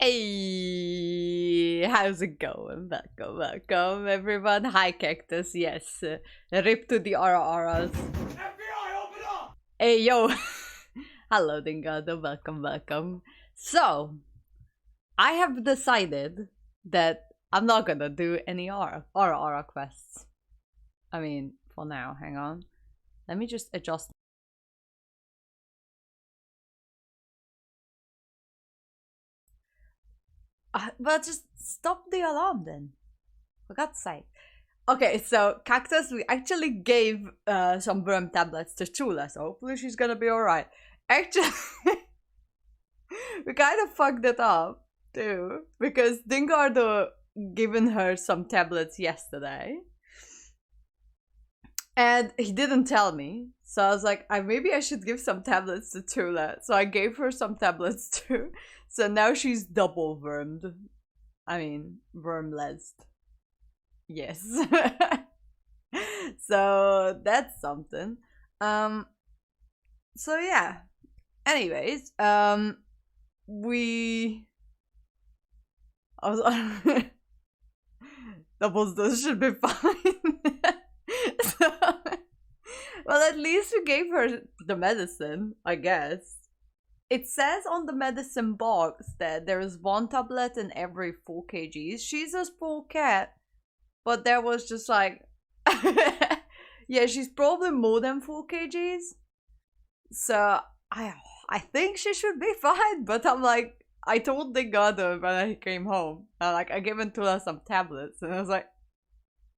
Hey, how's it going? Welcome, everyone. Hi, Cactus. Yes, rip to the Ara Aras. FBI, open up! Hey, yo. Hello, Dingado. Welcome. So, I have decided that I'm not gonna do any Ara quests. I mean, for now. Hang on. Let me just adjust. Well, just stop the alarm then. For God's sake. Okay, so Cactus, we actually gave some worm tablets to Chula, so hopefully she's gonna be alright. Actually, we kind of fucked it up too, because Dingardo given her some tablets yesterday, and he didn't tell me. So I was like, maybe I should give some tablets to Chula. So I gave her some tablets too. So now she's double wormed. I mean, wormless. Yes. So that's something. So yeah. Anyways, we I was those should be fine. So, well, at least we gave her the medicine, I guess. It says on the medicine box that there is one tablet in every 4 kgs. She's a small cat. But there was just like, yeah, she's probably more than 4 kgs. So I think she should be fine. But I'm like, I told the Dingardo when I came home. I gave him to some tablets, and I was like,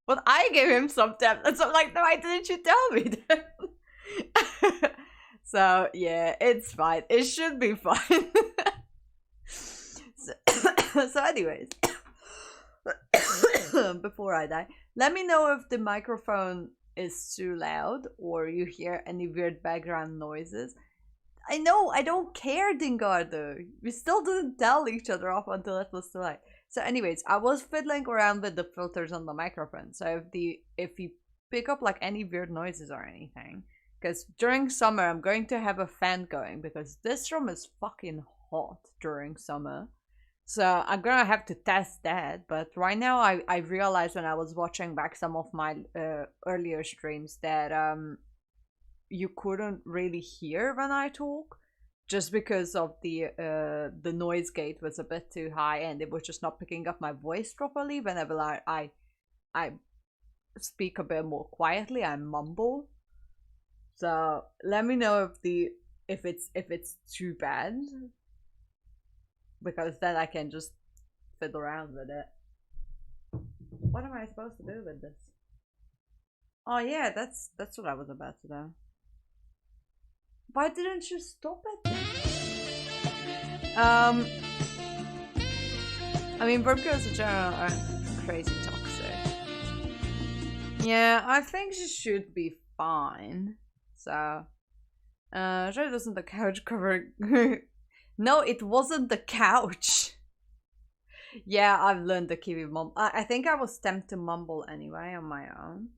but I gave him some tablets. I'm like, no, why didn't you tell me that? So yeah, it's fine. It should be fine. So anyways. Before I die, let me know if the microphone is too loud or you hear any weird background noises. I know, I don't care, Dingardo. We still didn't tell each other off until it was too late. So anyways, I was fiddling around with the filters on the microphone. So if you pick up like any weird noises or anything, because during summer I'm going to have a fan going because this room is fucking hot during summer. So I'm gonna have to test that, but right now I realized when I was watching back some of my earlier streams that you couldn't really hear when I talk, just because of the noise gate was a bit too high and it was just not picking up my voice properly. Whenever I speak a bit more quietly, I mumble. So let me know if it's too bad, because then I can just fiddle around with it. What am I supposed to do with this? Oh yeah, that's what I was about to do. Why didn't you stop it? I mean, Burgers in general are crazy toxic. Yeah, I think she should be fine. So, sure doesn't the couch cover... No, it wasn't the couch. Yeah, I've learned the Kiwi mumble. I think I was tempted to mumble anyway on my own.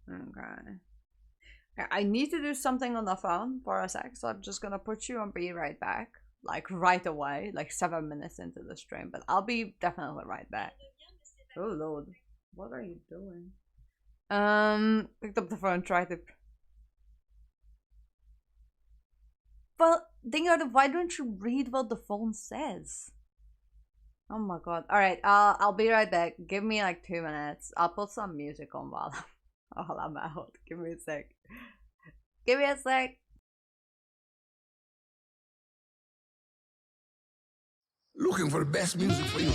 Okay. I need to do something on the phone for a sec, so I'm just gonna put you and be right back. Like right away, like 7 minutes into the stream, but I'll be definitely right back. Oh lord, what are you doing? Picked up the phone, tried to... Well, Dingardo, why don't you read what the phone says? Oh my god. Alright, I'll be right back. Give me like 2 minutes. I'll put some music on while I'm out. Give me a sec. Give me a sec. Looking for the best music for you.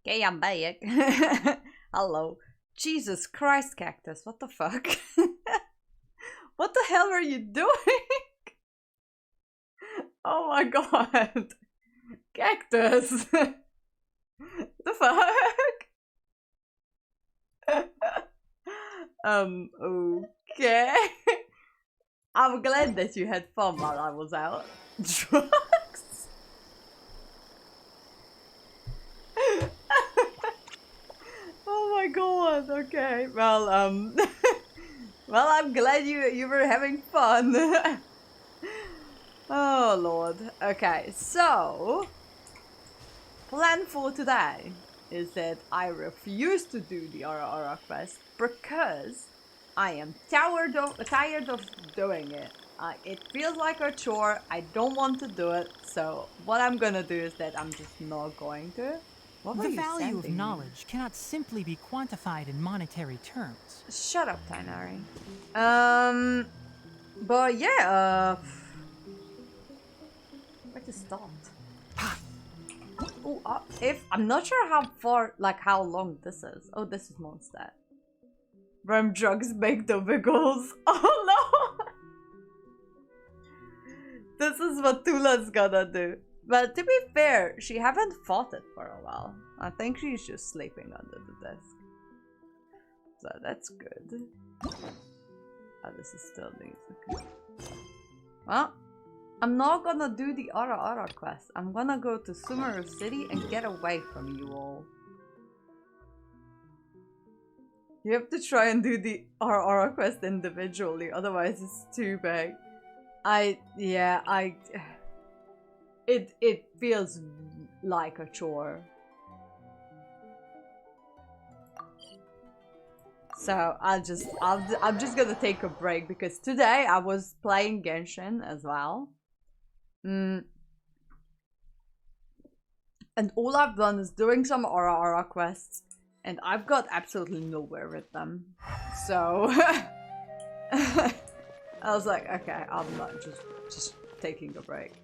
Okay, I'm back. Hello. Jesus Christ, Cactus. What the fuck? What the hell are you doing? Oh my god. Cactus. The fuck? Okay. I'm glad that you had fun while I was out. Drugs? Oh my god, okay. Well, well, I'm glad you were having fun. Oh lord. Okay, so plan for today is that I refuse to do the Ara Ara quest because I am tired of doing it. It feels like a chore. I don't want to do it. So what I'm gonna do is that I'm just not going to. What were The you value of sending me? knowledge cannot simply be quantified in monetary terms. Shut up, Tainari. But yeah, where to start? Oh, if I'm not sure how far, like how long this is. Oh, this is Mondstadt. Rum drugs make the wiggles. Oh no! This is what Tula's gonna do. But to be fair, she haven't fought it for a while. I think she's just sleeping under the desk. So that's good. Oh, this is still music. Well, I'm not gonna do the Ara Ara quest. I'm gonna go to Sumeru City and get away from you all. You have to try and do the Ara Ara quest individually, otherwise it's too big. It feels like a chore. So I'm just gonna take a break because today I was playing Genshin as well. And all I've done is doing some Ara Ara quests, and I've got absolutely nowhere with them. So I was like, okay, I'm not just taking a break.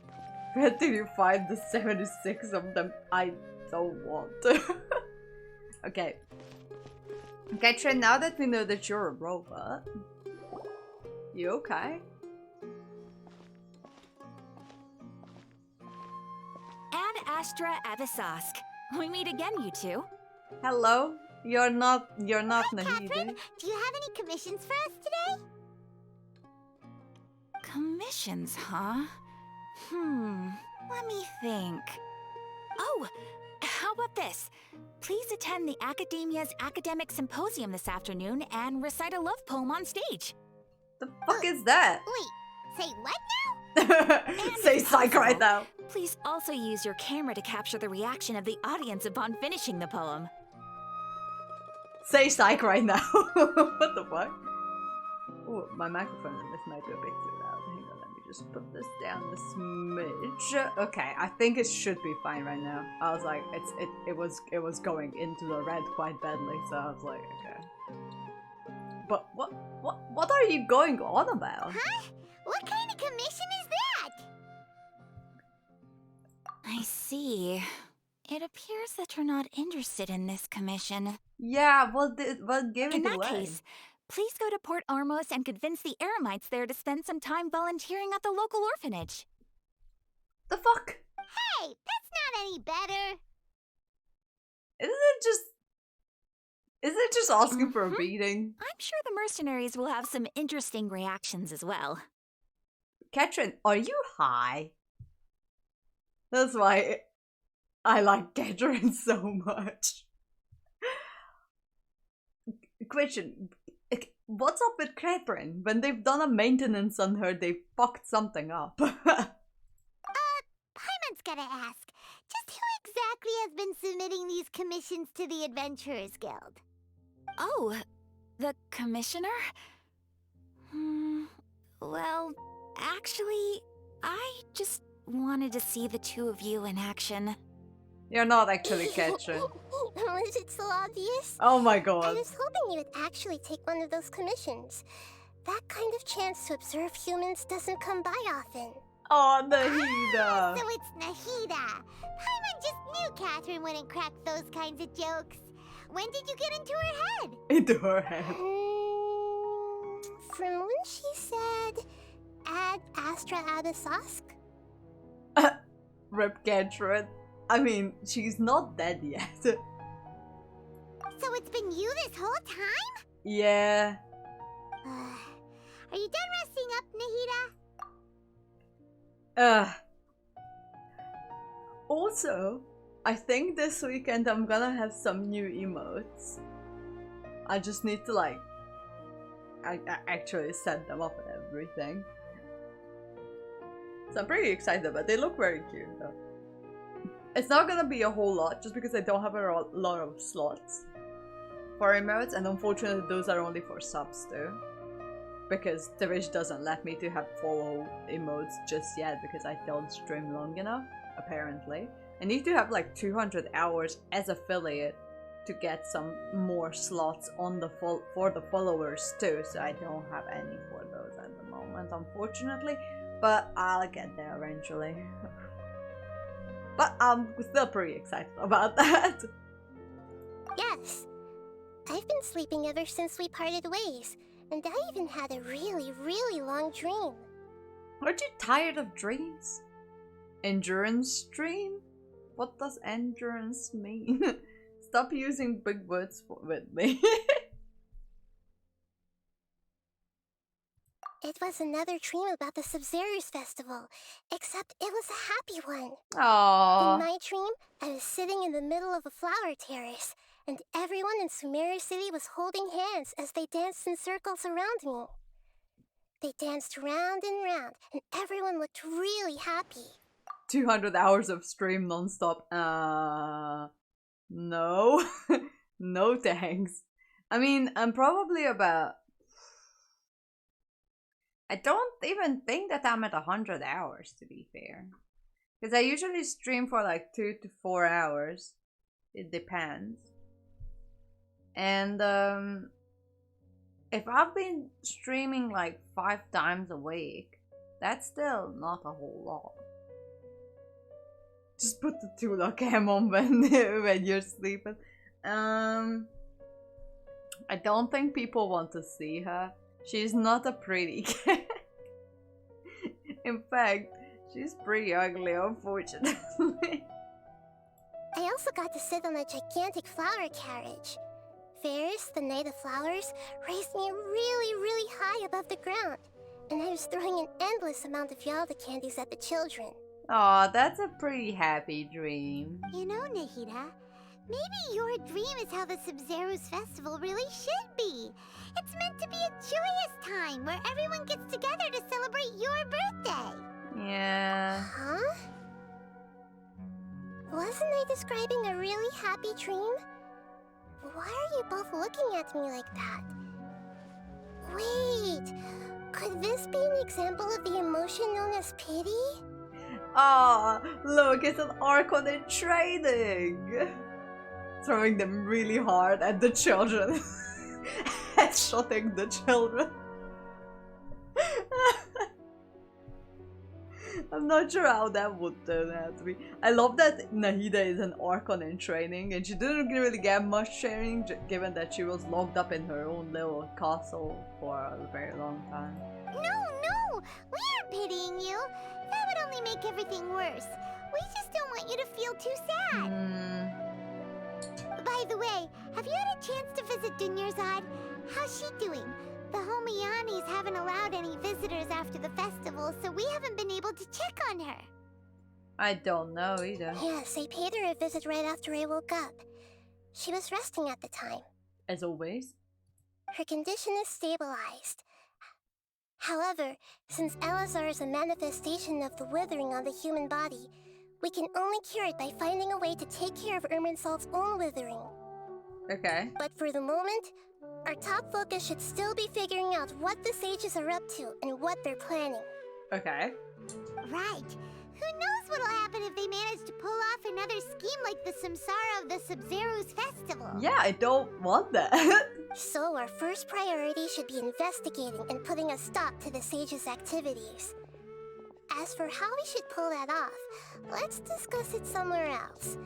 But did you find the 76 of them? I don't want to. Okay. Okay, Trent, now that we know that you're a robot, you okay? Ad Astra Avisask. We meet again, you two. Hello? You're not Hi, Nahidi. Catherine. Do you have any commissions for us today? Commissions, huh? Let me think. Oh, how about this? Please attend the Academia's Academic Symposium this afternoon and recite a love poem on stage. The fuck is that? Wait, say what now? Say if psych right possible, now. Please also use your camera to capture the reaction of the audience upon finishing the poem. Say psych right now. What the fuck? Oh, my microphone in this might be a bit too loud. Hang on, let me just put this down a smidge. Okay, I think it should be fine right now. I was like, it was going into the red quite badly, so I was like, okay. But what are you going on about? Huh? What kind of commission is that? I see. It appears that you're not interested in this commission. Yeah, what gave In it that away? case, please go to Port Armos and convince the Eremites there to spend some time volunteering at the local orphanage. The fuck? Hey, that's not any better. Isn't it just asking for a Mhm. beating? I'm sure the mercenaries will have some interesting reactions as well. Katrin, are you high? That's why I like Katrin so much. Question, what's up with Katrin? When they've done a maintenance on her, they fucked something up. Paimon's gotta ask. Just who exactly has been submitting these commissions to the Adventurers Guild? Oh, the commissioner? Well, actually, I just wanted to see the two of you in action. You're not actually Katrin. Was it so obvious? Oh my I god. was hoping you would actually take one of those commissions. That kind of chance to observe humans doesn't come by often. Oh, Nahida. So it's Nahida. Paimon just knew Catherine wouldn't crack those kinds of jokes. When did you get into her head? Into her head. From when she said, "Ad Astra Abyssosque." Rip Gertrude. I mean, she's not dead yet. So it's been you this whole time? Yeah. Are you done resting up, Nahida? Also, I think this weekend I'm gonna have some new emotes. I just need to like I actually set them up and everything. So I'm pretty excited about it. They look very cute though. It's not gonna be a whole lot just because I don't have a lot of slots for emotes, and unfortunately those are only for subs too. Because Twitch doesn't let me to have follow emotes just yet because I don't stream long enough, apparently. I need to have like 200 hours as affiliate to get some more slots on the for the followers too, so I don't have any for those at the moment, unfortunately. But I'll get there eventually. But I'm still pretty excited about that. Yes. I've been sleeping ever since we parted ways, and I even had a really, really long dream. Aren't you tired of dreams? Endurance dream? What does endurance mean? Stop using big words with me. It was another dream about the Sub-Zero's festival, except it was a happy one. Aww. In my dream, I was sitting in the middle of a flower terrace, and everyone in Sumeru City was holding hands as they danced in circles around me. They danced round and round, and everyone looked really happy. 200 hours of stream non-stop. No. No thanks. I mean, I'm probably about... I don't even think that I'm at 100 hours, to be fair. Because I usually stream for like 2 to 4 hours. It depends. And if I've been streaming like 5 times a week, that's still not a whole lot. Just put the Tula cam on when you're sleeping. I don't think people want to see her. She's not a pretty cat. In fact, she's pretty ugly, unfortunately. I also got to sit on a gigantic flower carriage. Ferris, the Knight of Flowers, raised me really, really high above the ground, and I was throwing an endless amount of Yalda candies at the children. Aw, that's a pretty happy dream. You know, Nahida, maybe your dream is how the Sub-Zero's festival really should be. It's meant to be a joyous time where everyone gets together to celebrate your birthday. Yeah. Huh? Wasn't I describing a really happy dream? Why are you both looking at me like that? Wait, could this be an example of the emotion known as pity? Aw, look, it's an Archon in training. Throwing them really hard at the children. Headshotting the children. I'm not sure how that would turn out to be. I love that Nahida is an Archon in training, and she didn't really get much training given that she was locked up in her own little castle for a very long time. No! We aren't pitying you. That would only make everything worse. We just don't want you to feel too sad. By the way, have you had a chance to visit Dunyarzad? How's she doing? The Homianis haven't allowed any visitors after the festival, so we haven't been able to check on her. I don't know either. Yes, I paid her a visit right after I woke up. She was resting at the time. As always. Her condition is stabilized. However, since Elazar is a manifestation of the withering on the human body, we can only cure it by finding a way to take care of Irminsul's own withering. Okay. But for the moment, our top focus should still be figuring out what the sages are up to and what they're planning. Okay. Right. Who knows what'll happen if they manage to pull off another scheme like the Samsara of the Sub-Zero's festival? Yeah, I don't want that. So our first priority should be investigating and putting a stop to the sages' activities. As for how we should pull that off, let's discuss it somewhere else.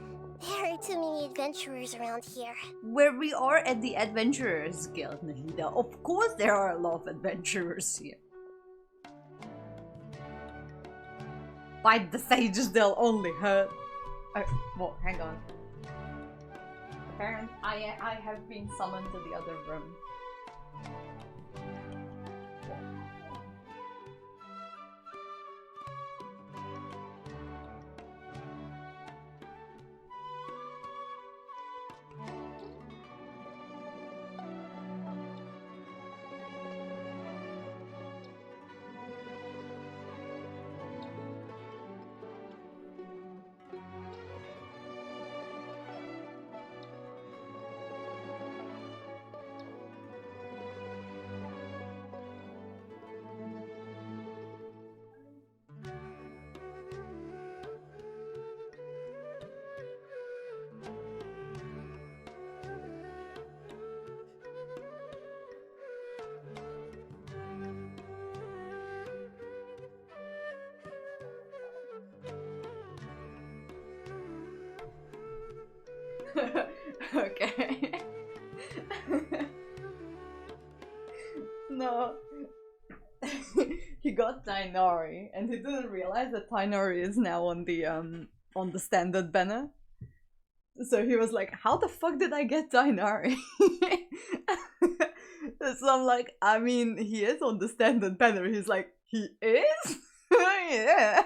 There are too many adventurers around here. Where we are at the Adventurers Guild, Nahida. Of course there are a lot of adventurers here. Fight the sages, they'll only hurt. Well, hang on. Apparently, I have been summoned to the other room. Okay. No. He got Tainari and he didn't realize that Tainari is now on the standard banner. So he was like, how the fuck did I get Tainari? So I'm like, I mean, he is on the standard banner. He's like, he is? Yeah.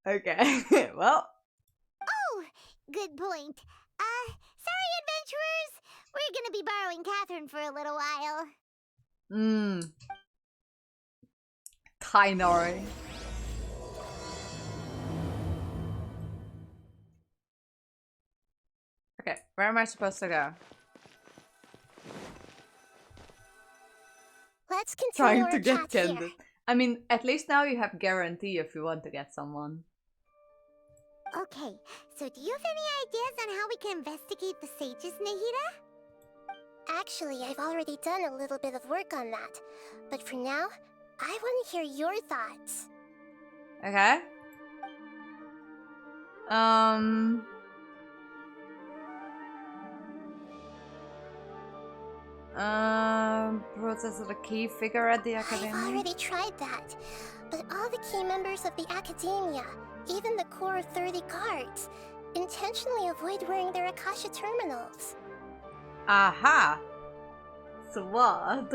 Okay, well. Oh, good point. Sorry, adventurers. We're gonna be borrowing Catherine for a little while. Tainari. Okay, where am I supposed to go? Let's continue Trying to our get chat Candid. here. I mean, at least now you have guarantee if you want to get someone. Okay, so do you have any ideas on how we can investigate the sages, Nahida? Actually, I've already done a little bit of work on that. But for now, I want to hear your thoughts. Okay. Process of the key figure at the academy. I've already tried that. But all the key members of the academia, even the core of 30 guards, intentionally avoid wearing their Akasha terminals. Aha! So what?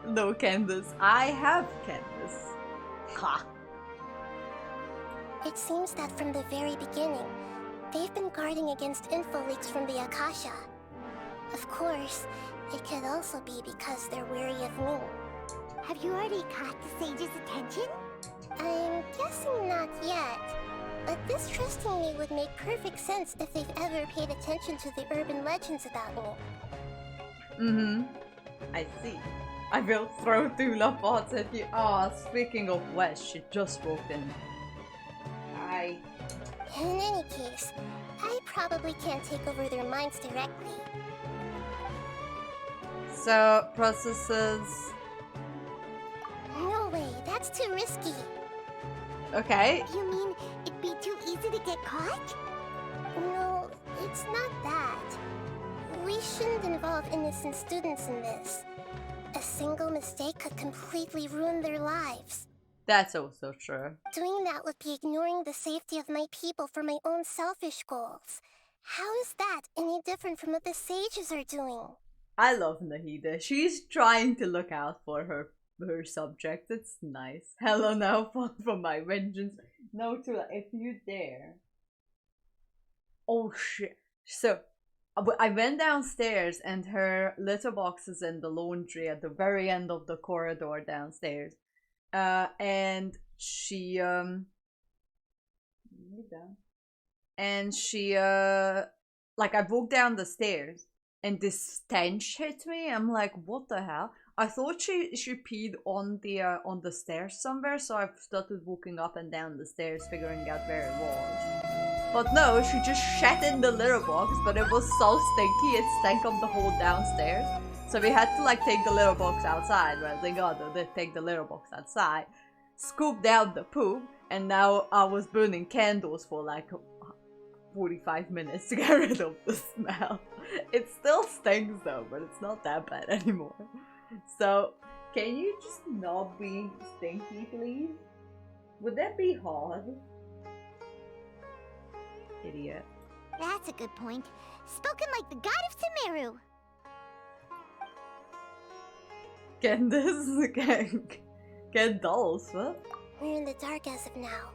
No Candace. I have Candace. Ha! It seems that from the very beginning, they've been guarding against info leaks from the Akasha. Of course, it could also be because they're wary of me. Have you already caught the sage's attention? I'm guessing not yet. But this trusting me would make perfect sense if they've ever paid attention to the urban legends about me. I see. I will throw 2 love pots at you. Ah, speaking of West, she just walked in. Hi. In any case, I probably can't take over their minds directly. So, processes... No way, that's too risky. Okay. You mean it'd be too easy to get caught? No, it's not that. We shouldn't involve innocent students in this. A single mistake could completely ruin their lives. That's also true. Doing that would be ignoring the safety of my people for my own selfish goals. How is that any different from what the sages are doing? I love Nahida. She's trying to look out for her subject. It's nice. Hello now, for my vengeance. No, Tula, if you dare. Oh shit. So, I went downstairs and her litter box is in the laundry at the very end of the corridor downstairs. And she, like I walked down the stairs and this stench hit me. I'm like, what the hell? I thought she peed on the stairs somewhere, so I started walking up and down the stairs, figuring out where it was. But no, she just shat in the litter box, but it was so stinky, it stank up the whole downstairs. So we had to like take the litter box outside, right? They got to take the litter box outside, scooped out the poop, and now I was burning candles for like 45 minutes to get rid of the smell. It still stinks though, but it's not that bad anymore. So, can you just not be stinky, please? Would that be hard? Idiot. That's a good point. Spoken like the god of Sumeru. Dolls, what? We're in the dark as of now.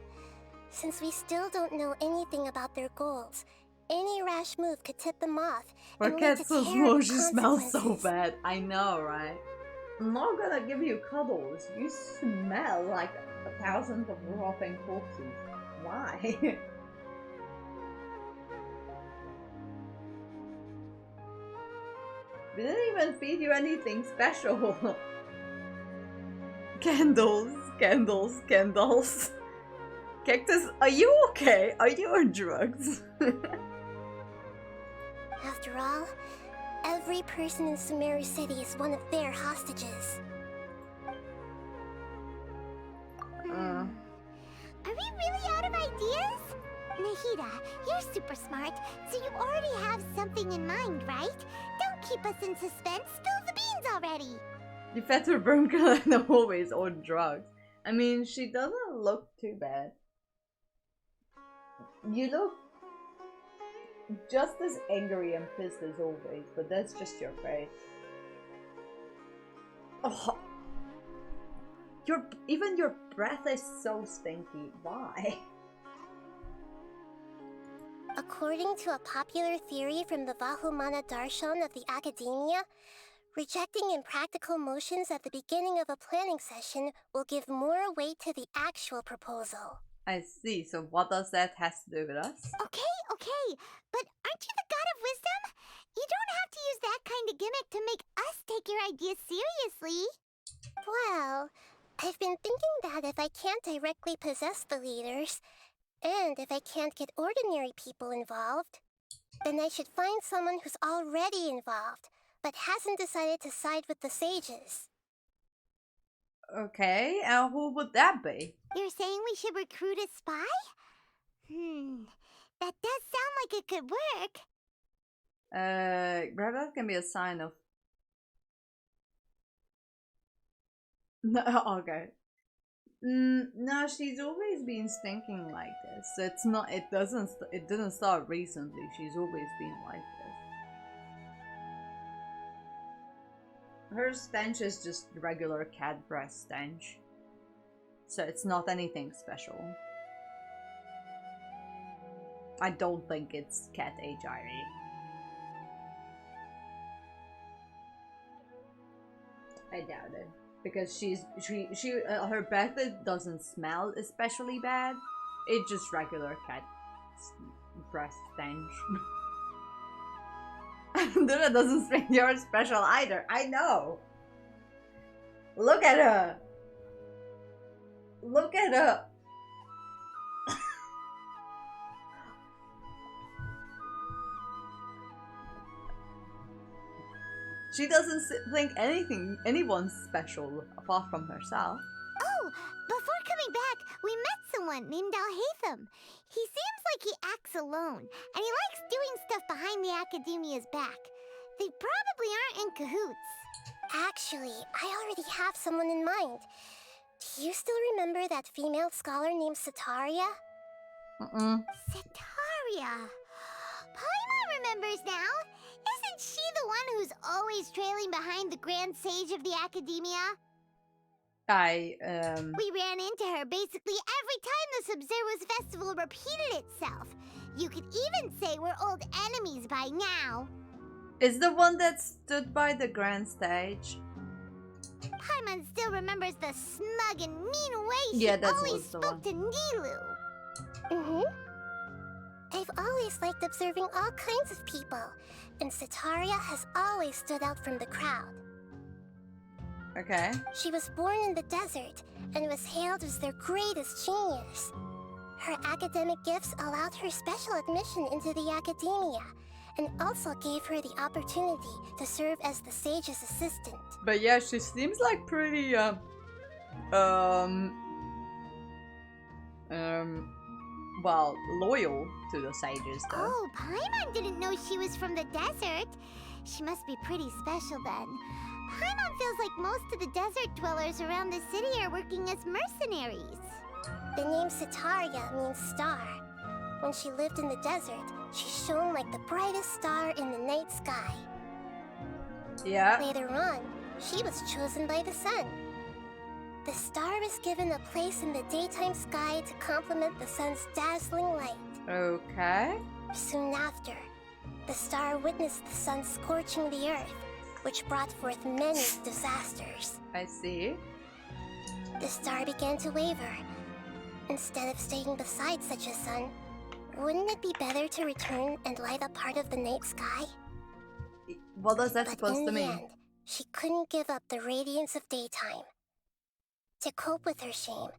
Since we still don't know anything about their goals, any rash move could tip them off and lead to so terrible small, she smells so consequences. bad. I know, right? I'm not gonna give you cuddles. You smell like 1,000 of rotting corpses. Why? We didn't even feed you anything special. Candles, candles, candles. Cactus, are you okay? Are you on drugs? After all, every person in Sumeru City is one of their hostages. Are we really out of ideas? Nahida, you're super smart, so you already have something in mind, right? Don't keep us in suspense. Spill the beans already. You fed her Burnkalana always on drugs. I mean, she doesn't look too bad. You look just as angry and pissed as always, but that's just your face. Oh, even your breath is so stinky. Why? According to a popular theory from the Vahumana Darshan of the Academia, rejecting impractical motions at the beginning of a planning session will give more weight to the actual proposal. I see. So what does that have to do with us? Okay, but aren't you the god of wisdom? You don't have to use that kind of gimmick to make us take your ideas seriously. Well, I've been thinking that if I can't directly possess the leaders, and if I can't get ordinary people involved, then I should find someone who's already involved, but hasn't decided to side with the sages. Okay, and who would that be? You're saying we should recruit a spy? That does sound like it could work. That can be a sign of... No, okay. No, she's always been stinking like this. So it's not. It didn't start recently. She's always been like this. Her stench is just regular cat breath stench. So it's not anything special. I don't think it's cat HIE. I doubt it. Because her breath doesn't smell especially bad. It's just regular cat breath stench. Dura doesn't smell yours special either. I know. Look at her. Look at her. She doesn't think anyone's special apart from herself. Oh, before coming back, we met someone named Alhaitham. He seems like he acts alone, and he likes doing stuff behind the Academia's back. They probably aren't in cahoots. Actually, I already have someone in mind. Do you still remember that female scholar named Setaria? Setaria. Paimon remembers now. Isn't she the one who's always trailing behind the Grand Sage of the Academia? We ran into her basically every time the Sub-Zero's festival repeated itself. You could even say we're old enemies by now. Is the one that stood by the grand stage? Paimon still remembers the smug and mean way she always spoke to Nilu. I've always liked observing all kinds of people, and Setaria has always stood out from the crowd. Okay. She was born in the desert and was hailed as their greatest genius. Her academic gifts allowed her special admission into the Academia, and also gave her the opportunity to serve as the sage's assistant. But yeah, she seems like pretty well, loyal to the sages though. Oh, Paimon didn't know she was from the desert. She must be pretty special then. Paimon feels like most of the desert dwellers around the city are working as mercenaries. The name Sitaria means star. When she lived in the desert, she shone like the brightest star in the night sky. Yeah. Later on, she was chosen by the sun. The star was given a place in the daytime sky to complement the sun's dazzling light. Okay. Soon after, the star witnessed the sun scorching the earth, which brought forth many disasters. I see. The star began to waver. Instead of staying beside such a sun, wouldn't it be better to return and light up part of the night sky? What is that But supposed in to the mean? end, she couldn't give up the radiance of daytime. To cope with her shame,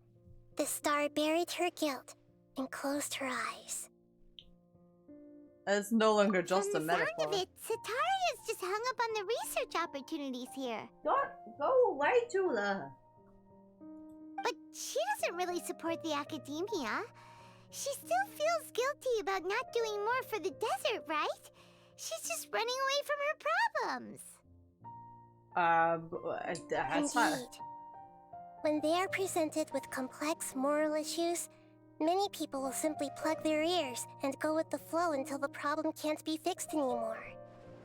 the star buried her guilt and closed her eyes. It's no longer just From a the sound metaphor. of it, Sataria's just hung up on the research opportunities here. Go away, Tula. But she doesn't really support the academia. She still feels guilty about not doing more for the desert, right? She's just running away from her problems. That's not. Indeed. When they are presented with complex moral issues, many people will simply plug their ears and go with the flow until the problem can't be fixed anymore.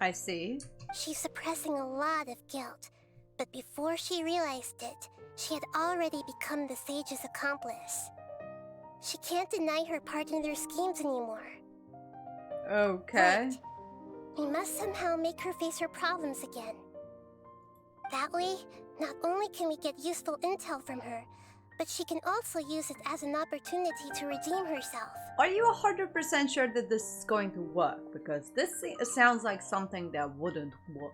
I see. She's suppressing a lot of guilt, but before she realized it, she had already become the sage's accomplice. She can't deny her part in their schemes anymore. Okay. Wait. We must somehow make her face her problems again. That way, not only can we get useful intel from her, but she can also use it as an opportunity to redeem herself. Are you 100% sure that this is going to work? Because this sounds like something that wouldn't work.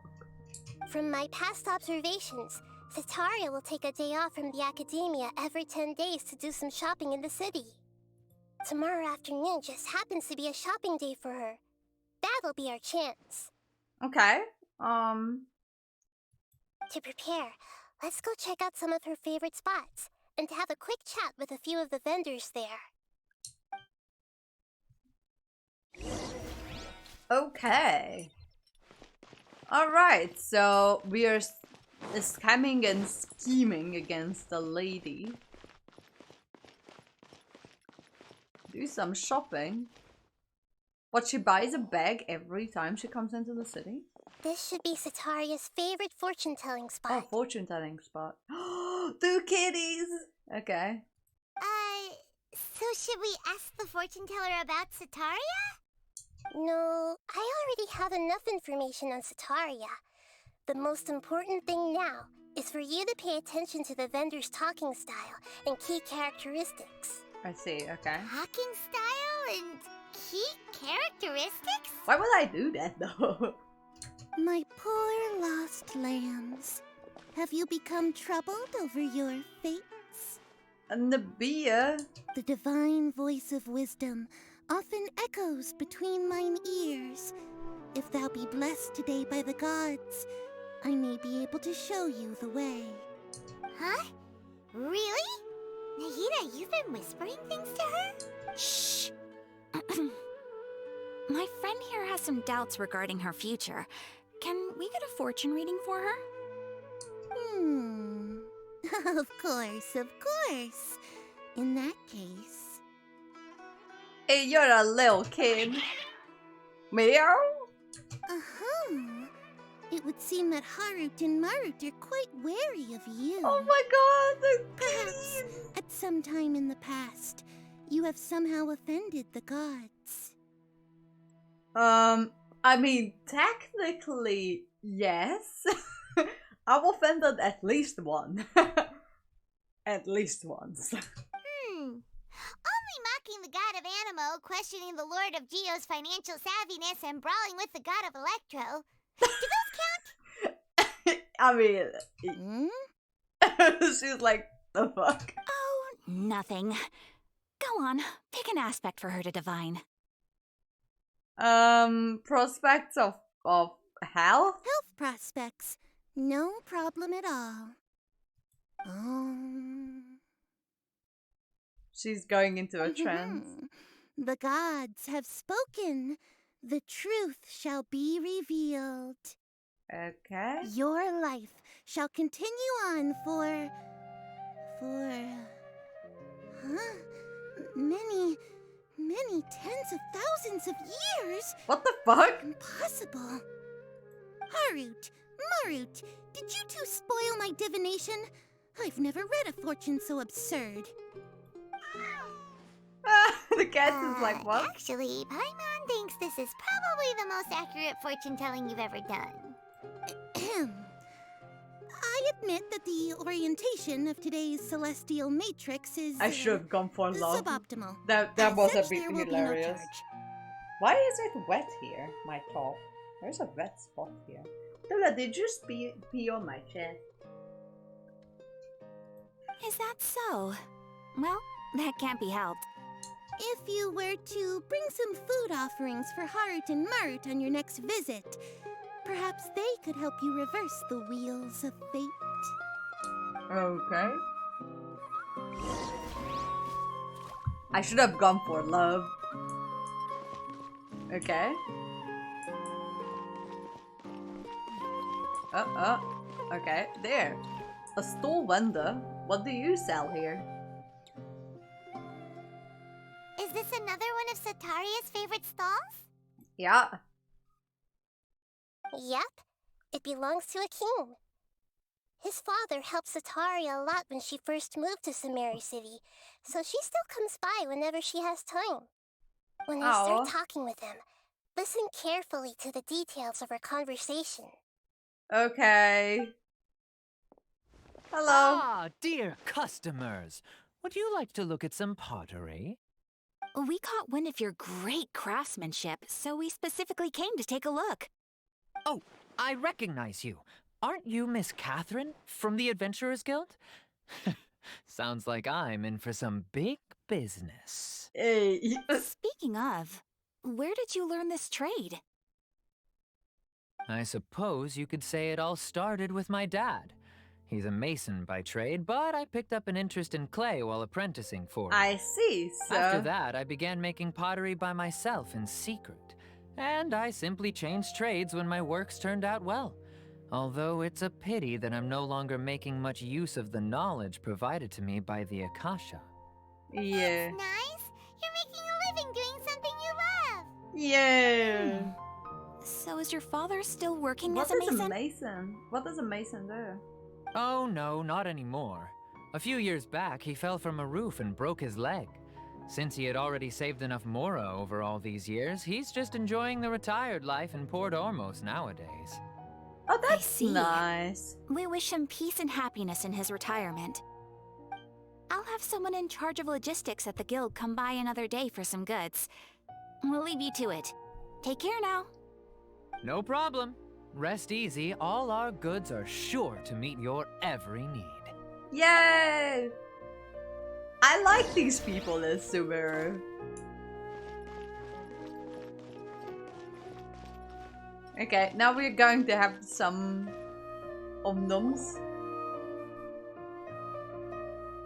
From my past observations, Sitaria will take a day off from the academia every 10 days to do some shopping in the city. Tomorrow afternoon just happens to be a shopping day for her. That'll be our chance. Okay. To prepare, let's go check out some of her favorite spots and have a quick chat with a few of the vendors there. Okay. Alright, so we are scamming and scheming against the lady. Do some shopping. What, she buys a bag every time she comes into the city? This should be Sitaria's favorite fortune-telling Oh, spot. fortune telling spot. 2 kitties! Okay. So should we ask the fortune teller about Sataria? No, I already have enough information on Sitaria. The most important thing now is for you to pay attention to the vendor's talking style and key characteristics. I see, okay. Talking style and key characteristics? Why would I do that though? My poor lost lambs. Have you become troubled over your fates? And the beer. The divine voice of wisdom often echoes between mine ears. If thou be blessed today by the gods, I may be able to show you the way. Huh? Really? Nahida, you've been whispering things to her? Shh! My friend here has some doubts regarding her future. Can we get a fortune reading for her? Of course, of course. In that case... Hey, you're a little kid. Meow? Uh-huh. It would seem that Harut and Marut are quite wary of you. Oh my god, the Perhaps, kitties! at some time in the past, you have somehow offended the gods. I mean, technically, yes. I've offended at least one. At least once. Only mocking the god of Animo, questioning the lord of Geo's financial savviness, and brawling with the god of Electro. Do those count? I mean, she's like, the fuck? Oh, nothing. Go on, pick an aspect for her to divine. Prospects of health? Health prospects. No problem at all. Um, She's going into a trance. The gods have spoken. The truth shall be revealed. Okay. Your life shall continue on for many tens of thousands of years. What the fuck? Impossible. Harut, Marut, did you two spoil my divination? I've never read a fortune so absurd. The cat is like, what? Actually, Paimon thinks this is probably the most accurate fortune telling you've ever done. I admit that the orientation of today's celestial matrix is I should have gone for love. suboptimal. That As was a such, bit there will be no hilarious. charge. Why is it wet here? My top. There's a wet spot here. Lola, did you pee on my chest? Is that so? Well, that can't be helped. If you were to bring some food offerings for Harut and Marut on your next visit, perhaps they could help you reverse the wheels of fate. Okay. I should have gone for love. Okay. Okay, there. A stall vendor. What do you sell here? Is this another one of Sataria's favorite stalls? Yeah. Yep, it belongs to a king. His father helped Sataria a lot when she first moved to Sumeru City, so she still comes by whenever she has time. When you start talking with him, listen carefully to the details of our conversation. Okay. Hello. Ah, dear customers. Would you like to look at some pottery? We caught wind of your great craftsmanship, so we specifically came to take a look. Oh, I recognize you. Aren't you Miss Catherine from the Adventurers Guild? Sounds like I'm in for some big business. Hey. Speaking of, where did you learn this trade? I suppose you could say it all started with my dad. He's a mason by trade, but I picked up an interest in clay while apprenticing for him. I see, so... After that, I began making pottery by myself in secret. And I simply changed trades when my works turned out well. Although it's a pity that I'm no longer making much use of the knowledge provided to me by the Akasha. Yeah. That's nice. You're making a living doing something you love. Yeah. So is your father still working What as a is mason? a mason? What does a mason do? Oh no, not anymore. A few years back, he fell from a roof and broke his leg. Since he had already saved enough Mora over all these years, he's just enjoying the retired life in Port Ormos nowadays. Oh, that's see. nice. We wish him peace and happiness in his retirement. I'll have someone in charge of logistics at the guild come by another day for some goods. We'll leave you to it. Take care now. No problem. Rest easy, all our goods are sure to meet your every need. Yay! I like these people in Sumeru. Okay, now we're going to have some omnums.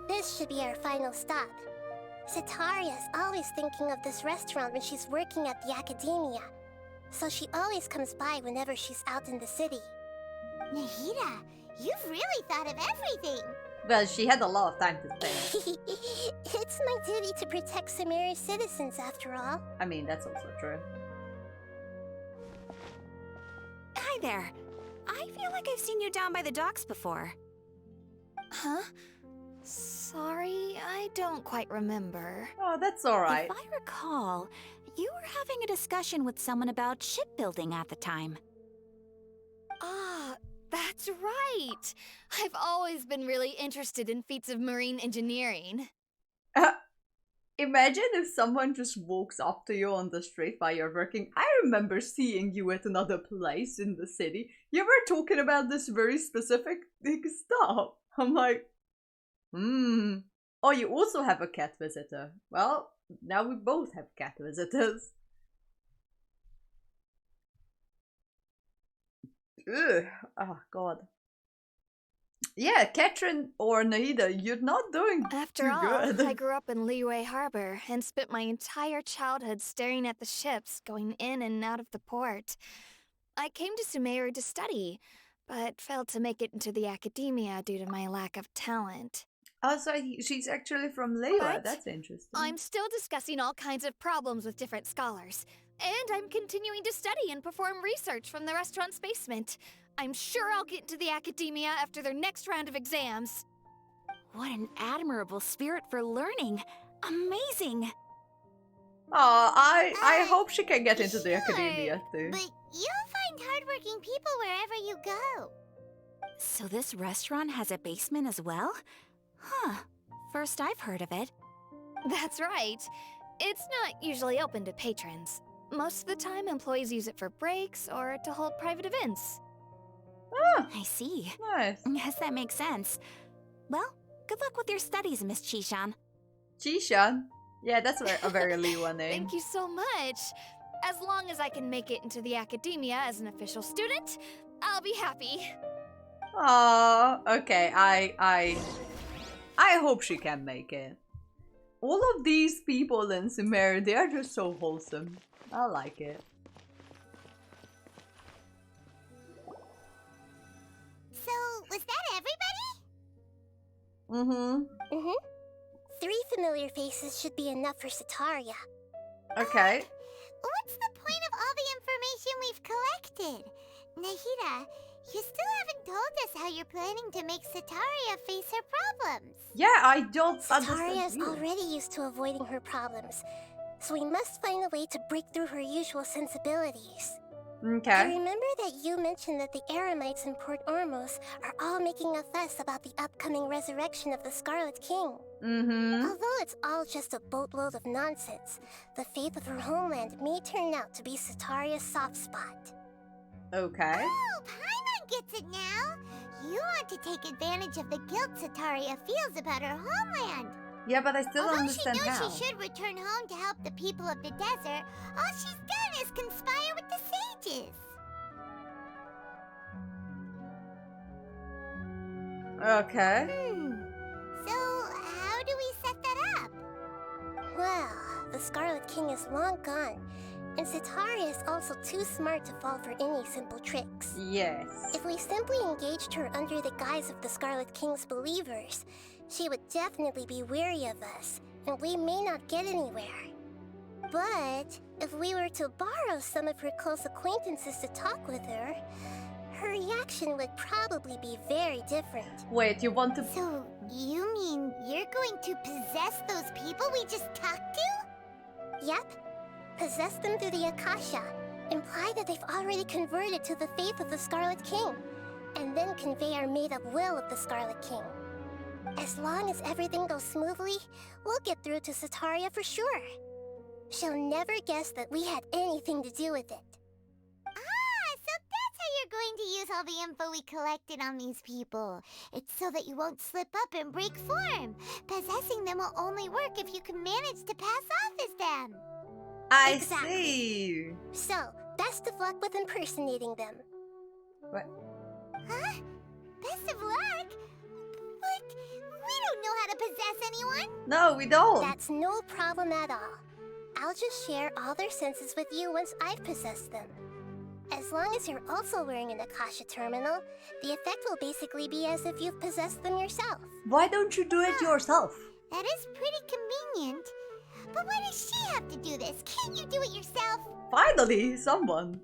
This should be our final stop. Sataria is always thinking of this restaurant when she's working at the academia, so she always comes by whenever she's out in the city. Nahida, you've really thought of everything. Well, she had a lot of time to think. It's my duty to protect Sumeru's citizens, after all. I mean, that's also true. Hi there. I feel like I've seen you down by the docks before. Huh? Sorry, I don't quite remember. Oh, that's alright. If I recall, you were having a discussion with someone about shipbuilding at the time. Ah, that's right. I've always been really interested in feats of marine engineering. Imagine if someone just walks up to you on the street while you're working. I remember seeing you at another place in the city. You were talking about this very specific stuff. I'm like, Oh, you also have a cat visitor. Well, now we both have cat visitors. Ugh. Oh god. Yeah, Katrin or Naida, you're not doing After too all, good. I grew up in Liyue Harbor and spent my entire childhood staring at the ships going in and out of the port. I came to Sumeru to study, but failed to make it into the academia due to my lack of talent. Oh, so she's actually from Liyue. But That's interesting. I'm still discussing all kinds of problems with different scholars, and I'm continuing to study and perform research from the restaurant's basement. I'm sure I'll get into the academia after their next round of exams. What an admirable spirit for learning. Amazing. Oh, I hope she can get into the Sure, academia too. But you'll find hardworking people wherever you go. So this restaurant has a basement as well? Huh. First I've heard of it. That's right. It's not usually open to patrons. Most of the time, employees use it for breaks or to hold private events. Ah, I see. nice. Guess that makes sense. Well, good luck with your studies, Miss Chishan. Chishan. Yeah, that's a very Liyue name. Thank you so much. As long as I can make it into the academia as an official student, I'll be happy. Aw, okay, I hope she can make it. All of these people in Sumeru, they are just so wholesome. I like it. So, was that everybody? Mm-hmm. 3 familiar faces should be enough for Sataria. Okay. What's the point of all the information we've collected? Nahida, you still haven't told us how you're planning to make Sataria face her problems. Yeah, I don't Sataria is understand. either. already used to avoiding her problems, so we must find a way to break through her usual sensibilities. I Okay. remember that you mentioned that the Eremites in Port Ormos are all making a fuss about the upcoming resurrection of the Scarlet King. Mm-hmm. Although it's all just a boatload of nonsense, the faith of her homeland may turn out to be Sataria's soft spot. Okay. Oh, Paimon gets it now. You want to take advantage of the guilt Sataria feels about her homeland. Yeah, but I still don't Although understand she knows how. she should return home to help the people of the desert, all she's done is conspire with the sages. Okay. So, how do we set that up? Well, the Scarlet King is long gone, and Sataria is also too smart to fall for any simple tricks. Yes. If we simply engaged her under the guise of the Scarlet King's believers, she would definitely be wary of us, and we may not get anywhere. But if we were to borrow some of her close acquaintances to talk with her, her reaction would probably be very different. Wait, you want to... So, you mean you're going to possess those people we just talked to? Yep. Possess them through the Akasha. Imply that they've already converted to the faith of the Scarlet King, and then convey our made-up will of the Scarlet King. As long as everything goes smoothly, we'll get through to Sataria for sure. She'll never guess that we had anything to do with it. Ah, so that's how you're going to use all the info we collected on these people. It's so that you won't slip up and break form. Possessing them will only work if you can manage to pass off as them. I Exactly. see. So, best of luck with impersonating them. What? Huh? Best of luck? But we don't know how to possess anyone. No, we don't. That's no problem at all. I'll just share all their senses with you once I've possessed them. As long as you're also wearing an Akasha terminal, the effect will basically be as if you've possessed them yourself. Why don't you do it yourself? That is pretty convenient. But why does she have to do this? Can't you do it yourself? Finally, someone.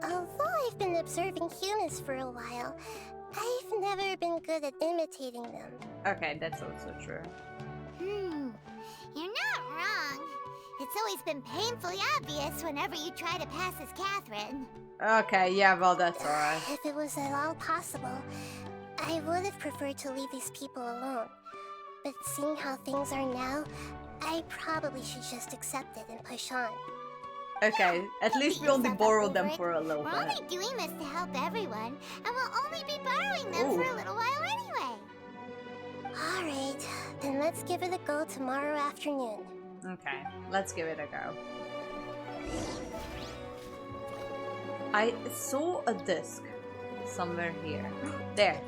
Although I've been observing humans for a while, I've never been good at imitating them. Okay, that's also true. You're not wrong. It's always been painfully obvious whenever you try to pass as Catherine. Okay, yeah, well, that's alright. If it was at all possible, I would have preferred to leave these people alone. But seeing how things are now, I probably should just accept it and push on. Okay, at least we only borrowed them for a little We're bit. only doing this to help everyone, and we'll only be borrowing them for a little while anyway. Alright, then let's give it a go tomorrow afternoon. Okay, let's give it a go. I saw a disc somewhere here. There.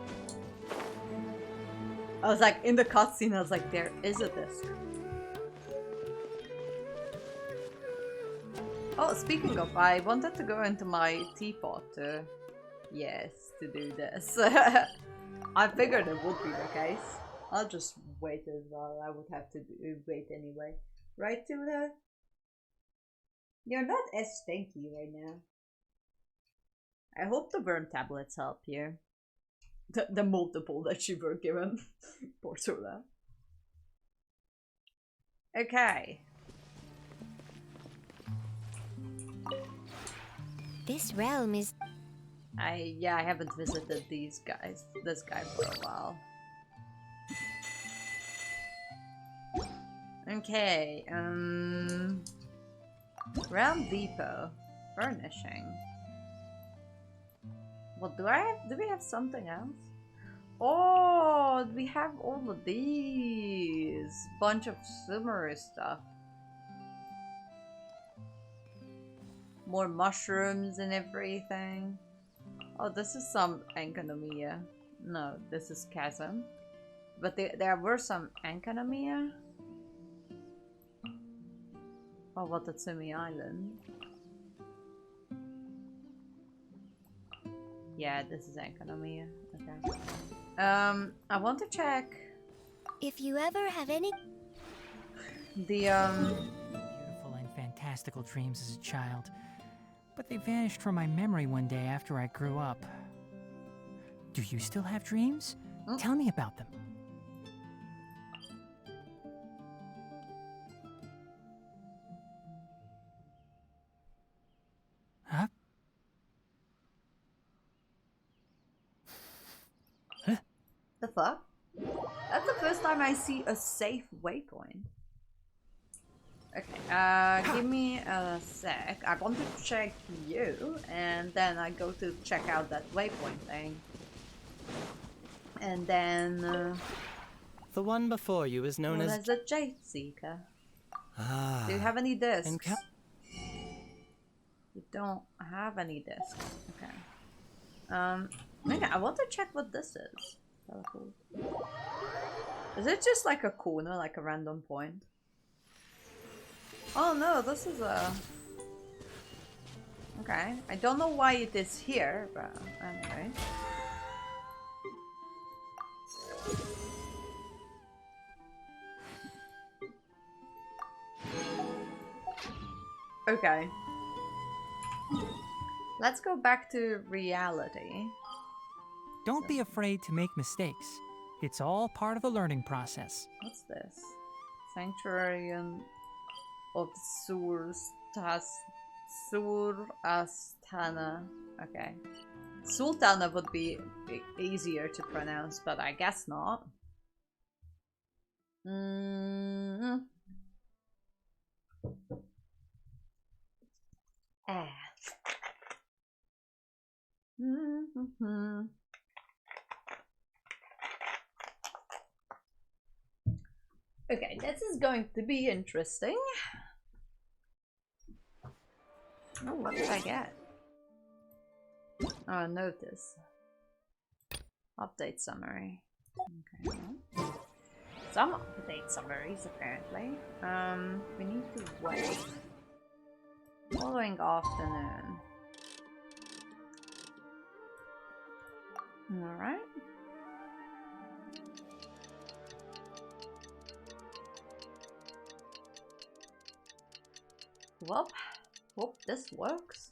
I was like, in the cutscene, I was like, there is a disc. Oh, speaking of, I wanted to go into my teapot to... Yes, to do this. I figured it would be the case. I'll just wait as well. I would have to wait anyway. Right, Tula? You're not as stinky right now. I hope the worm tablets help you. The multiple that you were given. Poor Tula. Okay. This realm is... I haven't visited this guy for a while. Okay, Realm Depot. Furnishing. What do I have? Do we have something else? Oh, we have all of these. Bunch of summary stuff. More mushrooms and everything. Oh, this is some Enkanomiya. No, this is Chasm. But there were some Enkanomiya. Oh, Watatsumi Island. Yeah, this is Enkanomiya. Okay. I want to check If you ever have any... the Beautiful and fantastical dreams as a child. But they vanished from my memory one day after I grew up. Do you still have dreams? Tell me about them. Huh? The fuck? That's the first time I see a safe waypoint. Okay, give me a sec. I want to check you, and then I go to check out that waypoint thing. And then... the one before you is known as the Jade Seeker. Ah. Do you have any discs? You don't have any discs. Okay. Okay, I want to check what this is. Is it just like a corner, like a random point? Oh no, this is a... Okay, I don't know why it is here, but anyway. Okay. Let's go back to reality. Don't be afraid to make mistakes. It's all part of the learning process. What's this? Sanctuarian of Sur-Astana. Okay. Sultana would be easier to pronounce, but I guess not. Okay, this is going to be interesting. Oh, what did I get? Oh, notice. Update summary. Okay. Some update summaries, apparently. We need to wait. Following afternoon. Alright. Well, hope this works.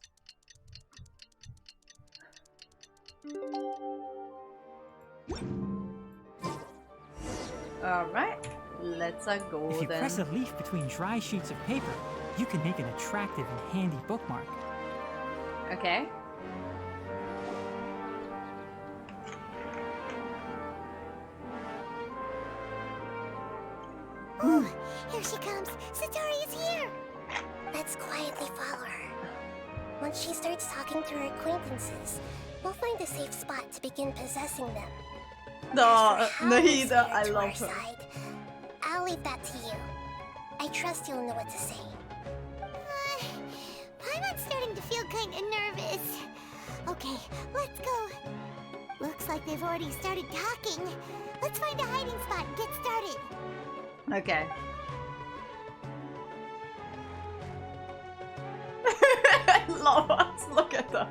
Alright, let's go If you then. press a leaf between dry sheets of paper, you can make an attractive and handy bookmark. Okay. Oh, here she comes. Satori is here. Let's quietly follow her. Once she starts talking to her acquaintances, we'll find a safe spot to begin possessing them. No, As for how we Nahida, stand I to love our her. side, I'll leave that to you. I trust you'll know what to say. I'm starting to feel kind of nervous. Okay, let's go. Looks like they've already started talking. Let's find a hiding spot and get started. Okay. I love us. Look at us.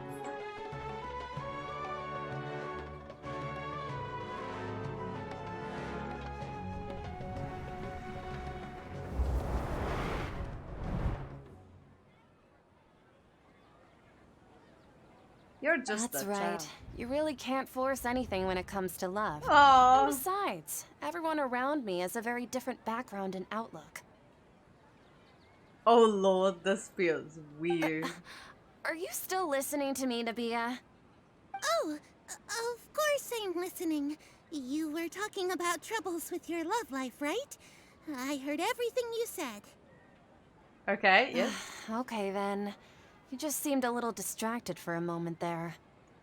You're just That's a right. child. You really can't force anything when it comes to love. Aww. And besides, everyone around me has a very different background and outlook. Oh lord, this feels weird. Are you still listening to me, Nabia? Oh, of course I'm listening. You were talking about troubles with your love life, right? I heard everything you said. Okay, yes. Okay then. You just seemed a little distracted for a moment there.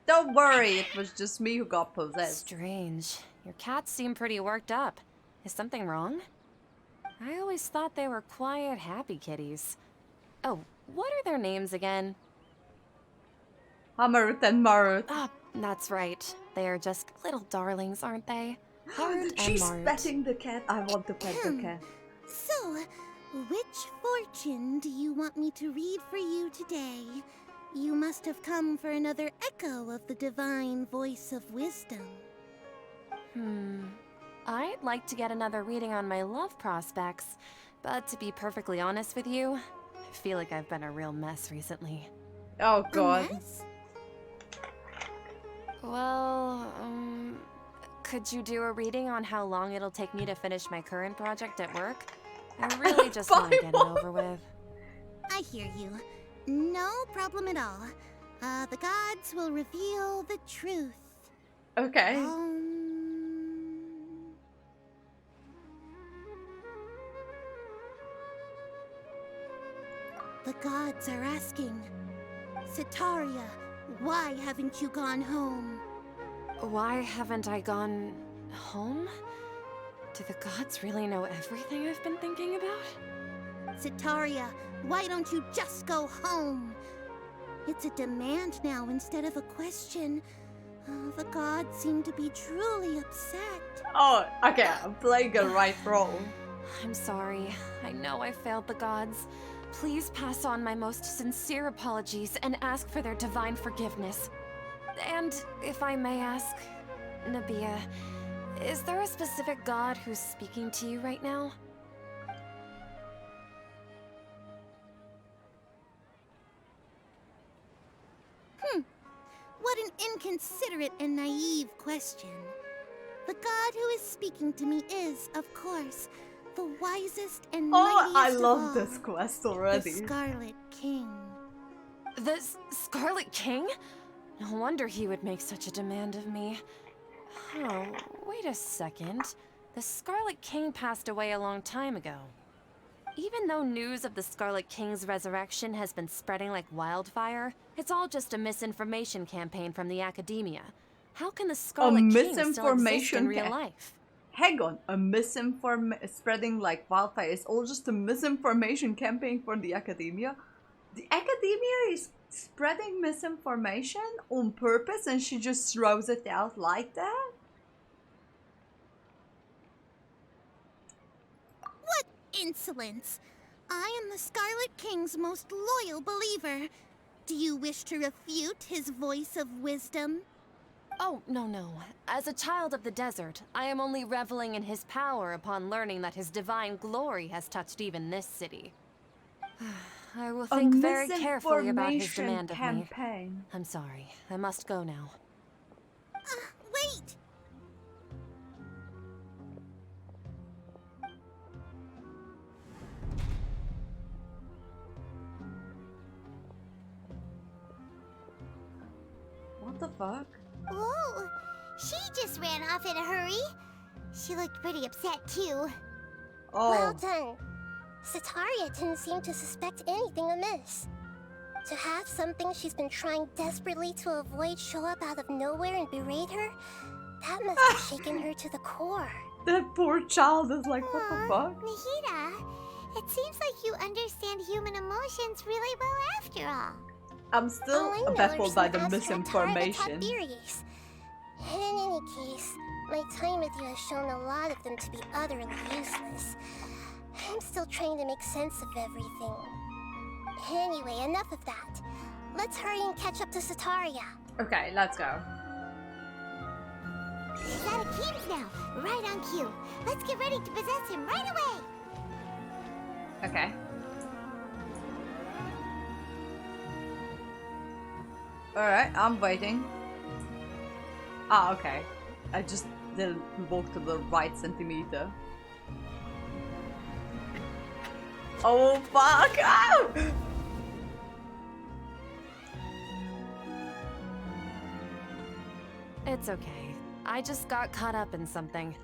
Don't worry, it was just me who got possessed. Strange. Your cats seem pretty worked up. Is something wrong? I always thought they were quiet, happy kitties. Oh, what are their names again? Hamarut and Marut. Ah, that's right. They are just little darlings, aren't they? Harut and She's Marut. petting the cat. I want to pet the cat. So, which fortune do you want me to read for you today? You must have come for another echo of the divine voice of wisdom. I'd like to get another reading on my love prospects, but to be perfectly honest with you, I feel like I've been a real mess recently. Oh A god. mess? Well, could you do a reading on how long it'll take me to finish my current project at work? I really just want to get it over with. I hear you. No problem at all. The gods will reveal the truth. Okay. The gods are asking, Sitaria, why haven't you gone home? Why haven't I gone home? Do the gods really know everything I've been thinking about? Sitaria, why don't you just go home? It's a demand now instead of a question. The gods seem to be truly upset. Oh, okay, I'm playing a right role. I'm sorry. I know I failed the gods. Please pass on my most sincere apologies and ask for their divine forgiveness. And if I may ask, Nabia, is there a specific god who's speaking to you right now? What an inconsiderate and naive question. The god who is speaking to me is, of course, the wisest and mightiest I of love all, this quest already. the Scarlet King. The Scarlet King? No wonder he would make such a demand of me. Oh, wait a second. The Scarlet King passed away a long time ago. Even though news of the Scarlet King's resurrection has been spreading like wildfire, it's all just a misinformation campaign from the academia. How can the Scarlet King still exist in real life? Hang on, spreading like wildfire is all just a misinformation campaign for the academia? The academia is spreading misinformation on purpose and she just throws it out like that? What insolence! I am the Scarlet King's most loyal believer. Do you wish to refute his voice of wisdom? Oh, no. As a child of the desert, I am only reveling in his power upon learning that his divine glory has touched even this city. I will think very carefully about his demand of me. I'm sorry. I must go now. Wait! What the fuck? Whoa! She just ran off in a hurry. She looked pretty upset too. Oh. Well done. Sitaria didn't seem to suspect anything amiss. To have something she's been trying desperately to avoid show up out of nowhere and berate her, that must have shaken her to the core. That poor child is like, what the fuck? Nahida, it seems like you understand human emotions really well after all. I'm still All I know baffled are by some the abstract misinformation. theories. In any case, my time with you has shown a lot of them to be utterly useless. I'm still trying to make sense of everything. Anyway, enough of that. Let's hurry and catch up to Sataria. Okay, let's go. He's out of Keem's now, right on cue. Let's get ready to possess him right away. Okay. Alright, I'm waiting. Ah, okay. I just didn't walk to the right centimeter. Oh fuck! Ah! It's okay. I just got caught up in something.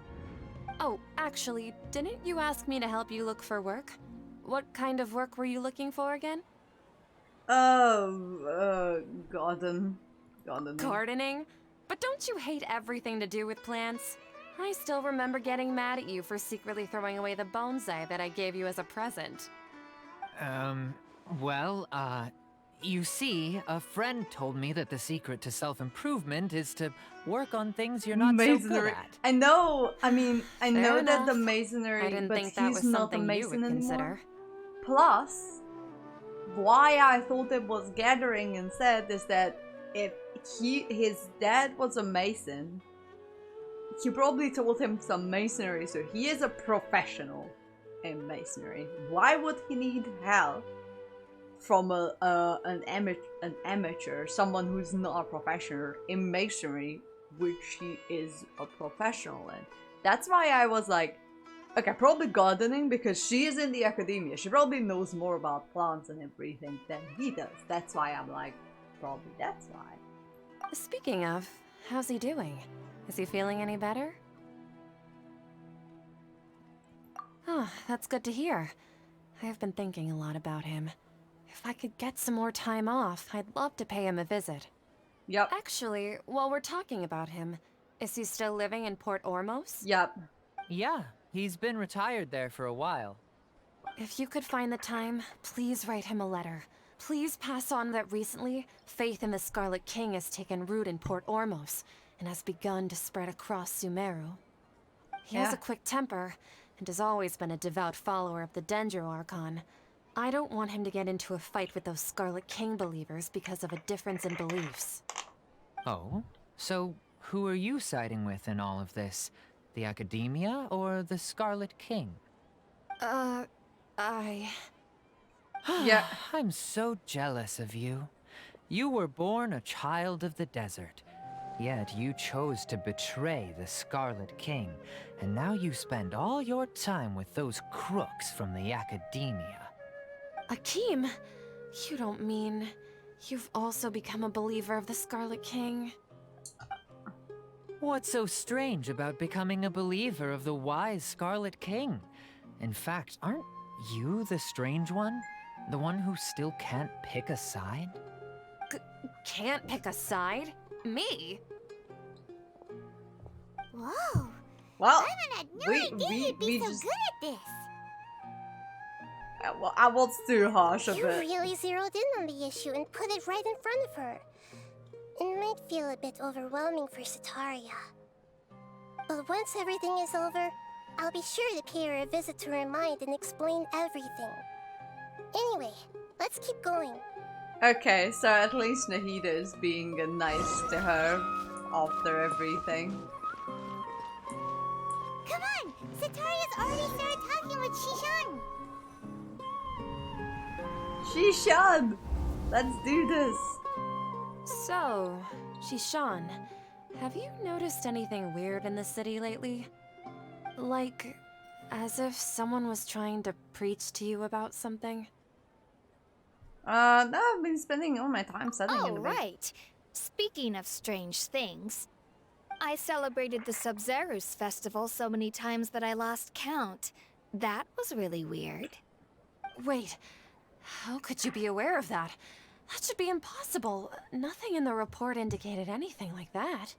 Oh, actually, didn't you ask me to help you look for work? What kind of work were you looking for again? Gardening. Gardening? But don't you hate everything to do with plants? I still remember getting mad at you for secretly throwing away the bonsai that I gave you as a present. Well, you see, a friend told me that the secret to self-improvement is to work on things you're not so good at. I know. I mean, I know Fair that the enough. masonry, I didn't but think that he's was not a something you mason would anymore. consider. Plus, why I thought it was gathering instead is that if his dad was a mason, he probably taught him some masonry, so he is a professional in masonry. Why would he need help from an amateur, someone who's not a professional in masonry, which he is a professional in? That's why I was like, okay, probably gardening, because she is in the academia. She probably knows more about plants and everything than he does. That's why I'm like, probably that's why. Speaking of, how's he doing? Is he feeling any better? Oh, that's good to hear. I have been thinking a lot about him. If I could get some more time off, I'd love to pay him a visit. Yep. Actually, while we're talking about him, is he still living in Port Ormos? Yep. Yeah, he's been retired there for a while. If you could find the time, please write him a letter. Please pass on that recently, faith in the Scarlet King has taken root in Port Ormos and has begun to spread across Sumeru. He has a quick temper and has always been a devout follower of the Dendro Archon. I don't want him to get into a fight with those Scarlet King believers because of a difference in beliefs. Oh? So, who are you siding with in all of this? The Academia or the Scarlet King? Yeah. I'm so jealous of you. You were born a child of the desert. Yet you chose to betray the Scarlet King, and now you spend all your time with those crooks from the Academia. Akeem, you don't mean you've also become a believer of the Scarlet King? What's so strange about becoming a believer of the wise Scarlet King? In fact, aren't you the strange one? The one who still can't pick a side? Can't pick a side? Me? Whoa. Well, Simon had no idea you'd be so good at this. Well, I was too harsh a You bit. really zeroed in on the issue and put it right in front of her. It might feel a bit overwhelming for Sataria. But once everything is over, I'll be sure to pay her a visit to her mind and explain everything. Anyway, let's keep going. Okay, so at least Nahida is being nice to her after everything. Come on! Sataria's already started talking with Shishan! Shishan! Let's do this! So, Shishan, have you noticed anything weird in the city lately? Like, as if someone was trying to preach to you about something? No, I've been spending all my time studying in Oh, the base. right. Speaking of strange things, I celebrated the Sub-Zerus festival so many times that I lost count. That was really weird. Wait, how could you be aware of that? That should be impossible. Nothing in the report indicated anything like that.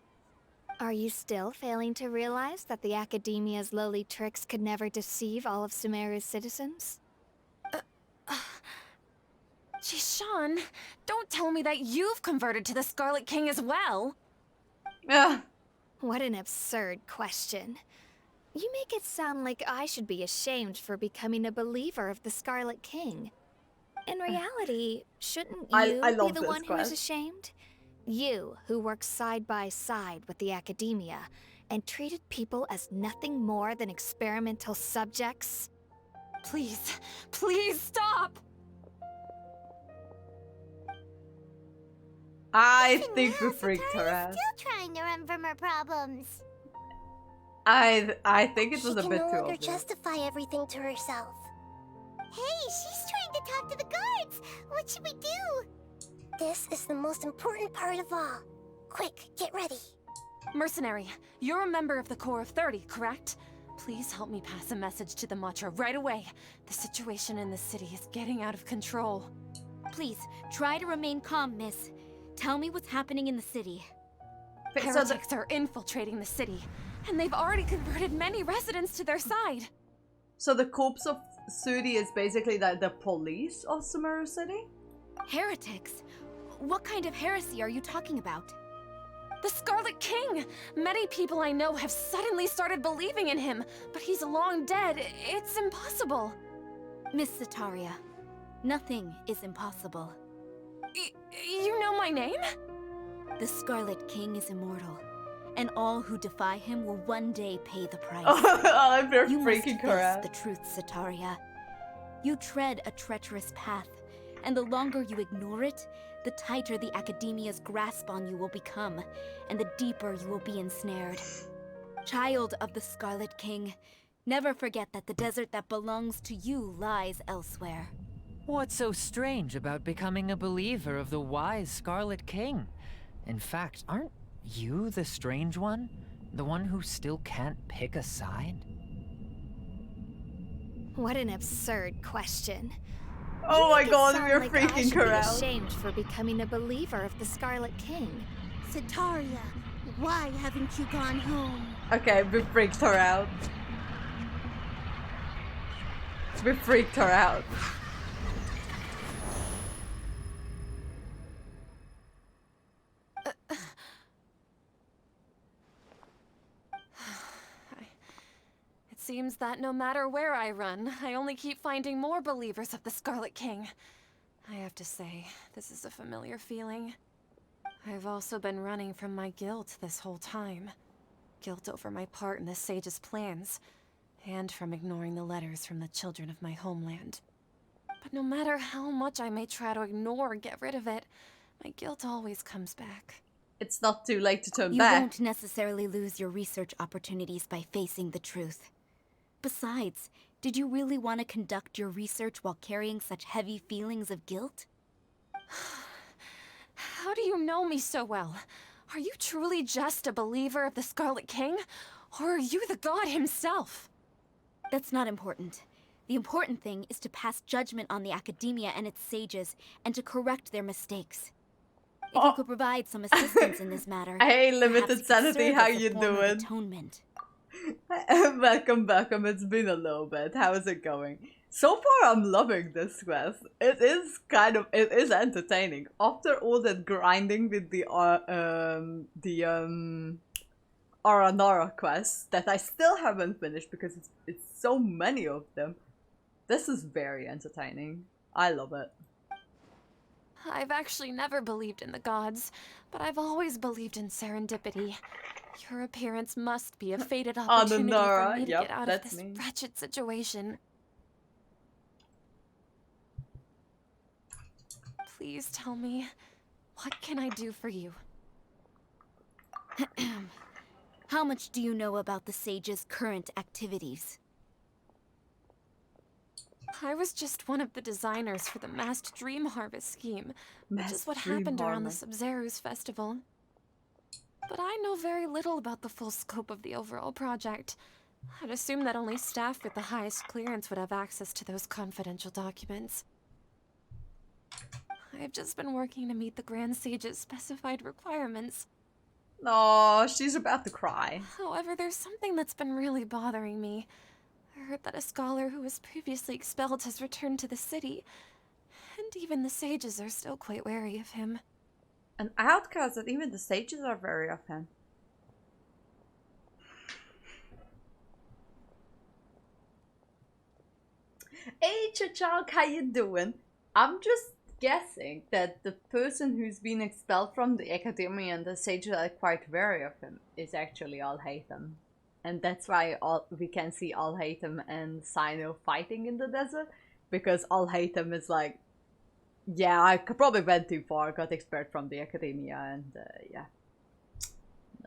Are you still failing to realize that the Academia's lowly tricks could never deceive all of Sumeru's citizens? Geez, Sean, don't tell me that you've converted to the Scarlet King as well. Yeah. What an absurd question. You make it sound like I should be ashamed for becoming a believer of the Scarlet King. In reality, shouldn't you I be love the this one who is quest. ashamed? You, who worked side by side with the academia and treated people as nothing more than experimental subjects? Please, please stop! I Even think we now, freaked her Sataria's out. still trying to run from her problems. I think it was She a can bit no too longer obvious. justify everything to herself. Hey, she's trying to talk to the guards. What should we do? This is the most important part of all. Quick, get ready. Mercenary, you're a member of the Corps of 30, correct? Please help me pass a message to the Matcha right away. The situation in the city is getting out of control. Please, try to remain calm, miss. Tell me what's happening in the city. Okay, so Heretics are infiltrating the city, and they've already converted many residents to their side. So the corpse of Sudi is basically the police of Sumeru City? Heretics? What kind of heresy are you talking about? The Scarlet King! Many people I know have suddenly started believing in him, but he's long dead. It's impossible. Miss Sataria, nothing is impossible. You know my name? The Scarlet King is immortal, and all who defy him will one day pay the price. Oh, you're You must freaking her face out. the truth, Sataria. You tread a treacherous path, and the longer you ignore it, the tighter the Academia's grasp on you will become, and the deeper you will be ensnared. Child of the Scarlet King, never forget that the desert that belongs to you lies elsewhere. What's so strange about becoming a believer of the wise Scarlet King? In fact, aren't you the strange one? The one who still can't pick a side? What an absurd question. Oh my Make it god, sound we're like I freaking should her be out. ashamed for becoming a believer of the Scarlet King. Sataria, why haven't you gone home? Okay, we freaked her out. We freaked her out. It seems that no matter where I run, I only keep finding more believers of the Scarlet King. I have to say, this is a familiar feeling. I've also been running from my guilt this whole time. Guilt over my part in the Sage's plans, and from ignoring the letters from the children of my homeland. But no matter how much I may try to ignore or get rid of it, my guilt always comes back. It's not too late to turn You back. won't necessarily lose your research opportunities by facing the truth. Besides, did you really want to conduct your research while carrying such heavy feelings of guilt? How do you know me so well? Are you truly just a believer of the Scarlet King? Or are you the god himself? That's not important. The important thing is to pass judgment on the Academia and its sages, and to correct their mistakes. If you could provide some assistance in this matter, Hey, Limited perhaps it could Sanity, serve how as a you form of doing? atonement. Welcome, welcome. It's been a little bit. How is it going? So far, I'm loving this quest. It is entertaining. After all that grinding with the Ara Ara quests that I still haven't finished because it's so many of them. This is very entertaining. I love it. I've actually never believed in the gods, but I've always believed in serendipity. Your appearance must be a fated opportunity for me to get out of this wretched situation. Please tell me, what can I do for you? How much do you know about the sage's current activities? I was just one of the designers for the Masked Dream Harvest scheme, which is what happened around the Sub-Zero's festival. But I know very little about the full scope of the overall project. I'd assume that only staff with the highest clearance would have access to those confidential documents. I've just been working to meet the Grand Sage's specified requirements. Oh, she's about to cry. However, there's something that's been really bothering me. I heard that a scholar who was previously expelled has returned to the city, And even the sages are still quite wary of him. An outcast that even the sages are wary of him. Hey Chachak, how you doing? I'm just guessing that the person who's been expelled from the academy and the sages are quite wary of him is actually Al-Haytham. And that's why we can see Al-Haytham and Sino fighting in the desert. Because Al-Haytham is like, yeah, I probably went too far, got expelled from the academia, and yeah.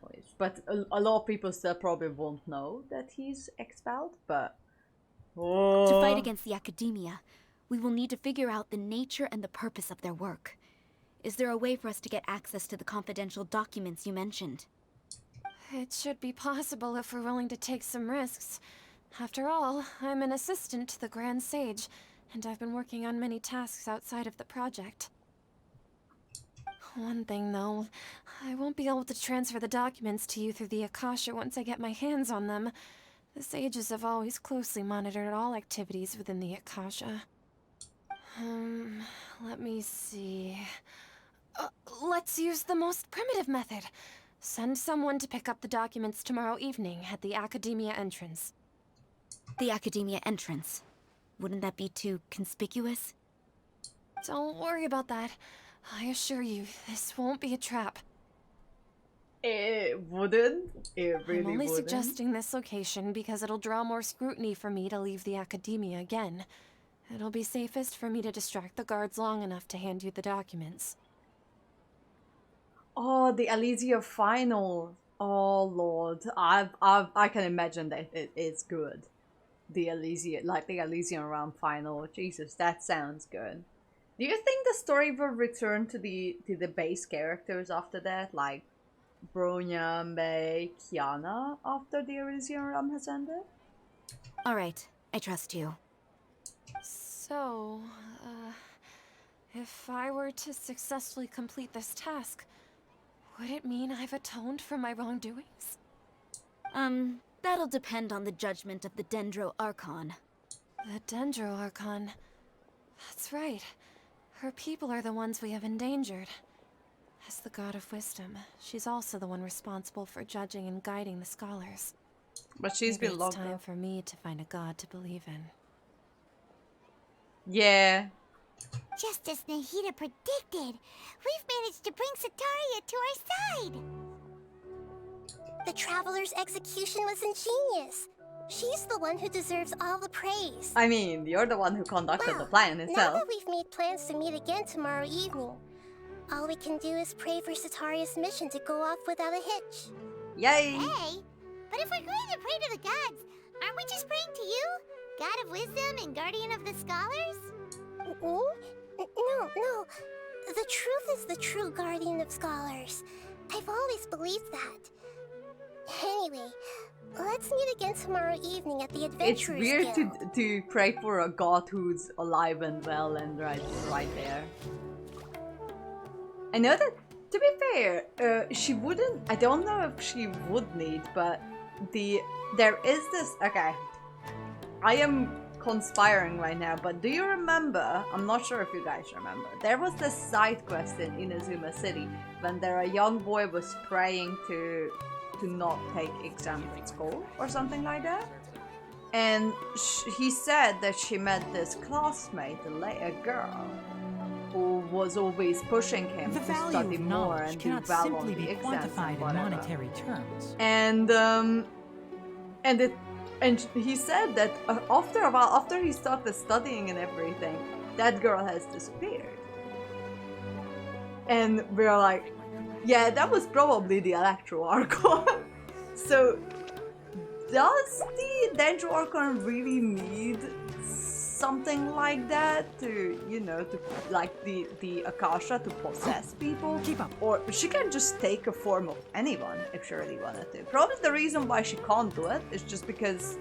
Noise. But a lot of people still probably won't know that he's expelled, but... Oh. To fight against the academia, we will need to figure out the nature and the purpose of their work. Is there a way for us to get access to the confidential documents you mentioned? It should be possible if we're willing to take some risks. After all, I'm an assistant to the Grand Sage, and I've been working on many tasks outside of the project. One thing, though, I won't be able to transfer the documents to you through the Akasha once I get my hands on them. The sages have always closely monitored all activities within the Akasha. Let me see... let's use the most primitive method. Send someone to pick up the documents tomorrow evening at the Academia entrance. The Academia entrance? Wouldn't that be too conspicuous? Don't worry about that. I assure you, this won't be a trap. It wouldn't. It really I'm only wouldn't. suggesting this location because it'll draw more scrutiny for me to leave the Academia again. It'll be safest for me to distract the guards long enough to hand you the documents. Oh, the Elysia final. Oh lord, I can imagine that it's good. The Elysian, like the Elysian round final. Jesus, that sounds good. Do you think the story will return to the base characters after that, like Bronya, May, Kiana, after the Elysian realm has ended? All right, I trust you. So, if I were to successfully complete this task, would it mean I've atoned for my wrongdoings? That'll depend on the judgment of the Dendro Archon. The Dendro Archon. That's right. Her people are the ones we have endangered. As the God of Wisdom, she's also the one responsible for judging and guiding the scholars. But she's Maybe been locked it's time up. for me to find a god to believe in. Yeah. Just as Nahida predicted, we've managed to bring Sataria to our side. The Traveler's execution was ingenious. She's the one who deserves all the praise. I mean, you're the one who conducted the plan Now itself. that we've made plans to meet again tomorrow evening, all we can do is pray for Sataria's mission to go off without a hitch. Yay! Hey, but if we're going to pray to the gods, aren't we just praying to you? God of Wisdom and Guardian of the Scholars? Me? No. The truth is the true Guardian of Scholars. I've always believed that. Anyway, let's meet again tomorrow evening at the It's Adventurers weird Guild. to pray for a god who's alive and well and right there. I know that, to be fair, she wouldn't, I don't know if she would need, but there is this, okay, I am conspiring right now, but do you remember, I'm not sure if you guys remember, there was this side quest in Inazuma City when there a young boy was praying to not take exams at school or something like that, and he said that she met this classmate, a girl, who was always pushing him The to value study of more knowledge and do cannot well simply on the be exams quantified and in whatever. monetary terms. And he said that after a while, after he started studying and everything, that girl has disappeared. And we're like, yeah, that was probably the Electro Archon. So, does the Dendro Archon really need something like that to, you know, to like the Akasha to possess people? Keep up. Or she can just take a form of anyone if she really wanted to. Probably the reason why she can't do it is just because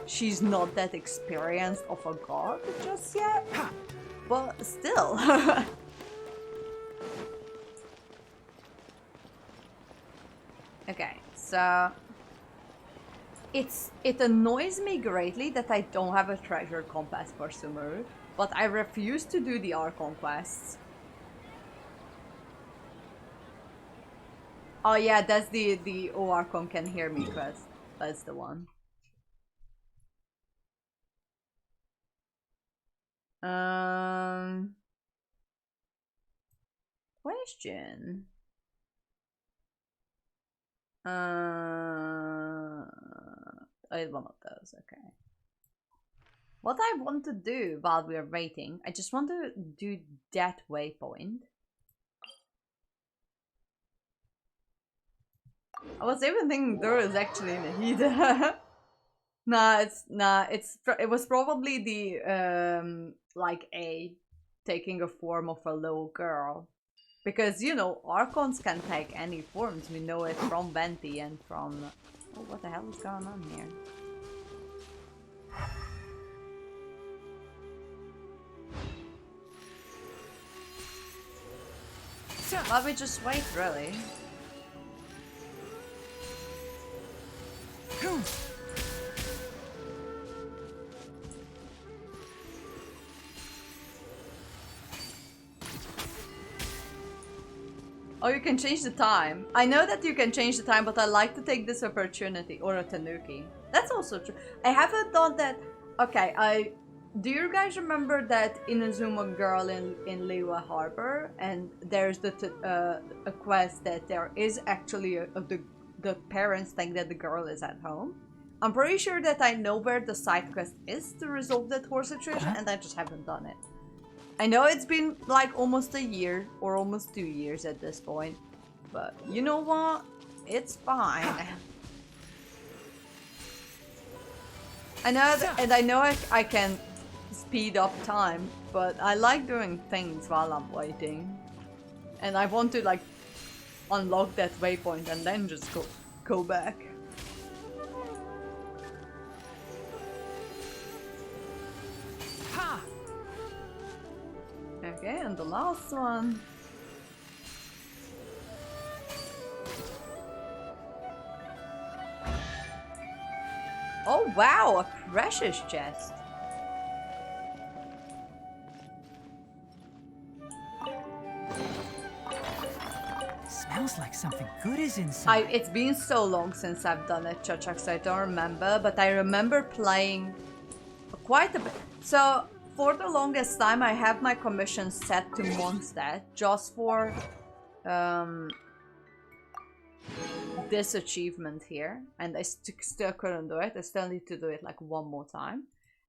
she's not that experienced of a god just yet. But still. Okay, so it annoys me greatly that I don't have a treasure compass for Sumeru, But I refuse to do the Archon quests. Oh yeah, that's the Oh Archon can hear me quest. That's the one. Question. One of those, okay. What I want to do while we're waiting, I just want to do that waypoint. I was even thinking there is actually in the heat. It was probably the like a taking a form of a little girl. Because, you know, Archons can take any forms. We know it from Venti and from... Oh, what the hell is going on here? Well, we just wait, really. Oh, you can change the time. I know that you can change the time, but I like to take this opportunity. Or a Tanuki. That's also true. I haven't done that. Okay, do you guys remember that Inazuma girl in Liyue Harbor? And there's a quest that there is actually the parents think that the girl is at home. I'm pretty sure that I know where the side quest is to resolve that horse situation, and I just haven't done it. I know it's been like almost a year or almost 2 years at this point, but you know what? It's fine. I know and I know I can speed up time, but I like doing things while I'm waiting. And I want to like unlock that waypoint and then just go back. Okay, and the last one. Oh wow, a precious chest. Smells like something good is inside. It's been so long since I've done it, Chachak, so I don't remember, but I remember playing quite a bit. So for the longest time, I have my commission set to Mondstadt just for this achievement here, and I still couldn't do it. I still need to do it like one more time,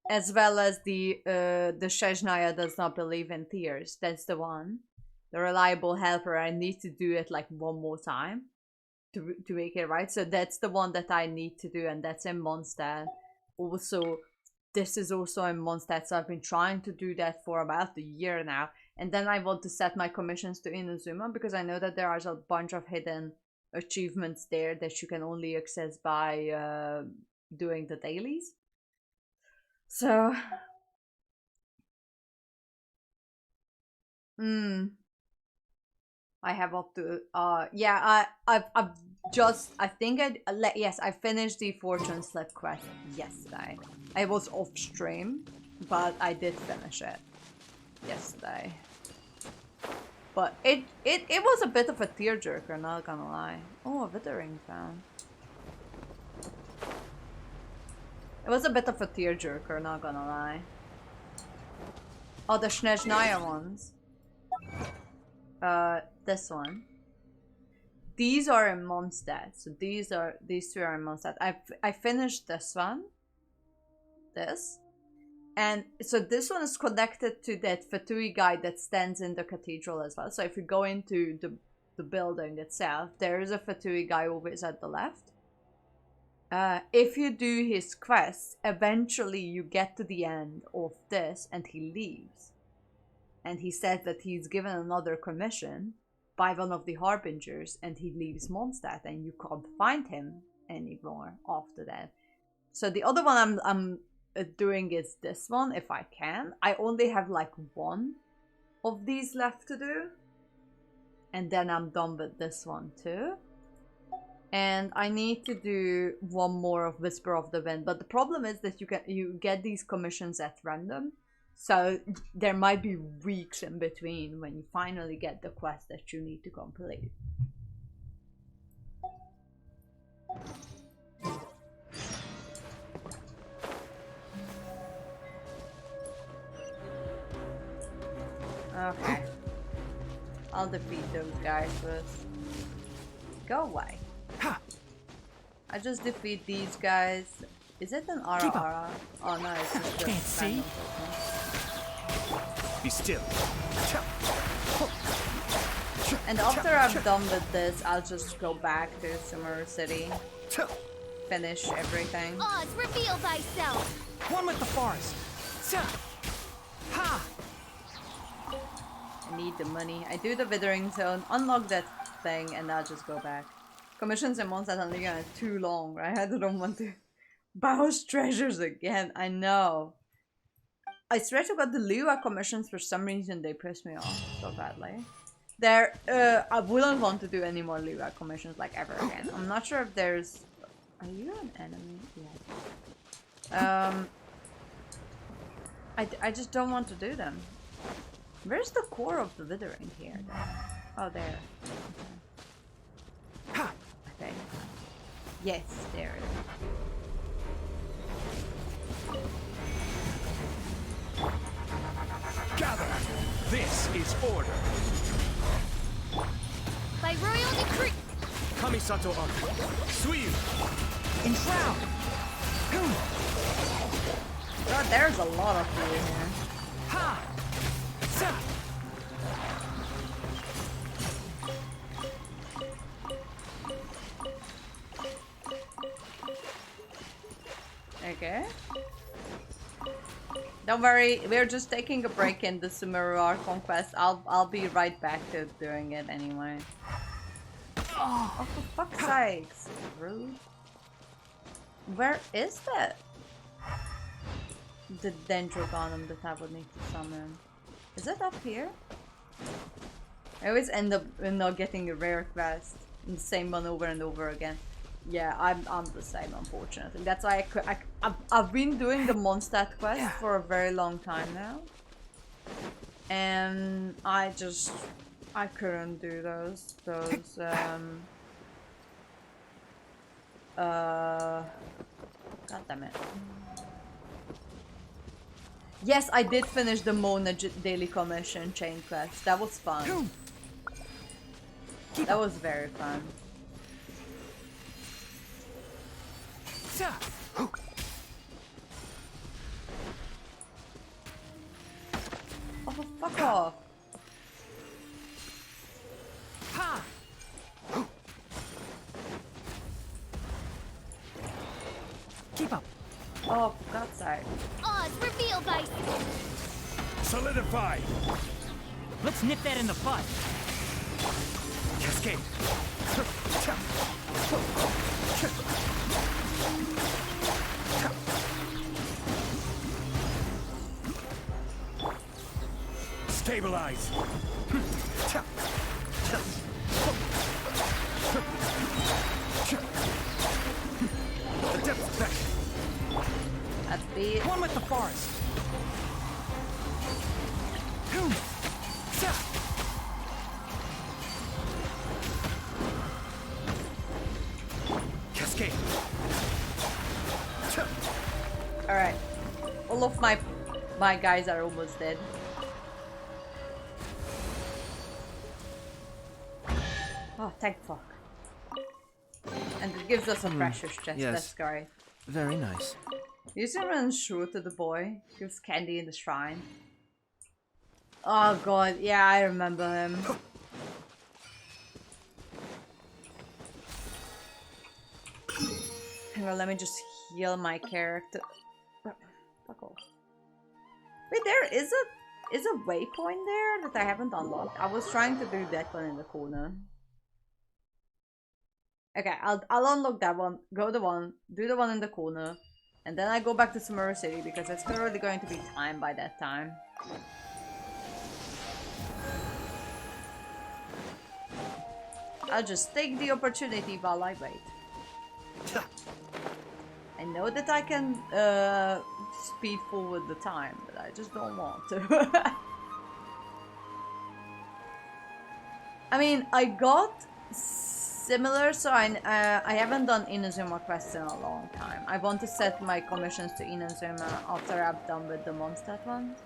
as well as the Shejnaya does not believe in tears. That's the one, the reliable helper. I need to do it like one more time to make it right. So that's the one that I need to do, and that's in Mondstadt. Also, this is also in Mondstadt, so I've been trying to do that for about a year now. And then I want to set my commissions to Inazuma, because I know that there are a bunch of hidden achievements there that you can only access by doing the dailies. So... I have up to... yeah, I finished the Fortune Slip quest yesterday. I was off stream, but I did finish it yesterday. But it was a bit of a tearjerker, not gonna lie. Oh, a withering found. It was a bit of a tearjerker, not gonna lie. Oh, the Snezhnaya ones. This one. These are in Mondstadt. So these two are in Mondstadt. I finished this one. This. And so this one is connected to that Fatui guy that stands in the cathedral as well. So if you go into the building itself, there is a Fatui guy always at the left. If you do his quest, eventually you get to the end of this and he leaves. And he says that he's given another commission by one of the Harbingers, and he leaves Mondstadt, and you can't find him anymore after that. So the other one I'm doing is this one, if I can. I only have like one of these left to do, and then I'm done with this one too. And I need to do one more of Whisper of the Wind, but the problem is that you get these commissions at random. So there might be weeks in between when you finally get the quest that you need to complete. Okay. I'll defeat those guys first. Go away. I just defeat these guys. Is it an Ara Ara? Oh no, it's just the Can't see. Be still. And after I'm done with this, I'll just go back to Sumeru City. Finish everything. Oz, reveal thyself! One with the forest. Ha! I need the money. I do the Withering Zone, unlock that thing, and I'll just go back. Commissions and months are only too long, right? I don't want to Bow's treasures again. I know. I swear to God, the Lua commissions, for some reason, they piss me off so badly. I wouldn't want to do any more Lua commissions like ever again. I'm not sure if there's... Are you an enemy? Yeah. I just don't want to do them. Where's the core of the withering here? Oh, there. Okay. I think. Yes, there it is. Gather! This is order. By royal decree! Kamisato Archon. Suiyu! Enshroud! God, there's a lot of you in here. Ha! Sa! Okay. Don't worry, we're just taking a break in the Sumeru Archon quest. I'll be right back to doing it anyway. Oh, for fuck's sakes. Rude. Where is that? The Dendrogonum that I would need to summon. Is it up here? I always end up not getting a rare quest. The same one over and over again. Yeah, I'm the same, unfortunately. That's why I've been doing the Mondstadt quest for a very long time now. And I couldn't do those, God damn it. Yes, I did finish the Mona daily commission chain quest. That was fun. That was very fun. Oh, fuck off. Ha! Keep up. Oh, for God's sake. Oz, reveal thyself! Solidify! Let's nip that in the bud. Cascade! Stabilize! The depth back! That's the one with the forest. Cascade! Alright. All of my guys are almost dead. Oh, thank fuck. And it gives us a precious chest, yes. that's great. Very nice. You see when Shrew to the boy gives candy in the shrine? Oh god, yeah, I remember him. Hang on, let me just heal my character. Fuck off. Wait, there is a waypoint there that I haven't unlocked. I was trying to do that one in the corner. Okay, I'll unlock that one, do the one in the corner, and then I go back to Sumeru City because it's clearly going to be time by that time. I'll just take the opportunity while I wait. I know that I can speed forward the time, but I just don't want to. I mean, I got similar, so I haven't done Inazuma quests in a long time. I want to set my commissions to Inazuma after I'm done with the Mondstadt ones.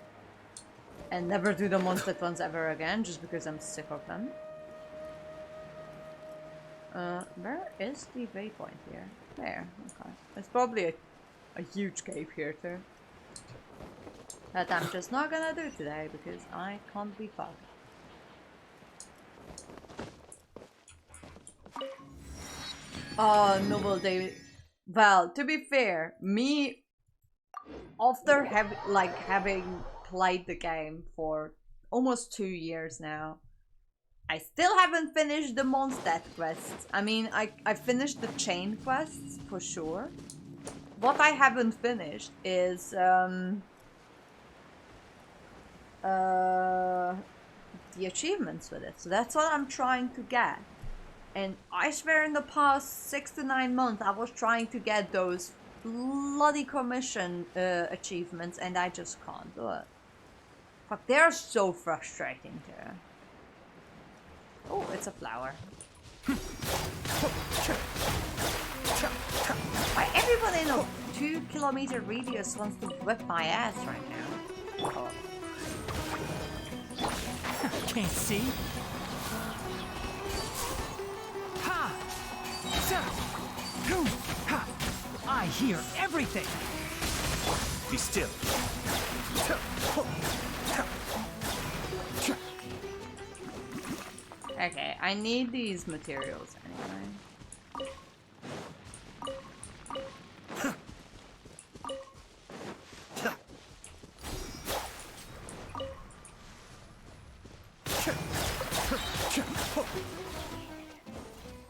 And never do the Mondstadt ones ever again, just because I'm sick of them. Where is the waypoint here? There, okay. It's probably a huge cave here too. That I'm just not gonna do today, because I can't be fucked. Oh, Noble Day. Well, to be fair, me, after having played the game for almost 2 years now, I still haven't finished the Mondstadt quests. I mean, I finished the chain quests for sure. What I haven't finished is the achievements with it. So that's what I'm trying to get. And I swear in the past 6 to 9 months I was trying to get those bloody commission achievements, and I just can't do it. Fuck, they're so frustrating too. Oh, it's a flower. Why everybody in a 2 kilometer radius wants to whip my ass right now? Oh. Can't see. Ha! Ha! I hear everything. Be still. Okay, I need these materials anyway.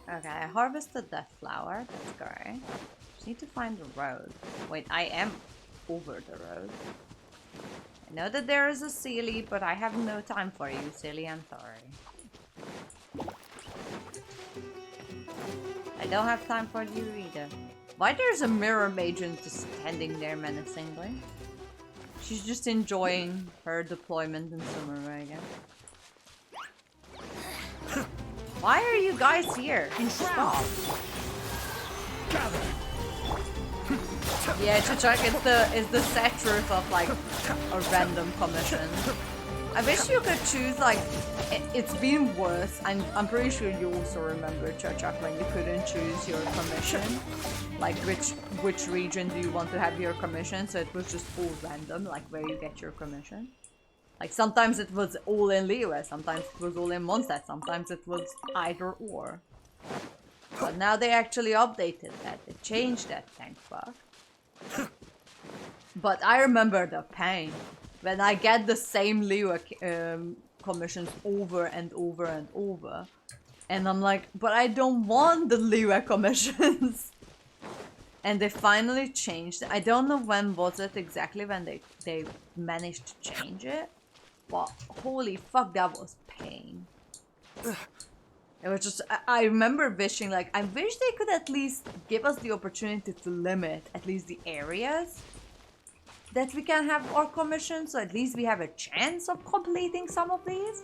Okay, I harvested that flower. That's great. Just need to find the road. Wait, I am over the road. I know that there is a Sealy, but I have no time for you, Sealy. I'm sorry. I don't have time for you either. Why there's a mirror agent just standing there menacingly? She's just enjoying her deployment in Sumeru, I guess. Why are you guys here? Stop. Yeah, Chichak is the set truth of like a random commission. I wish you could choose like it's been worse, and I'm pretty sure you also remember Chichak when you couldn't choose your commission. Like which region do you want to have your commission, so it was just all random, like where you get your commission. Like sometimes it was all in Liyue, sometimes it was all in Mondstadt, sometimes it was either or. But now they actually updated that, they changed that, thank fuck. But I remember the pain when I get the same Liyue commissions over and over and over. And I'm like, but I don't want the Liyue commissions. And they finally changed it. I don't know when was it exactly when they managed to change it. But holy fuck, that was pain. It was just, I remember wishing, like, I wish they could at least give us the opportunity to limit at least the areas that we can have our commissions, so at least we have a chance of completing some of these.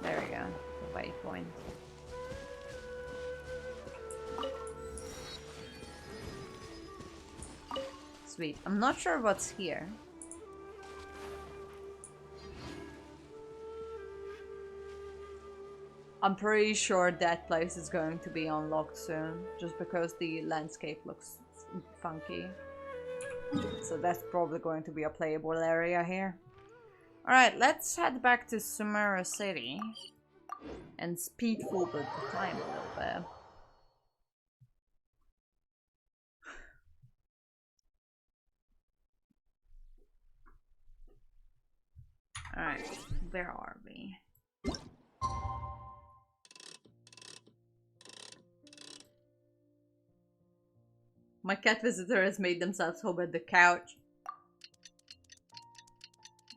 There we go, the waypoint. Sweet. I'm not sure what's here. I'm pretty sure that place is going to be unlocked soon, just because the landscape looks funky. So that's probably going to be a playable area here. Alright, let's head back to Sumeru City and speed forward the time a little bit. Alright, where are we? My cat visitor has made themselves home at the couch.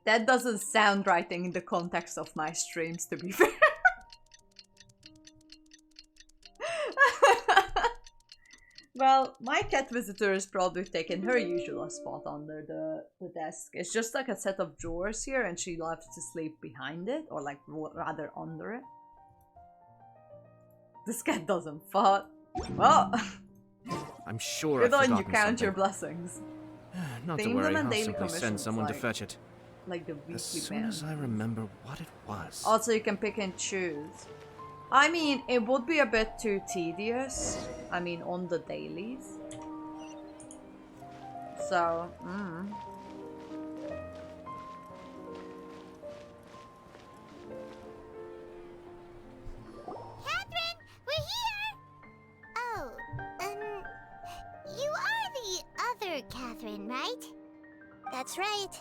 That doesn't sound right in the context of my streams, to be fair. Well, my cat visitor is probably taking her usual spot under the desk. It's just like a set of drawers here, and she loves to sleep behind it, or like rather under it. This cat doesn't fart. Well, I'm sure good I've on you, forgotten count your something. blessings. Not to Theme worry, them and I'll daily simply send commissions, someone to like- fetch it. Like the weekly As soon as I remember what it was. Also, you can pick and choose. I mean, it would be a bit too tedious. I mean, on the dailies. So, Catherine, we're here! Oh, you are the other Catherine, right? That's right.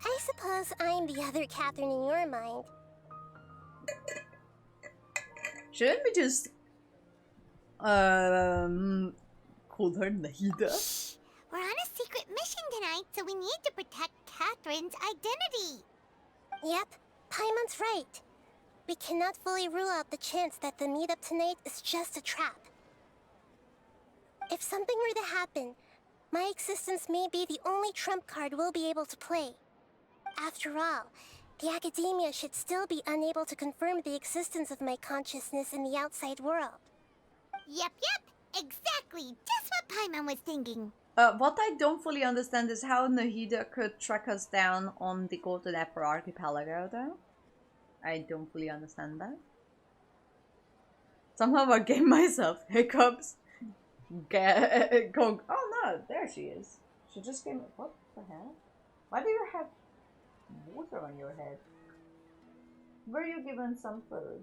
I suppose I'm the other Catherine in your mind. shouldn't we just call her Nahida? We're on a secret mission tonight, so we need to protect Catherine's identity. Yep, Paimon's right. We cannot fully rule out the chance that the meetup tonight is just a trap. If something were to happen, my existence may be the only trump card we'll be able to play. After all, the academia should still be unable to confirm the existence of my consciousness in the outside world. Yep, exactly. Just what Paimon was thinking. What I don't fully understand is how Nahida could track us down on the Golden Emperor Archipelago, though. I don't fully understand that. Somehow I gave myself hiccups. Going, oh no, there she is. She just came. What the hell? Why do you have water on your head? Were you given some food?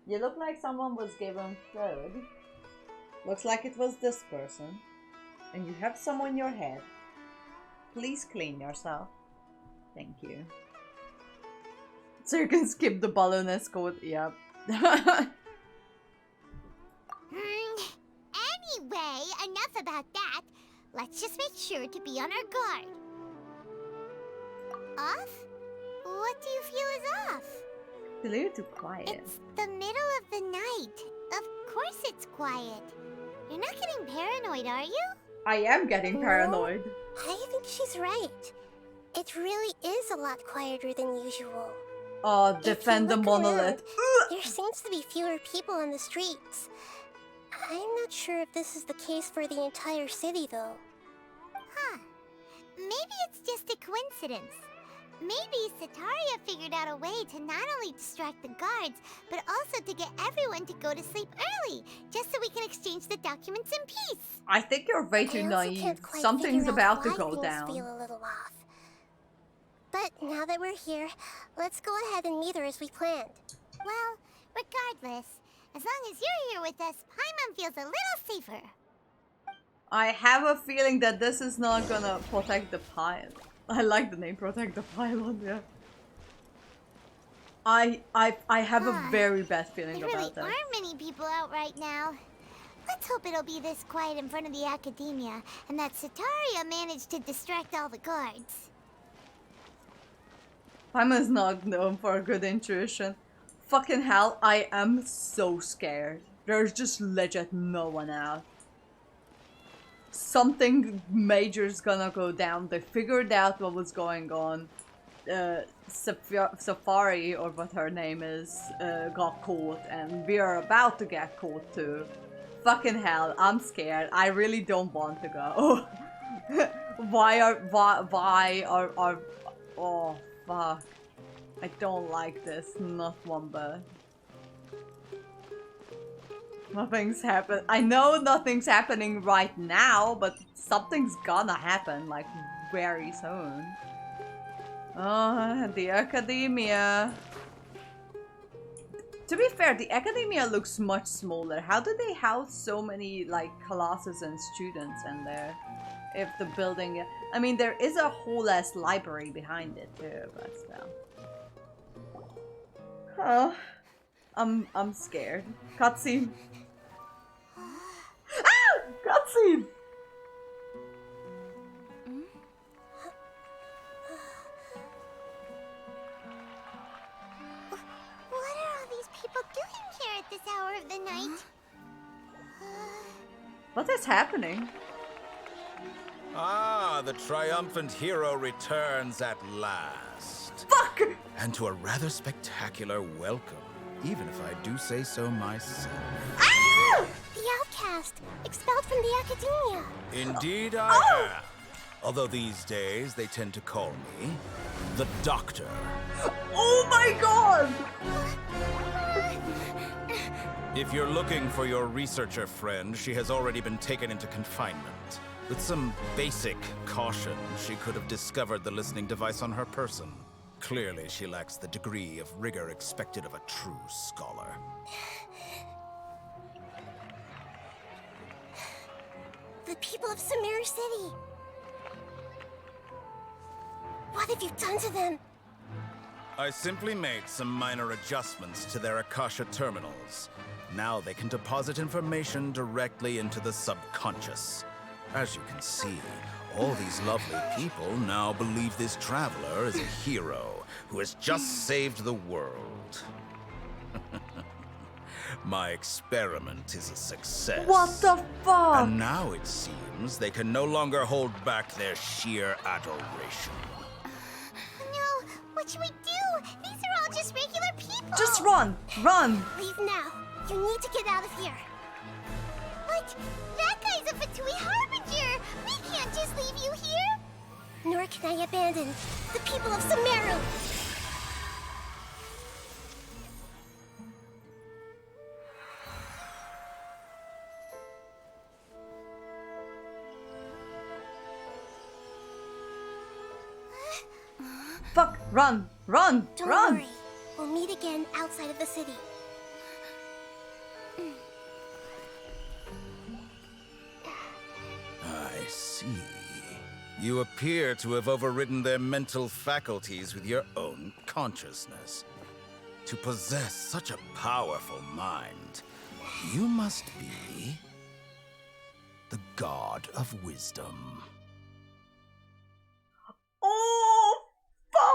You look like someone was given food. Looks like it was this person. And you have some on your head. Please clean yourself. Thank you. So you can skip the ballooness code. Yep. Anyway, enough about that. Let's just make sure to be on our guard. Off? What do you feel is off? A little too quiet. It's the middle of the night. Of course it's quiet. You're not getting paranoid, are you? I am getting paranoid. I think she's right. It really is a lot quieter than usual. Oh, defend the monolith. There seems to be fewer people on the streets. I'm not sure if this is the case for the entire city, though. Huh. Maybe it's just a coincidence. Maybe Sataria figured out a way to not only distract the guards, but also to get everyone to go to sleep early, just so we can exchange the documents in peace. I think you're way too naive. Something's about to go down. Feel a little off. But now that we're here, let's go ahead and meet her as we planned. Well, regardless, as long as you're here with us, Paimon feels a little safer. I have a feeling that this is not gonna protect the pilot. I like the name Protect the Pilot, yeah. I have a very bad feeling there really about that. aren't many people out right now. Let's hope it'll be this quiet in front of the academia, and that Sataria managed to distract all the guards. Paimon's not known for a good intuition. Fucking hell, I am so scared. There's just legit no one out. Something major's gonna go down. They figured out what was going on. Safari, or what her name is, got caught, and we are about to get caught too. Fucking hell, I'm scared. I really don't want to go. why are oh fuck. I don't like this, not one bit. Nothing's happened. I know nothing's happening right now, but something's gonna happen, like, very soon. Oh, the academia. To be fair, the academia looks much smaller. How do they house so many, like, classes and students in there? If the building... I mean, there is a whole ass library behind it, too, but still. Oh, I'm scared. Cutscene. Ah! Cutscene! at this hour of the night. What is happening? Ah, the triumphant hero returns at last. Fuck! And to a rather spectacular welcome, even if I do say so myself. Ah! The outcast, expelled from the academia. Indeed I am. Although these days they tend to call me the Doctor. Oh my god! If you're looking for your researcher friend, she has already been taken into confinement. With some basic caution, she could have discovered the listening device on her person. Clearly, she lacks the degree of rigor expected of a true scholar. The people of Sumeru City. What have you done to them? I simply made some minor adjustments to their Akasha terminals. Now they can deposit information directly into the subconscious. As you can see, all these lovely people now believe this traveler is a hero who has just saved the world. My experiment is a success. What the fuck? And now it seems they can no longer hold back their sheer adoration. No, what should we do? These are all just regular people. Just run! Run! Leave now. You need to get out of here. What? That guy's a Fatui Harbinger! We can't just leave you here! Nor can I abandon the people of Sumeru. Fuck! Run! Run! Don't Run! worry. We'll meet again outside of the city. I see. You appear to have overridden their mental faculties with your own consciousness. To possess such a powerful mind, you must be the god of wisdom. Oh, fuck!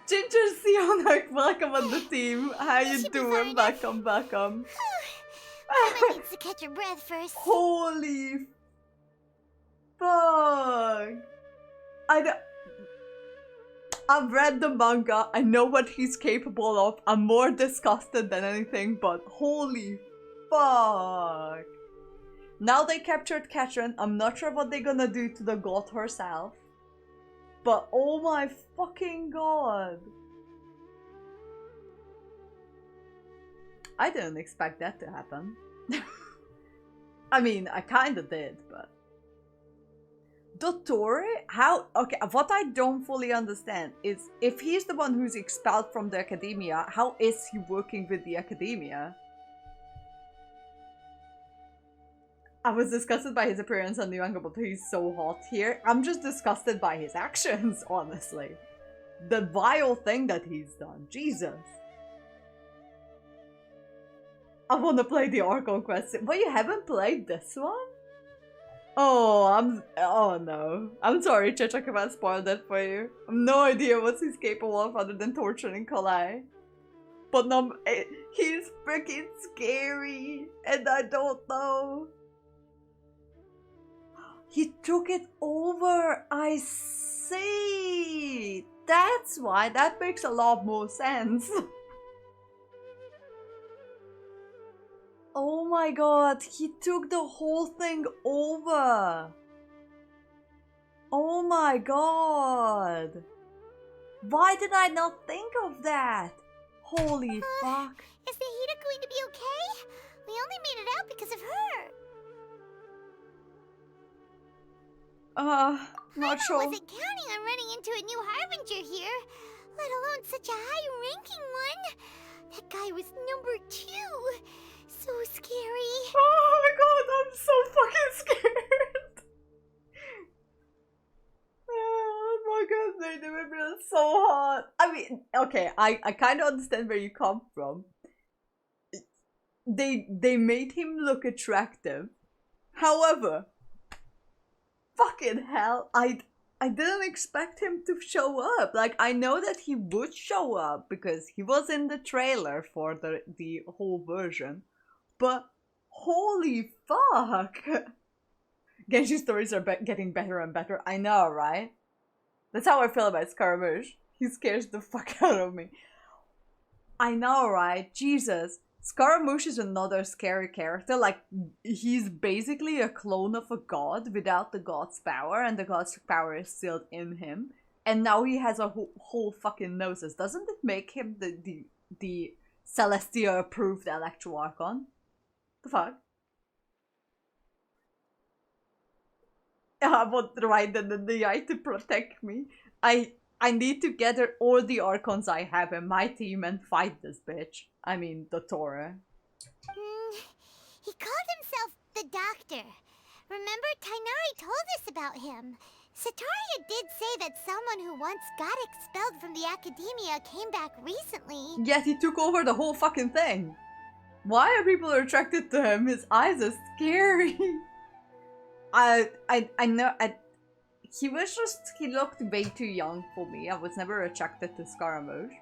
Ginger Sionak, welcome on the team. How you doing? Welcome. Emma needs to catch her breath first. Holy fuck! I've read the manga. I know what he's capable of. I'm more disgusted than anything, but holy fuck! Now they captured Katrin. I'm not sure what they're gonna do to the god herself. But oh my fucking god! I didn't expect that to happen. I mean, I kinda did, but... Dottore? How? Okay, what I don't fully understand is if he's the one who's expelled from the academia, how is he working with the academia? I was disgusted by his appearance on the manga, but he's so hot here. I'm just disgusted by his actions, honestly. The vile thing that he's done. Jesus. I want to play the Archon quest. But you haven't played this one? Oh no. I'm sorry, Chechak, if I spoiled that for you. I have no idea what he's capable of other than torturing Kalai. But no, he's freaking scary. And I don't know. He took it over. I see. That's why. That makes a lot more sense. Oh my god. He took the whole thing over. Oh my god. Why did I not think of that? Holy fuck. Is the heater going to be okay? We only made it out because of her. Not sure. I wasn't counting on running into a new Harbinger here, let alone such a high-ranking one. That guy was number 2. So scary. Oh my god, I'm so fucking scared. Oh my god, they made me so hot. I mean, okay, I kind of understand where you come from. They made him look attractive. However, fucking hell, I didn't expect him to show up. Like, I know that he would show up because he was in the trailer for the whole version, but holy fuck! Genshin stories are getting better and better. I know, right? That's how I feel about Scaramouche. He scares the fuck out of me. I know, right? Jesus. Scaramouche is another scary character. Like, he's basically a clone of a god without the god's power, and the god's power is still in him. And now he has a whole fucking noses. Doesn't it make him the Celestia approved Electro Archon? The fuck? I want the right and the eye to protect me. I need to gather all the Archons I have in my team and fight this bitch. I mean, the Tora. He called himself the Doctor. Remember, Tainari told us about him. Sataria did say that someone who once got expelled from the Academia came back recently. Yet he took over the whole fucking thing. Why are people attracted to him? His eyes are scary. I know, he looked way too young for me. I was never attracted to Scaramouche.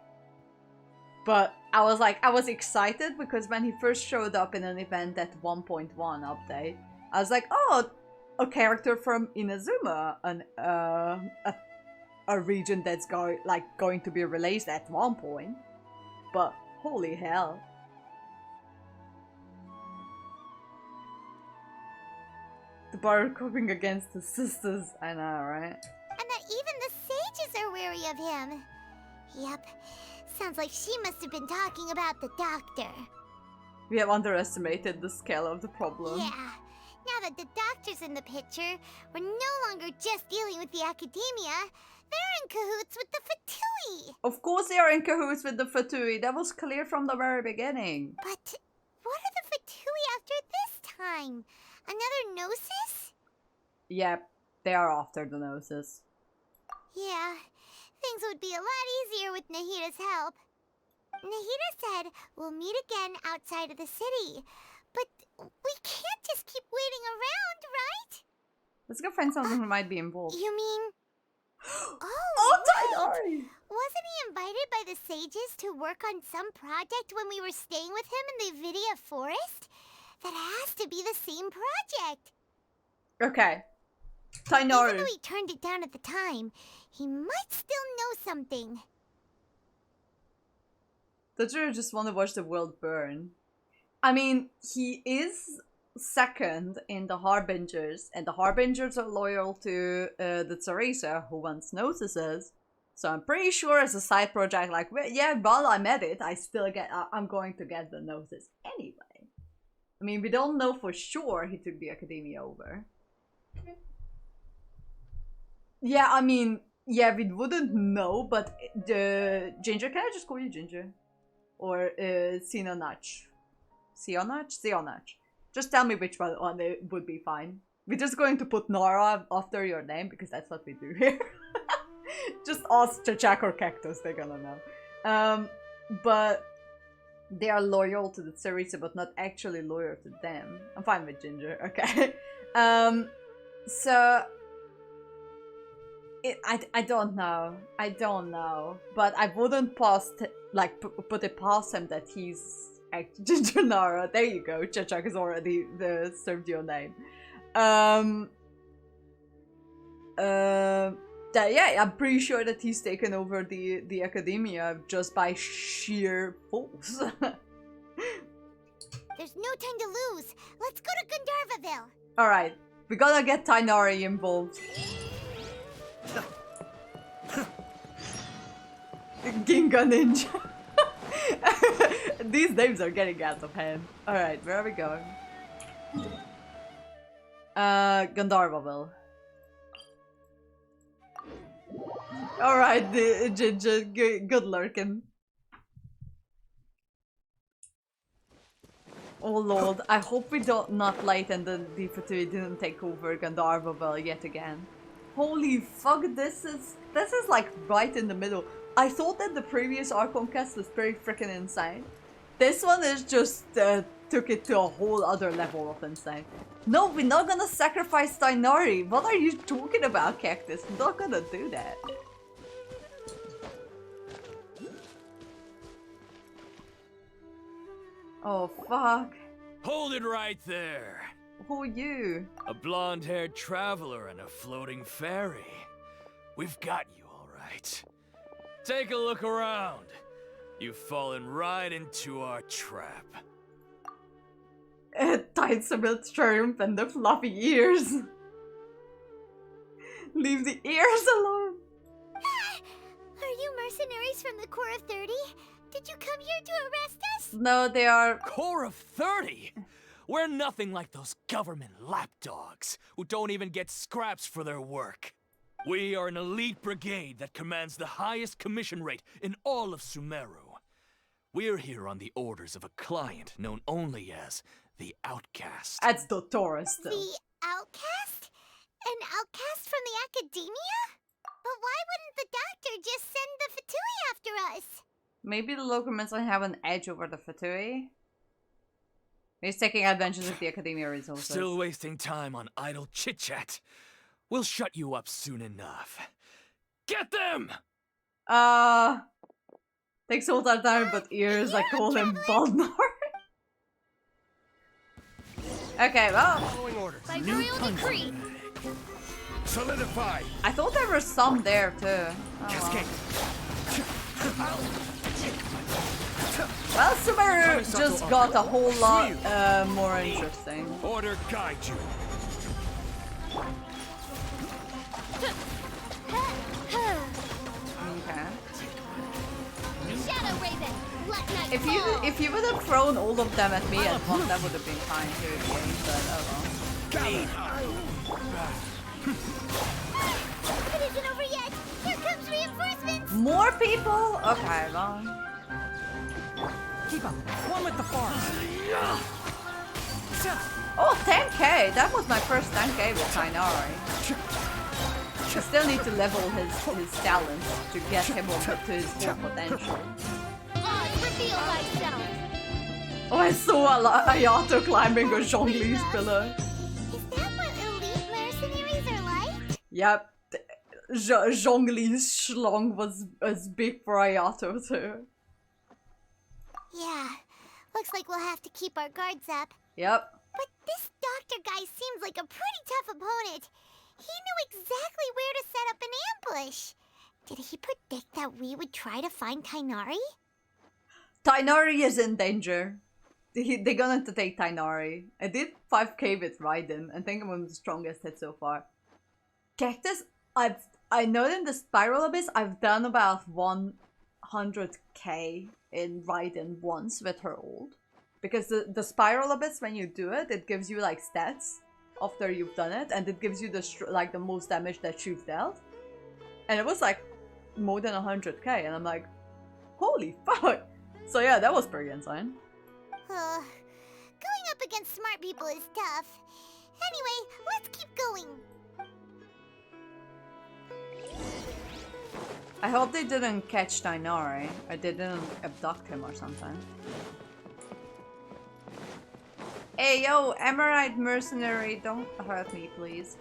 But I was excited because when he first showed up in an event at 1.1 update, I was like, oh, a character from Inazuma, a region that's going to be released at one point. But holy hell. The bar coping against the sisters, I know, right? And that even the sages are wary of him. Yep, sounds like she must have been talking about the Doctor. We have underestimated the scale of the problem. Yeah, now that the Doctor's in the picture, we're no longer just dealing with the Academia. They're in cahoots with the Fatui. Of course they are in cahoots with the Fatui. That was clear from the very beginning. But what are the Fatui after this time? Another Gnosis? Yep, they are after the Gnosis. Yeah, things would be a lot easier with Nahita's help. Nahita said we'll meet again outside of the city. But we can't just keep waiting around, right? Let's go find someone who might be involved. You mean... Oh, right. Wasn't he invited by the sages to work on some project when we were staying with him in the Vidia Forest? That has to be the same project. Okay. Tainari. Even though he turned it down at the time, he might still know something. Don't you just want to watch the world burn? I mean, he is second in the Harbingers, and the Harbingers are loyal to the Teresa, who wants Gnosis. So I'm pretty sure as a side project, like, well, yeah, while I'm at it, I'm going to get the Gnosis anyway. I mean, we don't know for sure he took the Academia over. Yeah, I mean, yeah, we wouldn't know, but Ginger, can I just call you Ginger? Or Sionach? Sionach. Just tell me which one would be fine. We're just going to put Nora after your name, because that's what we do here. Just ask Chachak or Cactus, they're gonna know. But they are loyal to the Teresa, but not actually loyal to them. I'm fine with Ginger, okay. So I don't know. But I wouldn't put it past him that he's Ginger Nara. There you go. Chachak is already served your name. Yeah, I'm pretty sure that he's taken over the Academia just by sheer force. There's no time to lose. Let's go to Gandharvaville. Alright, we gotta get Tainari involved. Ginga Ninja. These names are getting out of hand. Alright, where are we going? Gandharvaville. Alright, Ginger, good lurking. Oh lord, I hope we don't not late and the Fatui didn't take over Gandharvaville yet again. Holy fuck, this is like right in the middle. I thought that the previous Archon cast was pretty freaking insane. This one is just took it to a whole other level of insane. No, we're not gonna sacrifice Tainari. What are you talking about, Cactus? We're not gonna do that. Oh, fuck. Hold it right there. Who are you? A blonde-haired traveler and a floating fairy. We've got you, all right. Take a look around. You've fallen right into our trap. Tight with shrimp and the fluffy ears. Leave the ears alone. Are you mercenaries from the Corps of 30? Did you come here to arrest us? No, they are... Corps of 30? We're nothing like those government lapdogs who don't even get scraps for their work. We are an elite brigade that commands the highest commission rate in all of Sumeru. We're here on the orders of a client known only as the Outcast. That's the Taurus, though. The Outcast? An outcast from the Academia? But why wouldn't the doctor just send the Fatui after us? Maybe the local mentally have an edge over the Fatui. He's taking advantage of the Academia resources. Still wasting time on idle chit-chat. We'll shut you up soon enough. Get them! Takes all that time, but ears, I call him Balnor. Okay, well. Following orders. By royal decree. Solidify. I thought there were some there too. Oh, well, Sumeru just got a whole lot more interesting. Order guide you. Okay. Shadow Raven, let night If you would have thrown all of them at me at once, that would have been fine too, but oh well. It isn't over yet. Here comes reinforcements. More people? Okay, well. Keep up. One with the farm. Oh, 10k! That was my first 10k with Tainari. I still need to level his talents to get him up to his full potential. Reveal thyself. Oh, I saw Ayato climbing a Zhongli's pillar. Is that what elite mercenaries are like? Yep. Zhongli's schlong was as big for Ayato too. Yeah, looks like we'll have to keep our guards up. Yep. But this doctor guy seems like a pretty tough opponent. He knew exactly where to set up an ambush. Did he predict that we would try to find Tainari? Tainari is in danger. They're gonna take Tainari. I did 5k with Raiden. I think I'm one of the strongest hit so far. Cactus, I know in the Spiral Abyss I've done about 100k in Raiden once with her ult. Because the Spiral Abyss, when you do it, it gives you like stats after you've done it, and it gives you the most damage that you've dealt. And it was like more than 100k, and I'm like, holy fuck! So yeah, that was pretty insane. Going up against smart people is tough. Anyway, let's keep going. I hope they didn't catch Tainari, or they didn't abduct him or something. Hey yo, Emerald mercenary, don't hurt me please.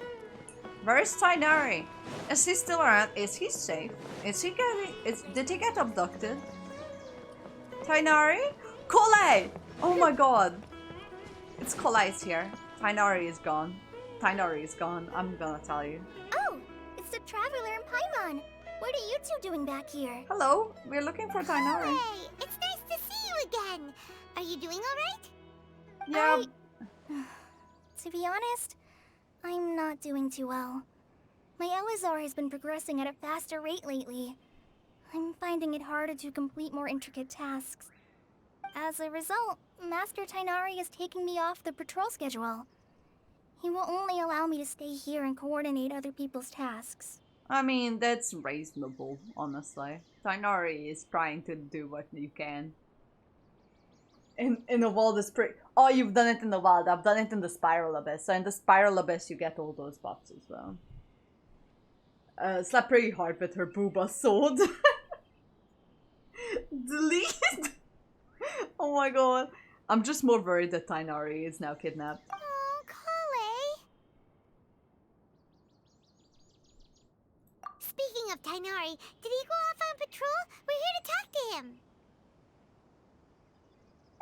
Where's Tainari? Is he still around? Is he safe? Is he getting... did he get abducted? Tainari? Kolei! Oh my god. It's Kolei's here. Tainari is gone. Tainari is gone, I'm gonna tell you. Oh, it's the Traveler and Paimon. What are you two doing back here? Hello, we're looking for Tainari. Hey, it's nice to see you again. Are you doing alright? Yeah. To be honest, I'm not doing too well. My Elazar has been progressing at a faster rate lately. I'm finding it harder to complete more intricate tasks. As a result, Master Tainari is taking me off the patrol schedule. He will only allow me to stay here and coordinate other people's tasks. I mean, that's reasonable, honestly. Tainari is trying to do what you can. In the Wild is pretty... Oh, you've done it in the Wild. I've done it in the Spiral Abyss. So in the Spiral Abyss, you get all those buffs as well. Slapped pretty hard with her booba sword. Delete! Oh my god. I'm just more worried that Tainari is now kidnapped. Oh, Kale. Speaking of Tainari, did he go off on patrol? We're here to talk to him.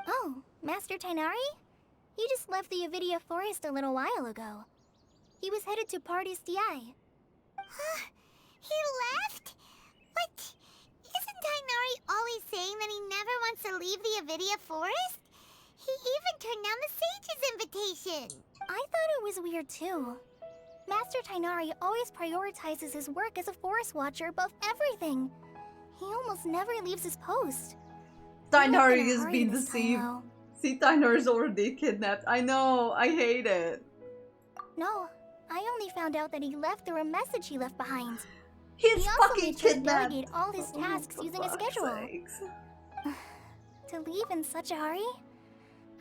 Oh, Master Tainari? He just left the Avidia forest a little while ago. He was headed to Party's DI. Huh? He left? What? Isn't Tainari always saying that he never wants to leave the Avidia forest? He even turned down the sage's invitation. I thought it was weird too. Master Tainari always prioritizes his work as a forest watcher above everything. He almost never leaves his post. Tainari is being deceived. See, Tainari's already kidnapped. I know, I hate it. No, I only found out that he left through a message he left behind. He's he also fucking made sure to kidnapped. delegate all his tasks using a schedule. Sakes. To leave in such a hurry?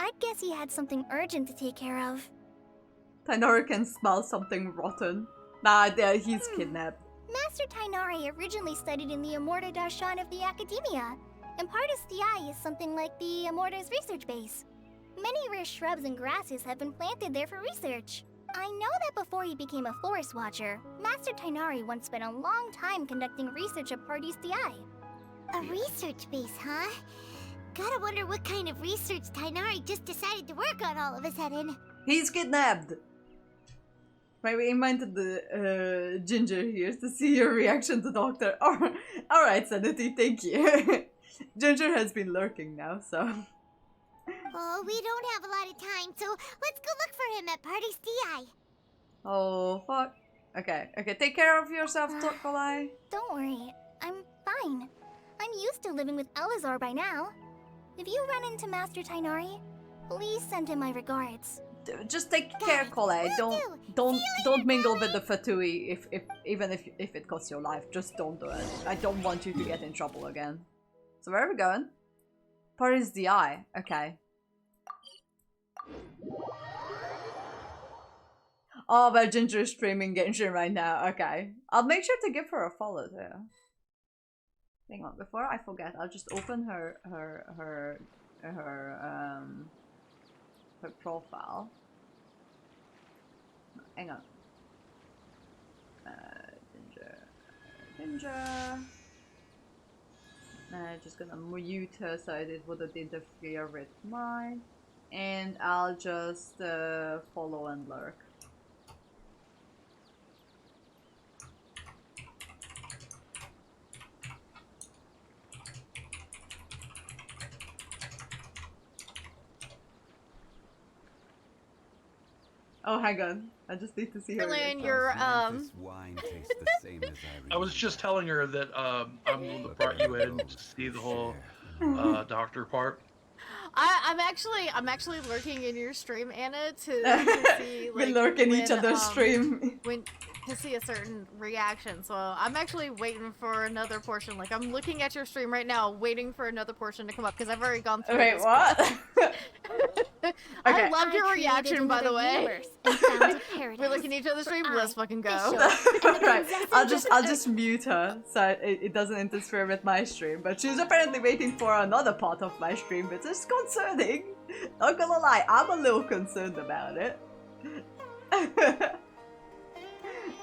I'd guess he had something urgent to take care of. Tainari can smell something rotten. Nah, he's kidnapped. Master Tainari originally studied in the Immorta Darshan of the Academia, and Partis DI is something like the Immorta's research base. Many rare shrubs and grasses have been planted there for research. I know that before he became a forest watcher, Master Tainari once spent a long time conducting research at Partis DI. A research base, huh? Gotta wonder what kind of research Tainari just decided to work on all of a sudden. He's kidnapped! Right, we invited the Ginger here to see your reaction to Doctor. Alright, Sanity, thank you. Ginger has been lurking now, so... Oh, we don't have a lot of time, so let's go look for him at Party's DI. Oh, fuck. Okay, take care of yourself, Tokolai. Don't worry, I'm fine. I'm used to living with Elazar by now. If you run into Master Tainari, please send him my regards. Just take care, Kolai. Don't mingle with the Fatui even if it costs your life. Just don't do it. I don't want you to get in trouble again. So where are we going? Party's DI. Okay. Oh, but Ginger is streaming Genshin right now. Okay. I'll make sure to give her a follow too. Hang on, before I forget, I'll just open her profile. Hang on. Ginger. Just gonna mute her so it wouldn't interfere with mine. And I'll just follow and lurk. Oh, hang on. I just need to see her. Berlin, you're This wine tastes the same as I I was just telling her that I'm the one that brought you in to see the whole doctor part. I'm actually lurking in your stream, Anna, to see We like lurk in when, each other's stream. when to see a certain reaction. So I'm actually waiting for another portion. Like I'm looking at your stream right now, waiting for another portion to come up because I've already gone through. Wait, this what? I loved your reaction, by the way. We're looking at each other's stream. Let's fucking go. Right, I'll just mute her so it doesn't interfere with my stream. But she's apparently waiting for another part of my stream, which is concerning. Not gonna lie, I'm a little concerned about it.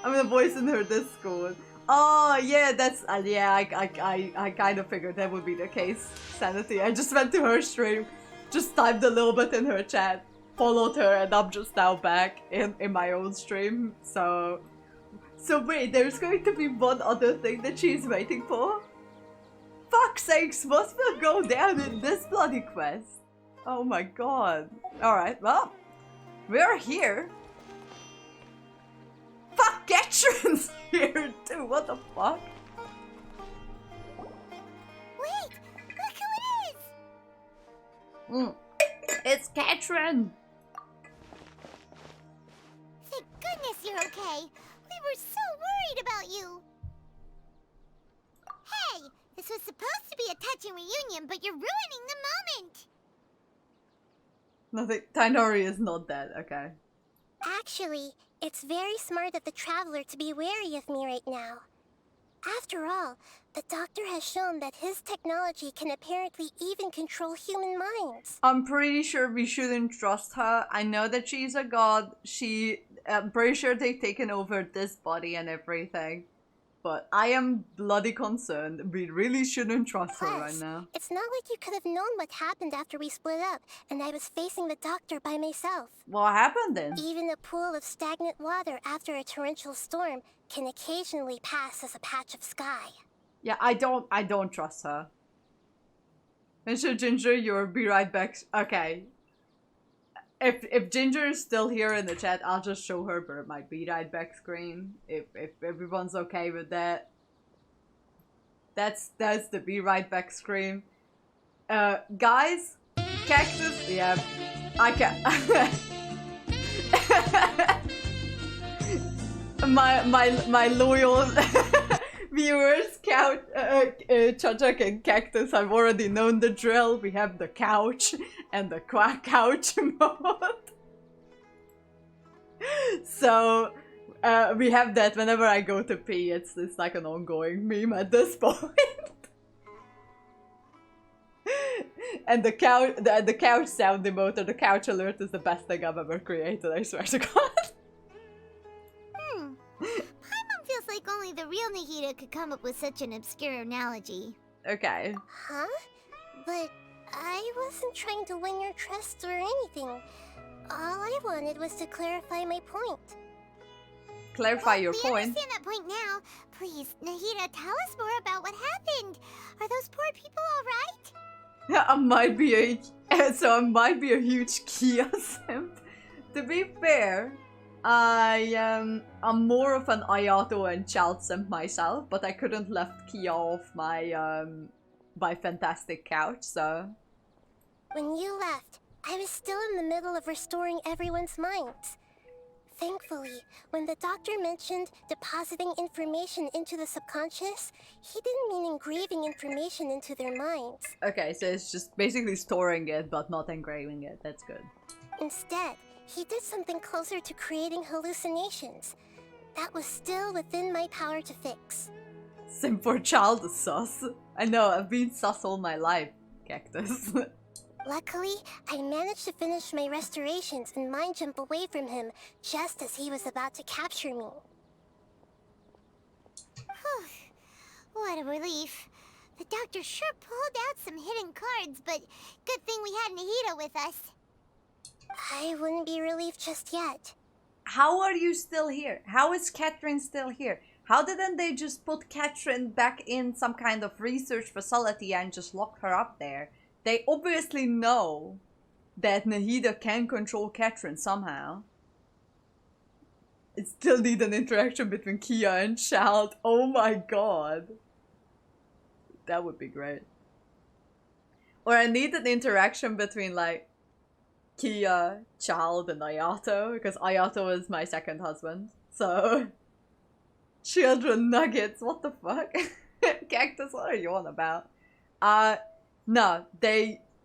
I'm gonna voice in her Discord. Oh yeah, that's yeah. I kind of figured that would be the case. Sanity. I just went to her stream, just typed a little bit in her chat, followed her, and I'm just now back in my own stream. So wait, there's going to be one other thing that she's waiting for. Fuck's sakes, what will go down in this bloody quest? Oh my god. All right, well, we're here. Fuck, Getron's here too. What the fuck? Wait, look who it is! It's Getron. Thank goodness you're okay. We were so worried about you. Hey, this was supposed to be a touching reunion, but you're ruining the moment. Nothing. Tainari is not dead. Okay. Actually, it's very smart of the Traveler to be wary of me right now. After all, The doctor has shown that his technology can apparently even control human minds. I'm pretty sure we shouldn't trust her. I know that she's a god. I'm pretty sure they've taken over this body and everything. But I am bloody concerned. We really shouldn't trust her right now. It's not like you could have known what happened after we split up, and I was facing the doctor by myself. What happened then? Even a pool of stagnant water after a torrential storm can occasionally pass as a patch of sky. Yeah, I don't trust her. Mr. Ginger, you'll be right back. Okay. If Ginger is still here in the chat, I'll just show her my be right back screen. If everyone's okay with that. That's the be right back screen. Guys, Cactus, yeah, I can. my loyal viewers, Chachak and Cactus have already known the drill. We have the couch and the quack couch mode. So we have that whenever I go to pee. It's like an ongoing meme at this point. And the couch sound emote or the couch alert is the best thing I've ever created, I swear to God. Paimon feels like only the real Nahida could come up with such an obscure analogy. Okay. Huh? But I wasn't trying to win your trust or anything. All I wanted was to clarify my point. Clarify your We point. understand that point now. Please, Nahida, tell us more about what happened. Are those poor people alright? I might be a huge Kia simp. To be fair, I'm more of an Ayato and Child simp myself, but I couldn't left Kia off my fantastic couch, so. When you left, I was still in the middle of restoring everyone's minds. Thankfully, when the doctor mentioned depositing information into the subconscious, he didn't mean engraving information into their minds. Okay, so it's just basically storing it, but not engraving it. That's good. Instead, he did something closer to creating hallucinations. That was still within my power to fix. Simp for child is sus. I know, I've been sus all my life, Cactus. Luckily, I managed to finish my restorations and mind jump away from him just as he was about to capture me. What a relief. The doctor sure pulled out some hidden cards, but good thing we had Nahida with us. I wouldn't be relieved just yet. How are you still here? How is Catherine still here? How didn't they just put Catherine back in some kind of research facility and just lock her up there? They obviously know that Nahida can control Catherine somehow. It still needs an interaction between Kia and Child. Oh my god. That would be great. Or I need an interaction between like Kia, Child, and Ayato, because Ayato is my second husband. So children nuggets, what the fuck? Cactus, what are you on about? No,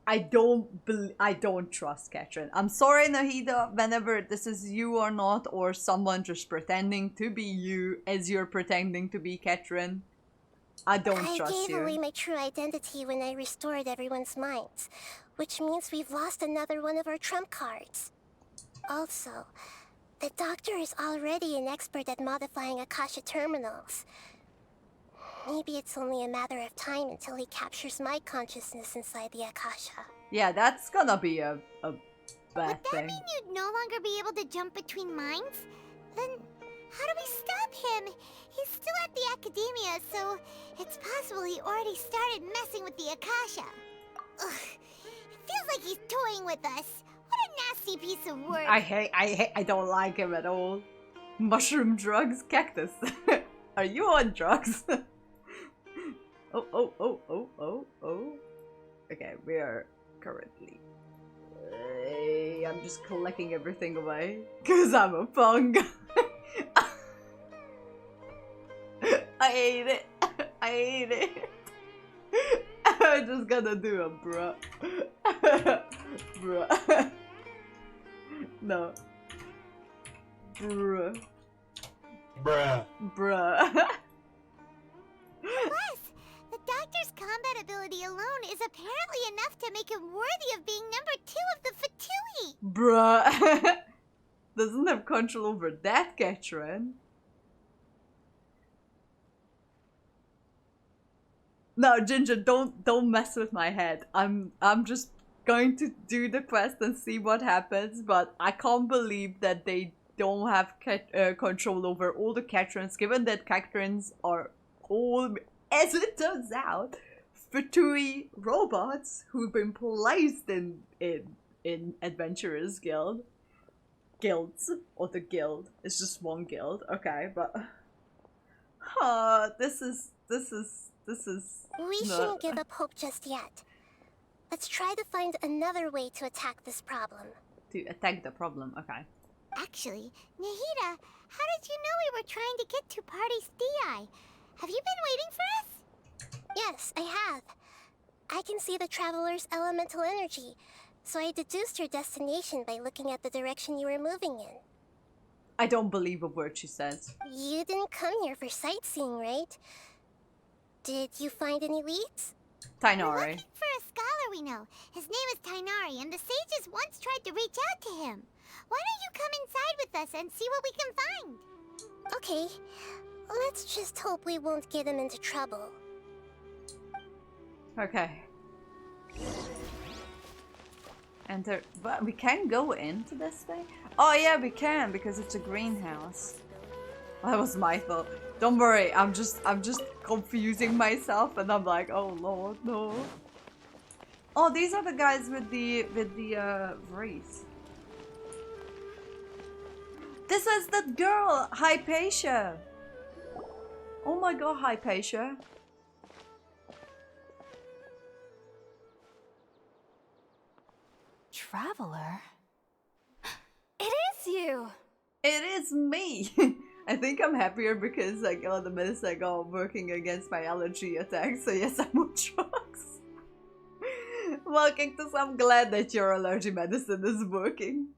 I don't trust Catherine. I'm sorry, Nahida, whenever this is you or not, or someone just pretending to be you as you're pretending to be Catherine. I don't trust you. I gave away my true identity when I restored everyone's minds, which means we've lost another one of our trump cards. Also, the doctor is already an expert at modifying Akasha terminals. Maybe it's only a matter of time until he captures my consciousness inside the Akasha. Yeah, that's gonna be a bad Would that thing. mean you'd no longer be able to jump between minds? Then how do we stop him? He's still at the academia, so it's possible he already started messing with the Akasha. Ugh, it feels like he's toying with us. What a nasty piece of work. I don't like him at all. Mushroom drugs, Cactus. Are you on drugs? Oh. Okay, we are currently... I'm just collecting everything away. Because I'm a punk. I hate it. I hate it. I'm just gonna do a bruh. Bruh. No. Bruh. Bruh. Bruh. Plus, character's combat ability alone is apparently enough to make him worthy of being number 2 of the Fatui. Bruh. Doesn't have control over that, Catherine. No, Ginger, don't mess with my head. I'm just going to do the quest and see what happens, but I can't believe that they don't have control over all the Catrins, given that Catrins are all, as it turns out, Fatui robots who've been placed in Adventurers Guilds, or the guild. It's just one guild, okay, but this is We shouldn't give up hope just yet. Let's try to find another way to attack this problem. To attack the problem, okay. Actually, Nahida, how did you know we were trying to get to Party's DI? Have you been waiting for us? Yes, I have. I can see the traveler's elemental energy, so I deduced your destination by looking at the direction you were moving in. I don't believe a word she says. You didn't come here for sightseeing, right? Did you find any leads? Tainari. For a scholar we know. His name is Tainari, and the sages once tried to reach out to him. Why don't you come inside with us and see what we can find? Okay. Let's just hope we won't get him into trouble. Okay. Enter. But we can go into this thing? Oh yeah, we can, because it's a greenhouse. That was my thought. Don't worry, I'm just confusing myself, and I'm like, oh lord, no. Oh, these are the guys with the wreath. This is the girl, Hypatia. Oh my god, Hypatia. Traveler? It is you! It is me! I think I'm happier because like all the minutes I go working against my allergy attacks, so yes, I'm on drugs. Well, Cactus, I'm glad that your allergy medicine is working.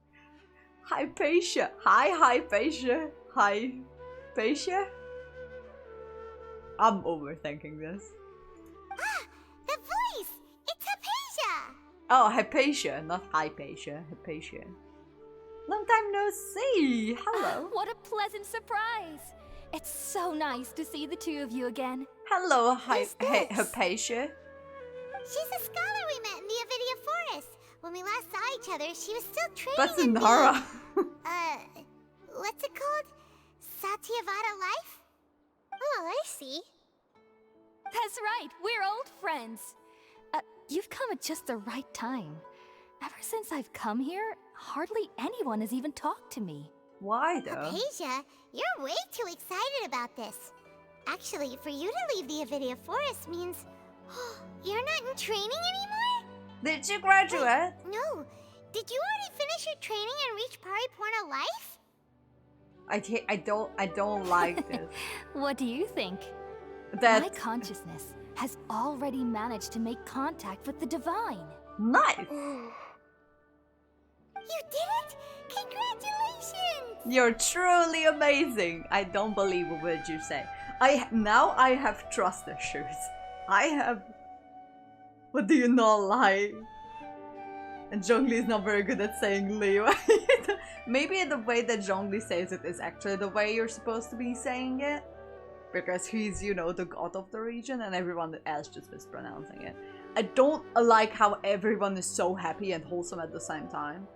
Hypatia. Hi, Hypatia. Hypatia? I'm overthinking this. Ah! The voice! It's Hypatia! Oh, Hypatia, not Hypatia. Hypatia. Long time no see! Hello! What a pleasant surprise! It's so nice to see the two of you again. Hello, Hypatia. She's a scholar we met in the Avidia Forest. When we last saw each other, she was still training That's in Nara. what's it called? Satyavada life? Oh, I see. That's right, we're old friends. You've come at just the right time. Ever since I've come here, hardly anyone has even talked to me. Why though? Hypatia, you're way too excited about this. Actually, for you to leave the Avidia Forest means you're not in training anymore? Did you graduate? Wait, no. Did you already finish your training and reach Pariporna life? I don't like this. What do you think? That my consciousness has already managed to make contact with the divine. Nice. You did it! Congratulations! You're truly amazing. I don't believe a word you say. Now I have trust issues. I have. What do you not like? And Zhongli is not very good at saying Liu. Maybe the way that Zhongli says it is actually the way you're supposed to be saying it. Because he's, you know, the god of the region and everyone else just mispronouncing it. I don't like how everyone is so happy and wholesome at the same time.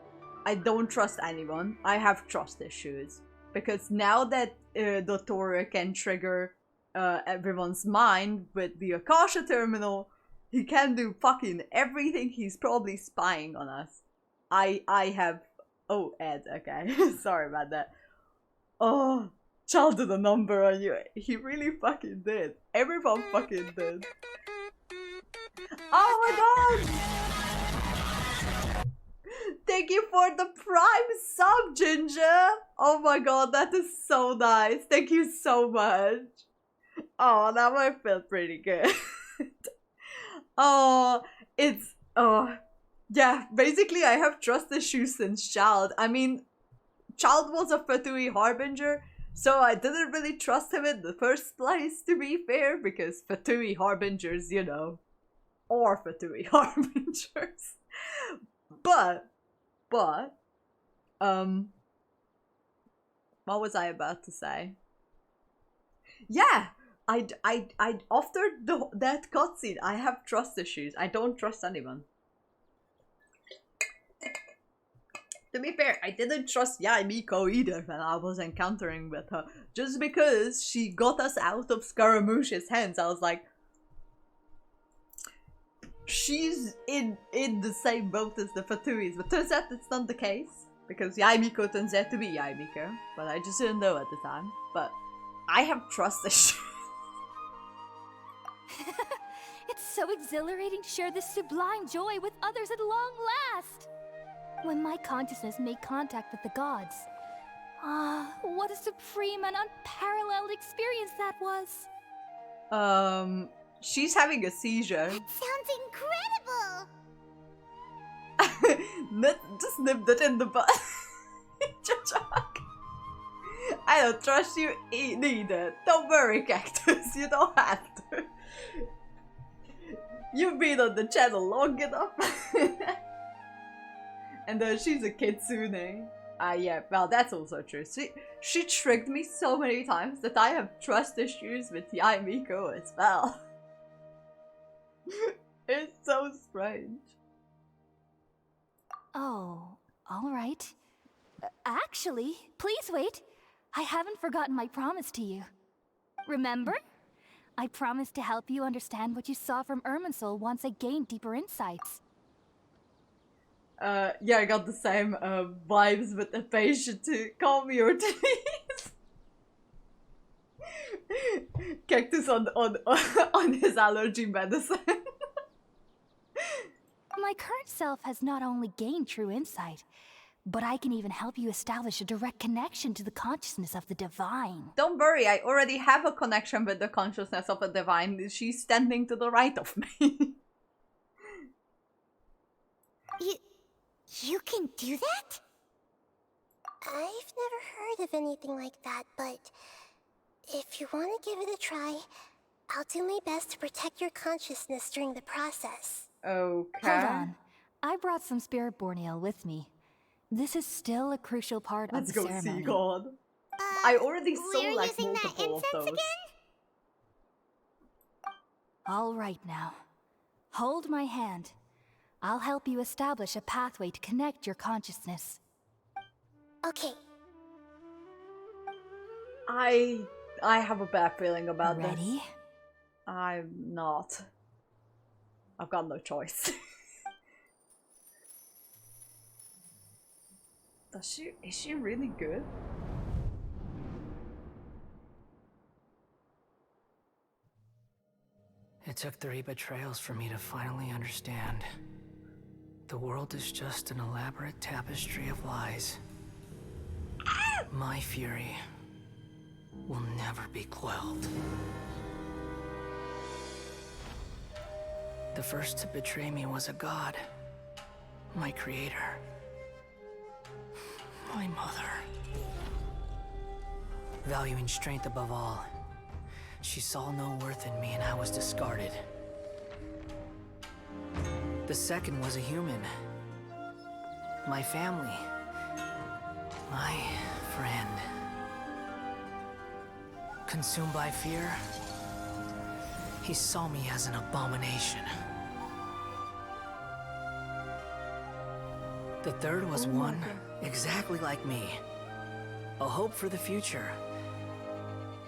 I don't trust anyone. I have trust issues. Because now that Dottora can trigger everyone's mind with the Akasha terminal, he can do fucking everything. He's probably spying on us. I have... Oh, Ed, okay. Sorry about that. Oh, Child did a number on you. He really fucking did. Everyone fucking did. Oh my god! Thank you for the prime sub, Ginger! Oh my god, that is so nice. Thank you so much. Oh, now I feel pretty good. Oh, it's... Oh, yeah, basically I have trust issues since Child. I mean, Child was a Fatui Harbinger, So I didn't really trust him in the first place, to be fair, because Fatui Harbingers, you know, or Fatui Harbingers. But, what was I about to say? Yeah, I after that cutscene, I have trust issues. I don't trust anyone. To be fair, I didn't trust Yaimiko either when I was encountering with her. Just because she got us out of Scaramouche's hands, I was like, she's in the same boat as the Fatuis. But turns out it's not the case, because Yaimiko turns out to be Yaimiko. But I just didn't know at the time. But I have trust issues. It's so exhilarating to share this sublime joy with others at long last. When my consciousness made contact with the gods. Ah, what a supreme and unparalleled experience that was. She's having a seizure. That sounds incredible! Just nipped it in the butt. I don't trust you neither. Don't worry, Cactus. You don't have to. You've been on the channel long enough. And she's a kitsune. Yeah, well, that's also true. She tricked me so many times that I have trust issues with Yaimiko as well. It's so strange. Oh, alright. Actually, please wait. I haven't forgotten my promise to you. Remember? I promised to help you understand what you saw from Irminsul once I gained deeper insights. Yeah, I got the same vibes with the patient to calm your disease. Cactus on his allergy medicine. My current self has not only gained true insight, but I can even help you establish a direct connection to the consciousness of the divine. Don't worry, I already have a connection with the consciousness of the divine. She's standing to the right of me. You can do that? I've never heard of anything like that, but if you want to give it a try, I'll do my best to protect your consciousness during the process. Okay. Hold on. I brought some spirit born ale with me. This is still a crucial part of the ceremony. Let's go see God. I already saw like multiple of those. Again? All right now. Hold my hand. I'll help you establish a pathway to connect your consciousness. Okay. I have a bad feeling about this. Ready? I'm not. I've got no choice. Is she really good? It took 3 betrayals for me to finally understand. The world is just an elaborate tapestry of lies. My fury will never be quelled. The first to betray me was a god. My creator. My mother. Valuing strength above all, she saw no worth in me and I was discarded. The second was a human. My family. My friend. Consumed by fear, he saw me as an abomination. The third was one exactly like me. A hope for the future.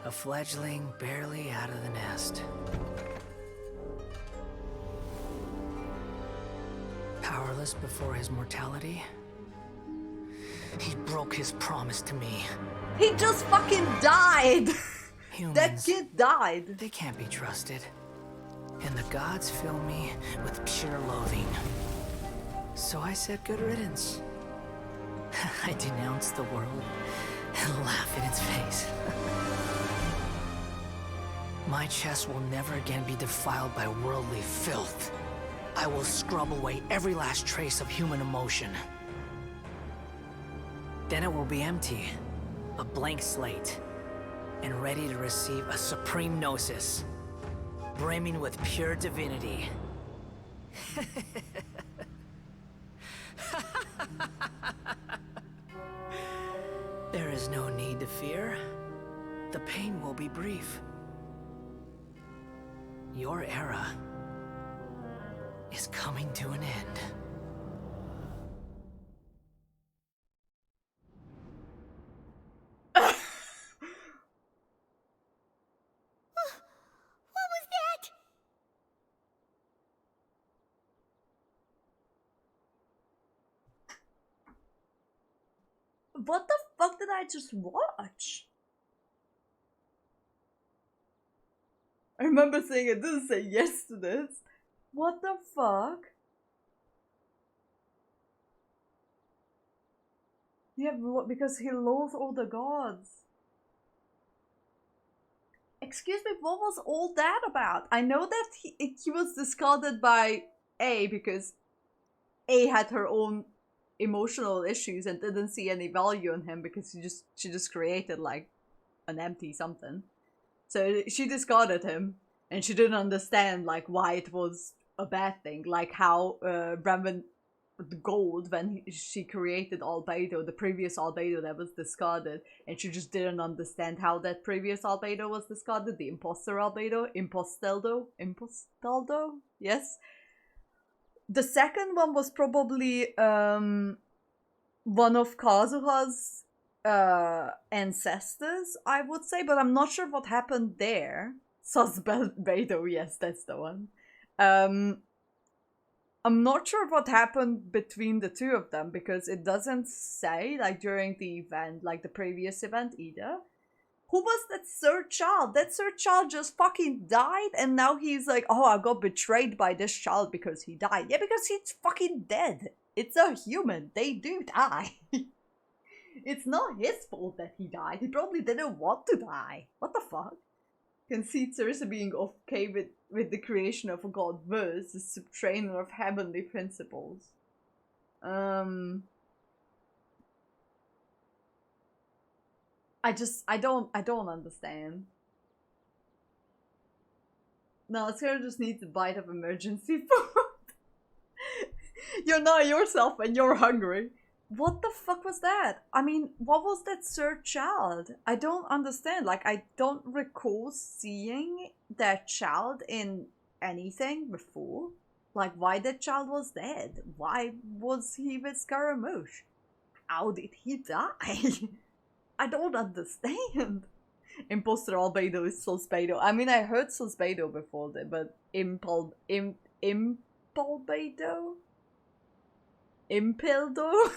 A fledgling barely out of the nest. Powerless before his mortality, he broke his promise to me. He just fucking died! Humans, that kid died! They can't be trusted. And the gods fill me with pure loathing. So I said good riddance. I denounced the world and laugh in its face. My chest will never again be defiled by worldly filth. I will scrub away every last trace of human emotion. Then it will be empty, a blank slate. and ready to receive a supreme gnosis, brimming with pure divinity. There is no need to fear. The pain will be brief. Your era is coming to an end. What was that? What the fuck did I just watch? I remember saying I didn't say yes to this. What the fuck? Yeah, because he loathes all the gods. Excuse me, what was all that about? I know that he was discarded by A because A had her own emotional issues and didn't see any value in him because she just created like an empty something. So she discarded him and she didn't understand like why it was a bad thing, like how Brenvan the gold when she created Albedo, the previous Albedo that was discarded, and she just didn't understand how that previous Albedo was discarded, the imposter Albedo, impostaldo, yes. The second one was probably one of Kazuha's ancestors, I would say, but I'm not sure what happened there. Sasbedo, yes, that's the one. I'm not sure what happened between the two of them because it doesn't say, like, during the event, like the previous event either. Who was that third child? That third child just fucking died and now he's like, oh, I got betrayed by this child because he died. Yeah, because he's fucking dead. It's a human. They do die. It's not his fault that he died. He probably didn't want to die. What the fuck? Can see Cersei being okay with the creation of a god verse, the subtrainer of heavenly principles. I don't understand. No, Sarah just needs a bite of emergency food. You're not yourself and you're hungry. What the fuck was that? I mean, what was that third child? I don't understand. Like, I don't recall seeing that child in anything before. Like, why that child was dead? Why was he with Scaramouche? How did he die? I don't understand. Imposter Albedo is Solsbedo. I mean, I heard Solsbedo before that, but Impalbedo? Impildo?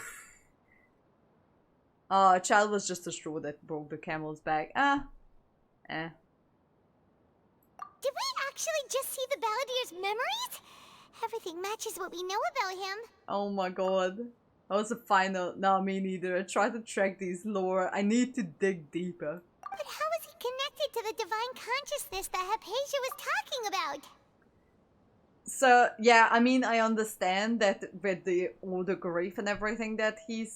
A child was just a straw that broke the camel's back. Did we actually just see the Balladeer's memories? Everything matches what we know about him. Oh my god. That was a final. No, me neither. I tried to track these lore. I need to dig deeper. But how is he connected to the divine consciousness that Hypatia was talking about? So, yeah, I mean, I understand that with all the grief and everything that he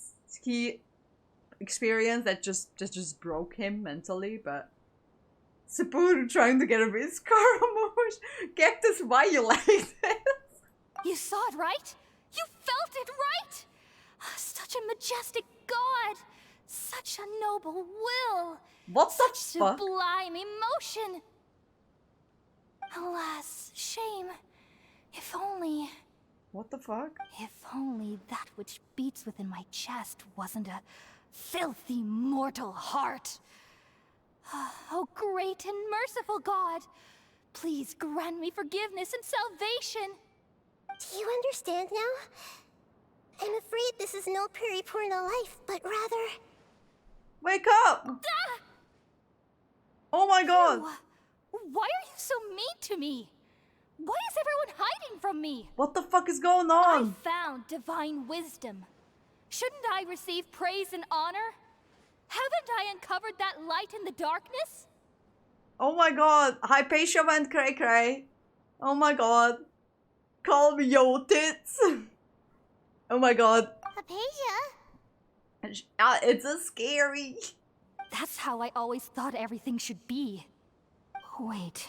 experienced, that just broke him mentally, but Sapoor trying to get a bit Scaramouche. Cactus, why you like this? You saw it, right? You felt it, right? Such a majestic god! Such a noble will! What the Such fuck? sublime emotion! Alas, shame. If only... What the fuck? If only that which beats within my chest wasn't a filthy mortal heart. Oh, great and merciful God! Please grant me forgiveness and salvation! Do you understand now? I'm afraid this is no Puripurna life, but rather... Wake up! Oh my god! Why are you so mean to me? Why is everyone hiding from me? What the fuck is going on? I found divine wisdom. Shouldn't I receive praise and honor? Haven't I uncovered that light in the darkness? Oh my god, Hypatia went cray cray. Oh my god. Call me yo tits. Oh my god. Hypatia? It's a scary. That's how I always thought everything should be. Wait.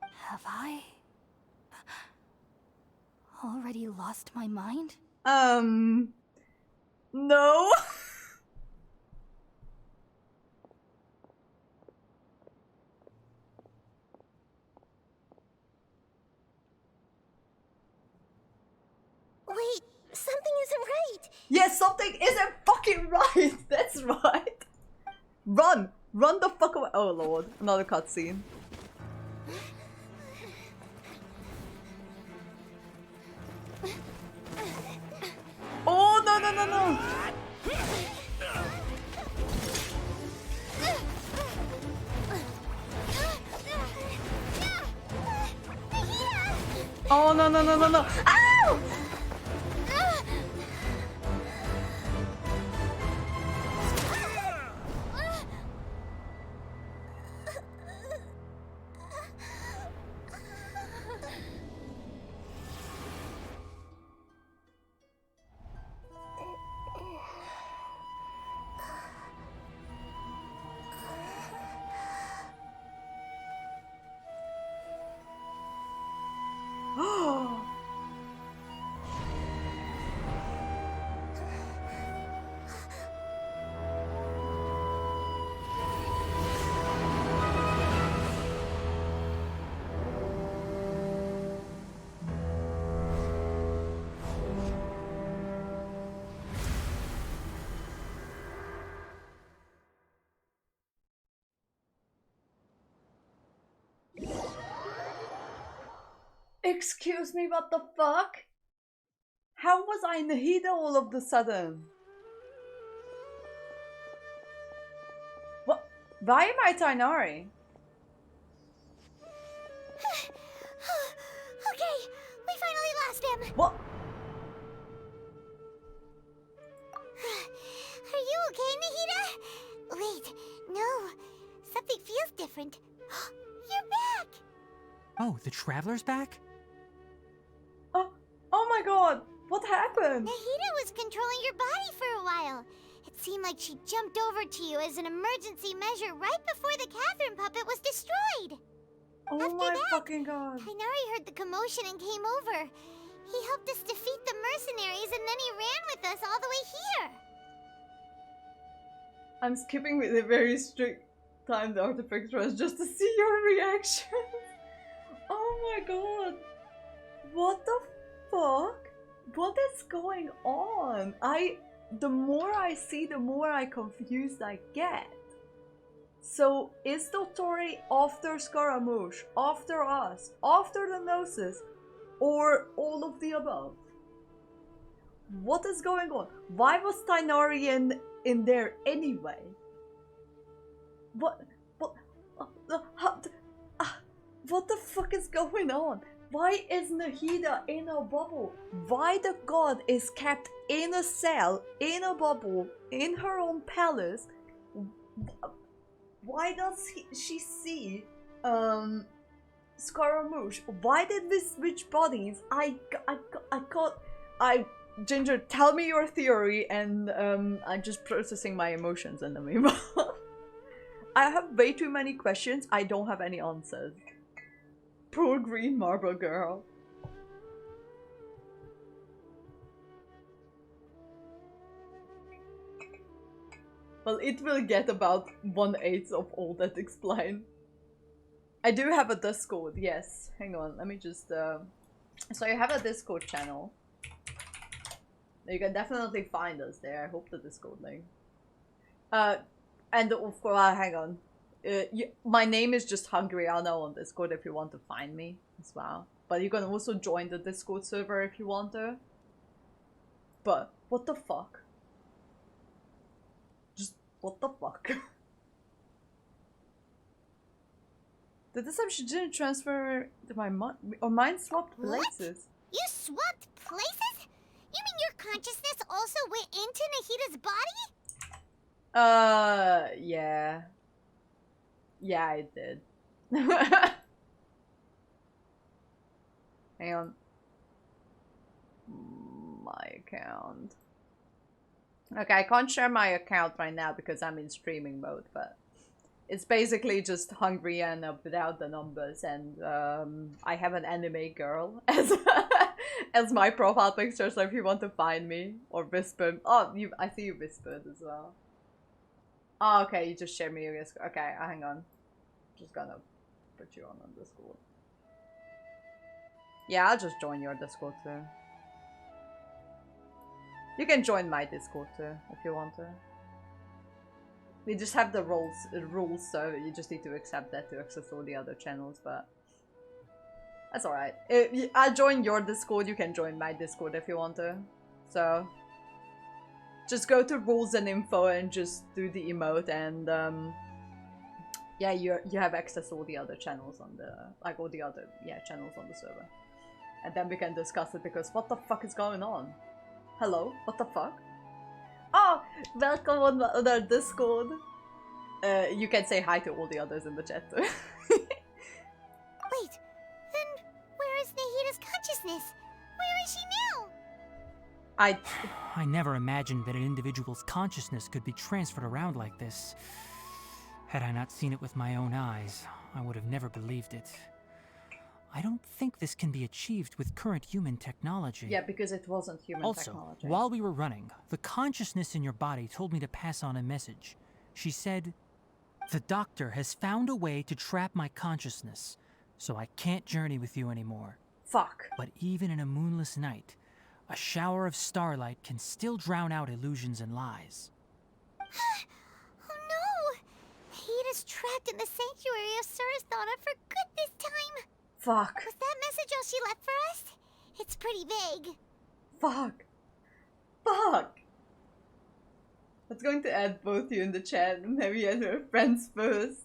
Have I already lost my mind? No. Wait, something isn't right. Yes, something isn't fucking right. That's right. Run! Run the fuck away. Oh lord, another cutscene. Oh no no no no! Oh no no no no no! Ow! Excuse me, what the fuck? How was I Nahida all of the sudden? What? Why am I Tainari? Okay, we finally lost him. What? Are you okay, Nahida? Wait, no. Something feels different. You're back! Oh, the Traveler's back? Oh my god! What happened? Nahida was controlling your body for a while. It seemed like she jumped over to you as an emergency measure right before the Catherine puppet was destroyed. Oh After my that, fucking god. Tainari heard the commotion and came over. He helped us defeat the mercenaries and then he ran with us all the way here. I'm skipping with a very strict timed artifact rush just to see your reaction. Oh my god. What the fuck? What is going on? The more I see, the more I confused I get. So is Dotori after Scaramouche, after us, after the Gnosis, or all of the above? What is going on? Why was Tainari in there anyway? What the fuck is going on? Why is Nahida in a bubble? Why the god is kept in a cell, in a bubble, in her own palace? Why does she see Scaramouche? Why did we switch bodies? Ginger, tell me your theory, and I'm just processing my emotions in the meanwhile. I have way too many questions. I don't have any answers. Poor green marble girl. Well, it will get about 1/8 of all that explained. I do have a Discord, yes. Hang on, let me just so you have a Discord channel. You can definitely find us there. I hope the Discord link. And of course, hang on. My name is just Hungryana on Discord if you want to find me as well. But you can also join the Discord server if you want to. But what the fuck? Just what the fuck? Did this time she didn't transfer to my mind, or mine swapped places? You swapped places? You mean your consciousness also went into Nahida's body? Yeah. Yeah, I did. Hang on. My account. Okay, I can't share my account right now because I'm in streaming mode, but it's basically just Hungry and without the numbers, and I have an anime girl as as my profile picture, so if you want to find me or whisper, oh, I see you whispered as well. Oh, okay, you just shared me your Discord. Okay, hang on, just gonna put you on Discord. Yeah, I'll just join your Discord too. You can join my Discord too if you want to. We just have the rules, so you just need to accept that to access all the other channels, but that's alright. I'll join your Discord, you can join my Discord if you want to. So just go to rules and info and just do the emote, and yeah, you have access to all the other channels on the, like all the other channels on the server. And then we can discuss it, because what the fuck is going on? Hello? What the fuck? Oh, welcome on the Discord. You can say hi to all the others in the chat too. Wait, then where is Nahida's consciousness? Where is she now? I never imagined that an individual's consciousness could be transferred around like this. Had I not seen it with my own eyes, I would have never believed it. I don't think this can be achieved with current human technology. Yeah, because it wasn't human technology. Also, while we were running, the consciousness in your body told me to pass on a message. She said, "The doctor has found a way to trap my consciousness, so I can't journey with you anymore." Fuck. But even in a moonless night, a shower of starlight can still drown out illusions and lies. Oh no! Nahida's trapped in the sanctuary of Surasthana for good this time! Fuck. Was that message all she left for us? It's pretty vague. Fuck. Fuck. I was going to add both you in the chat, maybe as our friends first.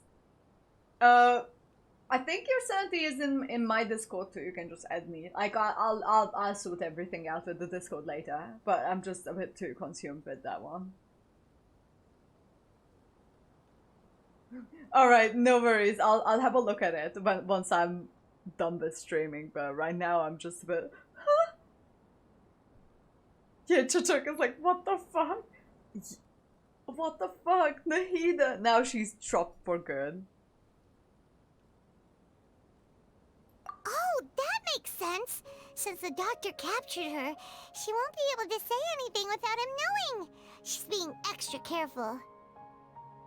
I think your sanity is in my Discord too. You can just add me. Like I'll sort everything out with the Discord later, but I'm just a bit too consumed with that one. All right, no worries. I'll have a look at it once I'm done with streaming. But right now I'm just a bit. Huh? Yeah, Chuchuk is like, what the fuck? What the fuck, Nahida? Now she's dropped for good. Oh, that makes sense. Since the doctor captured her, she won't be able to say anything without him knowing. She's being extra careful.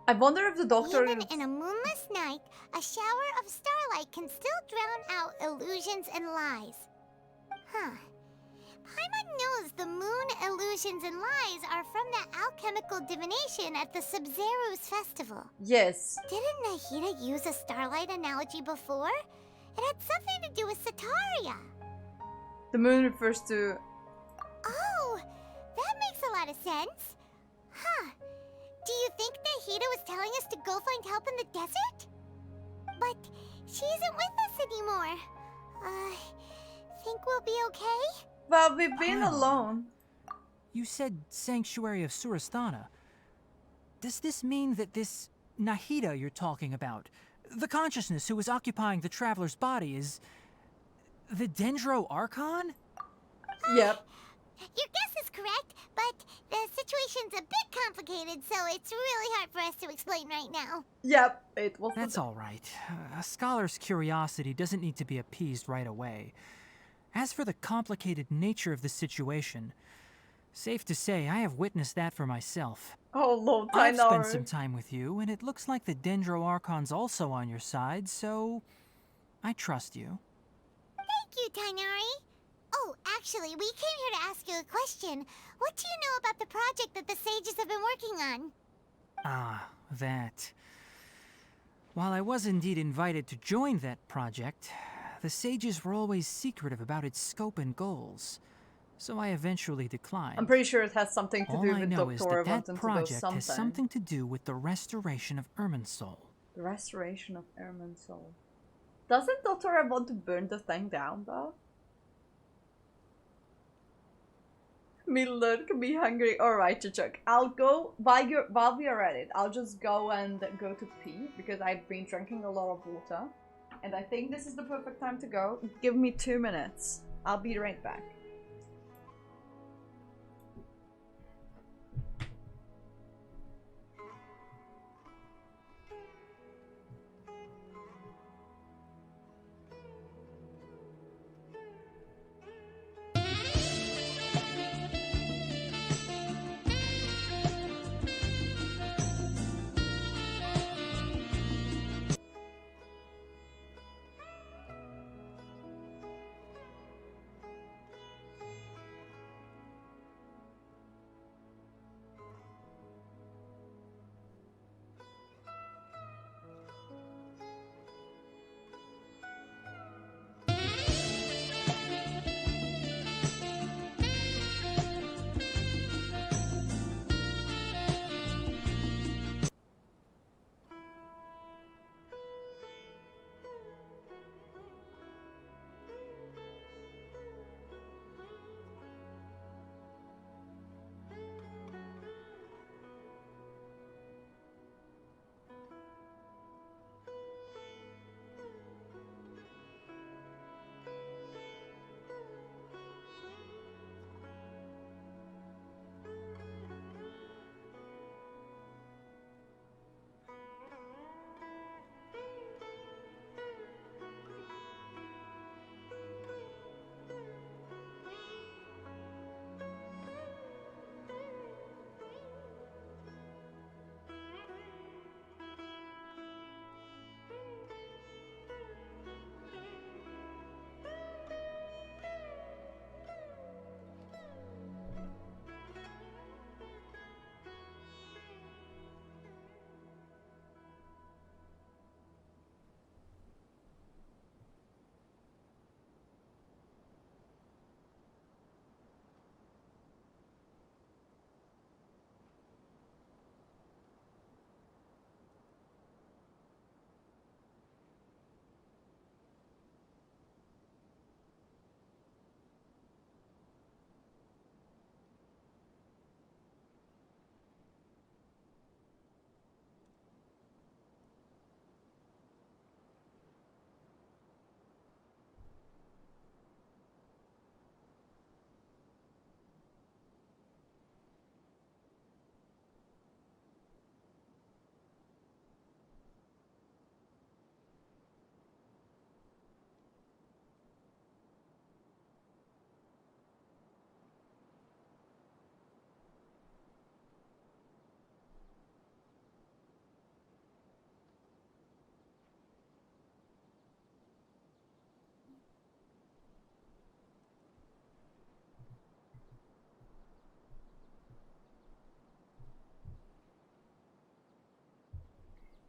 I wonder if the doctor... Even in a moonless night, a shower of starlight can still drown out illusions and lies. Huh. Paimon knows the moon illusions and lies are from that alchemical divination at the Sub-Zero's festival. Yes. Didn't Nahida use a starlight analogy before? It had something to do with Sataria. The moon refers to... Oh, that makes a lot of sense. Huh. Do you think Nahida was telling us to go find help in the desert? But she isn't with us anymore. Think we'll be okay? Well, we've been alone. You said Sanctuary of Surasthana. Does this mean that this Nahida you're talking about, the consciousness who was occupying the traveler's body, is the Dendro Archon? Yep. Your guess is correct, but the situation's a bit complicated, so it's really hard for us to explain right now. Yep, it was. That's all right. A scholar's curiosity doesn't need to be appeased right away. As for the complicated nature of the situation, safe to say I have witnessed that for myself. Oh, Lord, I've spent some time with you, and it looks like the Dendro Archon's also on your side, so I trust you. Thank you, Tainari. Oh, actually, we came here to ask you a question. What do you know about the project that the sages have been working on? Ah, that. While I was indeed invited to join that project, the sages were always secretive about its scope and goals, so I eventually declined. I'm pretty sure it has something to do with All I know is Doctor that wanting project to do something. has something to do with the restoration of Irminsul. The restoration of Irminsul. Doesn't Doctor want to burn the thing down, though? Me lurk, me hungry. Alright, Chuchuk. I'll go, while we are at it, I'll just go and go to pee, because I've been drinking a lot of water. And I think this is the perfect time to go. Give me 2 minutes. I'll be right back.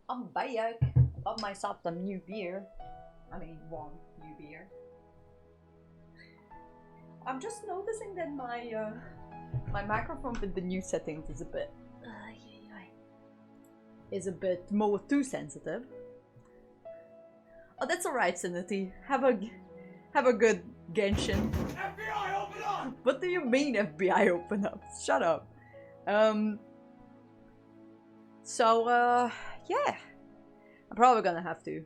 I'm back. I got myself some new beer. I mean, one new beer. I'm just noticing that my my microphone with the new settings is a bit more too sensitive. Oh, that's alright, Sanity. Have a good Genshin. FBI, open up! What do you mean FBI open up? Shut up. So yeah. I'm probably gonna have to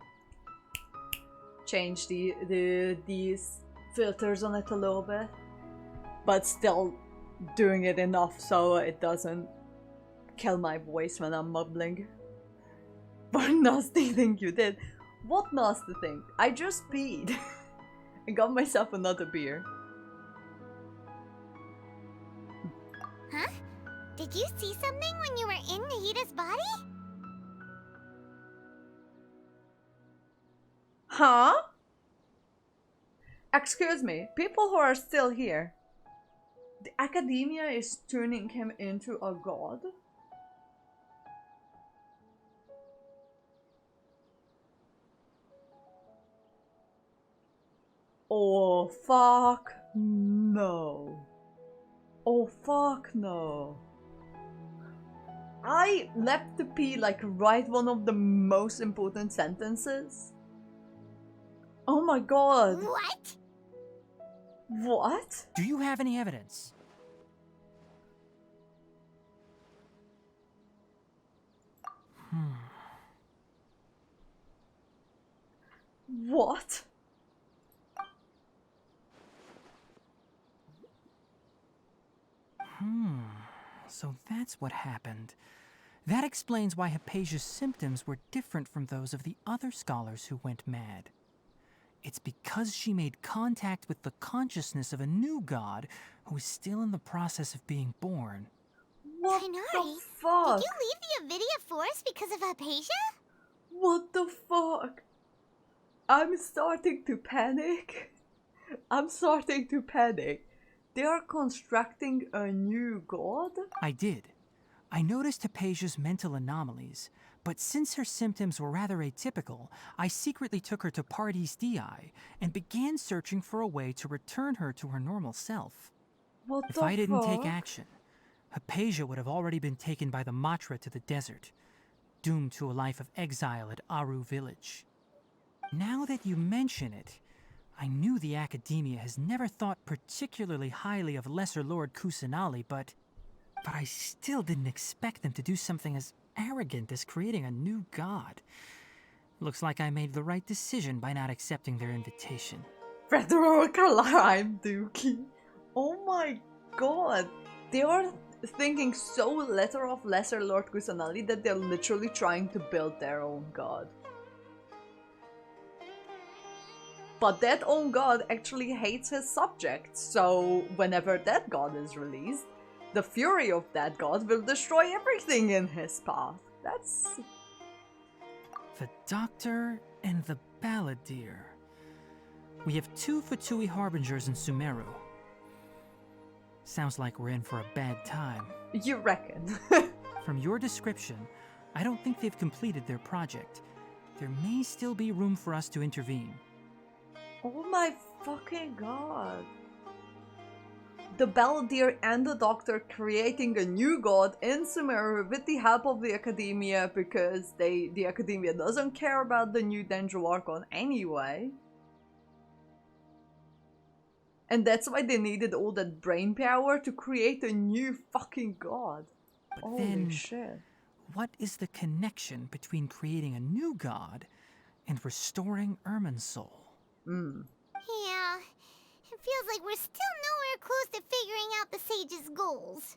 change these filters on it a little bit. But still doing it enough so it doesn't kill my voice when I'm mumbling. What nasty thing you did? What nasty thing? I just peed and got myself another beer. Huh? Did you see something when you were in Nahida's body? Huh? Excuse me, people who are still here. The academia is turning him into a god? Oh fuck no. Oh fuck no. I left to pee like right one of the most important sentences. Oh my god. What? What? Do you have any evidence? What? So that's what happened. That explains why Hypatia's symptoms were different from those of the other scholars who went mad. It's because she made contact with the consciousness of a new god who is still in the process of being born. What Tighnari, the fuck? did you leave the Avidia Forest because of Hypatia? What the fuck? I'm starting to panic. I'm starting to panic. They are constructing a new god? I did. I noticed Hypatia's mental anomalies, but since her symptoms were rather atypical, I secretly took her to Pardes Dii and began searching for a way to return her to her normal self. What If the I didn't take fuck? action, Hypatia would have already been taken by the Matra to the desert, doomed to a life of exile at Aru village. Now that you mention it, I knew the Academia has never thought particularly highly of Lesser Lord Kusanali, but I still didn't expect them to do something as arrogant as creating a new god. Looks like I made the right decision by not accepting their invitation. Frederica Lime Dookie. Oh my god. They are thinking so little of Lesser Lord Kusanali that they're literally trying to build their own god. But that own god actually hates his subjects, so whenever that god is released, the fury of that god will destroy everything in his path. That's... The Doctor and the Balladeer. We have 2 Fatui Harbingers in Sumeru. Sounds like we're in for a bad time. You reckon? From your description, I don't think they've completed their project. There may still be room for us to intervene. Oh my fucking god. The Balladeer and the Doctor creating a new god in Sumeru with the help of the Academia because the Academia doesn't care about the new Dendro Archon anyway. And that's why they needed all that brain power to create a new fucking god. But Holy then, shit. what is the connection between creating a new god and restoring Irminsul? Yeah, it feels like we're still nowhere close to figuring out the sage's goals.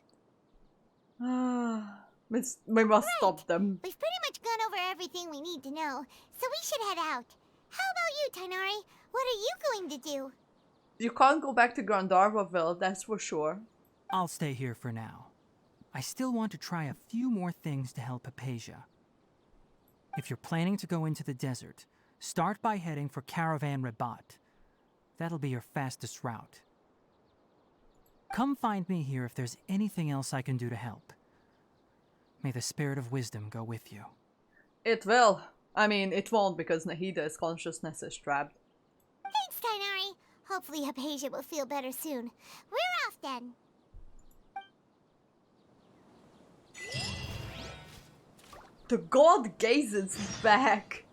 We must stop them. We've pretty much gone over everything we need to know, so we should head out. How about you, Tighnari? What are you going to do? You can't go back to Grandarvaville, that's for sure. I'll stay here for now. I still want to try a few more things to help Hypatia. If you're planning to go into the desert, start by heading for Caravan Rabat. That'll be your fastest route. Come find me here if there's anything else I can do to help. May the spirit of wisdom go with you. It will. I mean, it won't because Nahida's consciousness is trapped. Thanks, Tighnari. Hopefully Hypatia will feel better soon. We're off then. The god gaze is back.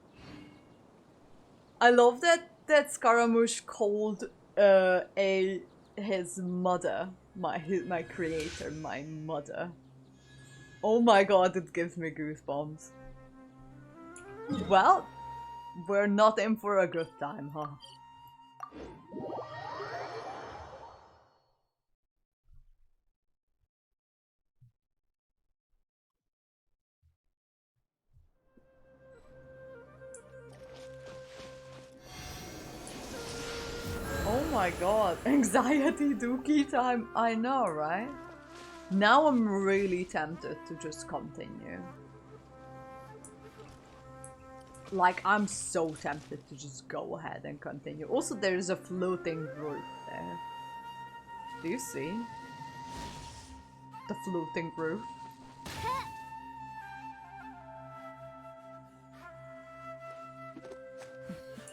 I love that Scaramouche called his mother, my creator, my mother. Oh my god, it gives me goosebumps. Well, we're not in for a good time, huh? Oh my god, anxiety dookie time. I know, right? Now I'm really tempted to just continue. Like, I'm so tempted to just go ahead and continue. Also, there's a floating roof there. Do you see? The floating roof.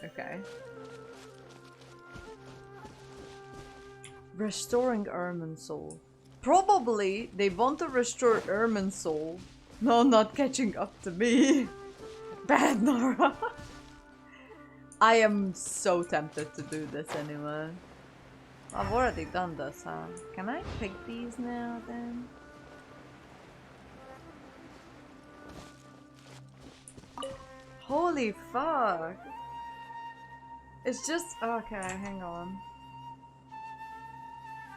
Okay. Restoring Ermin's soul. Probably they want to restore Ermin's soul. No, not catching up to me. Bad Nora. I am so tempted to do this anyway. I've already done this, huh? Can I pick these now then? Holy fuck. It's just... okay, hang on.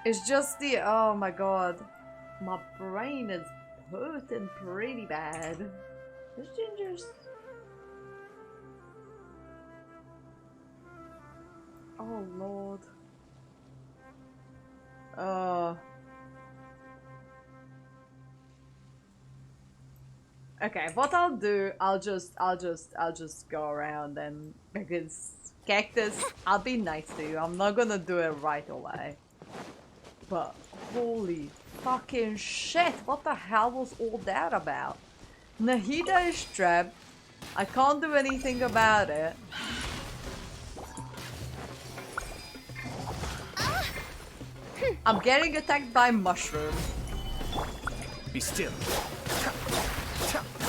It's just the... oh my god. My brain is hurting pretty bad. This ginger's... oh lord. Okay, what I'll do, I'll just go around and... because Cactus, I'll be nice to you. I'm not gonna do it right away. But holy fucking shit, what the hell was all that about? Nahida is trapped. I can't do anything about it. I'm getting attacked by mushroom. Be still.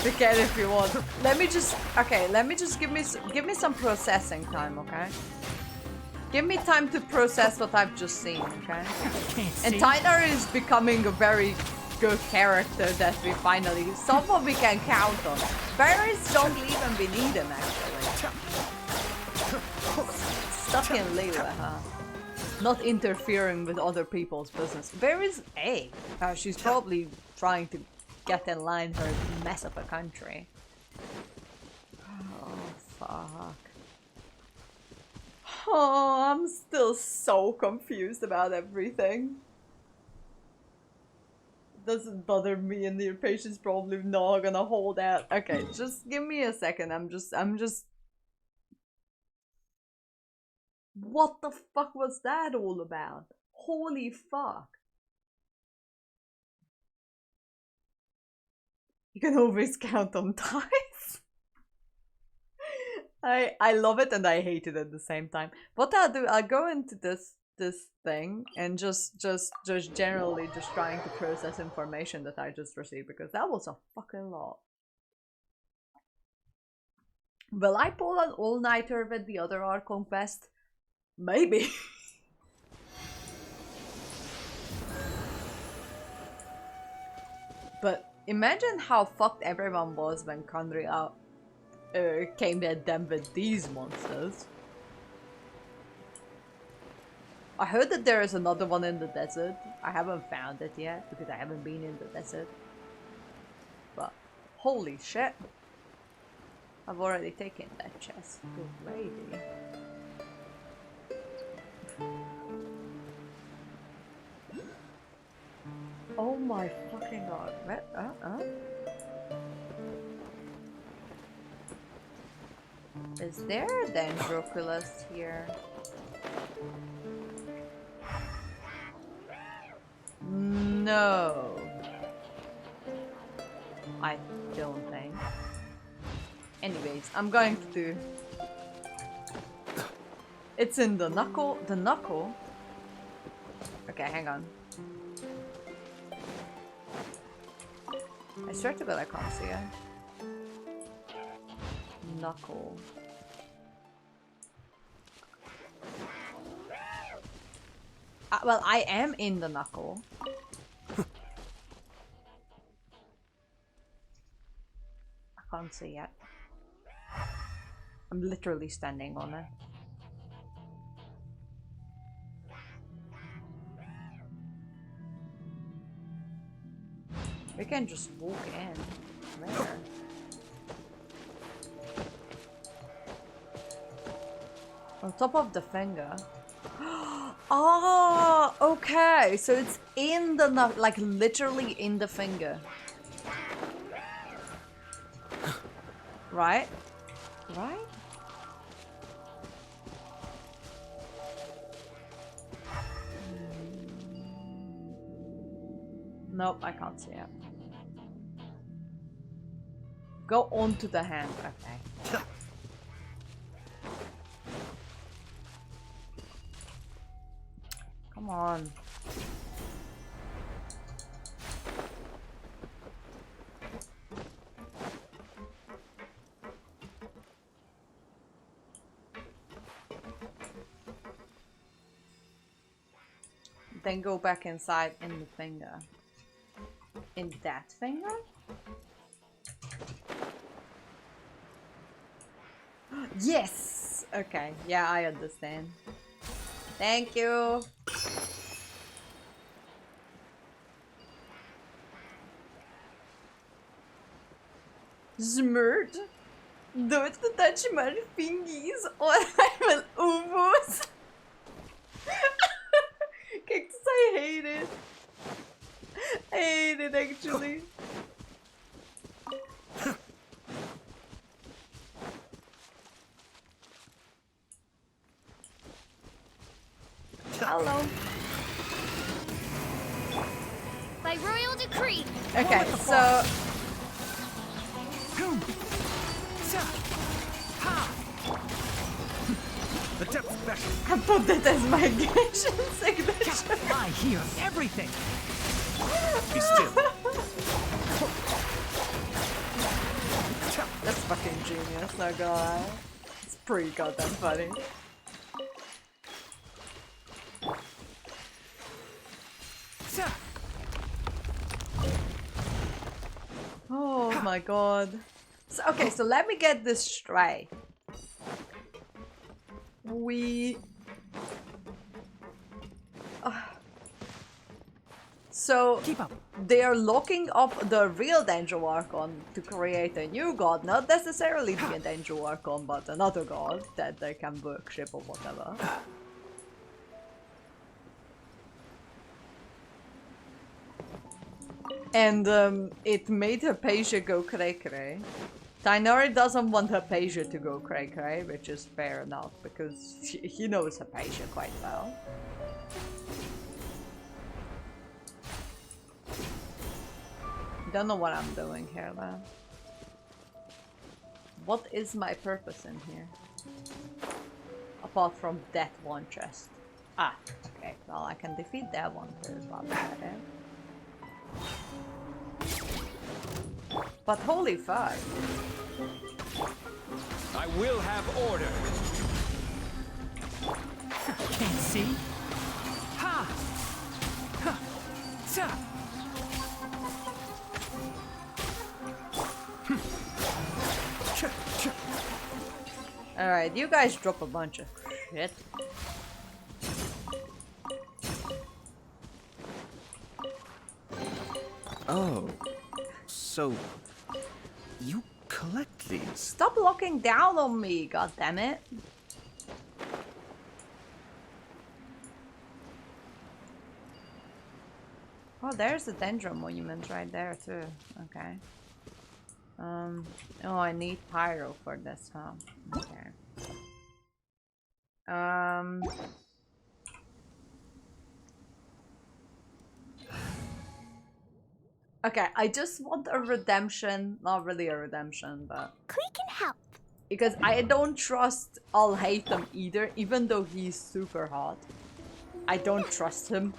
Pick it if you want. Let me just... okay, let me just give me some processing time, okay? Give me time to process what I've just seen, okay? And Tyler is becoming a very good character that we finally... someone we can count on. Berries don't even we need him, actually. Stuck in Leela, huh? Not interfering with other people's business. Where is A? She's probably trying to get in line her mess of a country. Oh, fuck. Oh, I'm still so confused about everything. Doesn't bother me and your patient's probably not gonna hold out. Okay, just give me a second. I'm just... what the fuck was that all about? Holy fuck. You can always count on dice. I love it and I hate it at the same time. What I'll do, I'll go into this thing and just generally just trying to process information that I just received because that was a fucking lot. Will I pull an all-nighter with the other Archon quest? Maybe. But imagine how fucked everyone was when Kandria came at them with these monsters. I heard that there is another one in the desert. I haven't found it yet because I haven't been in the desert. But holy shit. I've already taken that chest. Good lady. Oh my fucking god. Is there a Dendroculus here? No. I don't think. Anyways, I'm going to do... It's in the knuckle. The knuckle? Okay, hang on. I swear to God I can't see it. Knuckle. Well, I am in the knuckle. I can't see yet. I'm literally standing on it. We can just walk in. Where? On top of the finger. Oh, okay. So it's in the like literally in the finger. Right? Right? Nope, I can't see it. Go onto the hand. Okay. Come on. Then go back inside in the finger. In that finger? Yes! Okay, yeah, I understand. Thank you. Smurt. Dood dat je maar fingies or I will almost. Kijk, I hate it. I hate it actually. Hello. By royal decree. Okay, so The depth special. I put that as my Genshin signature. I hear everything. Be still. That's fucking genius, not gonna lie. It's pretty goddamn funny. Oh my god. So, okay, so let me get this straight. So keep up. They are locking up the real Danger Archon to create a new god, not necessarily the Danger Archon, but another god that they can worship or whatever. And it made Hypatia go cray-cray. Tainari doesn't want Hypatia to go cray-cray, which is fair enough, because he knows Hypatia quite well. Don't know what I'm doing here, though. What is my purpose in here? Apart from that one chest. Ah, okay. Well, I can defeat that one too, while we're at it. But holy fuck. I will have order. Can't see. Ha! Ha! Sa! Alright, you guys drop a bunch of shit. Oh, so you collect these? Stop looking down on me, goddammit. Oh, there's the Dendron monument right there too. Okay. Oh, I need pyro for this, huh? Okay. Okay, I just want a redemption. Not really a redemption, but... Klee can help. Because I don't trust Alhaitham either, even though he's super hot. I don't trust him.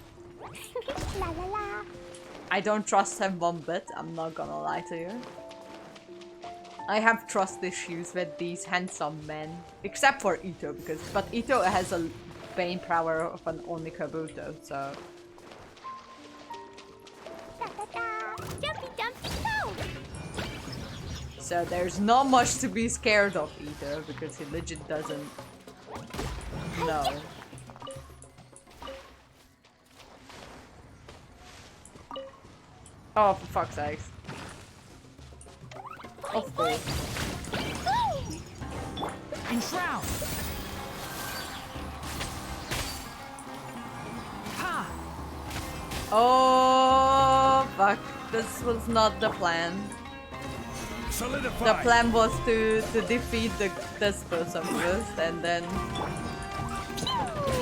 La la la. I don't trust him one bit, I'm not gonna lie to you. I have trust issues with these handsome men. Except for Ito, but Ito has a bane power of an Onikabuto, so... Jumpy, jumpy, go! So there's not much to be scared of either, because he legit doesn't know. Oh, for fuck's sakes. Of course. Enshroud! Ha! Oh, fuck. This was not the plan. Solidify. The plan was to defeat this person first and then...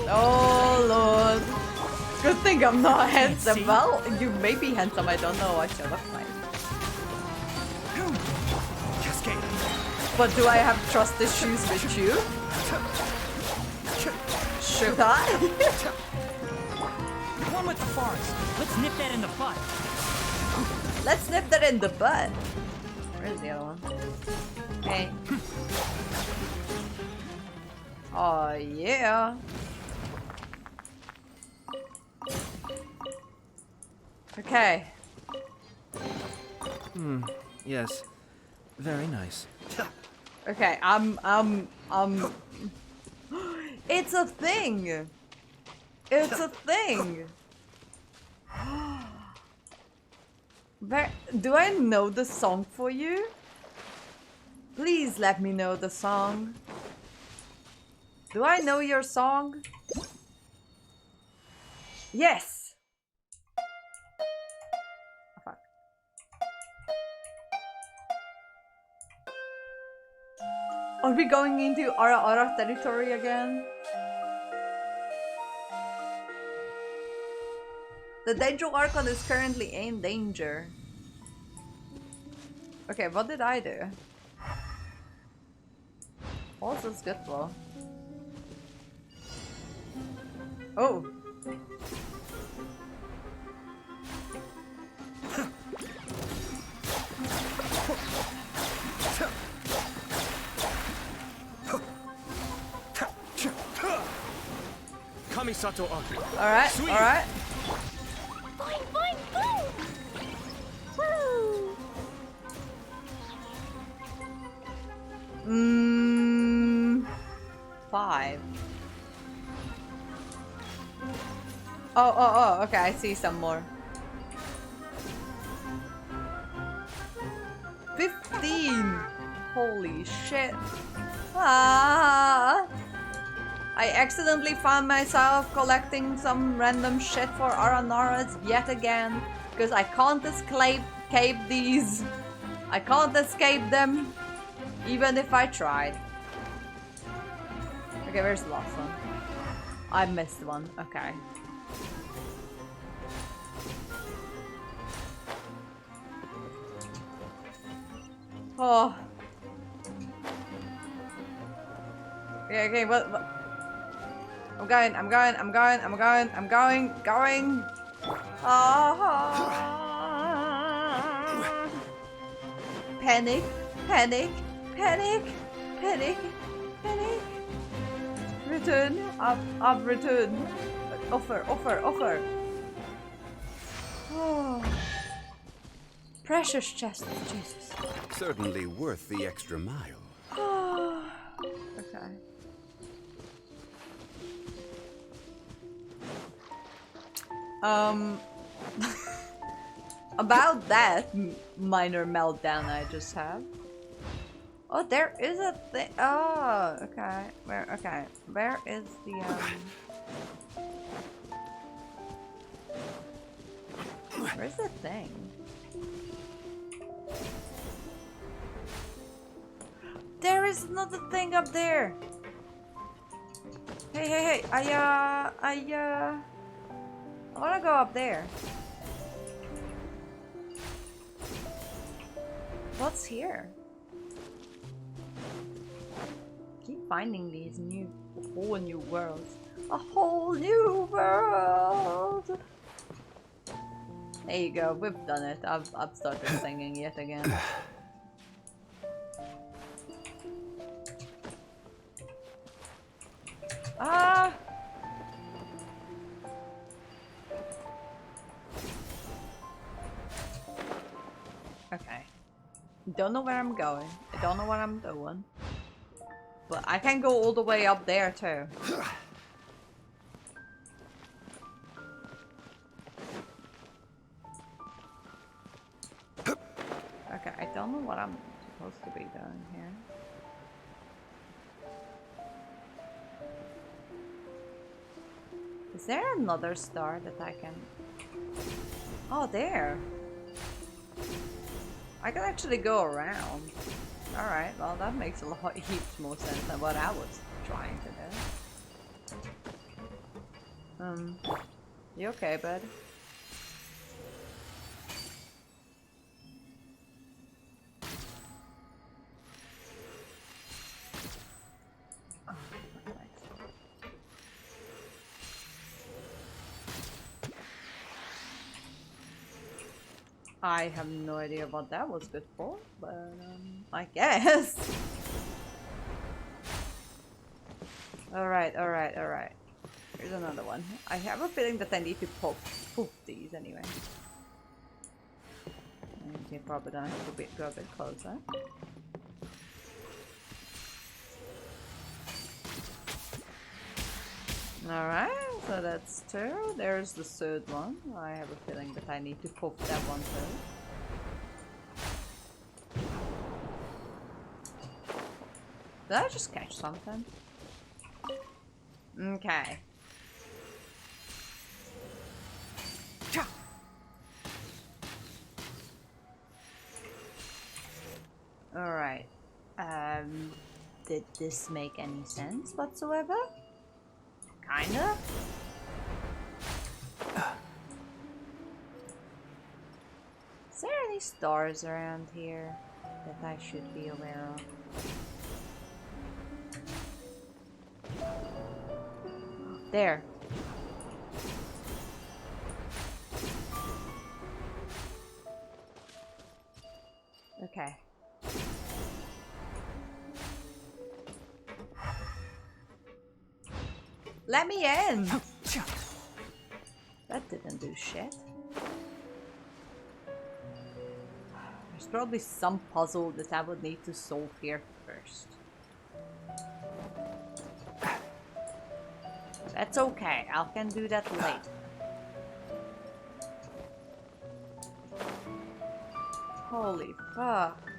Oh, Lord. Good thing I'm not handsome. Well, you may be handsome, I don't know what you look like. But do I have trust issues with you? Should I? One with the forest. Let's nip that in the butt. Let's nip that in the butt. Where's the other one? Okay. Oh, yeah. Okay. Yes. Very nice. Okay, It's a thing! It's a thing! Do I know the song for you? Please let me know the song. Do I know your song? Yes! Oh, fuck. Are we going into Ara Ara territory again? The Danger Archon is currently in danger. Okay, what did I do? What's this good for? Oh! Kamisato Aki. Alright, alright. Boing, boing, boing! Woo! 5. Oh, okay, I see some more. 15! Holy shit. Ah! I accidentally found myself collecting some random shit for Aranaras yet again. Because I can't escape these. I can't escape them. Even if I tried. Okay, where's the last one? I missed one. Okay. Oh. Okay, what? I'm going. Oh. Panic. Return. Up, return. Offer. Oh. Precious chest, Jesus. Certainly worth the extra mile. Okay. About that minor meltdown I just had. Oh, there is a thing. Oh, okay. Where? Okay. Where is the Where's the thing? There is another thing up there. Hey. I wanna go up there. What's here? Keep finding these whole new worlds. A whole new world! There you go, we've done it. I've started singing yet again. Ah! Okay. Don't know where I'm going. I don't know what I'm doing. But I can go all the way up there too. Okay, I don't know what I'm supposed to be doing here. Is there another star that I can... Oh, there! I can actually go around. Alright, well that makes a lot heaps more sense than what I was trying to do. You okay, bud? I have no idea what that was good for, but I guess. Alright, alright, alright. Here's another one. I have a feeling that I need to poof these anyway. Okay, probably don't have to go a bit closer. Alright, so that's two. There's the third one. I have a feeling that I need to poof that one too. Did I just catch something? Okay. Alright. Did this make any sense whatsoever? Kinda? Is there any stars around here that I should be aware of? There. Okay. Let me in! That didn't do shit. There's probably some puzzle that I would need to solve here first. That's okay, I can do that later. Holy fuck.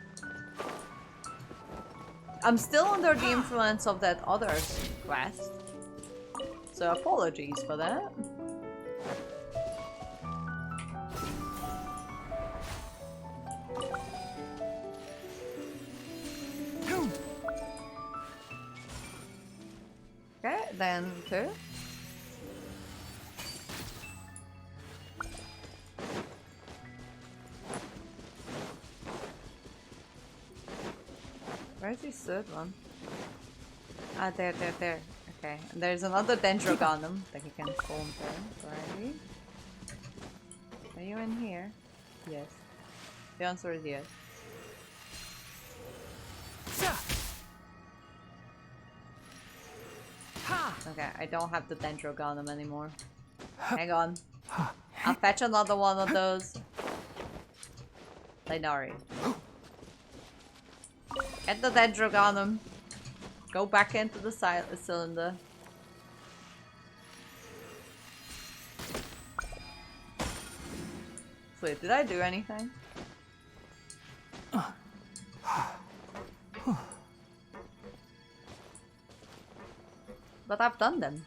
I'm still under the influence of that other quest. So apologies for that. Okay, then two. Where's the third one? Ah, there. Okay, and there's another Dendrogonum that you can spawn there, right? Are you in here? Yes. The answer is yes. Okay, I don't have the Dendrogonum anymore. Hang on. I'll fetch another one of those. Linari. Get the Dendrogonum. Go back into the cylinder. Wait, did I do anything? But I've done them.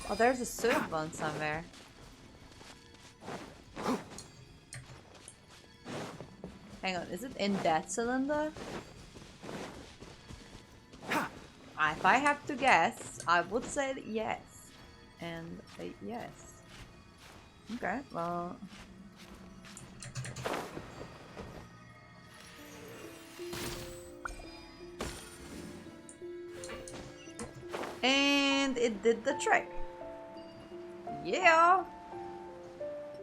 Oh, there's a third one somewhere. Hang on, is it in that cylinder? If I have to guess, I would say yes. And yes. Okay, well. And it did the trick. Yeah.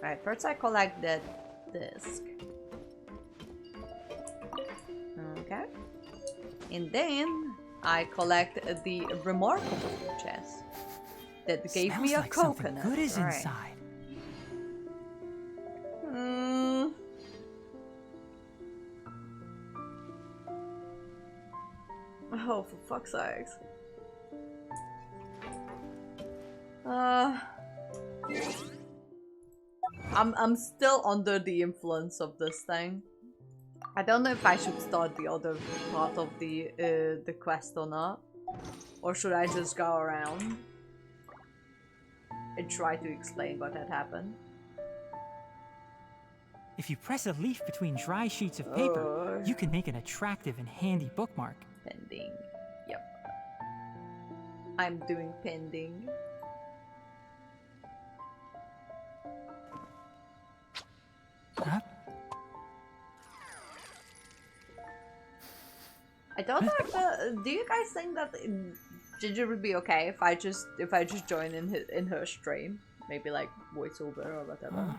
Right, first I collect that disc. Okay. And then I collect the remarkable chest that gave me a like coconut. Something good is right. inside. Oh, for fuck's sakes. I'm still under the influence of this thing. I don't know if I should start the other part of the quest or not, or should I just go around and try to explain what had happened? If you press a leaf between dry sheets of paper, you can make an attractive and handy bookmark. Pending. Yep. I'm doing pending. Huh? I don't know if do you guys think that Ginger would be okay if I just join in her stream? Maybe like voiceover or whatever.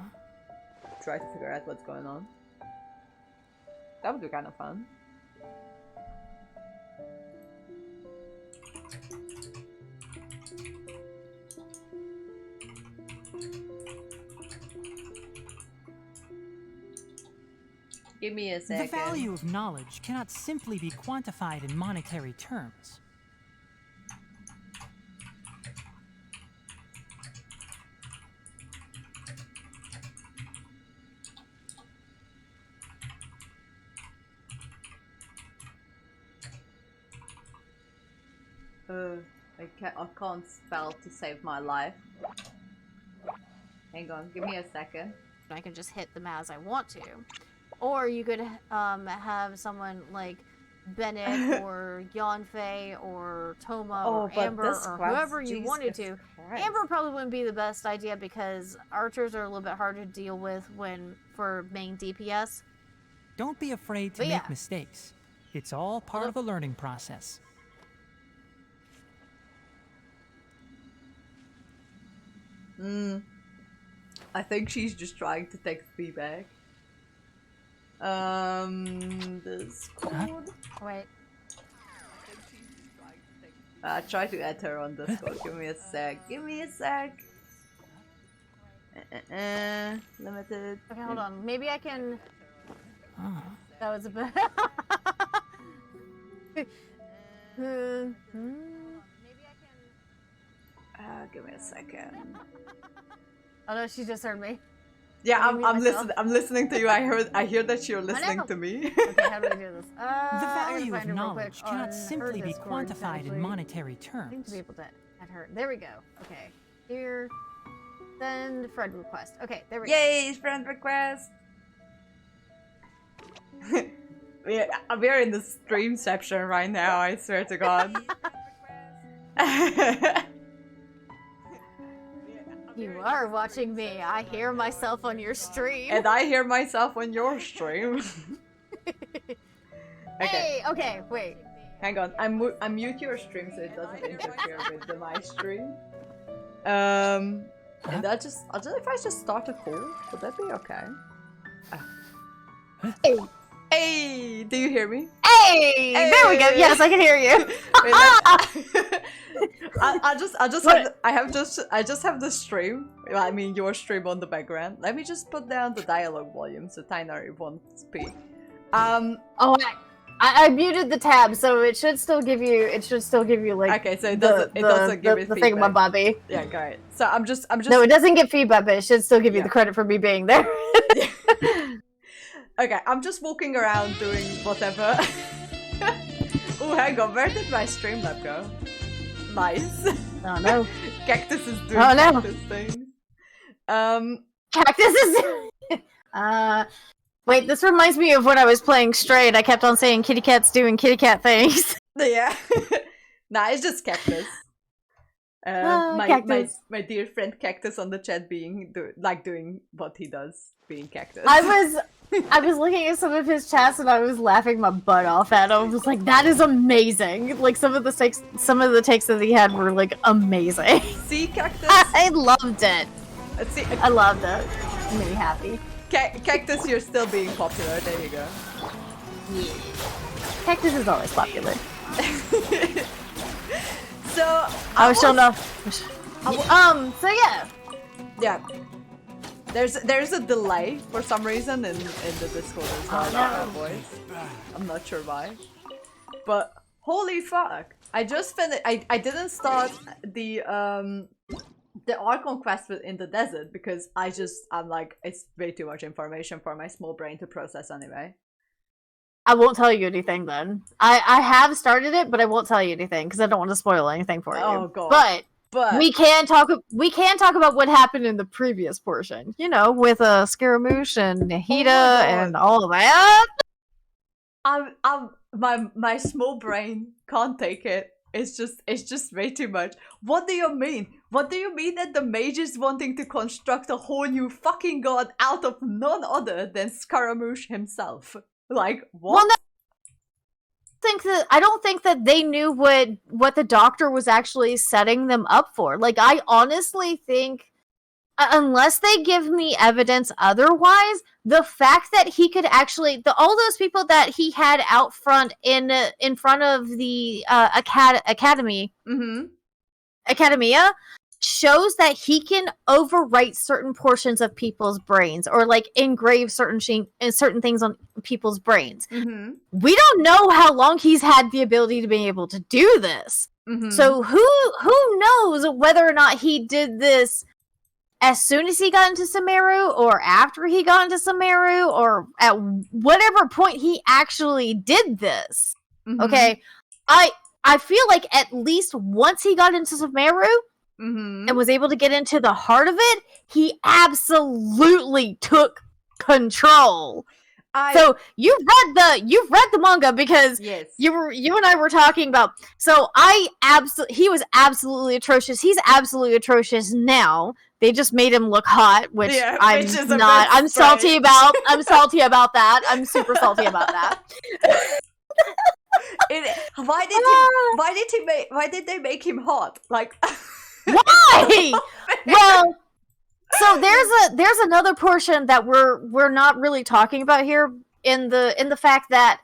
Try to figure out what's going on. That would be kind of fun. Give me a second. The value of knowledge cannot simply be quantified in monetary terms. I can't spell to save my life. Hang on, give me a second. I can just hit them as I want to. Or you could have someone like Bennett or Yonfei or Toma or Amber or whoever you wanted to. Amber probably wouldn't be the best idea because archers are a little bit harder to deal with for main DPS. Don't be afraid to make mistakes. It's all part of the learning process. I think she's just trying to take feedback. Discord. Wait. I try to add her on Discord. Give me a sec. Give me a sec. Limited. Okay, hold on. Maybe I can. That was a bit. Give me a second. Oh no, she just heard me. Yeah, I'm listening. I'm listening to you. I hear that you're listening to me. Okay, how do I do this? The value of knowledge cannot simply be quantified in monetary terms. I need to be able to add her. There we go. Okay, here. Send friend request. Okay, there we go. Yay, friend request. We're in the streamception right now. I swear to God. You are watching me. I hear myself on your stream. And I hear myself on your stream. Okay. Hey, okay, wait. Hang on. I mute your stream so it doesn't interfere with my stream. And if I just start a call, would that be okay? Hey. Hey, do you hear me? Hey, there we go. Yes, I can hear you. I just have the stream. I mean your stream on the background. Let me just put down the dialogue volume so Tainari won't speak. I muted the tab, so it should still give you. It should still give you like. Okay, so it doesn't give me the feedback. thing about Bobby. Yeah, great. So I'm just. No, it doesn't give feedback, but it should still give you the credit for me being there. Okay, I'm just walking around doing whatever. Oh, hang on, where did my Streamlab go? Nice. Oh no. Cactus is doing cactus things. Cactus is. Wait, this reminds me of when I was playing Stray and I kept on saying kitty cat's doing kitty cat things. Yeah. Nah, it's just cactus. My dear friend Cactus on the chat doing what he does, being Cactus. I was looking at some of his chats and I was laughing my butt off at him. I was like, that is amazing. Like some of the takes that he had were like amazing. See, Cactus? I loved it. See, I loved it. It made me happy. Cactus, you're still being popular. There you go. Yeah. Cactus is always popular. So so yeah. Yeah. There's a delay for some reason in the Discord as well about my voice. I'm not sure why. But holy fuck. I just finished I didn't start the Archon quest in the desert because I'm like, it's way too much information for my small brain to process anyway. I won't tell you anything then. I have started it, but I won't tell you anything because I don't want to spoil anything for you. Oh god. But we can talk about what happened in the previous portion. You know, with Scaramouche and Nahida and all of that. My small brain can't take it. It's just way too much. What do you mean? What do you mean that the mage is wanting to construct a whole new fucking god out of none other than Scaramouche himself? Like, what? Well, no, I don't think that they knew what the doctor was actually setting them up for. Like, I honestly think, unless they give me evidence otherwise, the fact that he could actually all those people that he had out front in front of the academia shows that he can overwrite certain portions of people's brains or like engrave certain things on people's brains. Mm-hmm. We don't know how long he's had the ability to be able to do this. Mm-hmm. So who knows whether or not he did this as soon as he got into Sumeru or after he got into Sumeru or at whatever point he actually did this. Mm-hmm. Okay? I feel like at least once he got into Sumeru, mm-hmm. and was able to get into the heart of it, he absolutely took control. So you've read the manga because yes. you and I were talking about. So he was absolutely atrocious. He's absolutely atrocious now. They just made him look hot, which I'm not. I'm salty about. I'm salty about that. I'm super salty about that. Why did they make him hot? Like. Why? Well, so there's another portion that we're not really talking about here in the fact that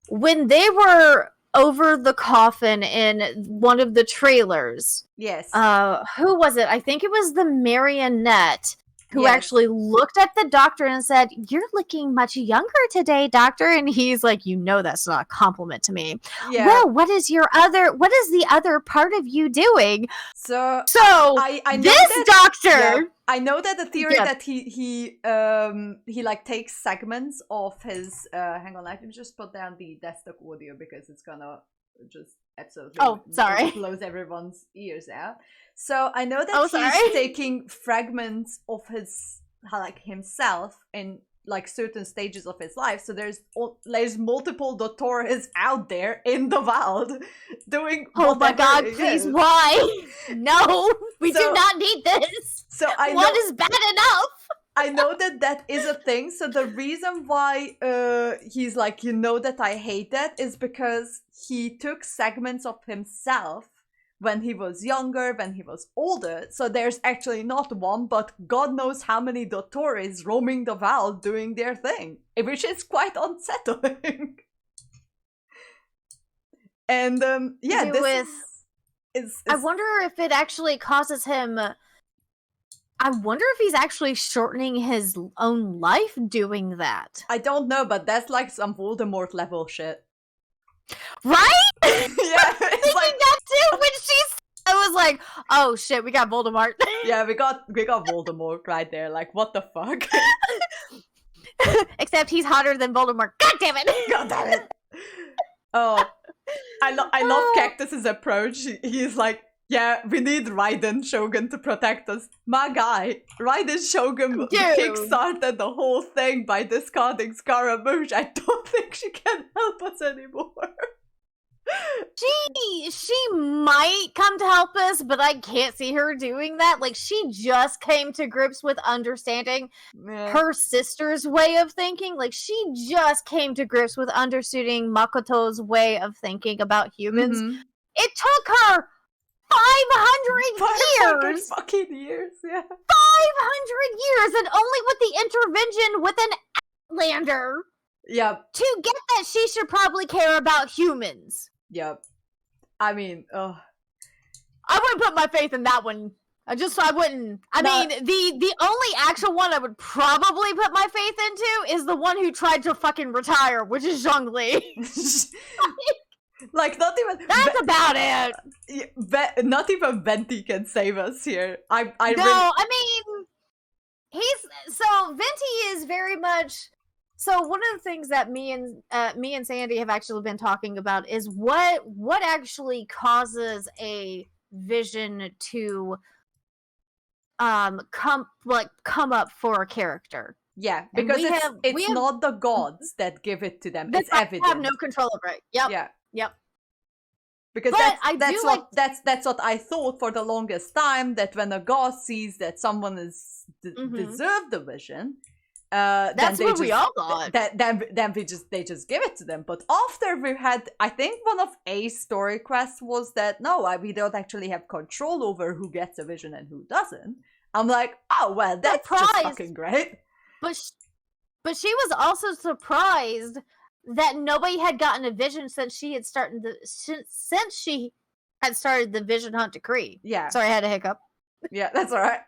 when they were over the coffin in one of the trailers. Yes. Who was it? I think it was the marionette who actually looked at the doctor and said, "You're looking much younger today, doctor." And he's like, "You know that's not a compliment to me." Yeah. Well, what is the other part of you doing? So I know this doctor. Yeah, I know that the theory that he like takes segments of his hang on, let me just put down the desktop audio because it's gonna just absolutely blows everyone's ears out. So I know that he's taking fragments of himself in like certain stages of his life. So there's multiple Dottores out there in the world doing. Oh my god! Please, why? No, we do not need this. So what is bad enough? I know that is a thing. So the reason why he's like, you know, that I hate that is because he took segments of himself when he was younger, when he was older. So there's actually not one, but God knows how many Dottores roaming the world doing their thing, which is quite unsettling. And I wonder if it actually causes him. I wonder if he's actually shortening his own life doing that. I don't know, but that's like some Voldemort level shit. Right? Yeah, thinking that too when I was like, oh shit, we got Voldemort. Yeah, we got Voldemort right there. Like, what the fuck? Except he's hotter than Voldemort. God damn it! God damn it! Oh, I love Cactus's approach. He's like, yeah, we need Raiden Shogun to protect us. My guy, Raiden Shogun kickstarted the whole thing by discarding Scaramouche. I don't think she can help us anymore. She might come to help us, but I can't see her doing that. Like, she just came to grips with understanding her sister's way of thinking. Like, she just came to grips with understanding Makoto's way of thinking about humans. It took her 500 years! Fucking years, yeah. 500 years, and only with the intervention with an Outlander. Yep. To get that she should probably care about humans. Yep. I mean, I wouldn't put my faith in that one. I wouldn't. I mean, the only actual one I would probably put my faith into is the one who tried to fucking retire, which is Zhongli. Like, not even... That's about it! Not even Venti can save us here. I mean... Venti is very much... So one of the things that me and Sandy have actually been talking about is what actually causes a vision to come up for a character. Yeah, because it's not the gods that give it to them. It's evident. Have no control over it. Yep. Yeah. Yep. Because that's what I thought for the longest time, that when a god sees that someone is deserved the vision, that's what we all thought. Then they just give it to them. But after we had, I think one of A's story quests was that we don't actually have control over who gets a vision and who doesn't. I'm like, oh well, that's just fucking great. But she was also surprised that nobody had gotten a vision since she had started the vision hunt decree. Yeah. Sorry, I had a hiccup. Yeah, that's all right.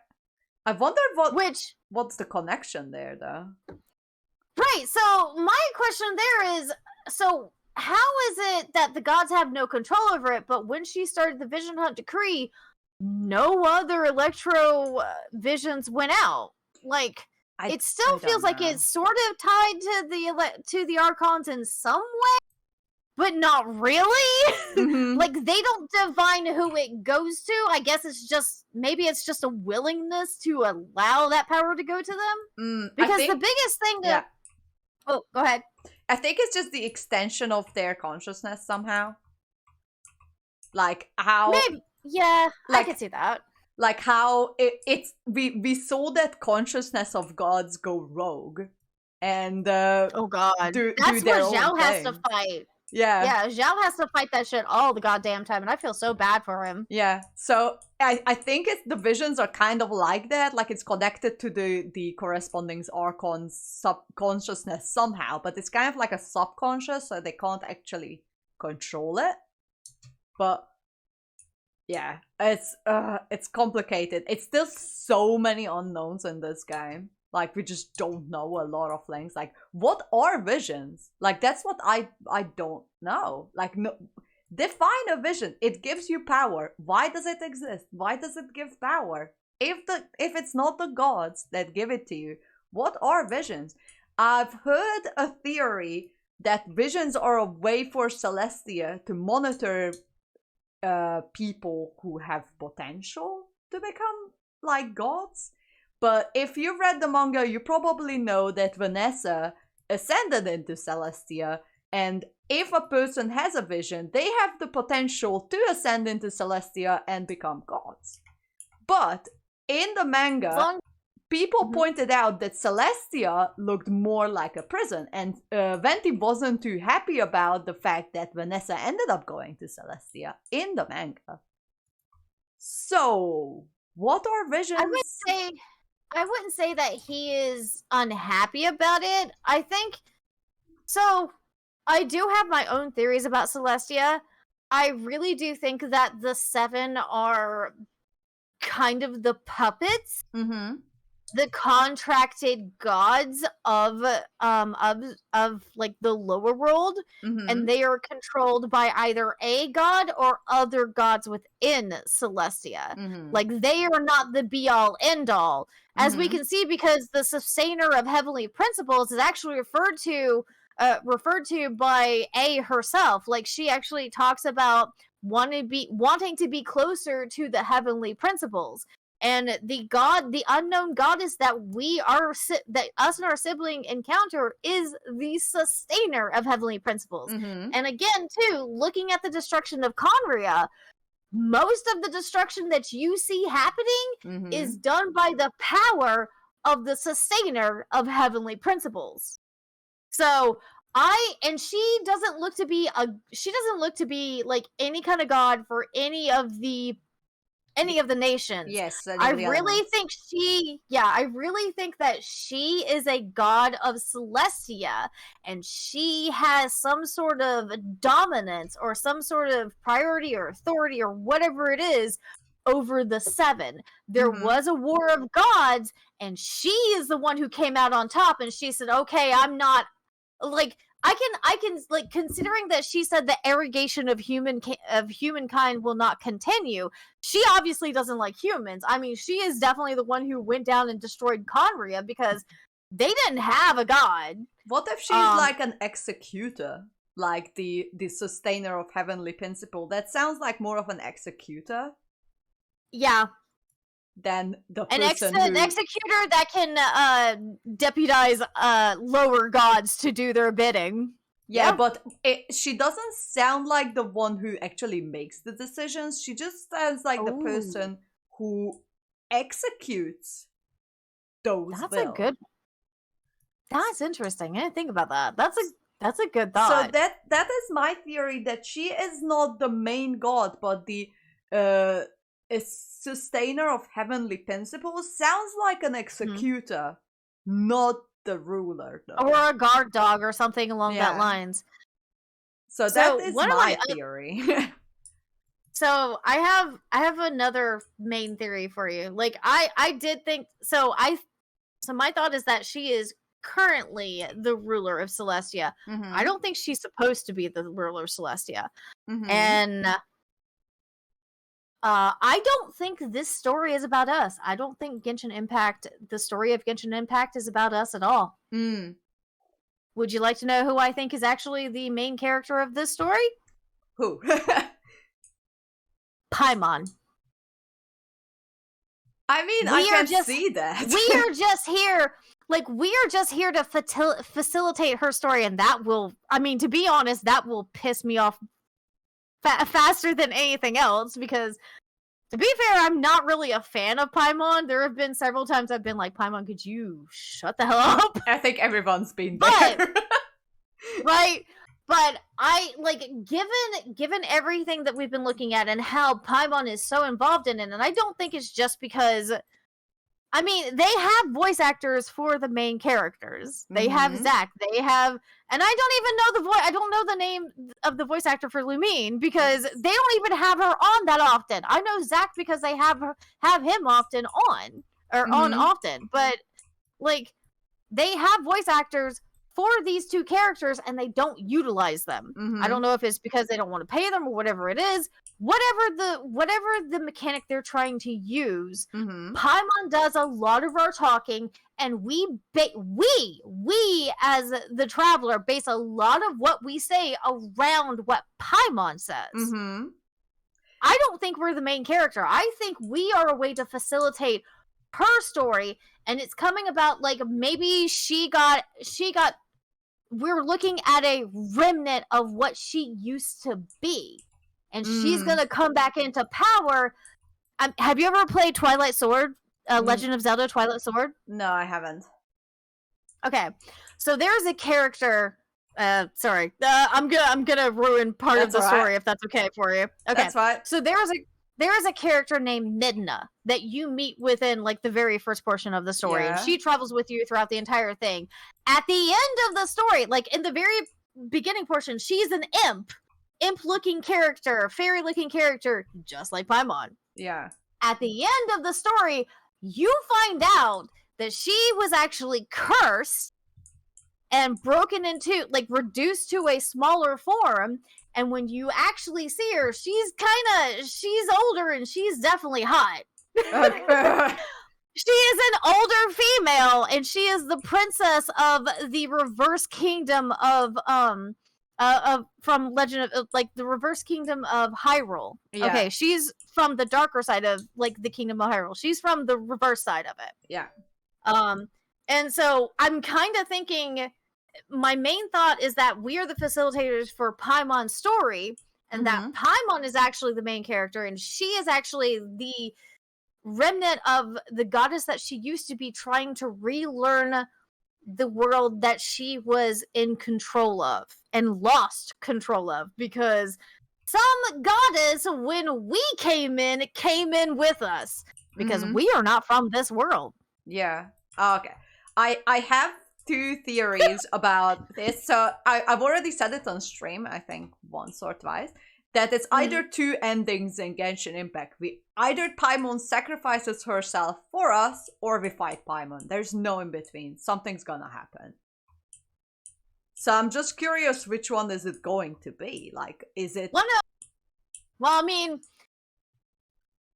I wonder what's the connection there, though. Right. So my question there is, so how is it that the gods have no control over it, but when she started the vision hunt decree, no other Electro visions went out? Like, it still feels like it's sort of tied to the Archons in some way, but not really. Like, they don't define who it goes to. I guess maybe it's just a willingness to allow that power to go to them. Because the biggest thing oh, go ahead. I think it's just the extension of their consciousness somehow. Like how maybe, yeah, I can see that. Like how we saw that consciousness of gods go rogue, and oh god, that's what Zhao has to fight. Yeah, Zhao has to fight that shit all the goddamn time, and I feel so bad for him. Yeah, so I think the visions are kind of like that, like it's connected to the corresponding Archon's subconsciousness somehow, but it's kind of like a subconscious, so they can't actually control it. But yeah, it's complicated. It's still so many unknowns in this game. Like, we just don't know a lot of things. Like, what are visions? Like, that's what I don't know. Like, no, define a vision. It gives you power. Why does it exist? Why does it give power? If it's not the gods that give it to you, what are visions? I've heard a theory that visions are a way for Celestia to monitor people who have potential to become like gods. But if you read the manga, you probably know that Vanessa ascended into Celestia, and if a person has a vision, they have the potential to ascend into Celestia and become gods. But in the manga, people pointed out that Celestia looked more like a prison, and Venti wasn't too happy about the fact that Vanessa ended up going to Celestia in the manga. So, what are visions? I wouldn't say that he is unhappy about it. I think... So, I do have my own theories about Celestia. I really do think that the Seven are kind of the puppets. The contracted gods of like the lower world, and they are controlled by either a god or other gods within Celestia. Like, they are not the be all end all, as we can see, because the sustainer of heavenly principles is actually referred to by A herself. Like, she actually talks about wanting to be closer to the heavenly principles. And the unknown goddess that that us and our sibling encounter is the sustainer of heavenly principles. And again, too, looking at the destruction of Conria, most of the destruction that you see happening is done by the power of the sustainer of heavenly principles. So she doesn't look to be like any kind of god for any of the nations. Yes, I really think that she is a god of Celestia, and she has some sort of dominance or some sort of priority or authority or whatever it is over the seven. There was a war of gods, and she is the one who came out on top, and she said, okay, I'm not like I can like, considering that she said the irrigation of humankind will not continue. She obviously doesn't like humans. I mean, she is definitely the one who went down and destroyed Conria because they didn't have a god. What if she's like an executor, like the sustainer of heavenly principle? That sounds like more of an executor. Yeah. Than the an person executor that can deputize lower gods to do their bidding. Yeah, but she doesn't sound like the one who actually makes the decisions. She just sounds like the person who executes those bills. That's interesting. I didn't think about that. That's a good thought. So that is my theory, that she is not the main god, but the a sustainer of heavenly principles. Sounds like an executor, not the ruler, though. Or a guard dog or something along that lines. So that is my theory. So I have another main theory for you. Like I did think so my thought is that she is currently the ruler of Celestia. I don't think she's supposed to be the ruler of Celestia. And I don't think this story is about us. I don't think the story of Genshin Impact is about us at all. Would you like to know who I think is actually the main character of this story? Who? Paimon. I mean, I can see that. We are just here to facilitate her story, and that will, I mean, to be honest, that will piss me off faster than anything else, because to be fair, I'm not really a fan of Paimon. There have been several times I've been like, Paimon, could you shut the hell up? I think everyone's been there. Right? But I, like, given everything that we've been looking at and how Paimon is so involved in it, and I don't think it's just because, I mean, they have voice actors for the main characters. They have Zack. They have, and I don't even know the voice. I don't know the name of the voice actor for Lumine because they don't even have her on that often. I know Zack because they have him often on often, but like they have voice actors for these two characters and they don't utilize them. I don't know if it's because they don't want to pay them or whatever it is. Whatever the mechanic they're trying to use, Paimon does a lot of our talking, and we as the traveler base a lot of what we say around what Paimon says. I don't think we're the main character. I think we are a way to facilitate her story, and it's coming about like maybe she got we're looking at a remnant of what she used to be. And she's gonna come back into power. Have you ever played Twilight Sword? Legend of Zelda Twilight Sword? No, I haven't. Okay, so there's a character. Sorry, I'm gonna ruin part of the story if that's okay for you. Okay, that's fine. So there is a character named Midna that you meet within like the very first portion of the story, and she travels with you throughout the entire thing. At the end of the story, like in the very beginning portion, she's an imp-looking character, fairy-looking character, just like Paimon. Yeah. At the end of the story, you find out that she was actually cursed and broken into, like, reduced to a smaller form. And when you actually see her, she's older and she's definitely hot. She is an older female, and she is the princess of the reverse kingdom of from Legend of like the Reverse Kingdom of Hyrule. Yeah. Okay, she's from the darker side of like the Kingdom of Hyrule. She's from the reverse side of it. Yeah. And so I'm kind of thinking, my main thought is that we are the facilitators for Paimon's story, and that Paimon is actually the main character, and she is actually the remnant of the goddess that she used to be, trying to relearn the world that she was in control of and lost control of, because some goddess, when we came in with us, because we are not from this world. Yeah. Okay. I have 2 theories about this. So I've already said it on stream, I think once or twice, that it's either 2 endings in Genshin Impact. Either Paimon sacrifices herself for us, or we fight Paimon. There's no in between. Something's gonna happen. So I'm just curious, which one is it going to be? Like, is it... Well, I mean,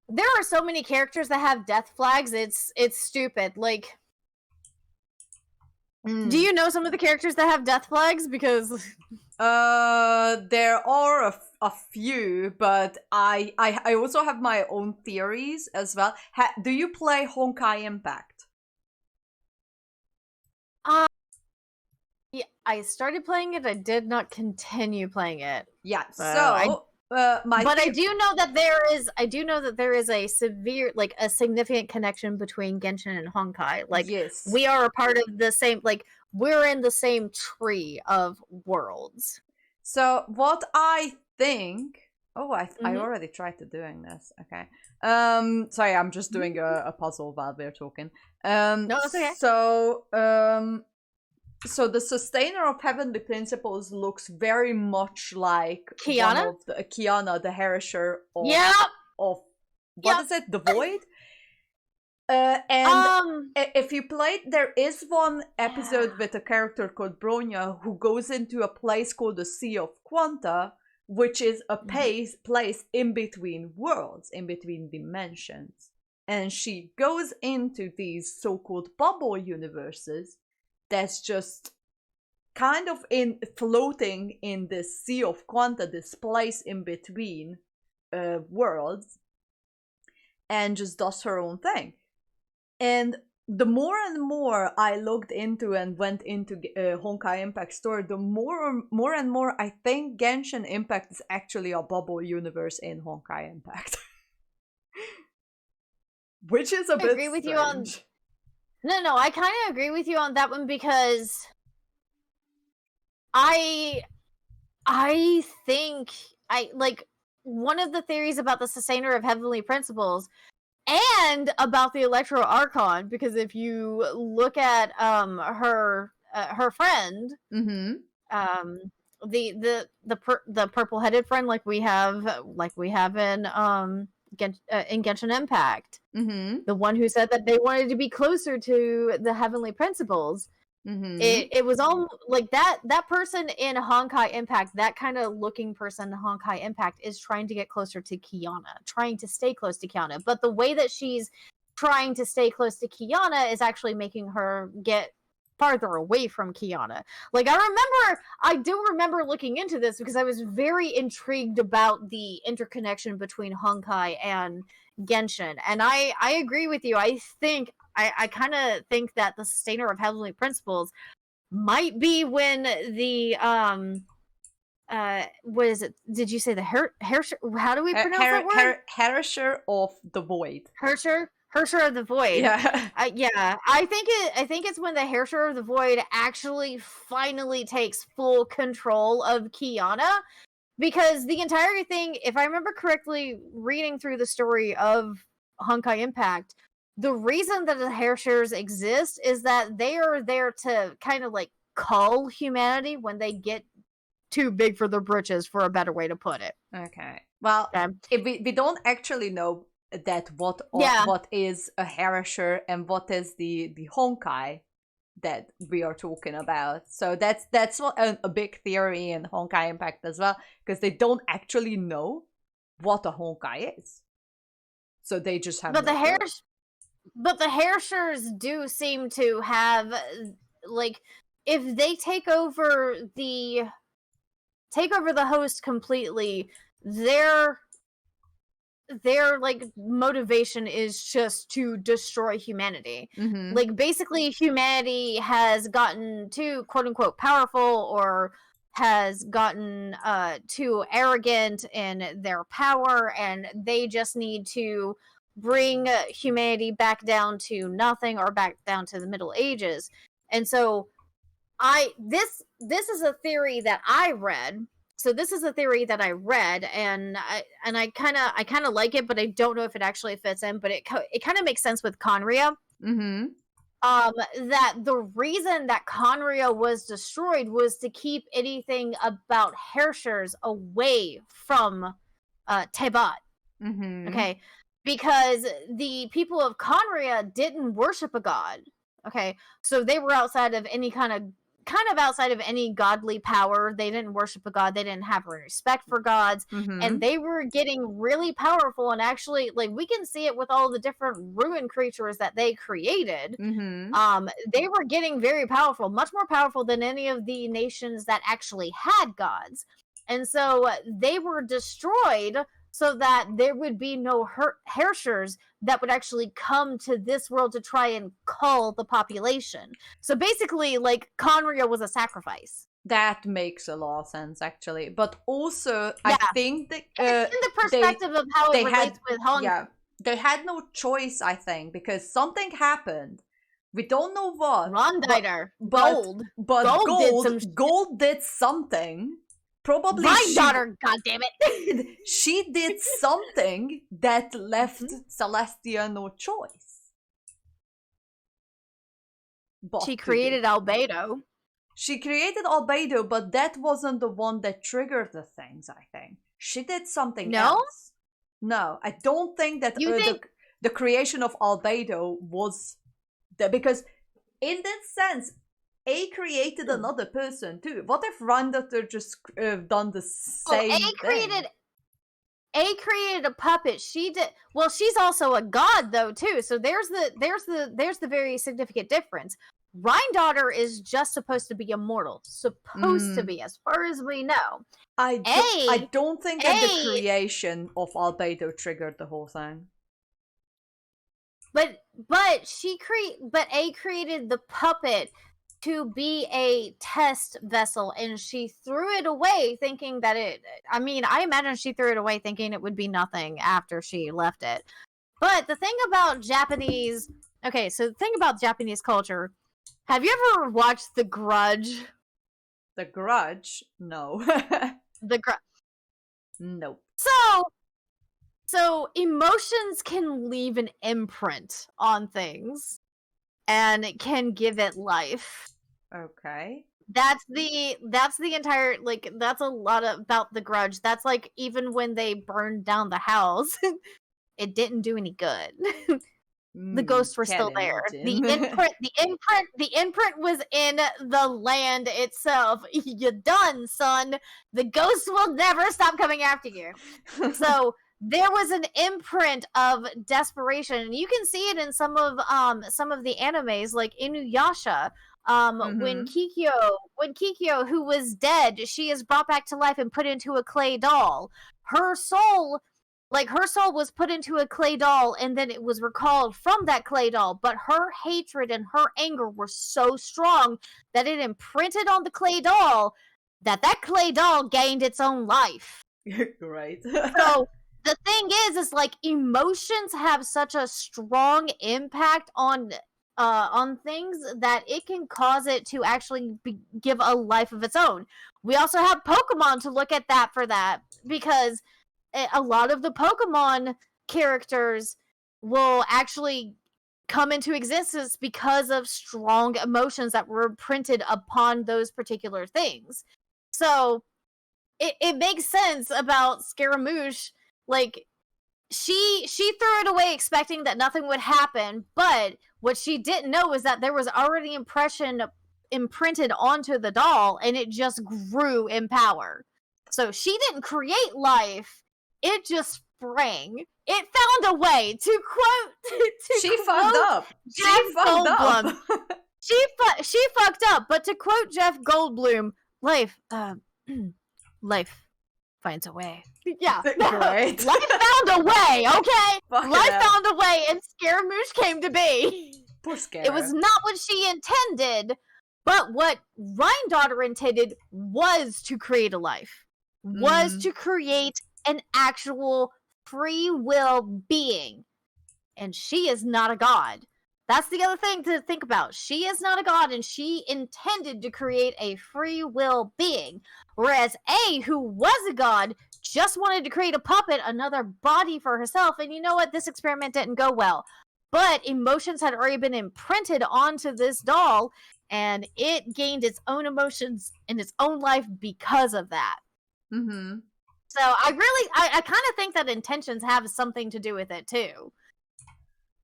there are so many characters that have death flags, it's stupid. Like, do you know some of the characters that have death flags? Because there are a few, but I also have my own theories as well. Do you play Honkai Impact? Yeah, I started playing it. I did not continue playing it. Yeah, I do know that there is a severe, like a significant connection between Genshin and Honkai. Like, yes, we are a part of the same, like, we're in the same tree of worlds. So what I think... Oh, I already tried to doing this. Okay. Sorry, I'm just doing a puzzle while we're talking. No, it's okay. So the Sustainer of Heavenly Principles looks very much like Kiana? Kiana, the Herisher of... Yep! Of... What is it? The Void? And if you played, there is one episode with a character called Bronya who goes into a place called the Sea of Quanta, which is a place in between worlds, in between dimensions. And she goes into these so-called bubble universes that's just kind of floating in this Sea of Quanta, this place in between worlds, and just does her own thing. And the more and more I looked into and went into Honkai Impact story, the more and more I think Genshin Impact is actually a bubble universe in Honkai Impact. Which is a bit agree with you on... No, I kind of agree with you on that one, because I think like one of the theories about the Sustainer of Heavenly Principles and about the Electro Archon, because if you look at her friend, the purple-headed friend, like we have in Genshin Impact, the one who said that they wanted to be closer to the Heavenly Principles. It was all like that person in Honkai Impact, that kind of looking person in Honkai Impact, is trying to get closer to Kiana, trying to stay close to Kiana. But the way that she's trying to stay close to Kiana is actually making her get farther away from Kiana. Like, I do remember looking into this because I was very intrigued about the interconnection between Honkai and Genshin. And I agree with you. I kind of think that the Sustainer of Heavenly Principles might be when the what is it? Did you say the Hersher? How do we pronounce that word? Herisher of the Void. Hersher of the Void. Yeah. I think it's when the Hersher of the Void actually finally takes full control of Kiana. Because the entire thing, if I remember correctly, reading through the story of Honkai Impact, the reason that the Hershers exist is that they are there to kind of like cull humanity when they get too big for their britches, for a better way to put it. Okay. Well, if we don't actually know that what is a Herisher and what is the Honkai that we are talking about. So that's a big theory in Honkai Impact as well, because they don't actually know what a Honkai is. So they just have... But the Hershers do seem to have, like, if they take over the take over the host completely, their like motivation is just to destroy humanity. Like basically humanity has gotten too quote unquote powerful, or has gotten too arrogant in their power, and they just need to bring humanity back down to nothing, or back down to the Middle Ages. And so this is a theory that I read. So this is a theory that I read, and I kind of like it, but I don't know if it actually fits in. But it kind of makes sense with Conria. That the reason that Conria was destroyed was to keep anything about Herrschers away from Tebat. Okay, because the people of Conria didn't worship a god. Okay, so they were outside of any kind of outside of any godly power. They didn't worship a god. They didn't have respect for gods, and they were getting really powerful. And actually, like, we can see it with all the different ruin creatures that they created. They were getting very powerful, much more powerful than any of the nations that actually had gods. And so they were destroyed so that there would be no Herrschers that would actually come to this world to try and cull the population. So basically, like, Conria was a sacrifice. That makes a lot of sense, actually. But also, I think that it's in the perspective of how it relates with Hong. Yeah, they had no choice, I think, because something happened. We don't know what. Ronditer. Gold did something. Probably my daughter, goddammit. She did something that left Celestia no choice. She created Albedo. She created Albedo, but that wasn't the one that triggered the things, I think. She did something else. No, I don't think that the creation of Albedo was... because in that sense... A created another person too. What if Ronditer just done the same thing? A created a puppet. She did. Well, she's also a god though too. So there's the very significant difference. Rhine-Daughter is just supposed to be immortal. Supposed to be, as far as we know. I don't think that the creation of Albedo triggered the whole thing. But A created the puppet to be a test vessel, and she threw it away thinking that I imagine she threw it away thinking it would be nothing after she left it. But the thing about Japanese culture, have you ever watched The Grudge? The Grudge? No. The Grudge. Nope. So emotions can leave an imprint on things, and it can give it life. Okay. That's the entire, like, that's a lot about The Grudge. That's like, even when they burned down the house, it didn't do any good. The ghosts were still there. The imprint was in the land itself. You're done, son. The ghosts will never stop coming after you. So there was an imprint of desperation, and you can see it in some of the animes, like Inuyasha. When Kikyo, who was dead, she is brought back to life and put into a clay doll. Her soul was put into a clay doll, and then it was recalled from that clay doll. But her hatred and her anger were so strong that it imprinted on the clay doll, that clay doll gained its own life. Right. So the thing is like, emotions have such a strong impact on things that it can cause it to actually give a life of its own. We also have Pokemon to look at that for that, because a lot of the Pokemon characters will actually come into existence because of strong emotions that were printed upon those particular things. So it makes sense about Scaramouche. Like, she threw it away expecting that nothing would happen, but what she didn't know is that there was already imprinted onto the doll, and it just grew in power. So she didn't create life, it just sprang. It found a way, to quote she fucked up. She fucked up, but to quote Jeff Goldblum, life life finds a way. Yeah. Great. Life found a way, okay? Fuck Life it. found a way and Scaramouche came to be. Poor Scara. It was not what she intended, but what Rhine intended was to create a life. Was to create an actual free will being. And she is not a god. That's the other thing to think about. She is not a god, and she intended to create a free will being. Whereas A, who was a god, just wanted to create a puppet, another body for herself. And you know what? This experiment didn't go well. But emotions had already been imprinted onto this doll, and it gained its own emotions in its own life because of that. Mm-hmm. So I kind of think that intentions have something to do with it too.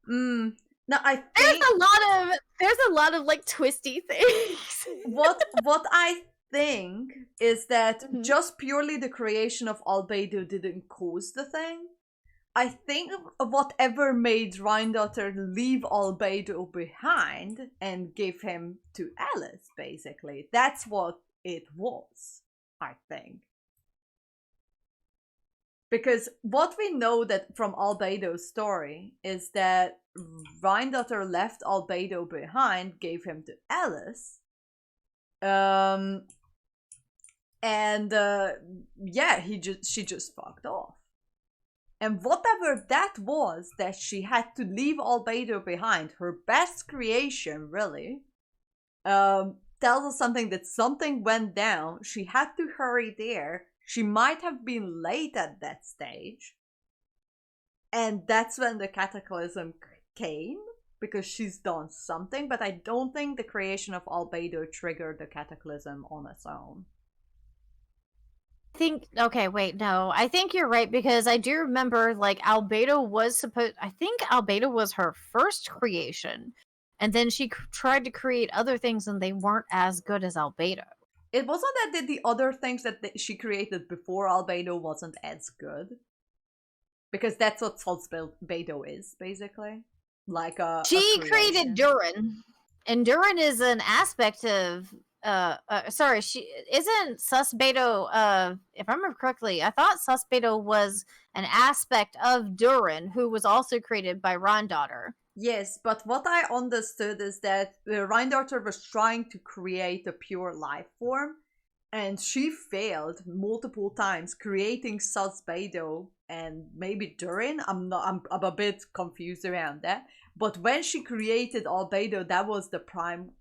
No, I think there's a lot of like twisty things. what I think is that just purely the creation of Albedo didn't cause the thing. I think whatever made Rhine leave Albedo behind and give him to Alice, basically, that's what it was, I think. Because what we know that from Albedo's story is that Rhine left Albedo behind, gave him to Alice, yeah, she just fucked off. And whatever that was, that she had to leave Albedo behind, her best creation, really, tells us something that something went down. She had to hurry there. She might have been late at that stage. And that's when the cataclysm came, because she's done something, but I don't think the creation of Albedo triggered the cataclysm on its own. I think you're right, because I do remember like Albedo was Albedo was her first creation, and then she tried to create other things and they weren't as good as Albedo. It wasn't that the other things that she created before Albedo wasn't as good, because that's what Salzbedo is, basically. Like she created Durin, and Durin is an aspect of she isn't Susbedo. If I remember correctly, I thought Susbedo was an aspect of Durin, who was also created by Rhine. Yes, but what I understood is that Rhine was trying to create a pure life form, and she failed multiple times creating Susbedo and maybe Durin. I'm a bit confused around that. But when she created Albedo, that was the prime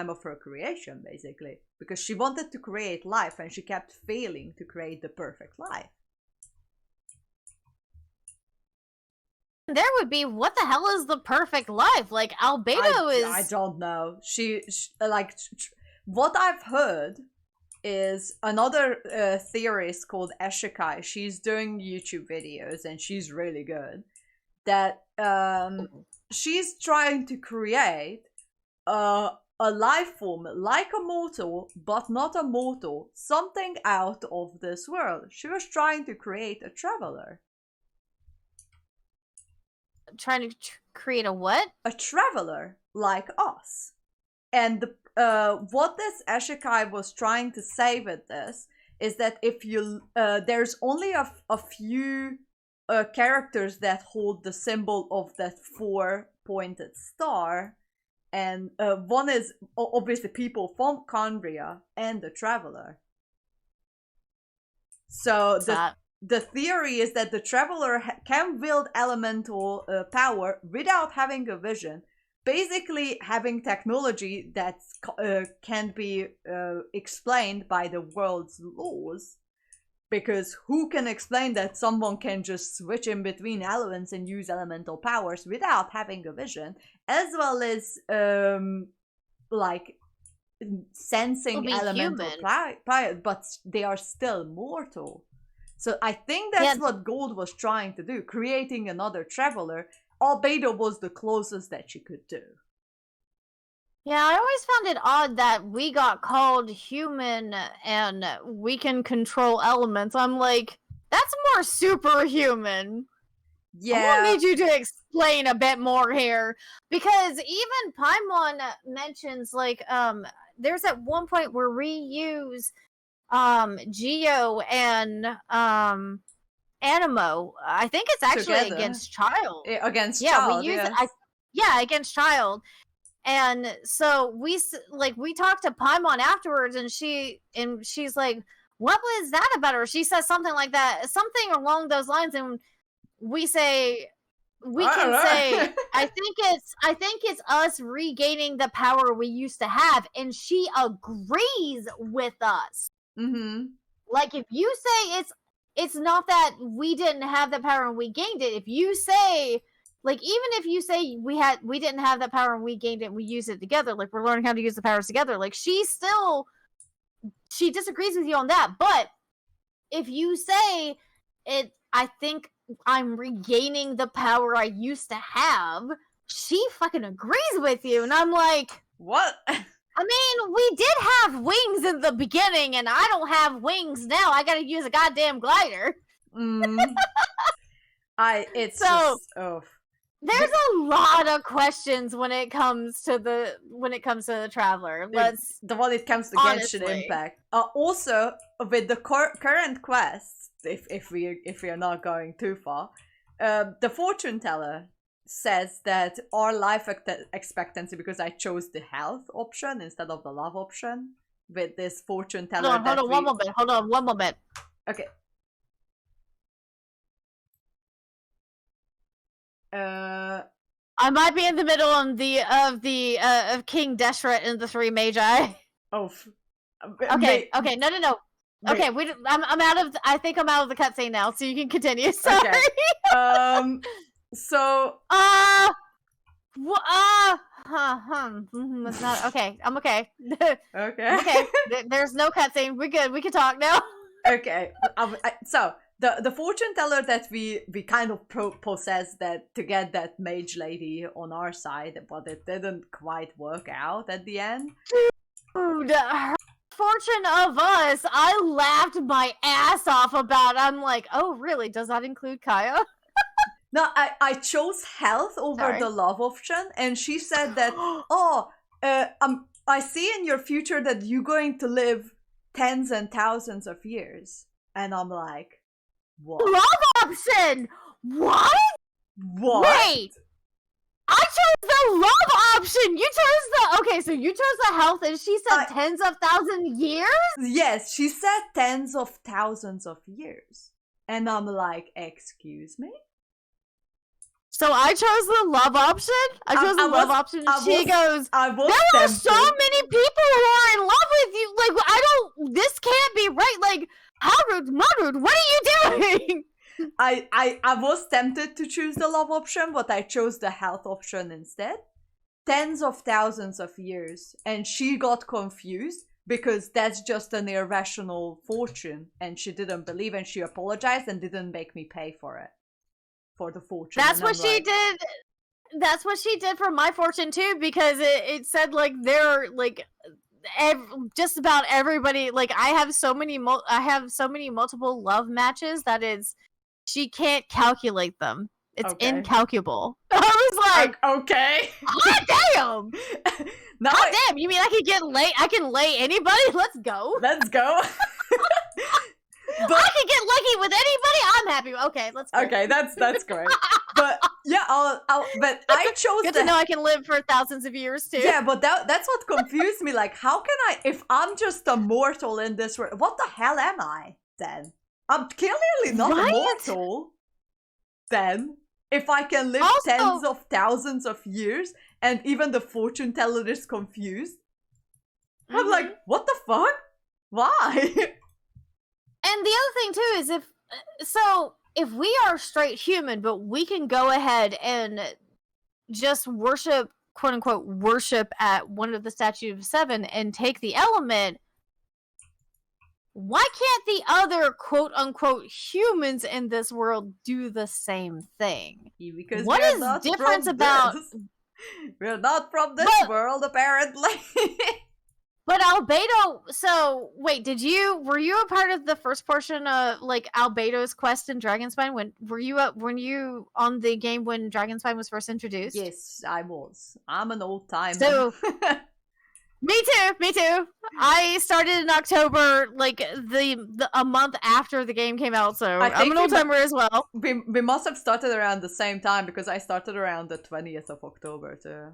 of her creation, basically, because she wanted to create life and she kept failing to create the perfect life. There would be, what the hell is the perfect life? Like Albedo is. I don't know. She like what I've heard is another theorist called Eshikai. She's doing YouTube videos and she's really good. That she's trying to create a life form like a mortal, but not a mortal, something out of this world. She was trying to create a traveler. Trying to create a what? A traveler like us. And what this Eshikai was trying to say with this is that if you there's only a few characters that hold the symbol of that 4-pointed star, and one is obviously people from Conria and the traveler. So the theory is that the traveler can wield elemental power without having a vision, basically having technology that can be explained by the world's laws, because who can explain that someone can just switch in between elements and use elemental powers without having a vision, as well as like sensing elemental power, but they are still mortal. So I think that's what Gold was trying to do, creating another traveler. Albedo was the closest that she could do. Yeah, I always found it odd that we got called human and we can control elements. I'm like, that's more superhuman. Yeah. I want need you to explain a bit more here. Because even Paimon mentions, like, there's at one point where we use Geo and Animo. I think it's actually Together. Against Child. Against Child, we use yes. Against Child. And so we talked to Paimon afterwards, and she's like, "What was that about?" Or she says something like that, something along those lines, and we say, I think it's us regaining the power we used to have, and she agrees with us. Mm-hmm. Like, if you say it's not that we didn't have the power and we gained it. If you say, like, even if you say we didn't have that power and we gained it and we use it together, like, we're learning how to use the powers together, like, she disagrees with you on that. But if you say I think I'm regaining the power I used to have, she fucking agrees with you. And I'm like, what? I mean, we did have wings in the beginning, and I don't have wings now. I gotta use a goddamn glider. There's a lot of questions when it comes to the Traveler. When it comes to Genshin Impact. Also, with the current quests, if we are not going too far, the fortune teller says that our life expectancy, because I chose the health option instead of the love option, with this fortune teller. Hold on one moment. Okay. I might be in the middle of King Deshret and the Three Magi. Oh. Okay. No. Okay, I'm out of. I think I'm out of the cutscene now, so you can continue. Sorry. Okay. So. That's not okay. I'm okay. Okay. Okay. There's no cutscene. We're good. We can talk now. Okay. So the fortune teller that we kind of possessed that to get that mage lady on our side, but it didn't quite work out at the end. Dude, her fortune of us, I laughed my ass off about. I'm like, oh really? Does that include Kaya? No, I chose health over the love option, and she said that, I see in your future that you're going to live tens and thousands of years. And I'm like, what? Love option! What? Wait! I chose the love option! You chose the... Okay, so you chose the health, and she said tens of thousands years? Yes, she said tens of thousands of years. And I'm like, excuse me? So I chose the love option? I chose the love option. She goes, there are so many people who are in love with you. Like, this can't be right. Like, Marud, what are you doing? I was tempted to choose the love option, but I chose the health option instead. Tens of thousands of years. And she got confused because that's just an irrational fortune. And she didn't believe, and she apologized and didn't make me pay for it. For the fortune. That's what she did. That's what she did for my fortune too, because it said like there like just about everybody. Like I have so many multiple love matches that she can't calculate them. It's incalculable. I was like, okay, hot damn. Hot damn. You mean I can lay anybody? Let's go. But I can get lucky with anybody. I'm happy. Okay, let's go. Okay, that's great. But yeah, but I chose. Good to know I can live for thousands of years too. Yeah, but that's what confused me. Like, how can I? If I'm just a mortal in this world, what the hell am I then? I'm clearly not a mortal. Then, if I can live tens of thousands of years, and even the fortune teller is confused, I'm like, what the fuck? Why? And the other thing too is if we are straight human, but we can go ahead and just worship, quote unquote, worship at one of the statues of seven and take the element, why can't the other quote unquote humans in this world do the same thing? Because what is different about we're not from this world, apparently. But Albedo, so wait, were you a part of the first portion of like Albedo's quest in Dragonspine? Were you on the game when Dragonspine was first introduced? Yes, I was. I'm an old timer. So Me too. Me too. I started in October, like a month after the game came out. So I'm an old timer as well. We must have started around the same time because I started around the 20th of October too.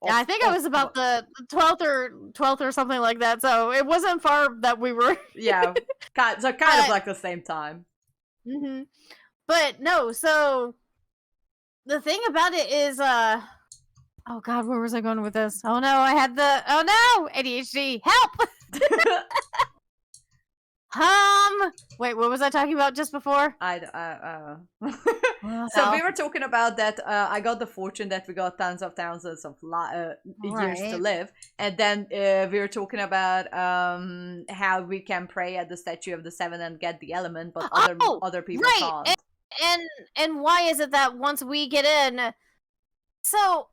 Yeah, I think I was about the 12th or something like that. So it wasn't far that we were. Yeah, kind of like the same time. Mm-hmm. But no, so the thing about it is, oh god, where was I going with this? Oh no, ADHD, help! Wait, what was I talking about just before? So we were talking about that. I got the fortune that we got tons of thousands of years to live, and then we were talking about how we can pray at the Statue of the Seven and get the element, but other people can't. And why is it that once we get in, so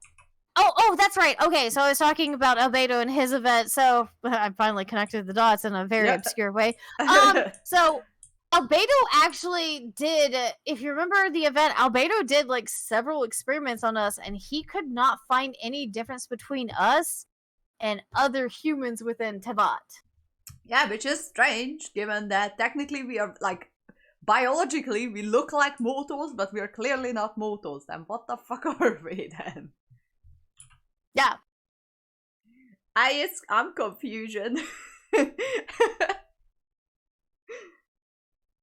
oh that's right. Okay, so I was talking about Albedo and his event. So I finally connected the dots in a very obscure way. So Albedo actually did, if you remember the event, Albedo did like several experiments on us, and he could not find any difference between us and other humans within Tevat. Yeah, which is strange, given that technically we are like, biologically we look like mortals, but we are clearly not mortals. Then what the fuck are we then? Yeah. I'm confusion.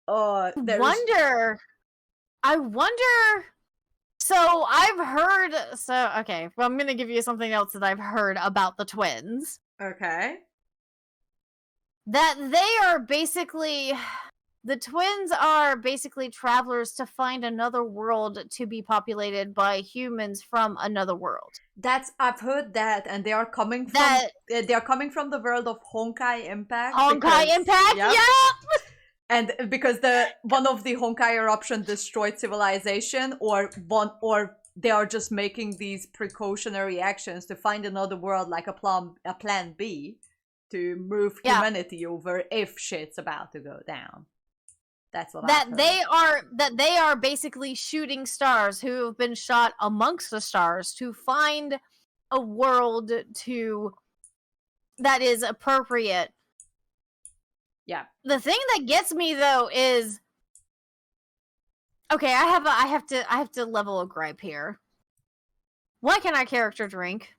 I wonder. So I've heard. So okay, well, I'm gonna give you something else that I've heard about the twins. Okay. That they are basically. The twins are basically travelers to find another world to be populated by humans from another world. I've heard that, and they are coming from the world of Genshin Impact. Impact, yep. Yeah. And because one of the Honkai eruption destroyed civilization, or they are just making these precautionary actions to find another world, like a plan B, to move humanity over if shit's about to go down. That's what they are basically shooting stars who have been shot amongst the stars to find a world that is appropriate. Yeah. The thing that gets me though is, okay, I have to level a gripe here. Why can our character drink?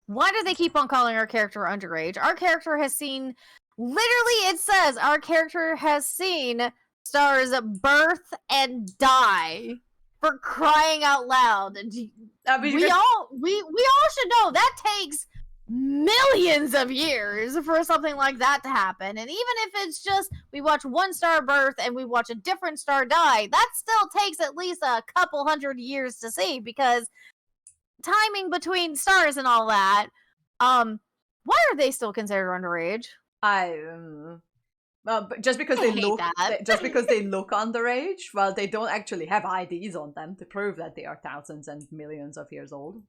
Why do they keep on calling our character underage? Our character has seen. Literally, it says our character has seen stars birth and die. For crying out loud! We all should know that takes millions of years for something like that to happen. And even if it's just we watch one star birth and we watch a different star die, that still takes at least a couple hundred years to see, because timing between stars and all that. Why are they still considered underage? But just because they look underage, well, they don't actually have IDs on them to prove that they are thousands and millions of years old.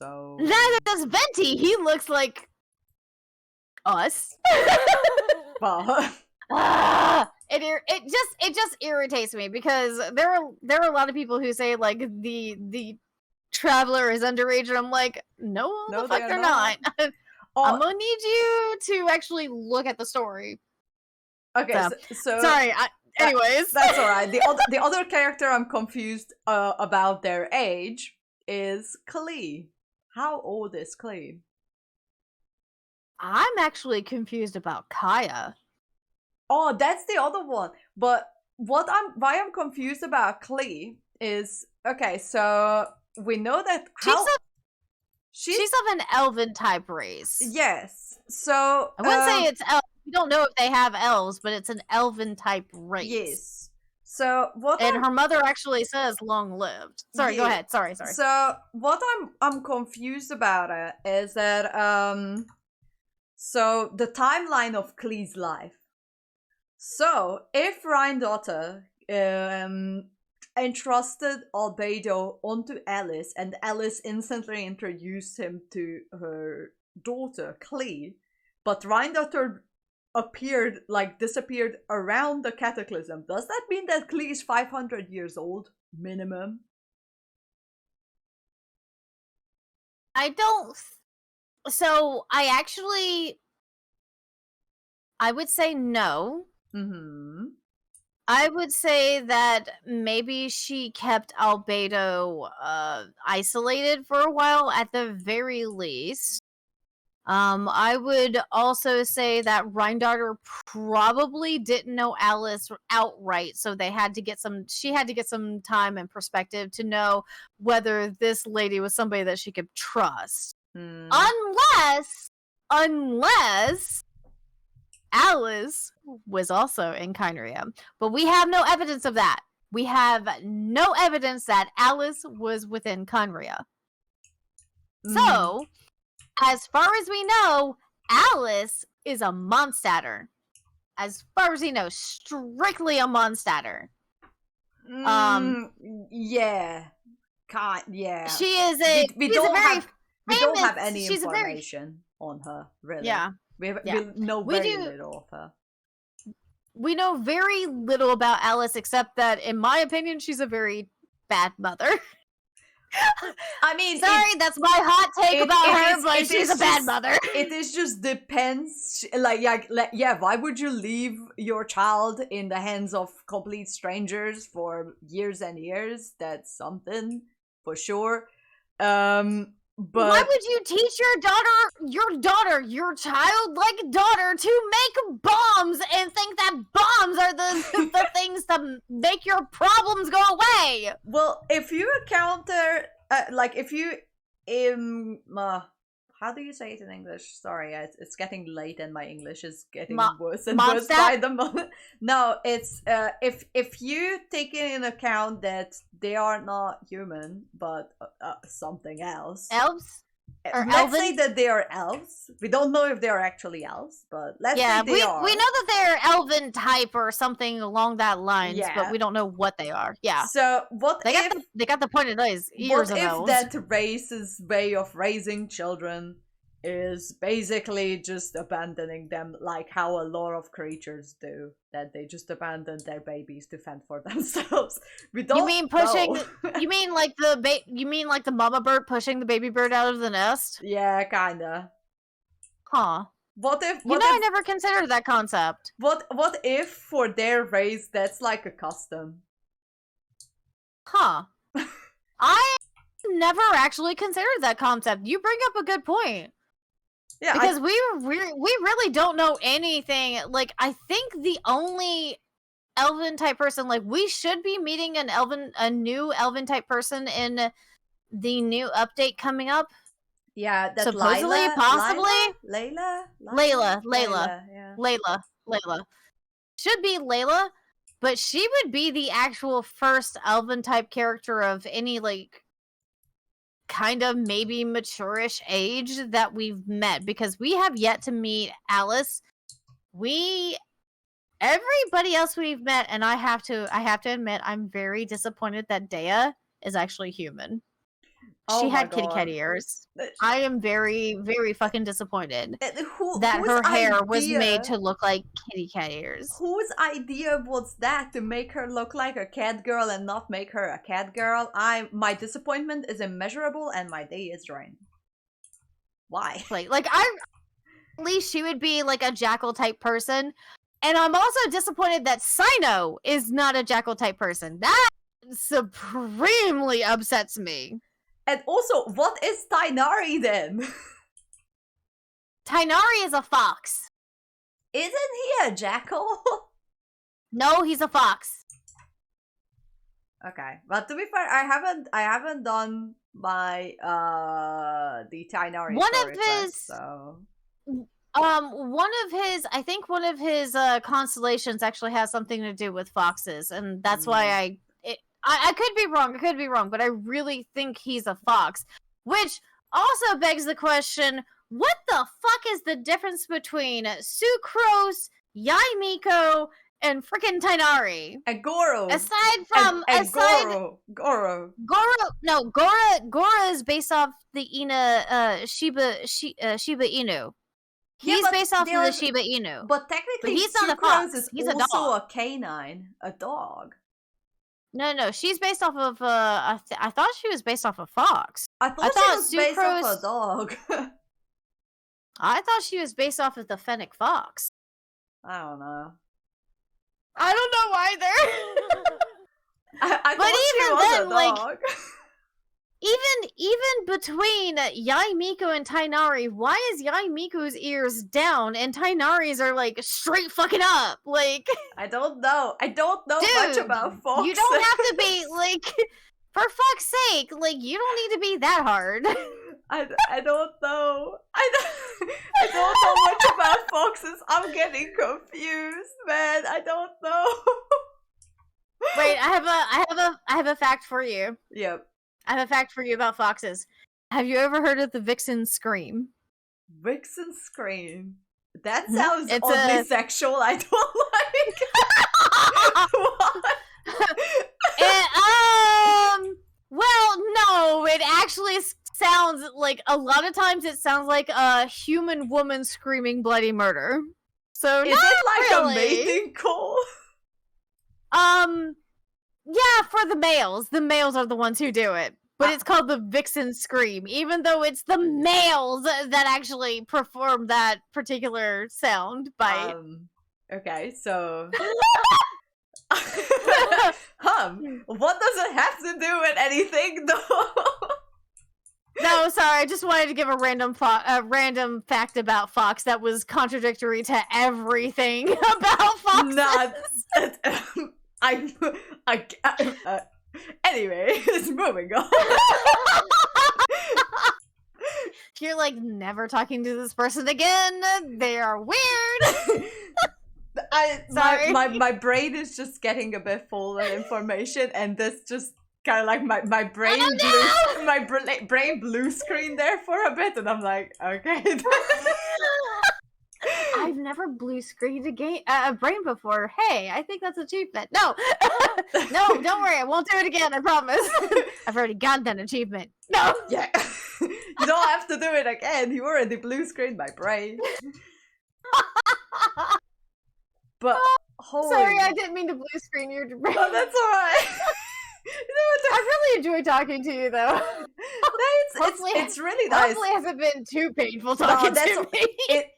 So neither does Venti. He looks like us. Well, it just irritates me, because there are a lot of people who say like the traveler is underage, and I'm like, no the fuck they're not. I'm gonna need you to actually look at the story. Okay, so sorry. Anyways, that's all right. The other character I'm confused about their age is Klee. How old is Klee? I'm actually confused about Kaya. Oh, that's the other one. But why I'm confused about Klee is, okay, so we know that she's of an elven type race. Yes. So I wouldn't say it's elf. We don't know if they have elves, but it's an elven type race. Yes. So her mother actually says long lived. Sorry, go ahead. Sorry. So what I'm confused about it is that so the timeline of Klee's life. So if Rheindotter entrusted Albedo onto Alice, and Alice instantly introduced him to her daughter Klee, but Rheindotter disappeared around the cataclysm. Does that mean that Klee is 500 years old minimum? I don't So I would say no. Mm-hmm. I would say that maybe she kept Albedo isolated for a while at the very least. I would also say that Rheindarter probably didn't know Alice outright, so she had to get some time and perspective to know whether this lady was somebody that she could trust. Unless Alice was also in Kyneria. But we have no evidence of that. We have no evidence that Alice was within Kyneria. So, as far as we know, Alice is a Mondstatter. As far as we know, strictly a Mondstatter. Yeah. Yeah. She is a. We don't have any information on her, really. Yeah. We know very little of her. We know very little about Alice, except that, in my opinion, she's a very bad mother. I mean, sorry, that's my hot take about her, but she's a bad mother. It is just depends. Yeah, why would you leave your child in the hands of complete strangers for years and years? That's something for sure. But why would you teach your childlike daughter to make bombs and think that bombs are the things to make your problems go away? Well, if you encounter, if you, how do you say it in English? Sorry, it's getting late and my English is getting worse and worse by the moment. No, it's if you take into account that they are not human but something else. Elves? Let's say that they are elves. We don't know if they are actually elves, but let's say they are. We know that they're elven type or something along that lines, but we don't know what they are. Yeah. So they got the pointed ears what of if elves. that race's way of raising children is basically just abandoning them, like how a lot of creatures do, that they just abandon their babies to fend for themselves? We don't. You mean pushing? You mean like the mama bird pushing the baby bird out of the nest? Yeah, kinda. Huh. What if? I never considered that concept. What if for their race that's like a custom? Huh. I never actually considered that concept. You bring up a good point. Yeah, because we really don't know anything. Like, I think the only elven type person, like, we should be meeting a new elven type person in the new update coming up. Yeah, that's supposedly, Lila, possibly Layla. Should be Layla, but she would be the actual first elven type character of any, like, kind of maybe mature-ish age that we've met, because we have yet to meet Alice. Everybody else we've met, and I have to admit, I'm very disappointed that Dea is actually human. She had kitty cat ears. I am very, very fucking disappointed that her hair was made to look like kitty cat ears. Whose idea was that, to make her look like a cat girl and not make her a cat girl? My disappointment is immeasurable and my day is drained. Why? At least she would be like a jackal type person. And I'm also disappointed that Sino is not a jackal type person. That supremely upsets me. And also, what is Tighnari then? Tighnari is a fox. Isn't he a jackal? No, he's a fox. Okay, but to be fair, I haven't done my the Tighnari story quest, so. I think one of his constellations actually has something to do with foxes, and that's why I could be wrong, but I really think he's a fox. Which also begs the question, what the fuck is the difference between Sucrose, Yaimiko, and frickin' Tighnari? And Goro. Aside from... Goro. Goro is based off the Shiba Inu. He's based off of the Shiba Inu. But technically, he's not a fox. He's also a canine, a dog. No, she's based off of, I thought she was based off of fox. I thought she was based off a dog. I thought she was based off of the Fennec Fox. I don't know. I don't know either. I but thought even she was then, a dog. even between Yai Miko and Tainari, why is Yai Miko's ears down and Tainari's are like straight fucking up? Like, I don't know. I don't know much about foxes. You don't have to be like, for fuck's sake, like you don't need to be that hard. I don't know. I don't know much about foxes. I'm getting confused, man. I don't know. Wait, I have a fact for you. Yep. I have a fact for you about foxes. Have you ever heard of the vixen scream? Vixen scream. That sounds oddly a... sexual. I don't like. Well, no, it actually sounds like a lot of times it sounds like a human woman screaming bloody murder. So is it like really. A mating call? Yeah, for the males. The males are the ones who do it. But it's called the vixen scream, even though it's the males that actually perform that particular sound bite. Okay, so what does it have to do with anything though? No, sorry, I just wanted to give a random fact about Fox that was contradictory to everything about Fox. Anyway, it's moving on. You're like never talking to this person again. They are weird. Sorry. My brain is just getting a bit full of information, and this just kind of like my brain brain blue screen there for a bit, and I'm like, okay. I've never blue screened a brain before. Hey, I think that's achievement. No, no, don't worry. I won't do it again. I promise. I've already got that achievement. No. Yeah. You don't have to do it again. You already blue screened my brain. But sorry, I didn't mean to blue screen your brain. Oh, that's alright. You know what? I really enjoy talking to you, though. It's really nice. Hopefully, it hasn't been too painful talking to me.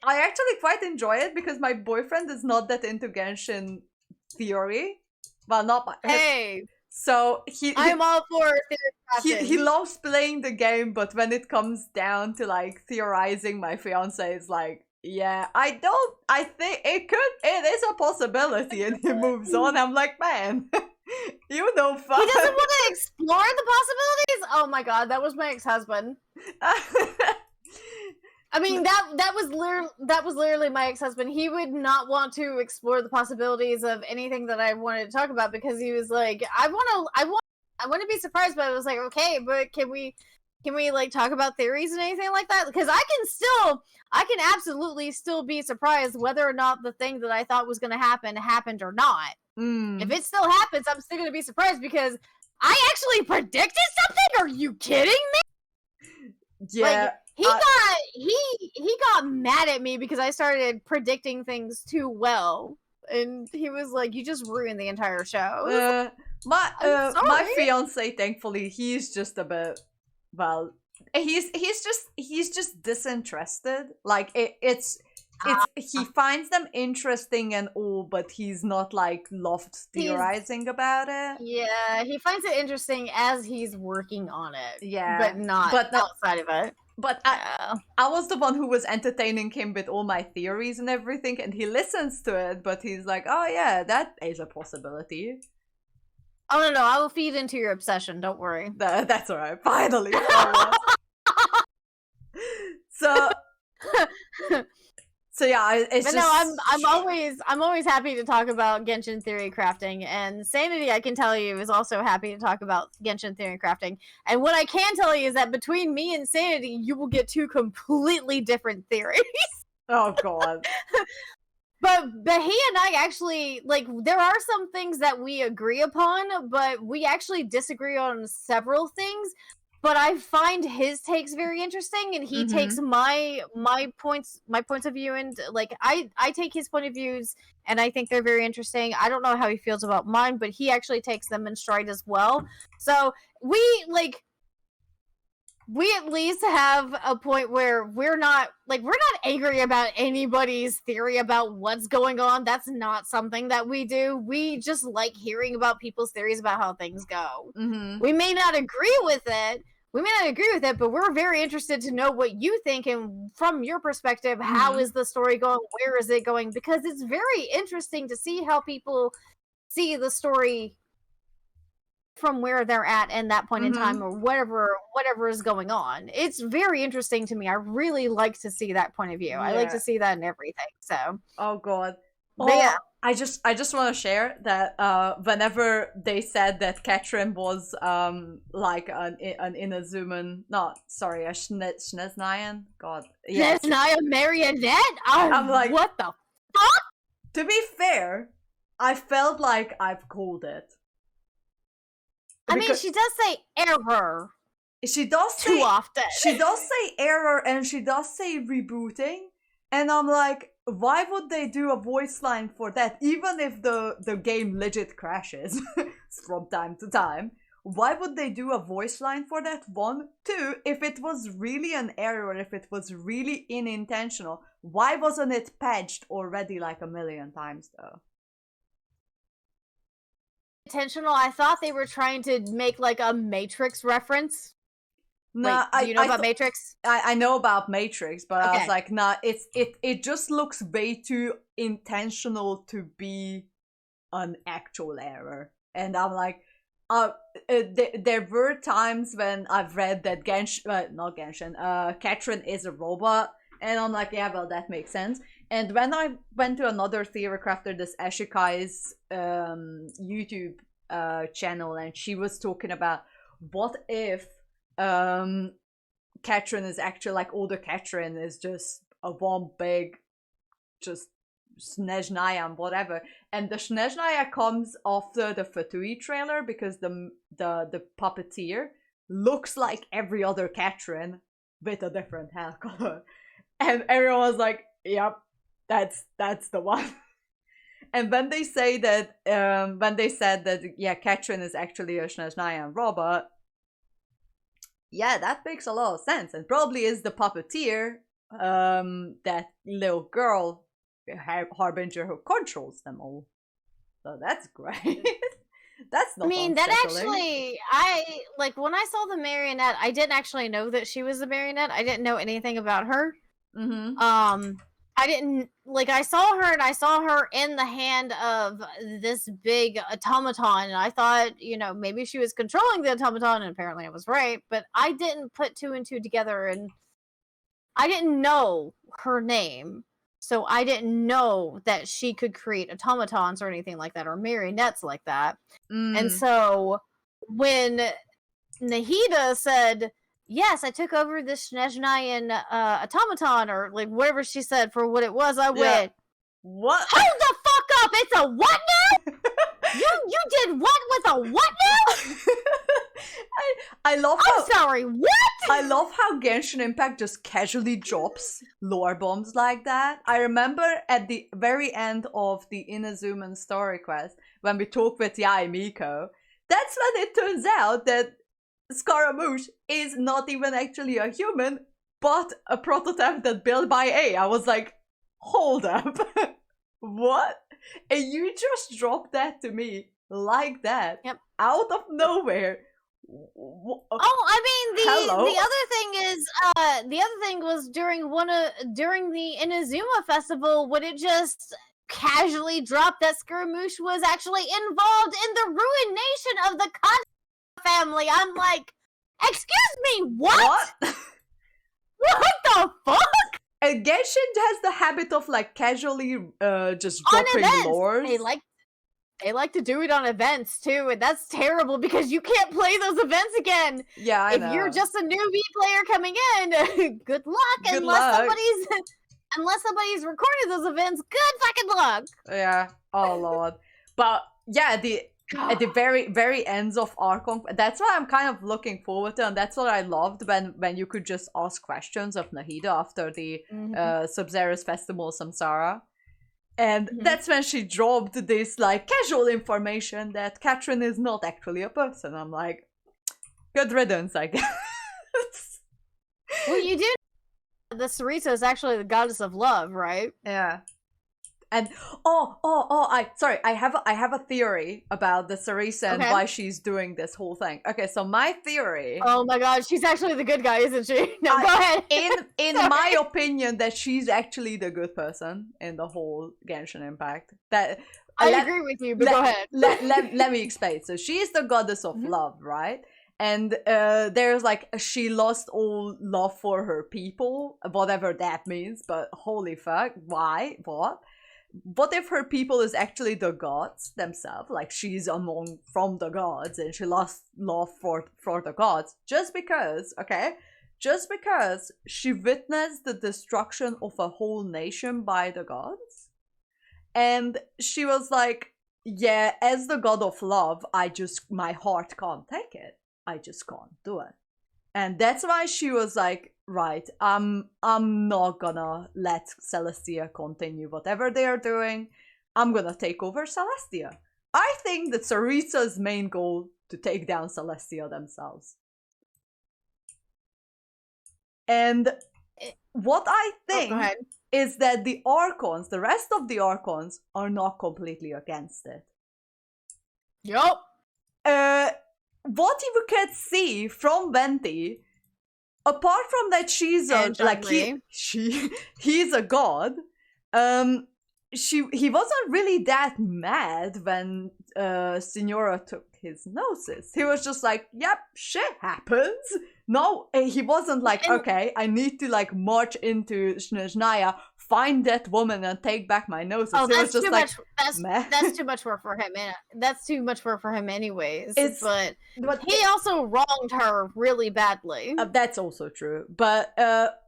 I actually quite enjoy it because my boyfriend is not that into Genshin theory. Well, not my. Hey. So I'm all for theory. He loves playing the game, but when it comes down to like theorizing, my fiance is like, yeah, I think it is a possibility, and he moves on. I'm like, man. You know, fun. He doesn't want to explore the possibilities. Oh my god, that was my ex-husband. I mean, that was literally my ex-husband. He would not want to explore the possibilities of anything that I wanted to talk about because he was like, I want to be surprised. But I was like, okay, but can we like talk about theories and anything like that? Because I can absolutely still be surprised whether or not the thing that I thought was going to happen happened or not. If it still happens, I'm still going to be surprised because I actually predicted something. Are you kidding me? Yeah. Like, he got mad at me because I started predicting things too well, and he was like, "You just ruined the entire show." My fiance, thankfully, he's just a bit. Well, he's just disinterested. Like he finds them interesting and all, but he's not like loved theorizing about it. Yeah, he finds it interesting as he's working on it. Yeah, but not outside of it. But I was the one who was entertaining him with all my theories and everything, and he listens to it, but he's like, oh yeah, that is a possibility. Oh no, I will feed into your obsession, don't worry. That's alright, finally. So yeah, it's but just... I'm always happy to talk about Genshin theory crafting, and Sanity, I can tell you, is also happy to talk about Genshin theory crafting. And what I can tell you is that between me and Sanity, you will get two completely different theories. Oh god. But he and I actually, like, there are some things that we agree upon, but we actually disagree on several things. But I find his takes very interesting, and he takes my points of view, and like I take his point of views, and I think they're very interesting. I don't know how he feels about mine, but he actually takes them in stride as well. So we like we at least have a point where we're not angry about anybody's theory about what's going on. That's not something that we do. We just like hearing about people's theories about how things go. Mm-hmm. We may not agree with it. But we're very interested to know what you think, and from your perspective, how is the story going? Where is it going? Because it's very interesting to see how people see the story from where they're at in that point in time, or whatever is going on. It's very interesting to me. I really like to see that point of view. I like to see that in everything. So oh god. But yeah. I just want to share that whenever they said that Katrin was like an Inazuman, a Sneznayan, god, yeah, Sneznayan marionette. I'm like, what the fuck? To be fair, I felt like I've called it. I mean, she does say error. She does too often. She does say error, and she does say rebooting, and I'm like, why would they do a voice line for that? Even if the game legit crashes from time to time, why would they do a voice line for that? 1, 2, if it was really an error, if it was really unintentional, why wasn't it patched already like a million times though? Intentional. I thought they were trying to make like a Matrix reference. Nah, do you know about Matrix? I know about Matrix, but I was like, nah, it just looks way too intentional to be an actual error. And I'm like, there were times when I've read that Katrin is a robot, and I'm like, yeah, well, that makes sense. And when I went to another theory crafter, this Ashikai's YouTube channel, and she was talking about what if Katrin is actually like older Katrin is just a one big just Sneznaya, whatever, and the Sneznaya comes after the Fatui trailer because the puppeteer looks like every other Katrin with a different hair color, and everyone was like, yep, that's the one. And when they say that when they said that Katrin is actually a Sneznaya robot, yeah, that makes a lot of sense, and probably is the puppeteer, that little girl, Harbinger, who controls them all. So that's great. That's not. I mean, that actually, when I saw the marionette, I didn't actually know that she was a marionette. I didn't know anything about her. I didn't I saw her, and I saw her in the hand of this big automaton, and I thought, maybe she was controlling the automaton, and apparently I was right, but I didn't put 2 and 2 together, and I didn't know her name, so I didn't know that she could create automatons or anything like that, or marionettes like that. And so when Nahida said, yes, I took over this Sneznayan automaton, or whatever she said for what it was, I went, what? Hold the fuck up! It's a what now? you did what with a what now? I love I'm sorry, what? I love how Genshin Impact just casually drops lore bombs like that. I remember at the very end of the Inazuman story quest, when we talked with Yai Miko, that's when it turns out that Scaramouche is not even actually a human, but a prototype that built by A. I was like, hold up. What? And you just dropped that to me like that, out of nowhere. I mean, the other thing was during the Inazuma festival, when it just casually dropped that Scaramouche was actually involved in the ruination of the family. I'm like, excuse me, what? What the fuck? And Genshin has the habit of casually just dropping lores. They like to do it on events too, and that's terrible because you can't play those events again. Yeah, I know. If you're just a newbie player coming in, good luck. Unless somebody's recorded those events, good fucking luck. Yeah. Oh lord. But yeah, at the very, very ends of Archon, that's what I'm kind of looking forward to, and that's what I loved when you could just ask questions of Nahida after the Sub-Zero's Festival Samsara. And that's when she dropped this casual information that Katrin is not actually a person. I'm like, good riddance, I guess. Well, you did. The Sarita is actually the goddess of love, right? Yeah. And I have a theory about the Sarisa and why she's doing this whole thing. Okay, so my theory. Oh my god, she's actually the good guy, isn't she? No, go ahead. In my opinion, that she's actually the good person in the whole Genshin Impact. That I agree with you, but go ahead. Let me explain. So she is the goddess of love, right? And there's like, she lost all love for her people, whatever that means, but holy fuck, why? What if her people is actually the gods themselves? Like, she's from the gods and she lost love for the gods just because she witnessed the destruction of a whole nation by the gods. And she was like, yeah, as the god of love, my heart can't take it. I just can't do it. And that's why she was like, right, I'm not gonna let Celestia continue whatever they are doing. I'm gonna take over Celestia. I think that Sarisa's main goal to take down Celestia themselves. And what I think is that the Archons, the rest of the Archons, are not completely against it. Yup. What you can see from Venti, apart from that she's he's a god, he wasn't really that mad when Signora took his gnosis. He was just like, yep, shit happens. No, he wasn't like, okay, I need to like march into Snezhnaya, find that woman and take back my gnosis. Oh, that's too much. That's too much work for him. That's too much work for him, anyways. But he also wronged her really badly. That's also true. But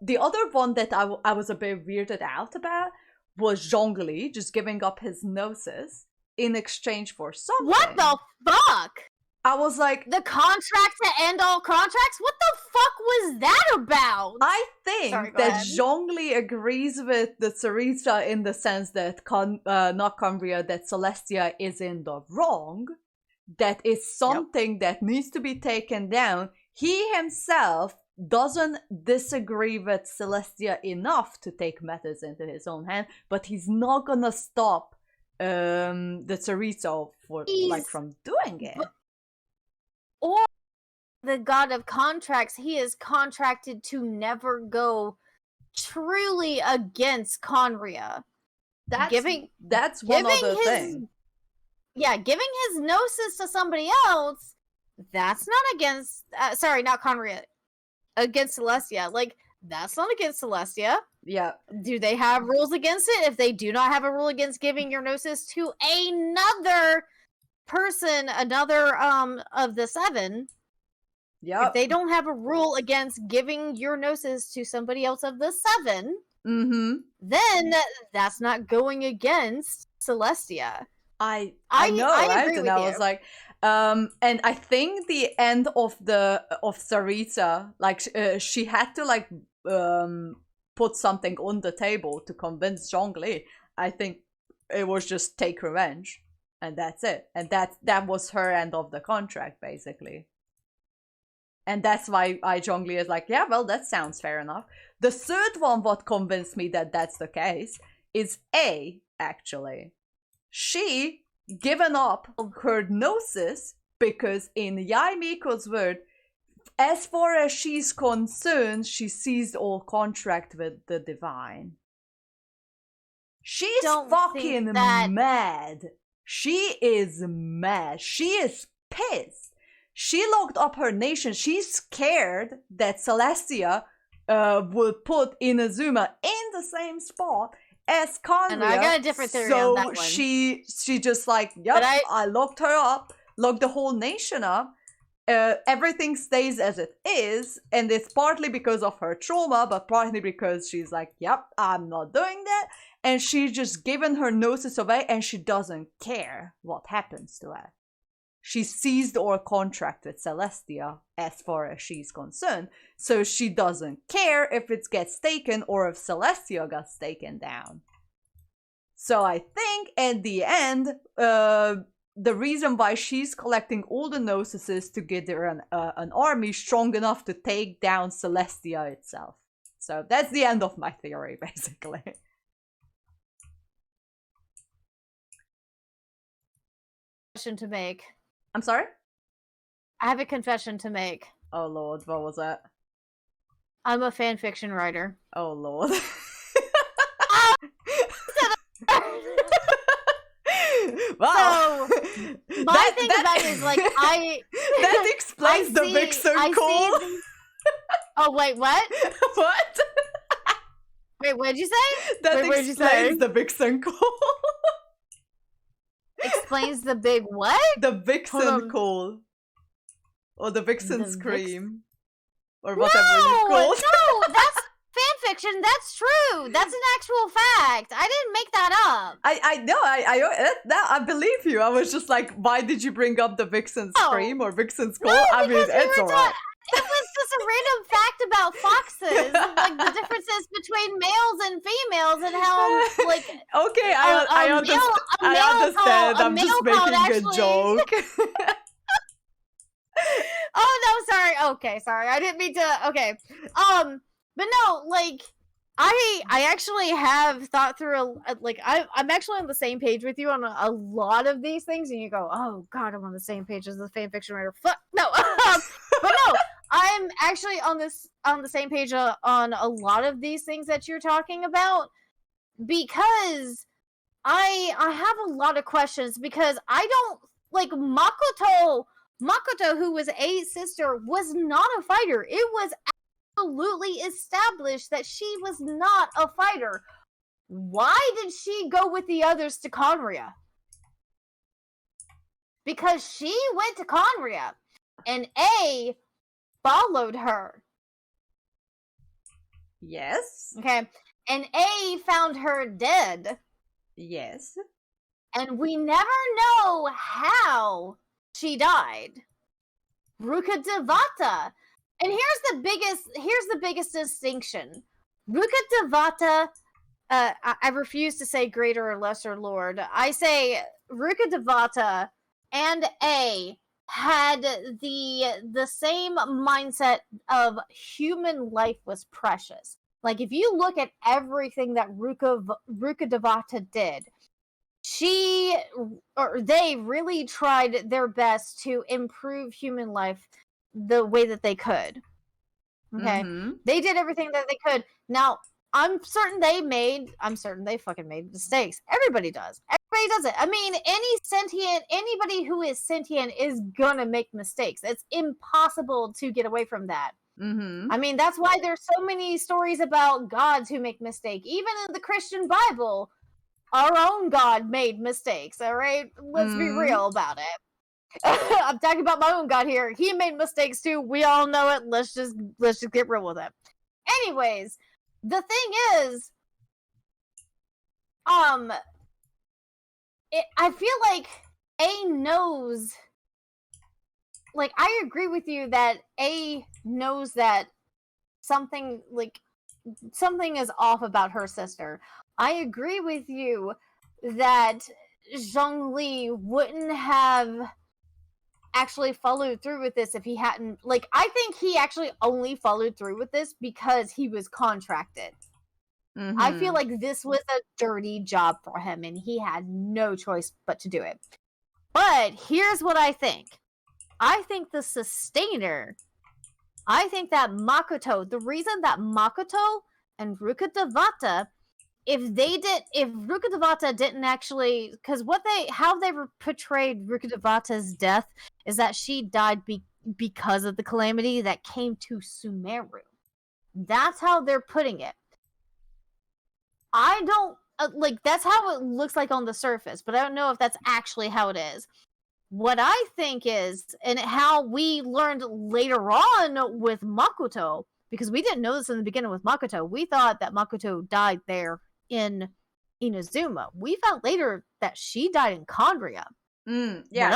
the other one that I was a bit weirded out about was Zhongli just giving up his gnosis in exchange for something. What the fuck? I was like, the contract to end all contracts? What the fuck was that about? I think that Zhongli agrees with the Sarita in the sense that not Cumbria, that Celestia is in the wrong. That is something that needs to be taken down. He himself doesn't disagree with Celestia enough to take matters into his own hand, but he's not gonna stop the Sarita from doing it. Or the god of contracts, he is contracted to never go truly against Conria. That's one other thing. Yeah, giving his gnosis to somebody else, that's not against not Conria. Against Celestia. Like, that's not against Celestia. Yeah. Do they have rules against it? If they do not have a rule against giving your gnosis to another person, another of the seven, if they don't have a rule against giving your gnosis to somebody else of the seven, then that's not going against Celestia. I know, right? And I was like, and I think the end of Sarita, like she had to like put something on the table to convince Zhongli. I think it was just take revenge. And that's it. And that was her end of the contract, basically. And that's why Zhongli is like, yeah, well, that sounds fair enough. The third one, what convinced me that that's the case, is actually. She given up her gnosis because in Yai Miko's word, as far as she's concerned, she seized all contract with the divine. She's fucking mad. She is mad. She is pissed. She locked up her nation. She's scared that Celestia would put Inazuma in the same spot as Conria. And I got a different theory on that one. So she just like, yep, I locked her up, locked the whole nation up. Everything stays as it is, and it's partly because of her trauma, but partly because she's like, yep, I'm not doing that. And she's just given her gnosis away and she doesn't care what happens to her. She seized our contract with Celestia as far as she's concerned. So she doesn't care if it gets taken or if Celestia gets taken down. So I think at the end, the reason why she's collecting all the gnosis is to get her an army strong enough to take down Celestia itself. So that's the end of my theory, basically. To make. I'm sorry? I have a confession to make. Oh lord, what was that? I'm a fan fiction writer. Oh lord. Wow. So my thing about it is like that explains the Vixen call. Oh wait, what? What? Wait, what'd you say? That wait, explains the Vixen call. Explains the big what? The Vixen call. Or the Vixen scream. Or whatever you call it. No, that's fanfiction. That's true. That's an actual fact. I didn't make that up. I know. I believe you. I was just like, why did you bring up the Vixen scream or Vixen call? No, I mean, it's alright. It was just a random fact about foxes, like the differences between males and females, and how like. Okay, I understand. I'm just making a joke. Oh no, sorry. Okay, sorry. I didn't mean to. Okay, but no, like I actually have thought through I'm actually on the same page with you on a lot of these things, and you go, oh god, I'm on the same page as the fanfiction writer. Fuck no, but no. I'm actually on the same page on a lot of these things that you're talking about, because I have a lot of questions, because I don't like Makoto, who was A's sister, was not a fighter. It was absolutely established that she was not a fighter. Why did she go with the others to Conria? Because she went to Conria, and A followed her. Yes. Okay. And A found her dead. Yes. And we never know how she died. Ruka Devata. And here's the biggest distinction. Ruka Devata, I refuse to say greater or lesser lord. I say Ruka Devata and A had the same mindset of human life was precious. Like, if you look at everything that Ruka Devata did, they really tried their best to improve human life the way that they could. Okay? Mm-hmm. They did everything that they could. Now, I'm certain they fucking made mistakes. Everybody does. Everybody does it. I mean, anybody who is sentient is gonna make mistakes. It's impossible to get away from that. Mm-hmm. I mean, that's why there's so many stories about gods who make mistakes. Even in the Christian Bible, our own God made mistakes, all right? Let's be real about it. I'm talking about my own God here. He made mistakes too. We all know it. Let's just get real with it. Anyways, the thing is, I feel like A knows, like, I agree with you that A knows that something is off about her sister. I agree with you that Zhongli wouldn't have actually followed through with this if he hadn't, like, I think he actually only followed through with this because he was contracted. Mm-hmm. I feel like this was a dirty job for him and he had no choice but to do it. But here's what I think. I think the Sustainer, I think that Makoto, the reason that Makoto and Ruka Devata, if Ruka Devata didn't actually, because how they portrayed Ruka Devata's death is that she died because of the calamity that came to Sumeru. That's how they're putting it. I don't, that's how it looks like on the surface, but I don't know if that's actually how it is. What I think is, and how we learned later on with Makoto, because we didn't know this in the beginning with Makoto, we thought that Makoto died there in Inazuma. We found later that she died in Conria. Yeah,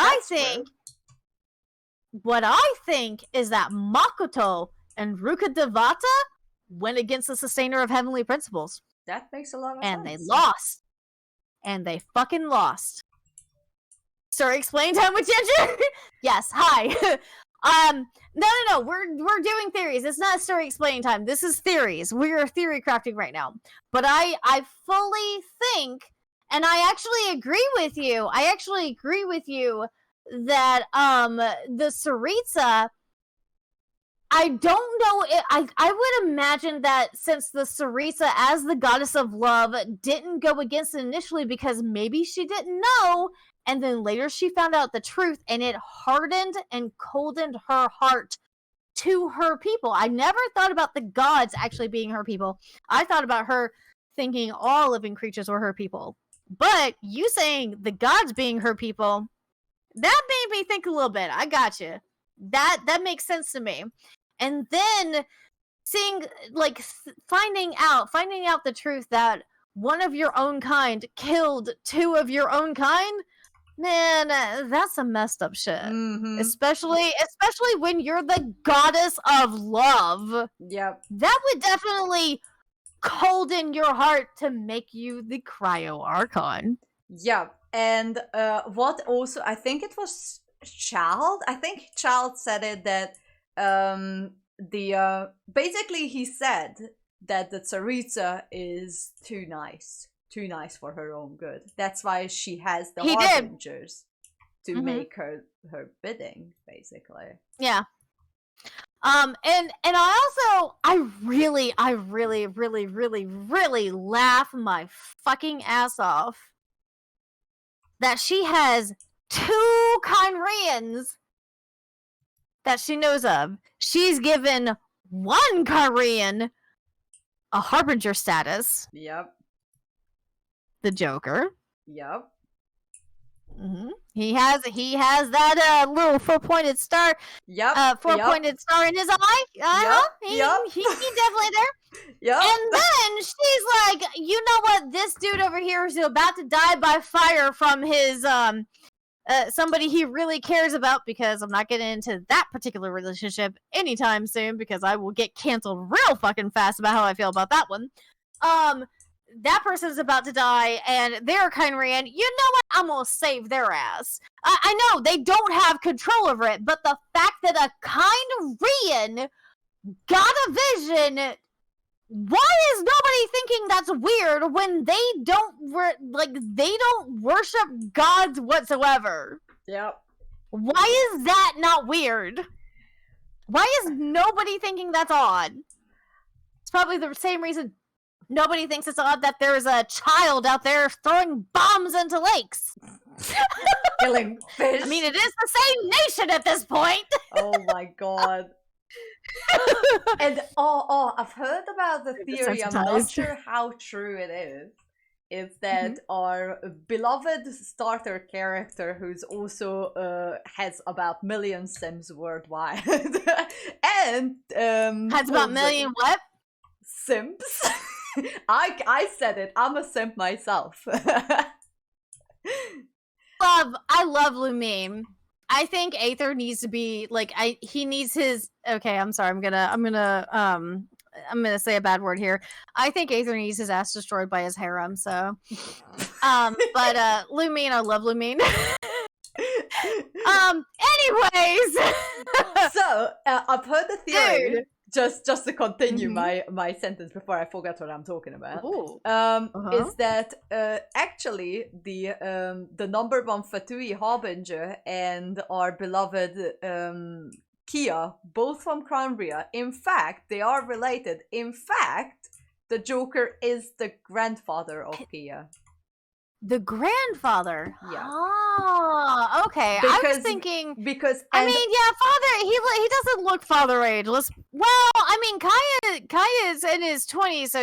what I think is that Makoto and Ruka Devata went against the Sustainer of Heavenly Principles. That makes a lot of sense. And they lost. And they fucking lost. Story explain time with Ginger. Yes, hi. No. We're doing theories. It's not story explaining time. This is theories. We're theory crafting right now. But I fully think, and I actually agree with you. That the Saritsa, I don't know. I would imagine that since the Saritsa, as the goddess of love, didn't go against it initially because maybe she didn't know, and then later she found out the truth, and it hardened and coldened her heart to her people. I never thought about the gods actually being her people. I thought about her thinking all living creatures were her people. But you saying the gods being her people, that made me think a little bit. I got you. That makes sense to me. And then seeing, like, finding out the truth that one of your own kind killed two of your own kind, man, that's some messed up shit. Especially when you're the goddess of love. Yep. That would definitely colden your heart to make you the Cryo Archon. Yep. And what also, I think it was Child. I think Child said it that basically he said that the Tsaritsa is too nice for her own good. That's why she has the harbingers to make her bidding, basically. Yeah. And I really laugh my fucking ass off that she has 2 Kynrians that she knows of. She's given 1 Kynrian a harbinger status. Yep. The Joker. Yep. He has that little 4-pointed star. Yep. 4-pointed star in his eye. He's definitely there. Yep. And then she's like, you know what? This dude over here is about to die by fire from his somebody he really cares about, because I'm not getting into that particular relationship anytime soon because I will get canceled real fucking fast about how I feel about that one. That person's about to die, and they're a Kynrian. You know what? I'm gonna save their ass. I know they don't have control over it, but the fact that a Kynrian got a vision, why is nobody thinking that's weird when they don't worship gods whatsoever? Yep. Why is that not weird? Why is nobody thinking that's odd? It's probably the same reason nobody thinks it's odd that there's a child out there throwing bombs into lakes. Killing fish. I mean, it is the same nation at this point. Oh my god. And I've heard about the theory, I'm not sure how true it is that our beloved starter character, who's also has about million sims worldwide, and has about million what? Simps. I said it. I'm a simp myself. I love Lumine. I think Aether needs to be like he needs his. Okay, I'm sorry. I'm gonna say a bad word here. I think Aether needs his ass destroyed by his harem. So, but Lumine, I love Lumine. Anyways, so I've heard the theory. Dude. Just to continue my sentence before I forget what I'm talking about, is that actually the number 1 Fatui Harbinger and our beloved Kia, both from Cranbria, in fact, they are related. In fact, the Joker is the grandfather of Kia. The grandfather? Yeah. Oh, okay. I was thinking because I mean, yeah, father. He doesn't look father age. Times is in his 20s, so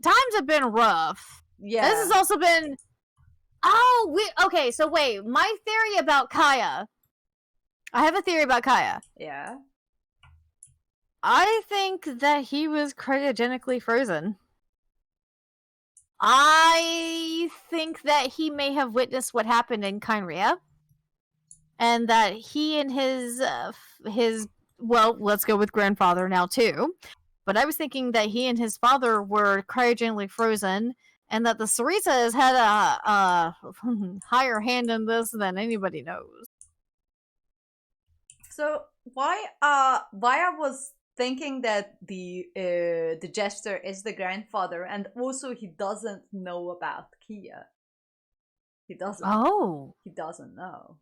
times have been rough. Yeah. This has also been. Okay. So wait, my theory about Kaya. I have a theory about Kaya. Yeah. I think that he was cryogenically frozen. I think that he may have witnessed what happened in Kynria, and that he and his well, let's go with grandfather now too. But I was thinking that he and his father were cryogenically frozen, and that the Sarisa has had a higher hand in this than anybody knows. So why I was thinking that the jester is the grandfather, and also he doesn't know about Kia. He doesn't. Oh. He doesn't know.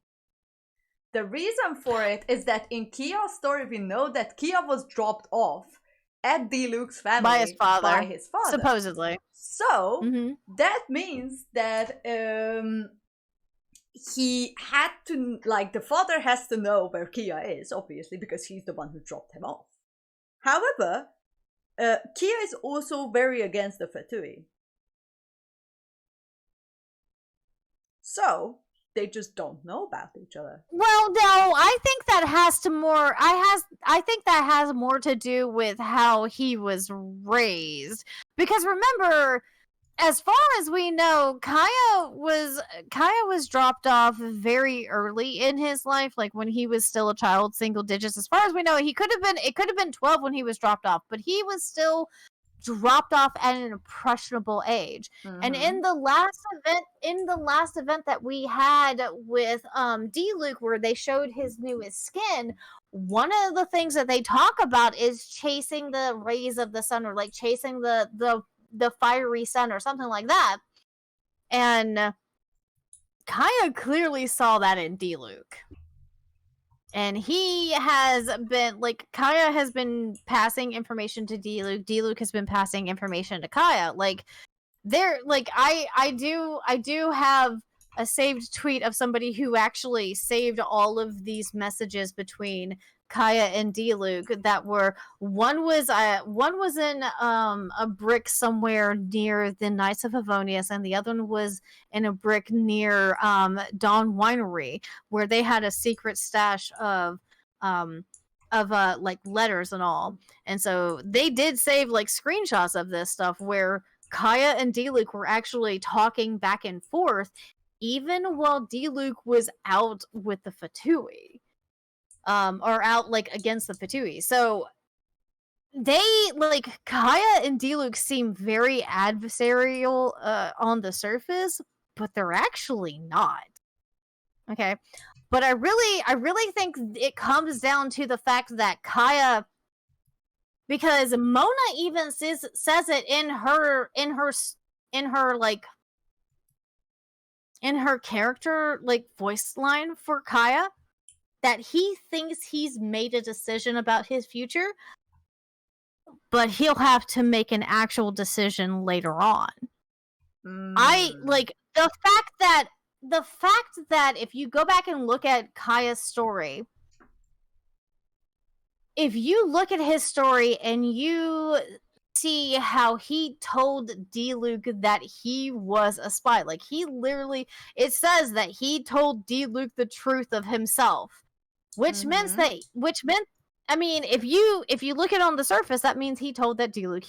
The reason for it is that in Kia's story, we know that Kia was dropped off at Diluc's family By his father. By his father. Supposedly. So, that means that he had to, like, the father has to know where Kia is, obviously, because he's the one who dropped him off. However, Kia is also very against the Fatui. So, they just don't know about each other. Well, no, I think that has to more. I think that has more to do with how he was raised. Because remember, as far as we know, Kaya was dropped off very early in his life, like when he was still a child, single digits. As far as we know, it could have been 12 when he was dropped off, but he was still dropped off at an impressionable age. And in the last event that we had with D-Luke, where they showed his newest skin, one of the things that they talk about is chasing the rays of the sun, or like chasing the fiery sun or something like that. And Kaya clearly saw that in D-Luke. And he has been, like, Kaya has been passing information to D-Luke. D-Luke has been passing information to Kaya. Like, I do have a saved tweet of somebody who actually saved all of these messages between Kaya and D-Luke that were, one was in a brick somewhere near the Knights of Favonius, and the other one was in a brick near Dawn Winery, where they had a secret stash of like letters and all. And so they did save like screenshots of this stuff where Kaya and D-Luke were actually talking back and forth even while D-Luke was out with the Fatui. Or out like against the Fatui. So they, like, Kaya and D-Luke seem very adversarial on the surface, but they're actually not. Okay. But I really think it comes down to the fact that Kaya, because Mona even says it in her character like voice line for Kaya, that he thinks he's made a decision about his future, but he'll have to make an actual decision later on. I like the fact that if you go back and look at Kaya's story, if you look at his story and you see how he told D-Luke that he was a spy, like he literally, it says that he told D-Luke the truth of himself. Which meant, I mean, if you look at it on the surface, that means he told D-Luke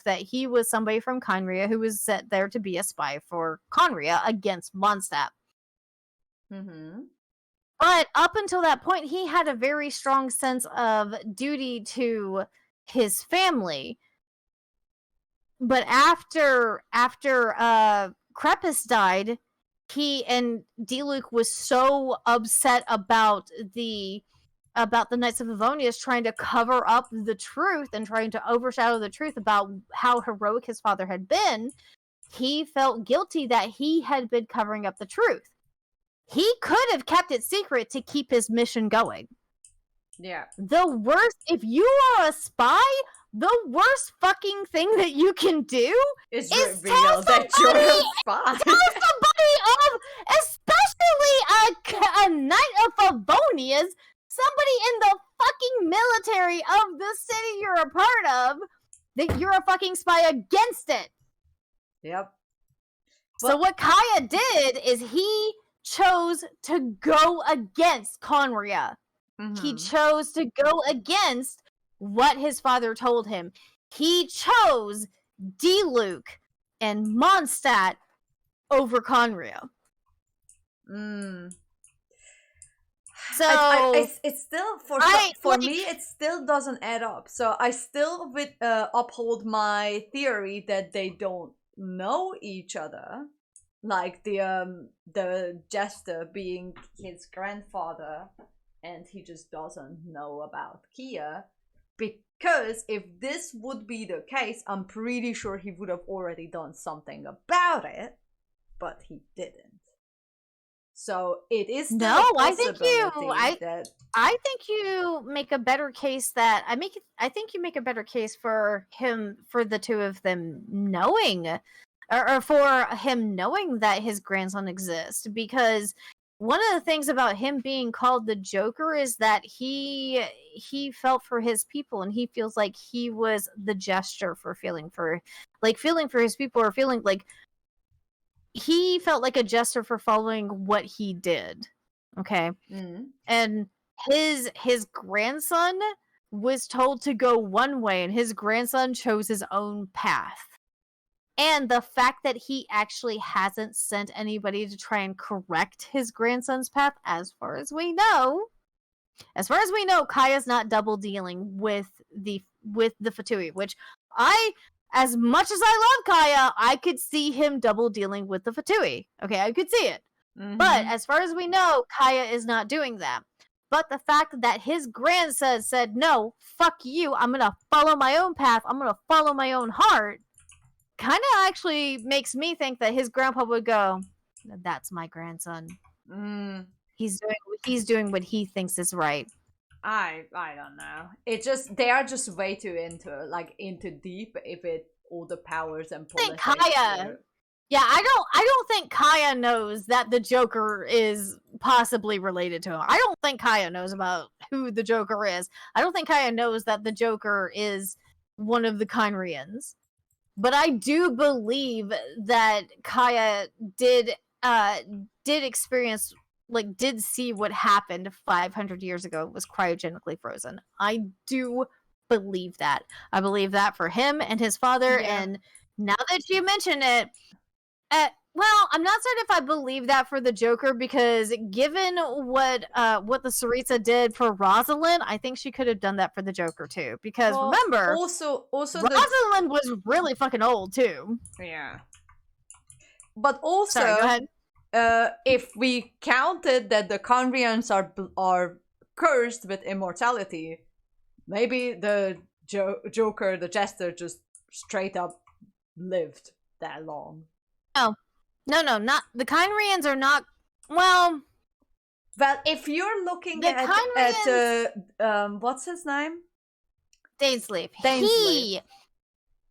that he was somebody from Conria who was set there to be a spy for Conria against Mondstadt. But up until that point, he had a very strong sense of duty to his family. But after Crepus died, he and D-Luke was so upset about the Knights of Favonius trying to cover up the truth and trying to overshadow the truth about how heroic his father had been, he felt guilty that he had been covering up the truth. He could have kept it secret to keep his mission going. Yeah. The worst, if you are a spy, the worst fucking thing that you can do is reveal that you're a spy. Tell somebody especially a Knight of Favonius, somebody in the fucking military of the city you're a part of, that you're a fucking spy against it. Yep. So what Kaya did is he chose to go against Conria. He chose to go against what his father told him. He chose D-Luke and Mondstadt over Conria. So it's still me it still doesn't add up. So I still would uphold my theory that they don't know each other, like the jester being his grandfather, and he just doesn't know about Kia. Because if this would be the case, I'm pretty sure he would have already done something about it, but he didn't. So it is still a I think possibility that I think you make a better case that I think you make a better case for him, for the two of them knowing, or for him knowing that his grandson exists, because one of the things about him being called the Joker is that he felt for his people, and he feels like he was the gesture for feeling for his people, or feeling like he felt like a jester for following what he did. Okay. And his grandson was told to go one way, and his grandson chose his own path. And the fact that he actually hasn't sent anybody to try and correct his grandson's path, as far as we know, Kaya's not double dealing with the Fatui, which as much as I love Kaya, I could see him double dealing with the Fatui. Okay, I could see it. But as far as we know, Kaya is not doing that. But the fact that his grandson said, no, fuck you, I'm gonna follow my own path, I'm gonna follow my own heart, kind of actually makes me think that his grandpa would go, that's my grandson. He's doing what he thinks is right. I don't know. It just, they are just way too into deep if it all the powers and politics. I think Kaya. Yeah, I don't think Kaya knows that the Joker is possibly related to him. I don't think Kaya knows about who the Joker is. I don't think Kaya knows that the Joker is one of the Kynrians. But I do believe that Kaya did experience, like, did see what happened 500 years ago, was cryogenically frozen. I do believe that. I believe that for him and his father, and now that you mention it, well, I'm not certain if I believe that for the Joker, because given what the Saritsa did for Rosalind, I think she could have done that for the Joker too. Because remember, also Rosalind was really fucking old too. Yeah. But also, sorry, go ahead. If we counted that the Kynrians are cursed with immortality, maybe the Joker, the Jester, just straight up lived that long. No, not the Kynrians are not. Well, if you're looking at what's his name? Dainsleif.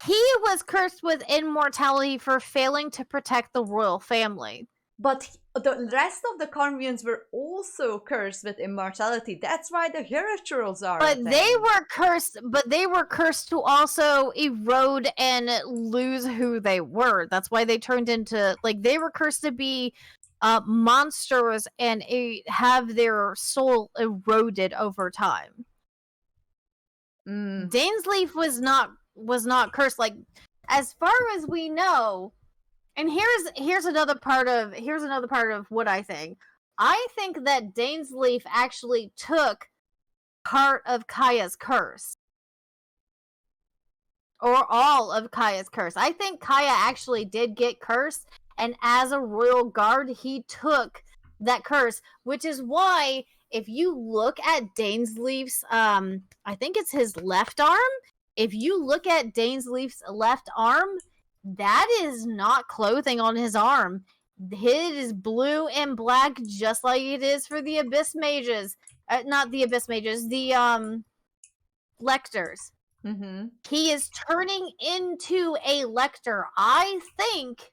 He was cursed with immortality for failing to protect the royal family. But the rest of the Kynrians were also cursed with immortality. That's why the rituals are. But they were cursed. But they were cursed to also erode and lose who they were. That's why they turned into, like, they were cursed to be monsters and have their soul eroded over time. Dainsleif was not cursed. Like, as far as we know. And here's another part of what I think. I think that Dainsleif actually took part of Kaya's curse. Or all of Kaya's curse. I think Kaya actually did get cursed, and as a royal guard, he took that curse, which is why if you look at Dainsleif's I think it's his left arm, if you look at Dainsleif's left arm, that is not clothing on his arm. It is blue and black, just like it is for the Abyss Mages. Not the Abyss Mages, the Lectors. He is turning into a Lector. I think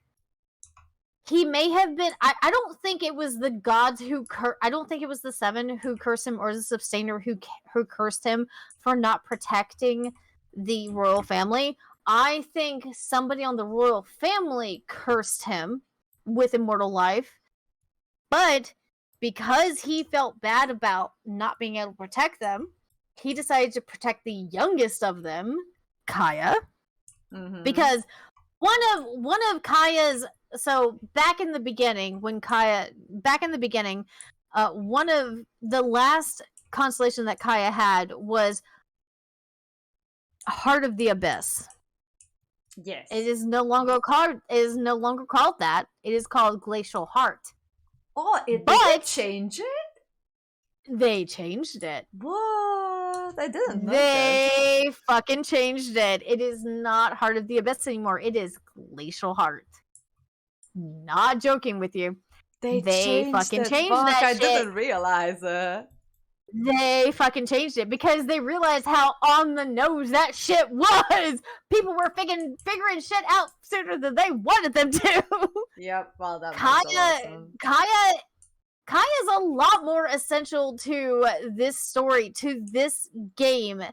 he may have been. I don't think it was the gods who I don't think it was the Seven who cursed him, or the Sustainer who cursed him for not protecting the royal family. I think somebody on the royal family cursed him with immortal life, but because he felt bad about not being able to protect them, he decided to protect the youngest of them, Kaya, because one of Kaya's. So back in the beginning, one of the last constellation that Kaya had was Heart of the Abyss. Yes. It is no longer called that. It is called Glacial Heart. Oh, did they change it? They changed it. What? I didn't know They fucking changed it. It is not Heart of the Abyss anymore. It is Glacial Heart. Not joking with you. They fucking it. changed Fuck, that I shit. didn't realize it. They fucking changed it because they realized how on the nose that shit was. People were figuring shit out sooner than they wanted them to. Yep, well, that Kaya's a lot more essential to this story, to this game,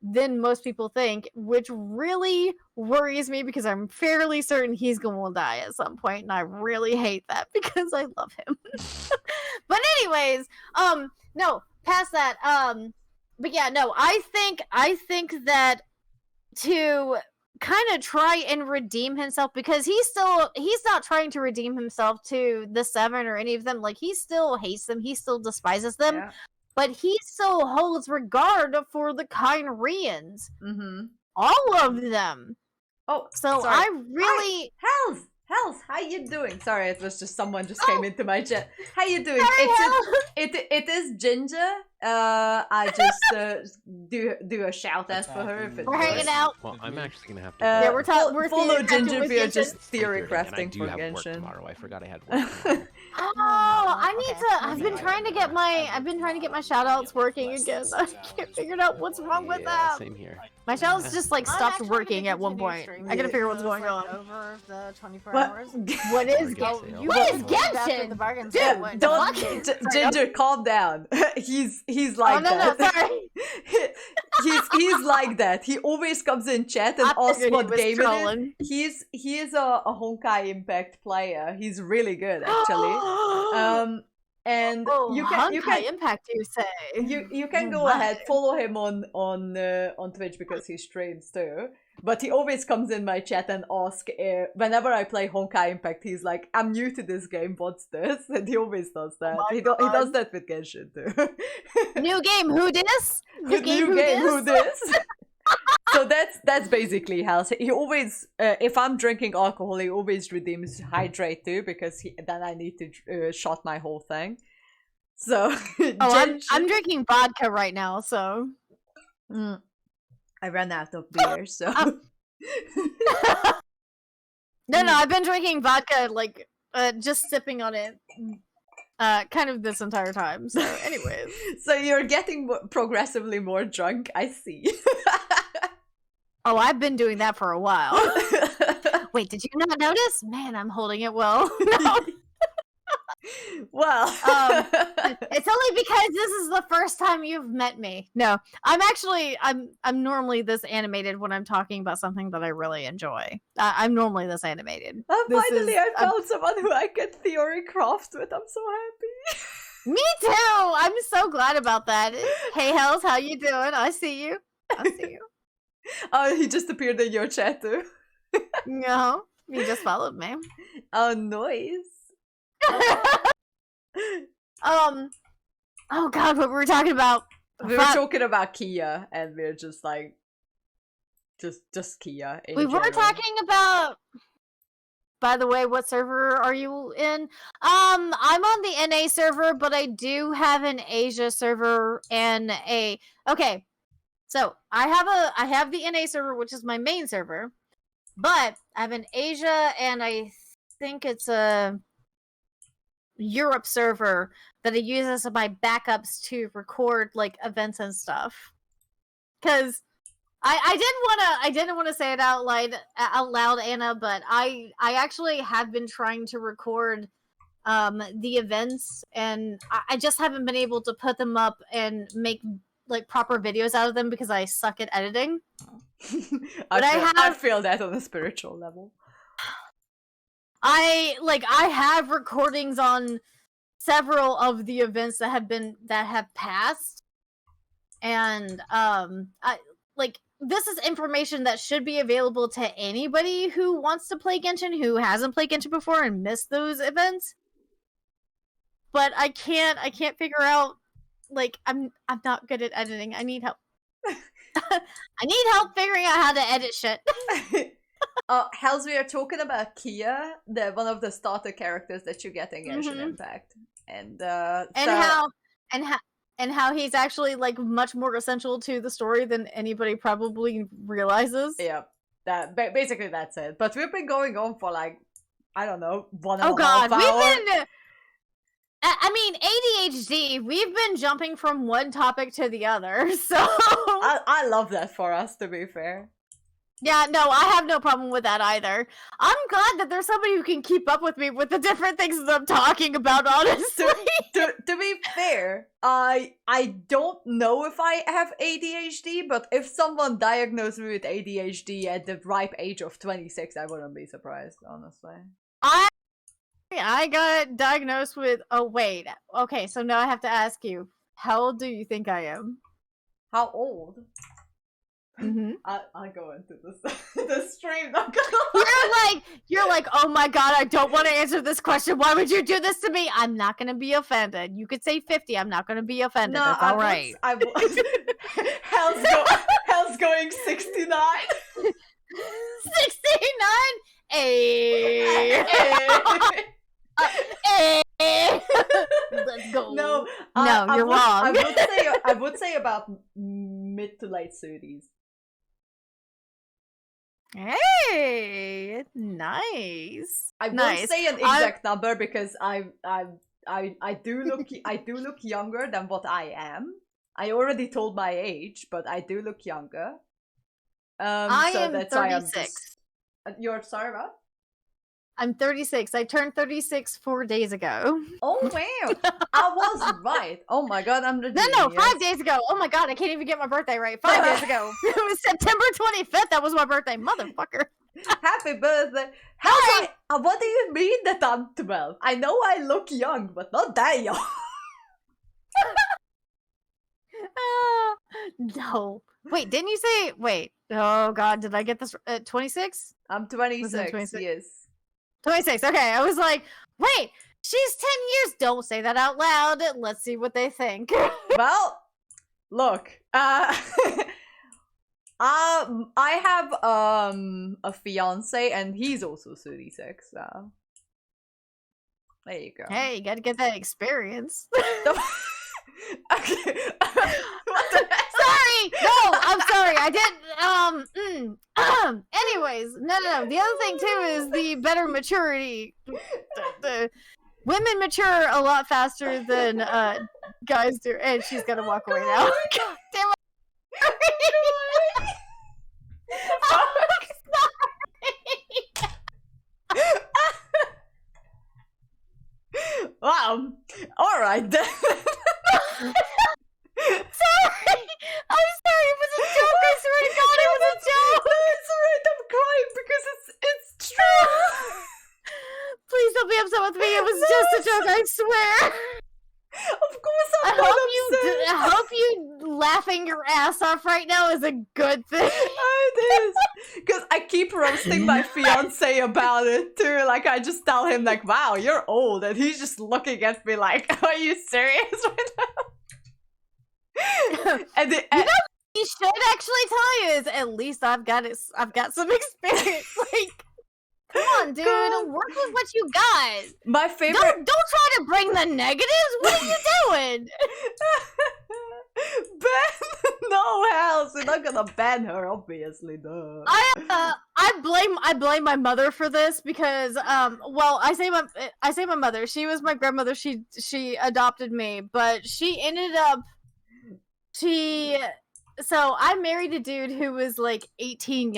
than most people think, which really worries me because I'm fairly certain he's going to die at some point, and I really hate that because I love him. But anyways, no, past that, but yeah, no, I think that to kind of try and redeem himself, because he's not trying to redeem himself to the Seven or any of them. Like, he still hates them, he still despises them, but he still holds regard for the Kyrians. All of them. Oh, so sorry. I really Hells, how you doing? Sorry, it was just someone just came into my chat. How you doing? It is Ginger. I just do a shout out for her if it we're hanging out. Well, I'm actually gonna have to. Yeah, we're follow Ginger. We are just theory theory crafting for for Genshin. Genshin. Tomorrow. I forgot I had work tomorrow. Oh, I need to. I've been trying to get my shout outs working again. I can't figure out what's wrong with that. Same here. My shout outs just like stopped working at one point. I gotta figure what's going on. Over the 24 hours. What is Genshin? Dude, don't Ginger, calm down. He's like that. No, sorry. he's like that. He always comes in chat and asks what game it is. He is a Honkai Impact player. He's really good actually. And you can Impact, you say? You can go ahead, follow him on Twitch because he streams too. But he always comes in my chat and asks whenever I play Honkai Impact. He's like, "I'm new to this game. What's this?" And he always does that. He does that with Genshin too. New game, who dis? New game, who dis? So that's basically how he always. If I'm drinking alcohol, he always redeems hydrate too because then I need to shot my whole thing. So I'm drinking vodka right now, so I ran out of beer. So no, I've been drinking vodka, like just sipping on it, kind of this entire time. So, anyways, so you're getting progressively more drunk. I see. Oh, I've been doing that for a while. Wait, did you not notice? Man, I'm holding it well. No. Well, it's only because this is the first time you've met me. No, I'm normally this animated when I'm talking about something that I really enjoy. I'm normally this animated. Finally, I found someone who I can theory craft with. I'm so happy. Me too. I'm so glad about that. Hey, Hells, how you doing? I see you. Oh, he just appeared in your chat too. No, he just followed me. Oh, noise. Oh god, what were we talking about? We were talking about Kia, and we're just like, just Kia. We were talking about. By the way, what server are you in? I'm on the NA server, but I do have an Asia server and a. Okay, so I have the NA server, which is my main server, but I have an Asia and I think it's a Europe server that I use as my backups to record like events and stuff. Because I didn't want to say it out loud, Anna, but I actually have been trying to record the events, and I just haven't been able to put them up and make like proper videos out of them because I suck at editing. I feel that on a spiritual level. I have recordings on several of the events that have passed, and this is information that should be available to anybody who wants to play Genshin, who hasn't played Genshin before and missed those events. But I can't figure out, like, I'm not good at editing. I need help. I need help figuring out how to edit shit. Hells, we are talking about Kia, one of the starter characters that you get in Genshin Impact, and how he's actually like much more essential to the story than anybody probably realizes. Yeah, basically that's it. But we've been going on for like, I don't know, 1.5 hours. Oh god, we've been. I mean, ADHD. We've been jumping from one topic to the other, so I love that for us. To be fair. Yeah, no, I have no problem with that either. I'm glad that there's somebody who can keep up with me with the different things that I'm talking about, honestly. To be fair, I don't know if I have ADHD, but if someone diagnosed me with ADHD at the ripe age of 26, I wouldn't be surprised, honestly. I got diagnosed with... Oh, wait. Okay, so now I have to ask you. How old do you think I am? How old? I'll go into the stream. Not gonna... You're like, oh my god, I don't want to answer this question. Why would you do this to me? I'm not gonna be offended. You could say 50. I'm not gonna be offended. No, that's all right. Hell's going 69. 69? Hey. Let's go. No, you're wrong. I would say about mid to late 30s. Hey, nice. I won't say an exact number because I do look younger than what I am. I already told my age, but I do look younger. I am that's 36. You're sorry about? I'm 36. I turned 36 4 days ago. Oh wow! I was right. Oh my god, I'm the No, 5 days ago. Oh my god, I can't even get my birthday right. 5 days ago. It was September 25th. That was my birthday, motherfucker. Happy birthday! What do you mean that I'm 12? I know I look young, but not that young. No. Wait, didn't you say? Wait. Oh god, did I get this? 26? I'm 26. Yes. 26. Okay, I was like, wait, she's 10 years. Don't say that out loud. Let's see what they think. Well, look, I have a fiance and he's also 36. So there you go. Hey, you gotta get that experience. Okay. Sorry. No, I'm sorry. I didn't. Anyways, no. The other thing too is the better maturity. The women mature a lot faster than guys do. And she's gonna walk away now. God damn it. Wow. All right then. Sorry! I'm sorry, it was a joke, I swear to god it was a joke! No, it's alright, I'm crying because it's true! Please don't be upset with me, it was just a joke, I swear! Of course I'm not upset! I hope you laughing your ass off right now is a good thing. It is! Because I keep roasting my fiance about it too, like I just tell him like, wow, you're old, and he's just looking at me like, are you serious right now? You know what he should actually tell you is at least I've got some experience. Like, come on, dude, work with what you got. My favorite. Don't try to bring the negatives. What are you doing? Ban? No, Hells, we're not gonna ban her, obviously. Duh. I blame my mother for this because well I say my mother. She was my grandmother. She adopted me, but she ended up. So I married a dude who was like 18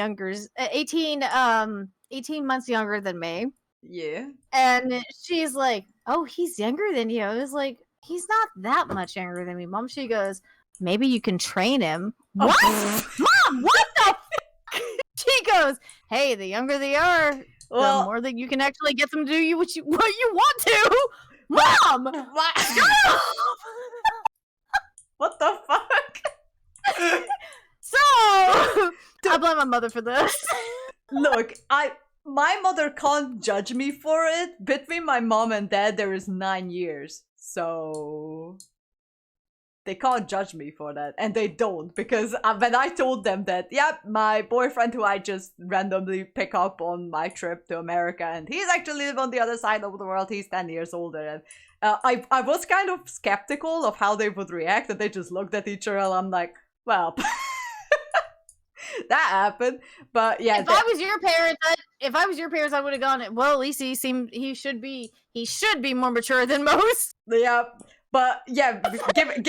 months younger than me. Yeah. And she's like, oh, he's younger than you. I was like, he's not that much younger than me, Mom. She goes, maybe you can train him. What? Mom, what the f-? She goes, hey, the younger they are, the more that you can actually get them to do what you want to. Mom! What the fuck? So I blame my mother for this. Look, my mother can't judge me for it. Between my mom and dad, there is 9 years. So they can't judge me for that, and they don't, because when I told them that, yep, my boyfriend who I just randomly pick up on my trip to America, and he's actually live on the other side of the world, he's 10 years older, and I was kind of skeptical of how they would react, and they just looked at each other, and I'm like, well, that happened. But yeah, if I was your parents, I would have gone. Well, at least he should be more mature than most. Yeah, but yeah, given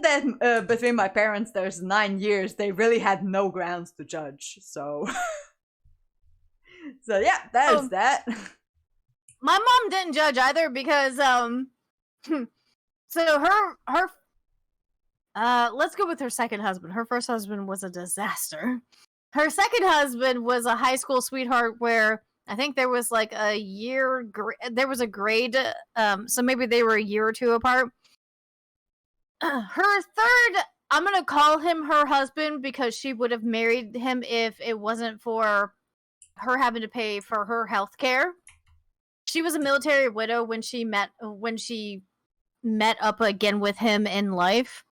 that between my parents there's 9 years, they really had no grounds to judge. So, so yeah, there's that. My mom didn't judge either because so her let's go with her second husband. Her first husband was a disaster. Her second husband was a high school sweetheart where I think there was like a year, there was a grade, so maybe they were a year or two apart. Her third, I'm going to call him her husband because she would have married him if it wasn't for her having to pay for her health care. She was a military widow when she met up again with him in life.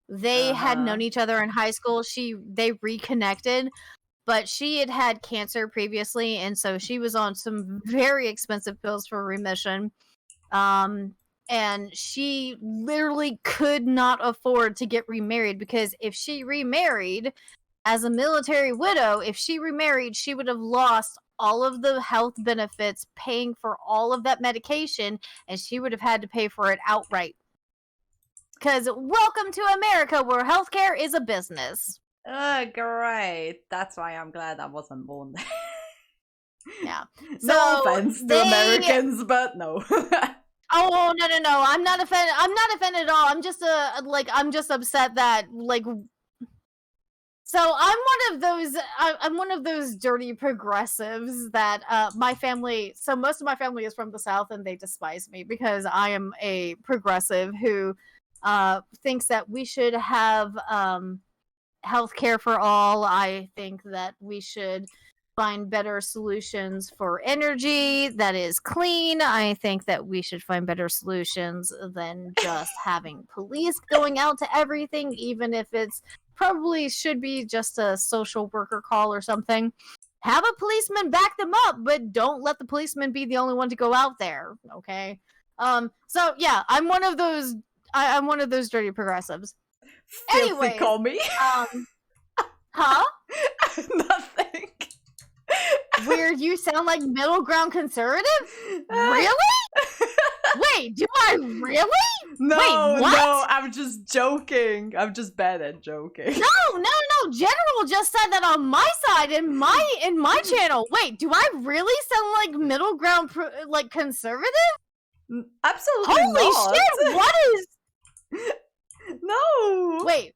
They had known each other in high school. They reconnected, but she had cancer previously, and so she was on some very expensive pills for remission. And she literally could not afford to get remarried because if she remarried as a military widow, she would have lost all of the health benefits paying for all of that medication, and she would have had to pay for it outright. Because welcome to America, where healthcare is a business. Great. That's why I'm glad I wasn't born there. Yeah. No offense to Americans, but no. Oh no! I'm not offended. I'm not offended at all. I'm just I'm just upset that So I'm one of those dirty progressives that my family. So most of my family is from the South, and they despise me because I am a progressive who thinks that we should have health care for all. I think that we should find better solutions for energy that is clean. I think that we should find better solutions than just having police going out to everything, even if it's probably should be just a social worker call or something. Have a policeman back them up, but don't let the policeman be the only one to go out there. Okay. So yeah, I'm one of those. I'm one of those dirty progressives. Anyway, call me. Huh? Nothing. Weird. You sound like middle ground conservative. Really? Wait, do I really? No, wait, what? No, I'm just joking. I'm just bad at joking. No. General just said that on my side in my channel. Wait, do I really sound like middle ground like conservative? Absolutely Holy not. Shit! What is? No. Wait.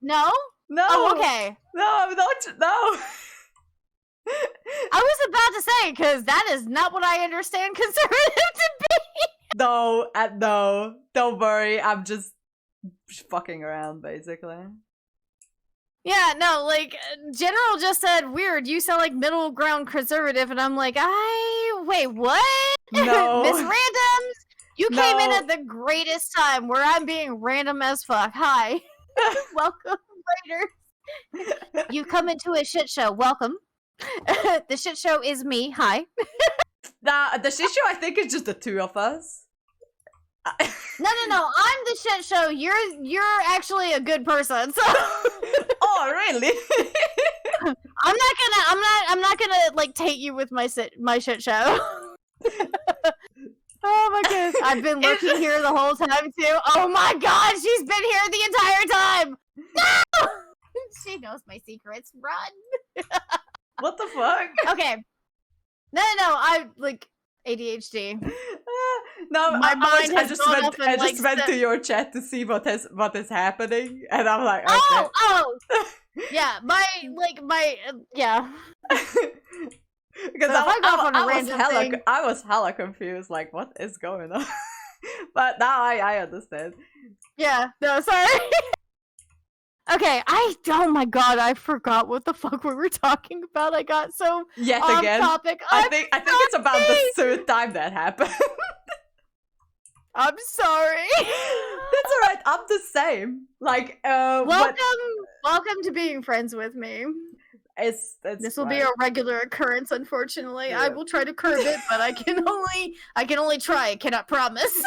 No. No. Oh, okay. No, I'm not. No. I was about to say because that is not what I understand conservative to be. No, no. Don't worry. I'm just fucking around, basically. Yeah, no, like, General just said, weird, you sound like middle ground conservative, and I'm like, wait, what? No. Miss Randoms, you came in at the greatest time, where I'm being random as fuck. Hi. Welcome, Raiders. You come into a shit show, welcome. The shit show is me, hi. The shit show, I think, is just the two of us. No, I'm the shit show. You're actually a good person. So. Oh, really? I'm not gonna like take you with my shit show. Oh my goodness! I've been lurking here the whole time too. Oh my god, she's been here the entire time. No, she knows my secrets. Run. What the fuck? Okay. No, I like ADHD. No, my mind I just went to your chat to see what is happening, and I'm like, okay. Oh, yeah, yeah. Because so I was hella confused, like, what is going on? But now I understand. Yeah, no, sorry. Okay, oh my god, I forgot what the fuck we were talking about. I got so off again. topic. I think it's about the third time that happened. I'm sorry. That's alright. I'm the same. Like, welcome to being friends with me. This will be a regular occurrence, unfortunately. Yeah. I will try to curb it, but I can only try. I cannot promise.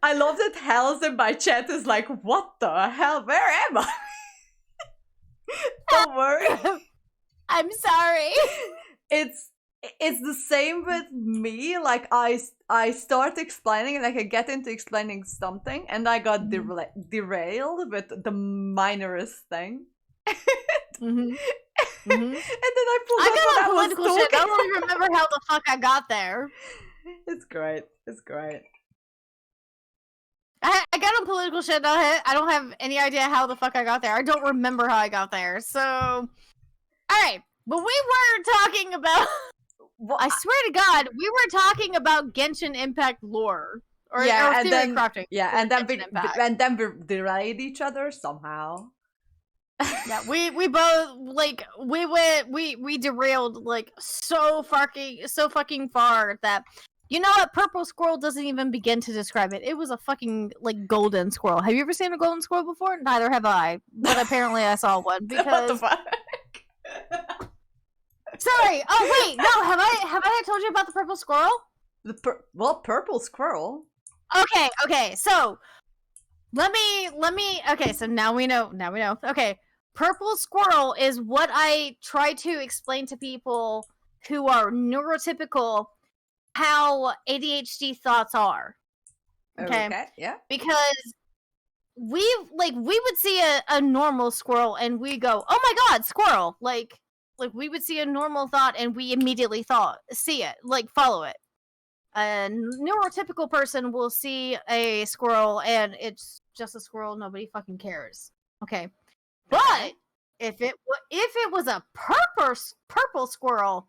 I love that Hells in my chat is like, what the hell? Where am I? Don't worry. I'm sorry. It's the same with me. Like I start explaining, like I get into explaining something, and I got derailed with the minorest thing. And then I forgot got what on I was political shit. I talking. don't even remember how the fuck I got there. It's great. It's great. I got on political shit. I don't have any idea how the fuck I got there. I don't remember how I got there. So, all right. But we were talking about. I swear to God, we were talking about Genshin Impact lore or and theory then crafting. and then we derailed each other somehow. Yeah, we both like we derailed like so fucking far that. You know what? Purple squirrel doesn't even begin to describe it. It was a fucking, like, golden squirrel. Have you ever seen a golden squirrel before? Neither have I. But apparently I saw one because... What the fuck? Sorry! Oh, wait! No, have I told you about the purple squirrel? Purple squirrel? Okay, so... Let me... Okay, so now we know. Okay, purple squirrel is what I try to explain to people who are neurotypical how ADHD thoughts are. Okay, yeah. Because we would see a normal squirrel and we go, "Oh my god, squirrel!" Like we would see a normal thought and we immediately see it, like follow it. A neurotypical person will see a squirrel and it's just a squirrel. Nobody fucking cares. Okay, but if it was a purple squirrel,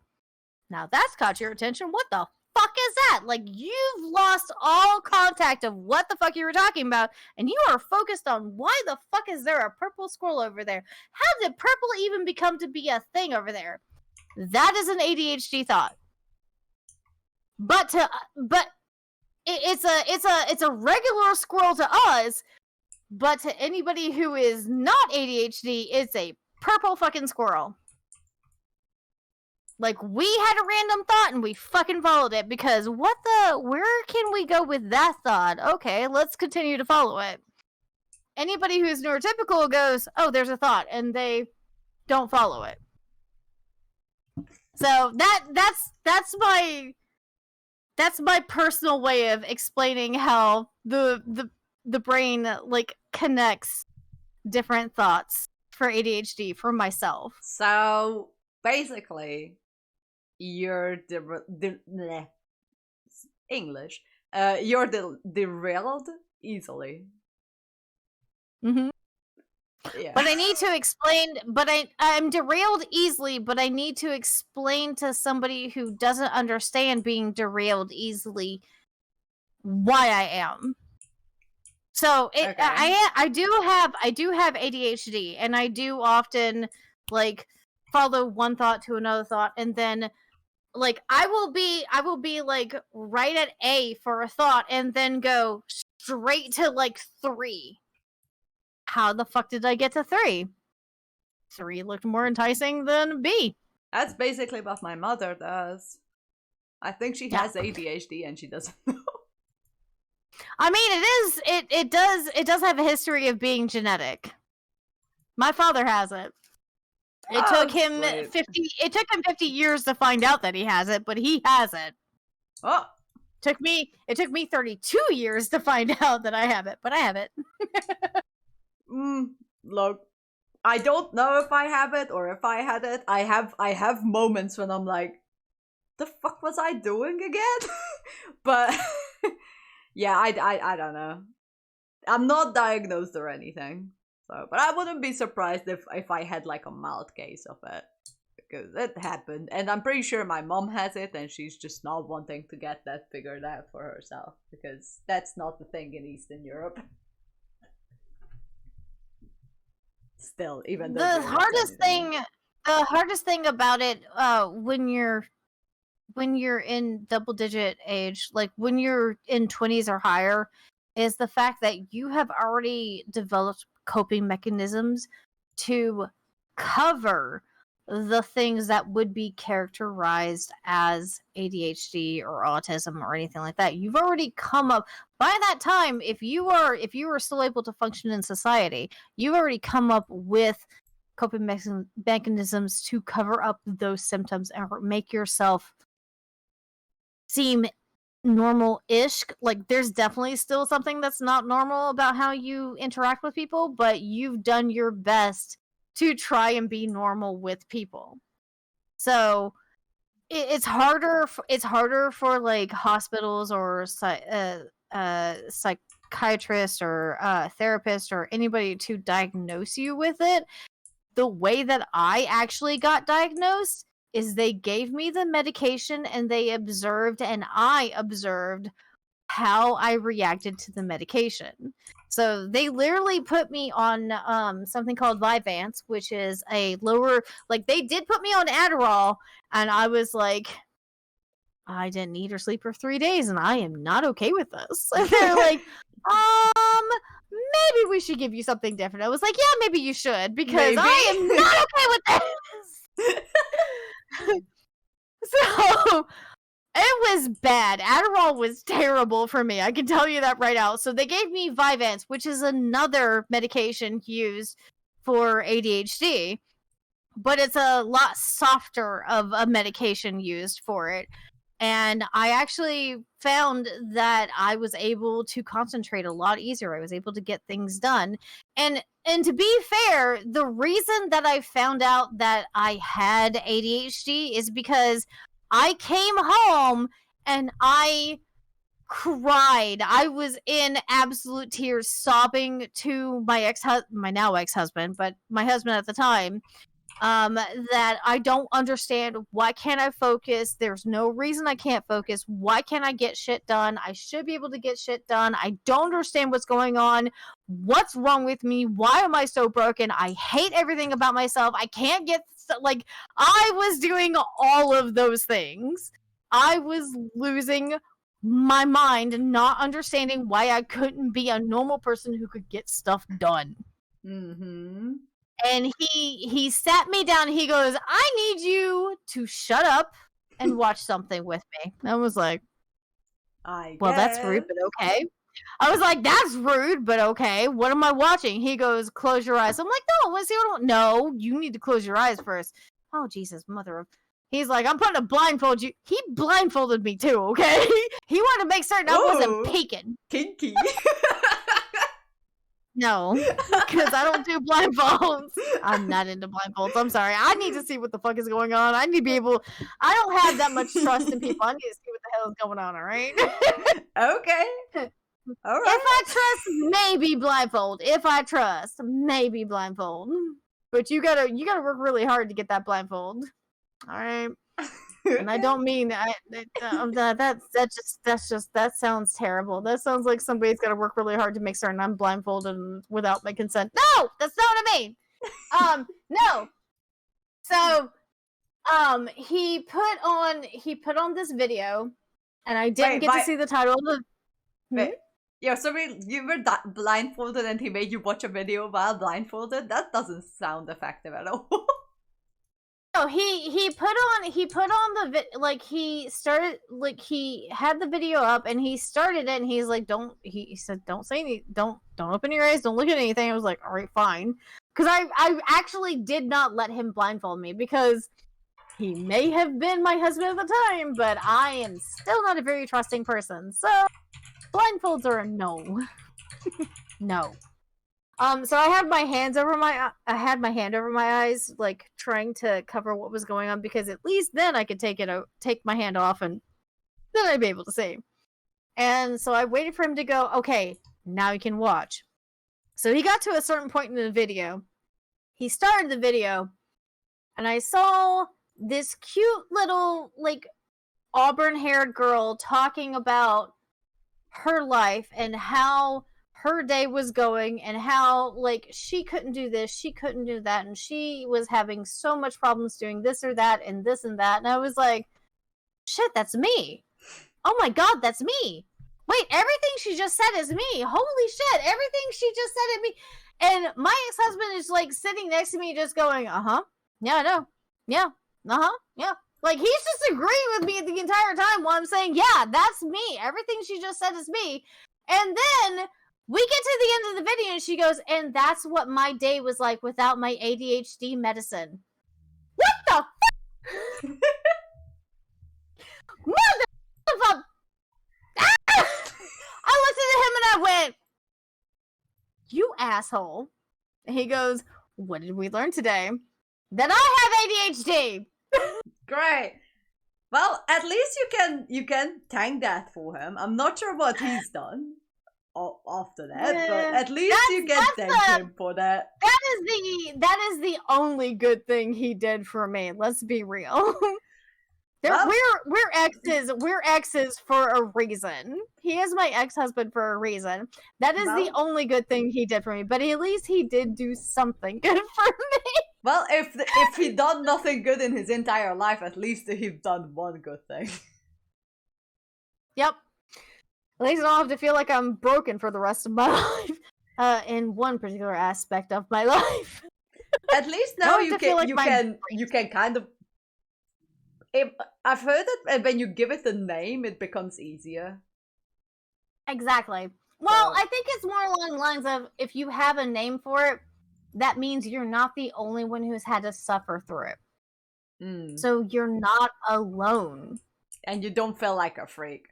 now that's caught your attention. What the fuck is that? Like, you've lost all contact of what the fuck you were talking about, and you are focused on why the fuck is there a purple squirrel over there? How did purple even become to be a thing over there? That is an ADHD thought. But it's a regular squirrel to us, but to anybody who is not ADHD, it's a purple fucking squirrel. Like, we had a random thought and we fucking followed it because where can we go with that thought? Okay, let's continue to follow it. Anybody who's neurotypical goes, oh, there's a thought, and they don't follow it. So that's my personal way of explaining how the brain like connects different thoughts for ADHD for myself. So basically, you're English. You're derailed easily. Mm-hmm. Yeah. But I need to explain. But I'm derailed easily. But I need to explain to somebody who doesn't understand being derailed easily why I am. So I do have ADHD, and I do often like follow one thought to another thought, and then like I will be like right at A for a thought, and then go straight to like 3. How the fuck did I get to 3? 3 looked more enticing than B. That's basically what my mother does. I think she has ADHD and she doesn't know. I mean, it does have a history of being genetic. My father has it. It took him 50 years to find out that he has it, but he has it. Oh. It took me 32 years to find out that I have it, but I have it. Look, I don't know if I have it or if I had it. I have moments when I'm like, the fuck was I doing again? But yeah, I don't know. I'm not diagnosed or anything. So, but I wouldn't be surprised if I had like a mild case of it. Because it happened. And I'm pretty sure my mom has it and she's just not wanting to get that figured out for herself. Because that's not the thing in Eastern Europe. Still, even though the hardest thing about it when you're when you're in double-digit age, like when you're in 20s or higher, is the fact that you have already developed coping mechanisms to cover the things that would be characterized as ADHD or autism or anything like that. You've already come up by that time. If you are still able to function in society, you've already come up with coping mechanisms to cover up those symptoms and make yourself seem normal-ish. Like, there's definitely still something that's not normal about how you interact with people, but you've done your best to try and be normal with people. So it's harder for like hospitals or psychiatrists or therapists or anybody to diagnose you with it. The way that I actually got diagnosed is they gave me the medication and they observed, and I observed how I reacted to the medication. So they literally put me on something called Vyvanse, which is a lower, like they did put me on Adderall, and I was like, I didn't eat or sleep for 3 days, and I am not okay with this. And they're like, maybe we should give you something different. I was like, yeah, maybe you should, because I am not okay with this. So it was bad. Adderall was terrible for me. I can tell you that right now. So they gave me Vyvanse, which is another medication used for ADHD, but it's a lot softer of a medication used for it. And I actually found that I was able to concentrate a lot easier. I was able to get things done. And to be fair, the reason that I found out that I had ADHD is because I came home and I cried. I was in absolute tears, sobbing to my now ex-husband, but my husband at the time, that I don't understand. Why can't I focus? There's no reason I can't focus. Why can't I get shit done? I should be able to get shit done. I don't understand what's going on. What's wrong with me? Why am I so broken? I hate everything about myself. I can't get, like, I was doing all of those things. I was losing my mind and not understanding why I couldn't be a normal person who could get stuff done. Mm-hmm. And he sat me down and he goes, I need you to shut up and watch something with me. I was like, that's rude, but okay. I was like, that's rude, but okay. What am I watching? He goes, close your eyes. I'm like, no, let's see what No, you need to close your eyes first. Oh, Jesus, mother of... He's like, I'm putting a blindfold you. He blindfolded me too, okay? He wanted to make certain I wasn't peeking. Kinky. No, because I don't do blindfolds. I'm not into blindfolds. I'm sorry. I need to see what the fuck is going on. I need to be able... I don't have that much trust in people. I need to see what the hell is going on, alright? Okay. All right. If I trust, maybe blindfold. If I trust, maybe blindfold. But you gotta work really hard to get that blindfold. Alright? And I don't mean that sounds terrible. That sounds like somebody's got to work really hard to make certain I'm blindfolded without my consent. No, that's not what I mean. No. So, he put on this video, and I didn't get to see the title of the. Wait. Yeah, so you were blindfolded, and he made you watch a video while blindfolded. That doesn't sound effective at all. No, he put on the he started, like, he had the video up and he started it and he's like, he said, don't say anything, don't open your eyes, don't look at anything. I was like, all right, fine. Because I actually did not let him blindfold me because he may have been my husband at the time, but I am still not a very trusting person. So blindfolds are a no. No. So I had my hand over my eyes, like trying to cover what was going on, because at least then I could take my hand off, and then I'd be able to see. And so I waited for him to go, okay, now you can watch. So he got to a certain point in the video. He started the video, and I saw this cute little, like, auburn-haired girl talking about her life and how her day was going, and how, like, she couldn't do this, she couldn't do that, and she was having so much problems doing this or that and this and that. And I was like, shit, that's me. Oh my god, that's me. Wait, everything she just said is me. Holy shit, everything she just said is me. And my ex-husband is like sitting next to me just going, yeah, I know. Yeah, yeah. Like, he's just agreeing with me the entire time while I'm saying, yeah, that's me. Everything she just said is me. And then we get to the end of the video and she goes, and that's what my day was like without my ADHD medicine. What the fuck? Motherfucker! I looked at him and I went, you asshole. And he goes, what did we learn today? That I have ADHD. Great. Well, at least you can thank that for him. I'm not sure what he's done after that, but at least you can thank him for that. That is the only good thing he did for me. Let's be real. We're exes. We're exes for a reason. He is my ex-husband for a reason. That is the only good thing he did for me. But at least he did do something good for me. Well, if he done nothing good in his entire life, at least he's done one good thing. Yep. At least I don't have to feel like I'm broken for the rest of my life. In one particular aspect of my life. At least now you can kind of. I've heard that when you give it a name, it becomes easier. Exactly. Well, I think it's more along the lines of if you have a name for it, that means you're not the only one who's had to suffer through it. So you're not alone. And you don't feel like a freak.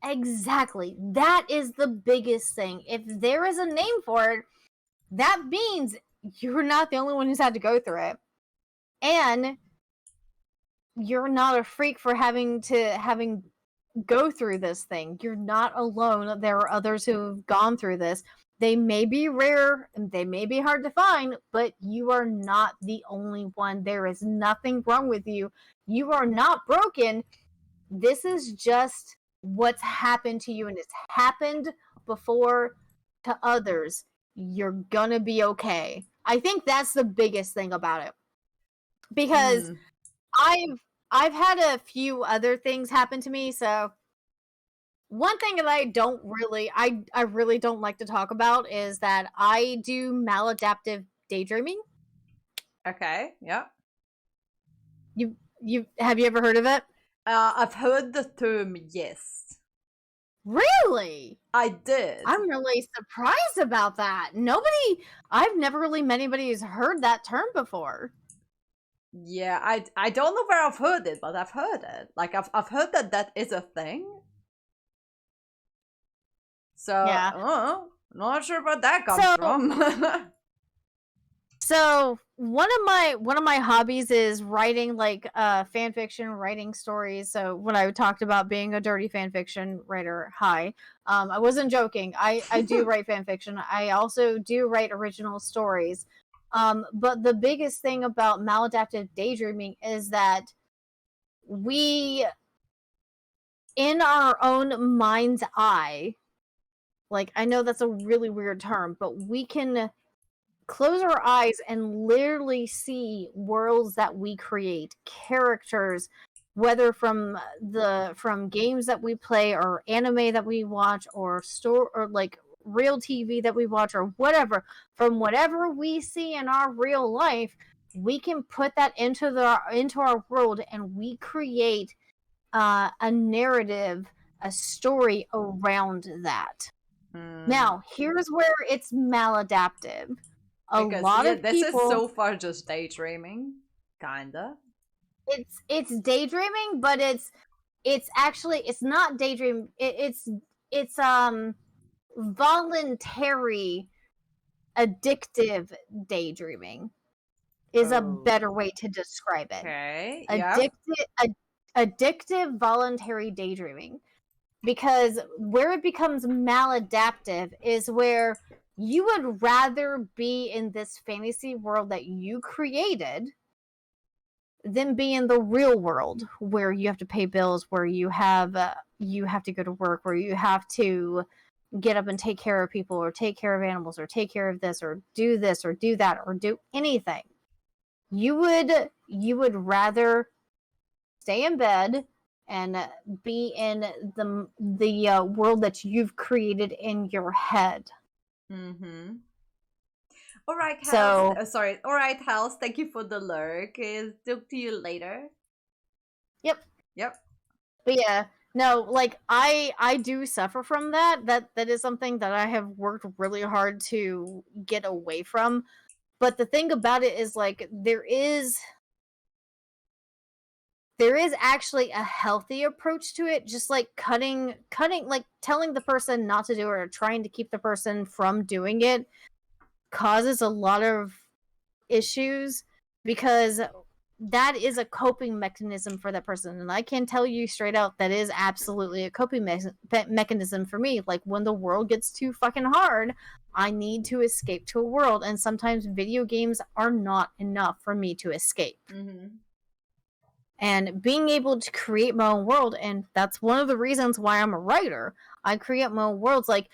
Exactly. That is the biggest thing. If there is a name for it, that means you're not the only one who's had to go through it. And you're not a freak for having go through this thing. You're not alone. There are others who've gone through this. They may be rare and they may be hard to find, but you are not the only one. There is nothing wrong with you. You are not broken. This is just what's happened to you, and it's happened before to others. You're gonna be okay. I think that's the biggest thing about it. Because I've had a few other things happen to me, so one thing that I really don't like to talk about is that I do maladaptive daydreaming. Okay, yeah. Have you ever heard of it? I've heard the term, yes. Really? I did. I'm really surprised about that. I've never really met anybody who's heard that term before. Yeah, I don't know where I've heard it, but I've heard it. Like, I've heard that is a thing. So, yeah. Not sure where that comes from. So one of my hobbies is writing like fan fiction, writing stories. So when I talked about being a dirty fan fiction writer, I wasn't joking. I do write fan fiction. I also do write original stories. But the biggest thing about maladaptive daydreaming is that we, in our own mind's eye, like, I know that's a really weird term, but we can close our eyes and literally see worlds that we create, characters, whether from games that we play or anime that we watch or like real TV that we watch or whatever. From whatever we see in our real life, we can put that into our world, and we create a narrative, a story around that. Now, here's where it's maladaptive. This is so far just daydreaming, kinda. It's daydreaming, but it's actually, it's not daydream. It's voluntary addictive daydreaming is a better way to describe it. Okay. Addictive voluntary daydreaming. Because where it becomes maladaptive is where you would rather be in this fantasy world that you created than be in the real world where you have to pay bills, where you have to go to work, where you have to get up and take care of people or take care of animals or take care of this or do that or do anything. You would rather stay in bed and be in the world that you've created in your head. Mm-hmm. All right, Hals. So, Sorry. All right, Hals. Thank you for the lurk. Talk to you later. Yep. But yeah, no, like I do suffer from that. That is something that I have worked really hard to get away from. But the thing about it is, like, there is actually a healthy approach to it, just like cutting, like telling the person not to do it or trying to keep the person from doing it causes a lot of issues, because that is a coping mechanism for that person. And I can tell you straight out that is absolutely a coping mechanism for me. Like, when the world gets too fucking hard, I need to escape to a world, and sometimes video games are not enough for me to escape. Mm-hmm. And being able to create my own world, and that's one of the reasons why I'm a writer. I create my own worlds. Like,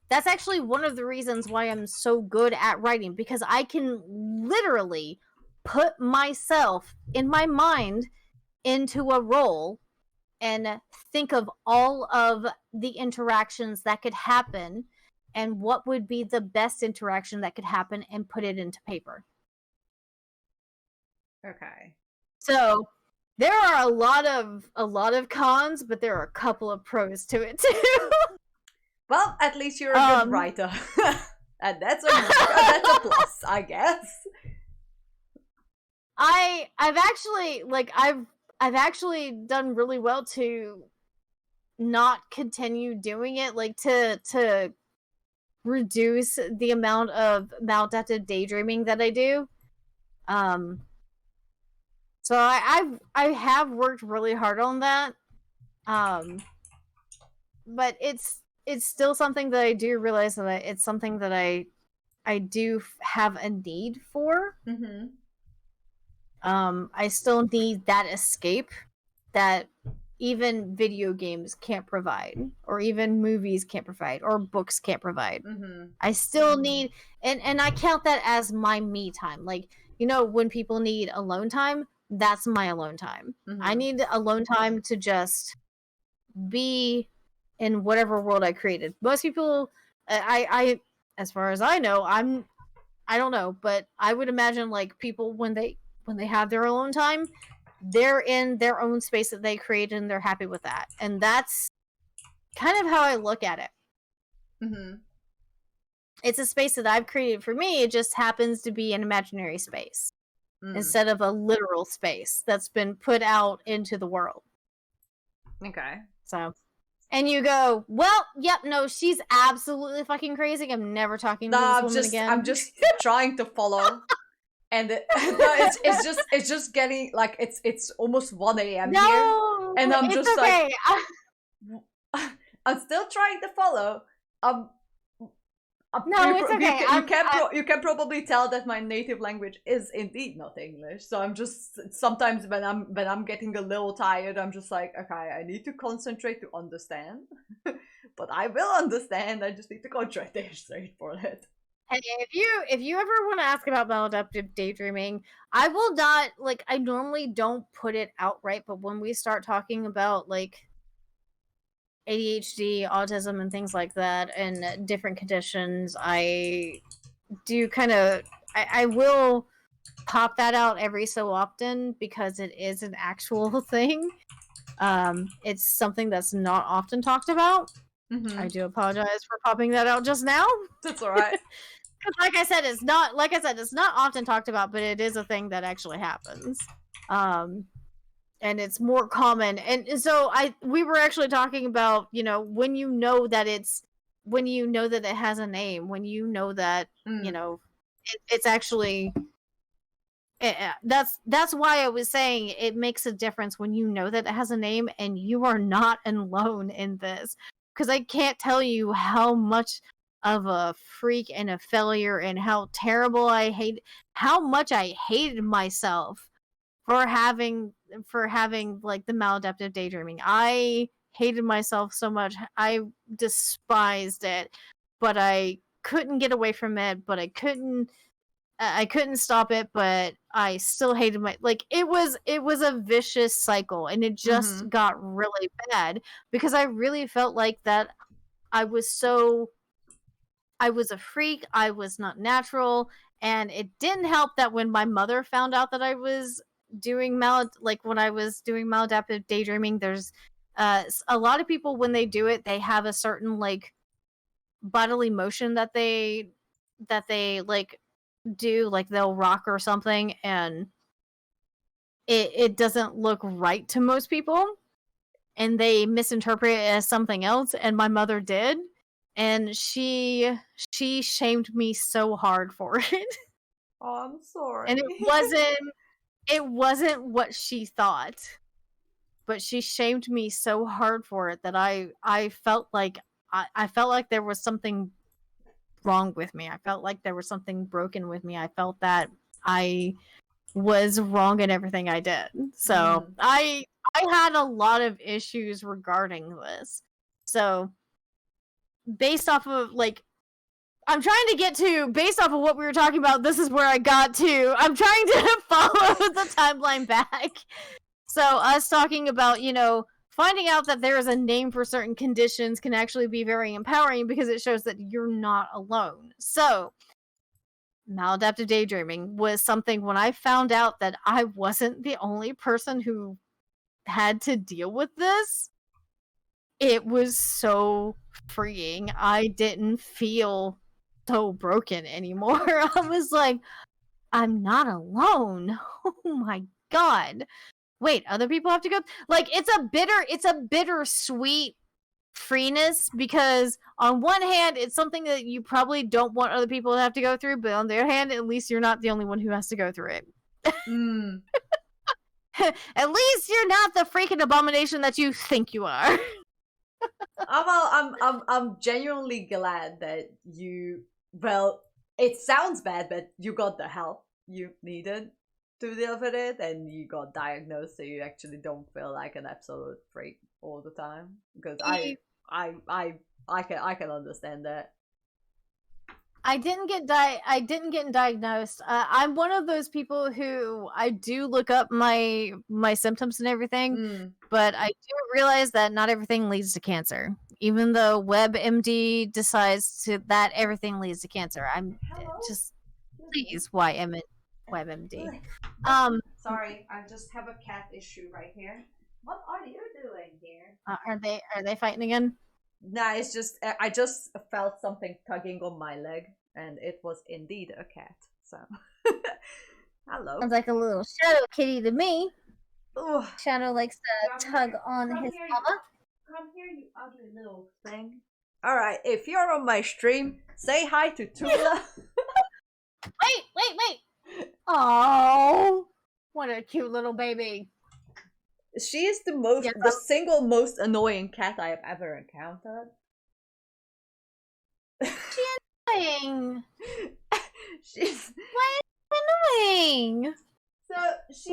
that's actually one of the reasons why I'm so good at writing, because I can literally put myself in my mind into a role and think of all of the interactions that could happen and what would be the best interaction that could happen and put it into paper. Okay. So there are a lot of cons, but there are a couple of pros to it too. Well, at least you're a good writer, and that's a plus, I guess. I've actually done really well to not continue doing it, like to reduce the amount of maladaptive daydreaming that I do. So I have worked really hard on that. But it's still something that I do realize that it's something that I do have a need for. Mm-hmm. I still need that escape that even video games can't provide, or even movies can't provide, or books can't provide. Mm-hmm. I still need, and I count that as my me time. Like, when people need alone time, that's my alone time. Mm-hmm. I need alone time to just be in whatever world I created. Most people, I as far as I know, I don't know, but I would imagine, like, people when they have their alone time, they're in their own space that they created and they're happy with that. And that's kind of how I look at it. Mm-hmm. It's a space that I've created for me. It just happens to be an imaginary space instead of a literal space that's been put out into the world. Okay. So, and you go, well, yep, no, she's absolutely fucking crazy. I'm never talking to this woman again. I'm just trying to follow. And it's just getting, like, it's almost 1 a.m. here, and I'm just okay. like, I'm still trying to follow. No, it's okay. You can probably tell that my native language is indeed not English. So I'm just, sometimes when I'm getting a little tired, I'm just like, okay, I need to concentrate to understand. But I will understand. I just need to concentrate for it. Hey, if you ever want to ask about maladaptive daydreaming, I will not, like, I normally don't put it outright, but when we start talking about, like, ADHD, autism, and things like that, and different conditions, I do kind of, I will pop that out every so often, because it is an actual thing. It's something that's not often talked about. Mm-hmm. I do apologize for popping that out just now. That's all right. Like I said, it's not often talked about, but it is a thing that actually happens. And it's more common. And so we were actually talking about, when you know that it has a name, when you know that, it's actually, that's why I was saying it makes a difference when you know that it has a name and you are not alone in this. Because I can't tell you how much of a freak and a failure and how terrible how much I hated myself for having like the maladaptive daydreaming. I hated myself so much. I despised it, but I couldn't get away from it, but I couldn't I couldn't stop it, but I still hated my like it was a vicious cycle, and it just got really bad because I really felt like that I was a freak, I was not natural, and it didn't help that when my mother found out that I was doing when I was doing maladaptive daydreaming, there's a lot of people when they do it, they have a certain like bodily motion that they like do, like they'll rock or something, and it doesn't look right to most people, and they misinterpret it as something else, and my mother did, and she shamed me so hard for it. Oh, I'm sorry. And it wasn't what she thought, but she shamed me so hard for it that I felt like I felt like there was something wrong with me. I felt like there was something broken with me. I felt that I was wrong in everything I did. So I had a lot of issues regarding this. So based off of like I'm trying to get to based off of what we were talking about, this is where I got to. I'm trying to follow the timeline back. So us talking about, finding out that there is a name for certain conditions can actually be very empowering because it shows that you're not alone. So maladaptive daydreaming was something when I found out that I wasn't the only person who had to deal with this, it was so freeing. I didn't feel so broken anymore. I was like, I'm not alone. Oh my god. Wait, other people have to go? Like, it's a bittersweet freeness because on one hand it's something that you probably don't want other people to have to go through, but on the other hand at least you're not the only one who has to go through it. At least you're not the freaking abomination that you think you are. I'm genuinely glad that you, well, it sounds bad, but you got the help you needed to deal with it, and you got diagnosed, so you actually don't feel like an absolute freak all the time. Because I can understand that. I didn't get diagnosed. I'm one of those people who I do look up my symptoms and everything, but I do realize that not everything leads to cancer. Even though WebMD decides that everything leads to cancer, I'm just please WebMD. Sorry, I just have a cat issue right here. What are you doing here? Are they fighting again? Nah, it's just I just felt something tugging on my leg, and it was indeed a cat. So, hello. Sounds like a little shadow kitty to me. Ugh. Shadow likes to tug on his mama. Come here, you ugly little thing. All right, if you're on my stream, say hi to Tula. Wait! Oh, what a cute little baby. She is the single most annoying cat I have ever encountered. She's annoying. She's annoying. So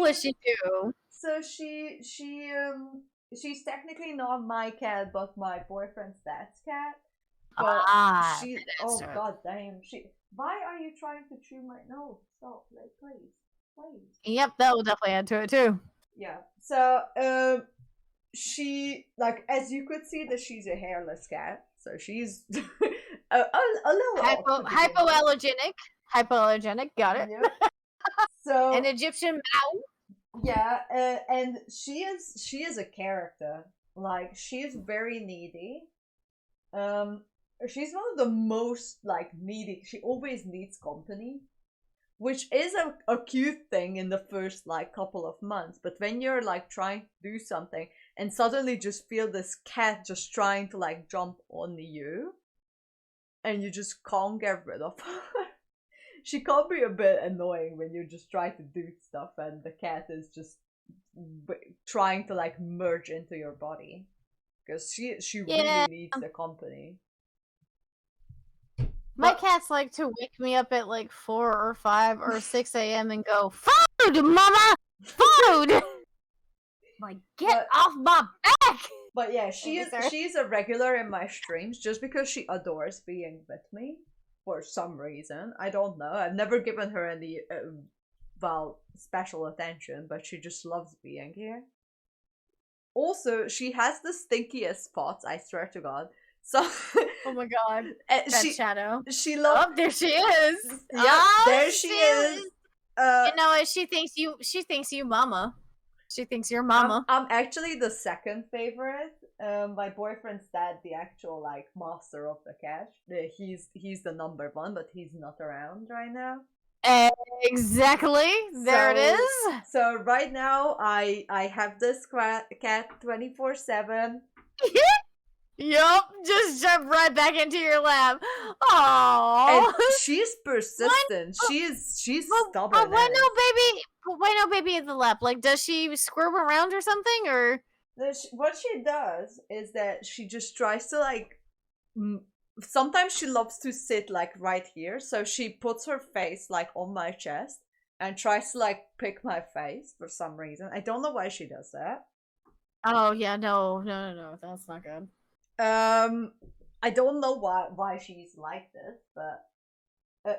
what'd she do? So she's technically not my cat, but my boyfriend's dad's cat. But god damn, why are you trying to chew my nose? Stop, like please. Yep, that will definitely add to it too. Yeah. So she, like, as you could see, that she's a hairless cat, so she's a little hypoallergenic. Got it. Yeah. So an Egyptian mouse. Yeah, and she is a character. Like, she is very needy. She's one of the most like needy. She always needs company, which is a cute thing in the first like couple of months. But when you're like trying to do something and suddenly just feel this cat just trying to like jump on you, and you just can't get rid of her. She can be a bit annoying when you just try to do stuff and the cat is just trying to like merge into your body, because she really needs the company. My cats like to wake me up at like 4 or 5 or 6 a.m. and go, "Food, mama! Food!" Like, get off my back! But yeah, she's a regular in my streams just because she adores being with me. for some reason. I don't know. I've never given her any, special attention, but she just loves being here. Also, she has the stinkiest spots, I swear to God. So oh my god, that shadow. She loves. Oh, there she is. Yep, oh, there she is. You know what? She thinks you mama. She thinks you're mama. I'm actually the second favorite. My boyfriend's dad, the actual like master of the cash. He's the number one, but he's not around right now. Exactly. There it is. So right now, I have this cat 24/7. Yup, just jump right back into your lap. Oh, and she's persistent. She's stubborn. Why no baby in the lap? Like, does she squirm around or something, or? What she does is that she just tries to like. Sometimes she loves to sit like right here, so she puts her face like on my chest and tries to like pick my face for some reason. I don't know why she does that. Oh yeah, no, that's not good. I don't know why she's like this, but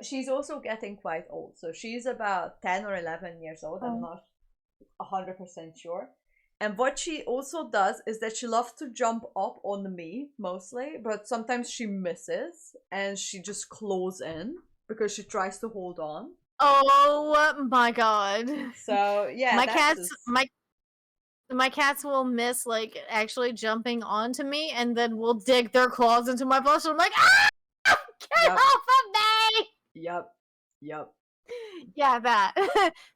she's also getting quite old. So she's about 10 or 11 years old. I'm not 100% sure. And what she also does is that she loves to jump up on me mostly, but sometimes she misses and she just claws in because she tries to hold on. Oh my god. So yeah, my cats will miss like actually jumping onto me and then will dig their claws into my flesh and I'm like, ah! Get off of me! Yep. Yeah, that.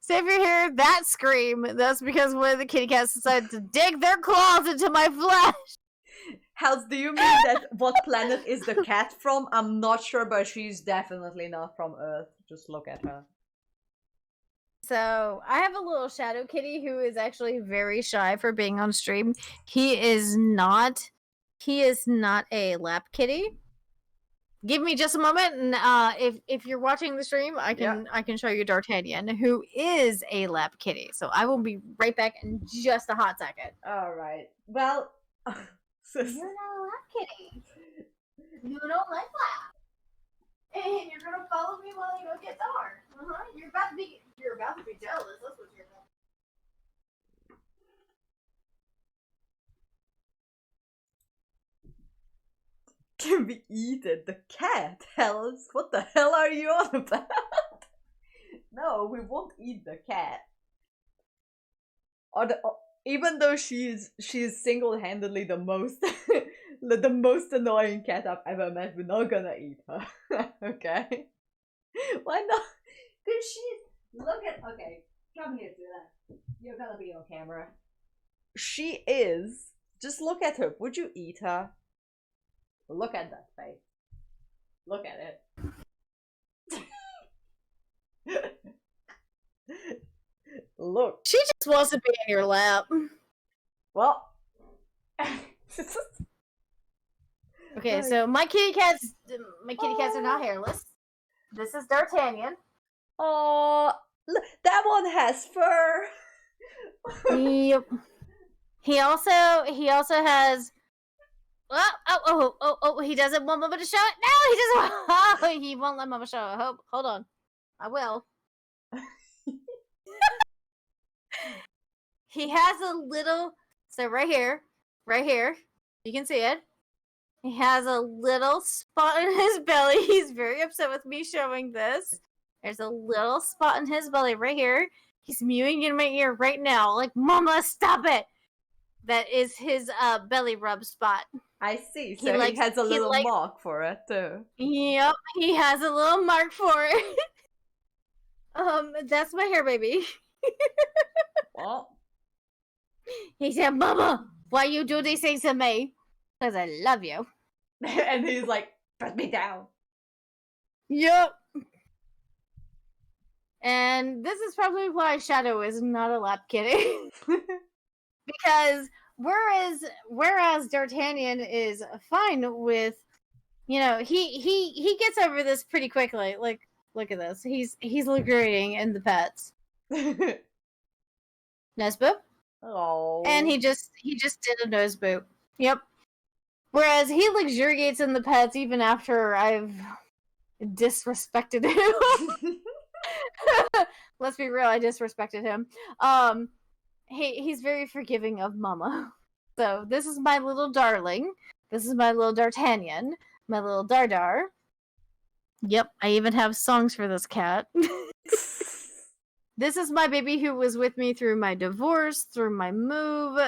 So if you hear that scream, that's because one of the kitty cats decided to dig their claws into my flesh. Hels, do you mean that what planet is the cat from? I'm not sure, but she's definitely not from Earth. Just look at her. So I have a little shadow kitty who is actually very shy for being on stream. He is not a lap kitty. Give me just a moment, and if you're watching the stream, I can show you D'Artagnan, who is a lap kitty. So I will be right back in just a hot second. All right. Well, you're not a lap kitty. You don't like lap, and you're gonna follow me while I go get Dar. You're about to be jealous. That's what you're about. Can we eat it? The cat? Hels, what the hell are you on about? No, we won't eat the cat. Even though she's single-handedly the most the most annoying cat I've ever met, we're not gonna eat her. Okay? Why not? Cause okay, come here, Dylan. You're gonna be on camera. She is. Just look at her. Would you eat her? Look at that face. Look at it. Look. She just wants to be in your lap. Well. Okay, so my kitty cats are not hairless. This is D'Artagnan. Oh, that one has fur. Yep. He also has. Oh! He doesn't want Mama to show it. No, he doesn't. Oh, he won't let Mama show it. Hold on. I will. He has a little. So right here, you can see it. He has a little spot in his belly. He's very upset with me showing this. There's a little spot in his belly right here. He's mewing in my ear right now, like, Mama, stop it! That is his belly rub spot. I see. So he has a little mark for it too. Yep, he has a little mark for it. That's my hair baby. Well, he said, Mama, why you do these things to me? Because I love you. And he's like, put me down. Yep. And this is probably why Shadow is not a lap kitty. Because whereas D'Artagnan is fine with, he gets over this pretty quickly. Like, look at this. He's luxuriating in the pets. Nose boop. Oh. And he just did a nose boop. Yep. Whereas he luxuriates in the pets even after I've disrespected him. Let's be real, I disrespected him. He's very forgiving of Mama. So this is my little darling. This is my little D'Artagnan. My little Dardar. Yep, I even have songs for this cat. This is my baby who was with me through my divorce, through my move,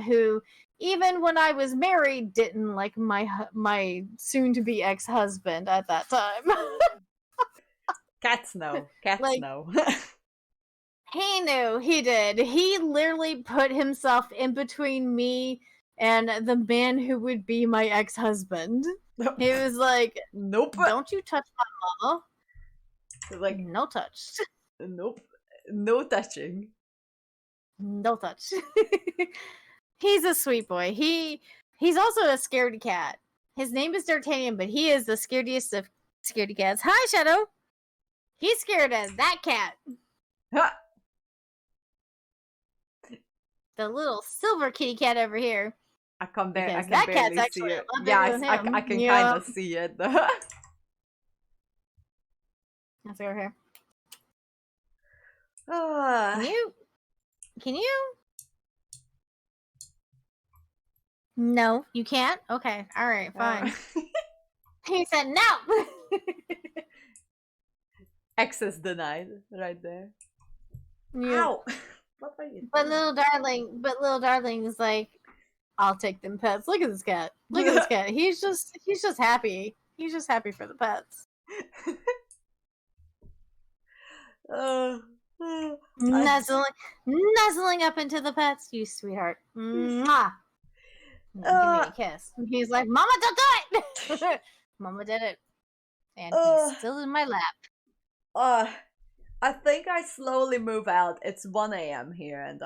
who even when I was married didn't like my soon-to-be ex-husband at that time. Cats know. Cats know. He knew. He did. He literally put himself in between me and the man who would be my ex-husband. He was like, "Nope, don't you touch my mama." Like, no touch. Nope, no touching. No touch. He's a sweet boy. He's also a scaredy cat. His name is D'Artagnan, but he is the scariest of scaredy cats. Hi, Shadow. He's scared as that cat. The little silver kitty cat over here. I can barely see it. Yeah, I can kind of see it. Let's go over here. Can you? No, you can't? Okay, alright, fine. He said no! Access denied, right there. Yeah. Ow! What are you doing? But little darling is like, I'll take them pets. Look at this cat. Look at this cat. He's just happy. He's just happy for the pets. Nuzzling up into the pets, you sweetheart. Mwah. Give me a kiss. He's like, Mama, don't do it! Mama did it. And he's still in my lap. I think I slowly move out. It's 1 a.m. here and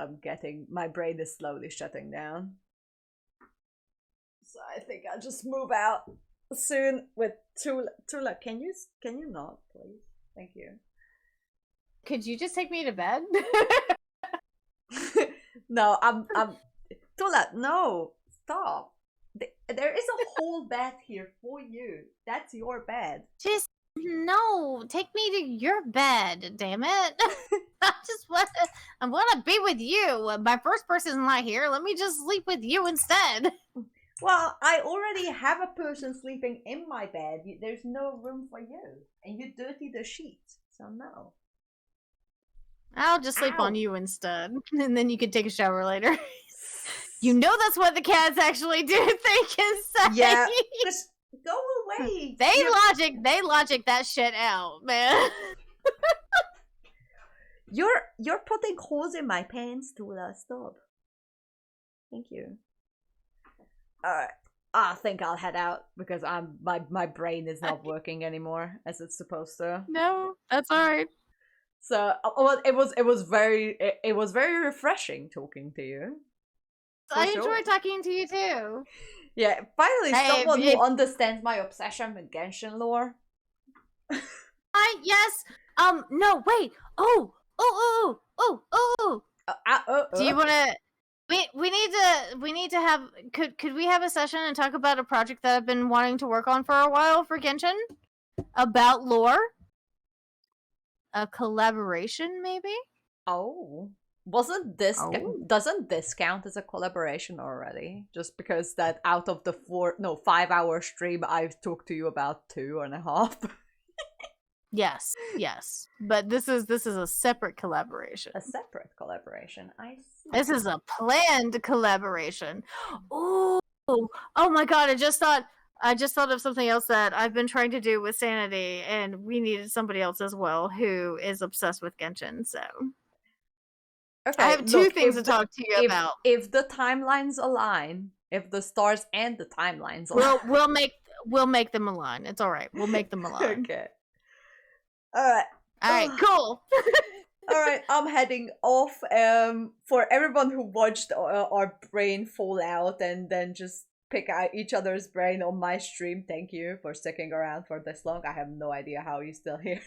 my brain is slowly shutting down. So I think I'll just move out soon with Tula. Can you not, please? Thank you. Could you just take me to bed? No, I'm Tula, no. Stop. There is a whole bed here for you. That's your bed. Just no. Take me to your bed, damn it. I want to be with you. My first person's not here. Let me just sleep with you instead. Well, I already have a person sleeping in my bed. There's no room for you. And you dirty the sheets. So no. I'll just sleep on you instead. And then you can take a shower later. You know that's what the cats actually do think and say. Yeah, just go away. They logic that shit out, man. You're putting holes in my pants, Tula. Stop. Thank you. Alright. I think I'll head out because my brain is not working anymore as it's supposed to. No, that's alright. So well, it was very refreshing talking to you. I enjoy talking to you too. Yeah, finally someone who understands my obsession with Genshin lore. Yes. No, wait. Oh. Do you want to? We need to have. Could we have a session and talk about a project that I've been wanting to work on for a while for Genshin? About lore. A collaboration, maybe. Oh. Doesn't this count as a collaboration already? Just because that out of the 5-hour stream I've talked to you about 2.5. Yes. But this is a separate collaboration. A separate collaboration. I see. This is a planned collaboration. Oh my god, I just thought of something else that I've been trying to do with Sanity, and we needed somebody else as well who is obsessed with Genshin, so okay, I have two things to talk to you about. If the timelines align, if the stars and the timelines align, we'll make them align. It's all right. We'll make them align. Okay. All right. Cool. All right, I'm heading off. For everyone who watched our brain fall out and then just pick out each other's brain on my stream, thank you for sticking around for this long. I have no idea how you're still here,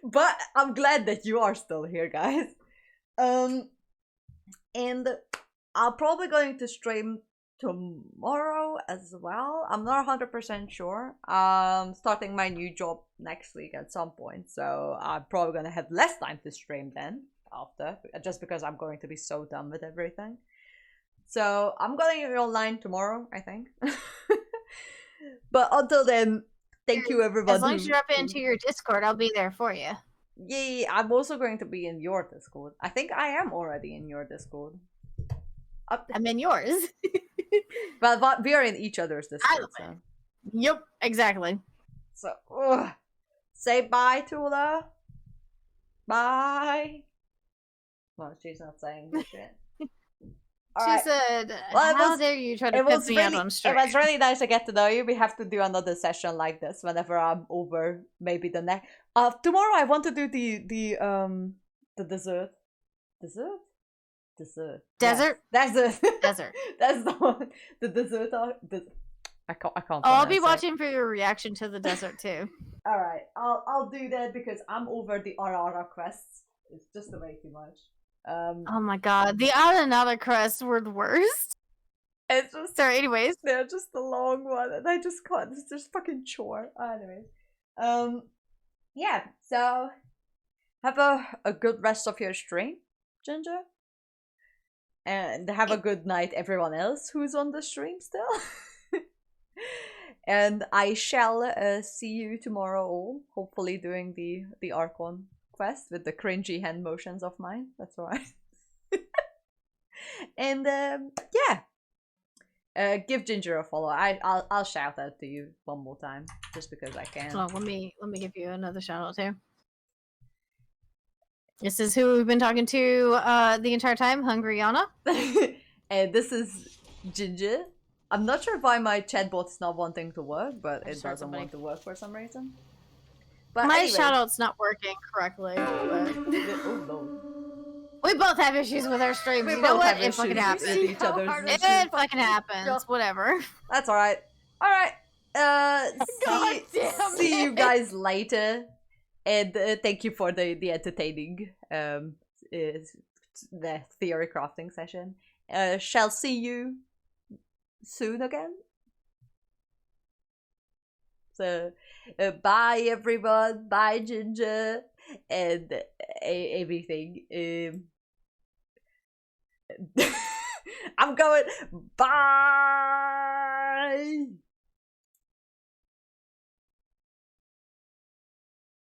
but I'm glad that you are still here, guys. And I'm probably going to stream tomorrow as well. I'm not 100% sure. Starting my new job next week at some point, so I'm probably gonna have less time to stream then after, just because I'm going to be so done with everything. So I'm gonna be online tomorrow, I think. But until then, thank you everybody. As long as you're up into your Discord, I'll be there for you. Yeah, I'm also going to be in your Discord. I think I am already in your Discord. I'm in yours. But we are in each other's Discord. So. Yep, exactly. So, say bye, Tula. Bye. Well, she's not saying this shit. She said, how dare you try to piss me out on stream? It was really nice to get to know you. We have to do another session like this whenever I'm over, maybe the next. Tomorrow I want to do the dessert. Desert. Desert. Desert. Desert. That's the one. The dessert. I can't. Oh, I'll be watching for your reaction to the desert too. All right, I'll do that because I'm over the Ara Ara quests. It's just way too much. Oh my god, the Ara Ara quests were the worst. It's just sorry. Anyways, they're just a long one, and I just can't. It's just fucking chore. Anyways, yeah. So have a good rest of your stream, Ginger, and have a good night, everyone else who's on the stream still. And I shall see you tomorrow, all hopefully doing the Archon quest with the cringy hand motions of mine. That's alright. And yeah, give Ginger a follow. I'll shout out to you one more time just because I can. Oh, let me give you another shout out too. This is who we've been talking to the entire time, Hungry Yana. And this is Ginger. I'm not sure why my chatbot's not wanting to work, but it doesn't want to work for some reason. But my anyway. shoutout's not working correctly. But... oh no. We both have issues with our streams. You know what? It fucking happens. It fucking happens. Whatever. That's alright. Alright. See you guys later. And thank you for the entertaining the theory crafting session. Shall see you soon again. So bye everyone, bye Ginger, and everything. I'm going bye.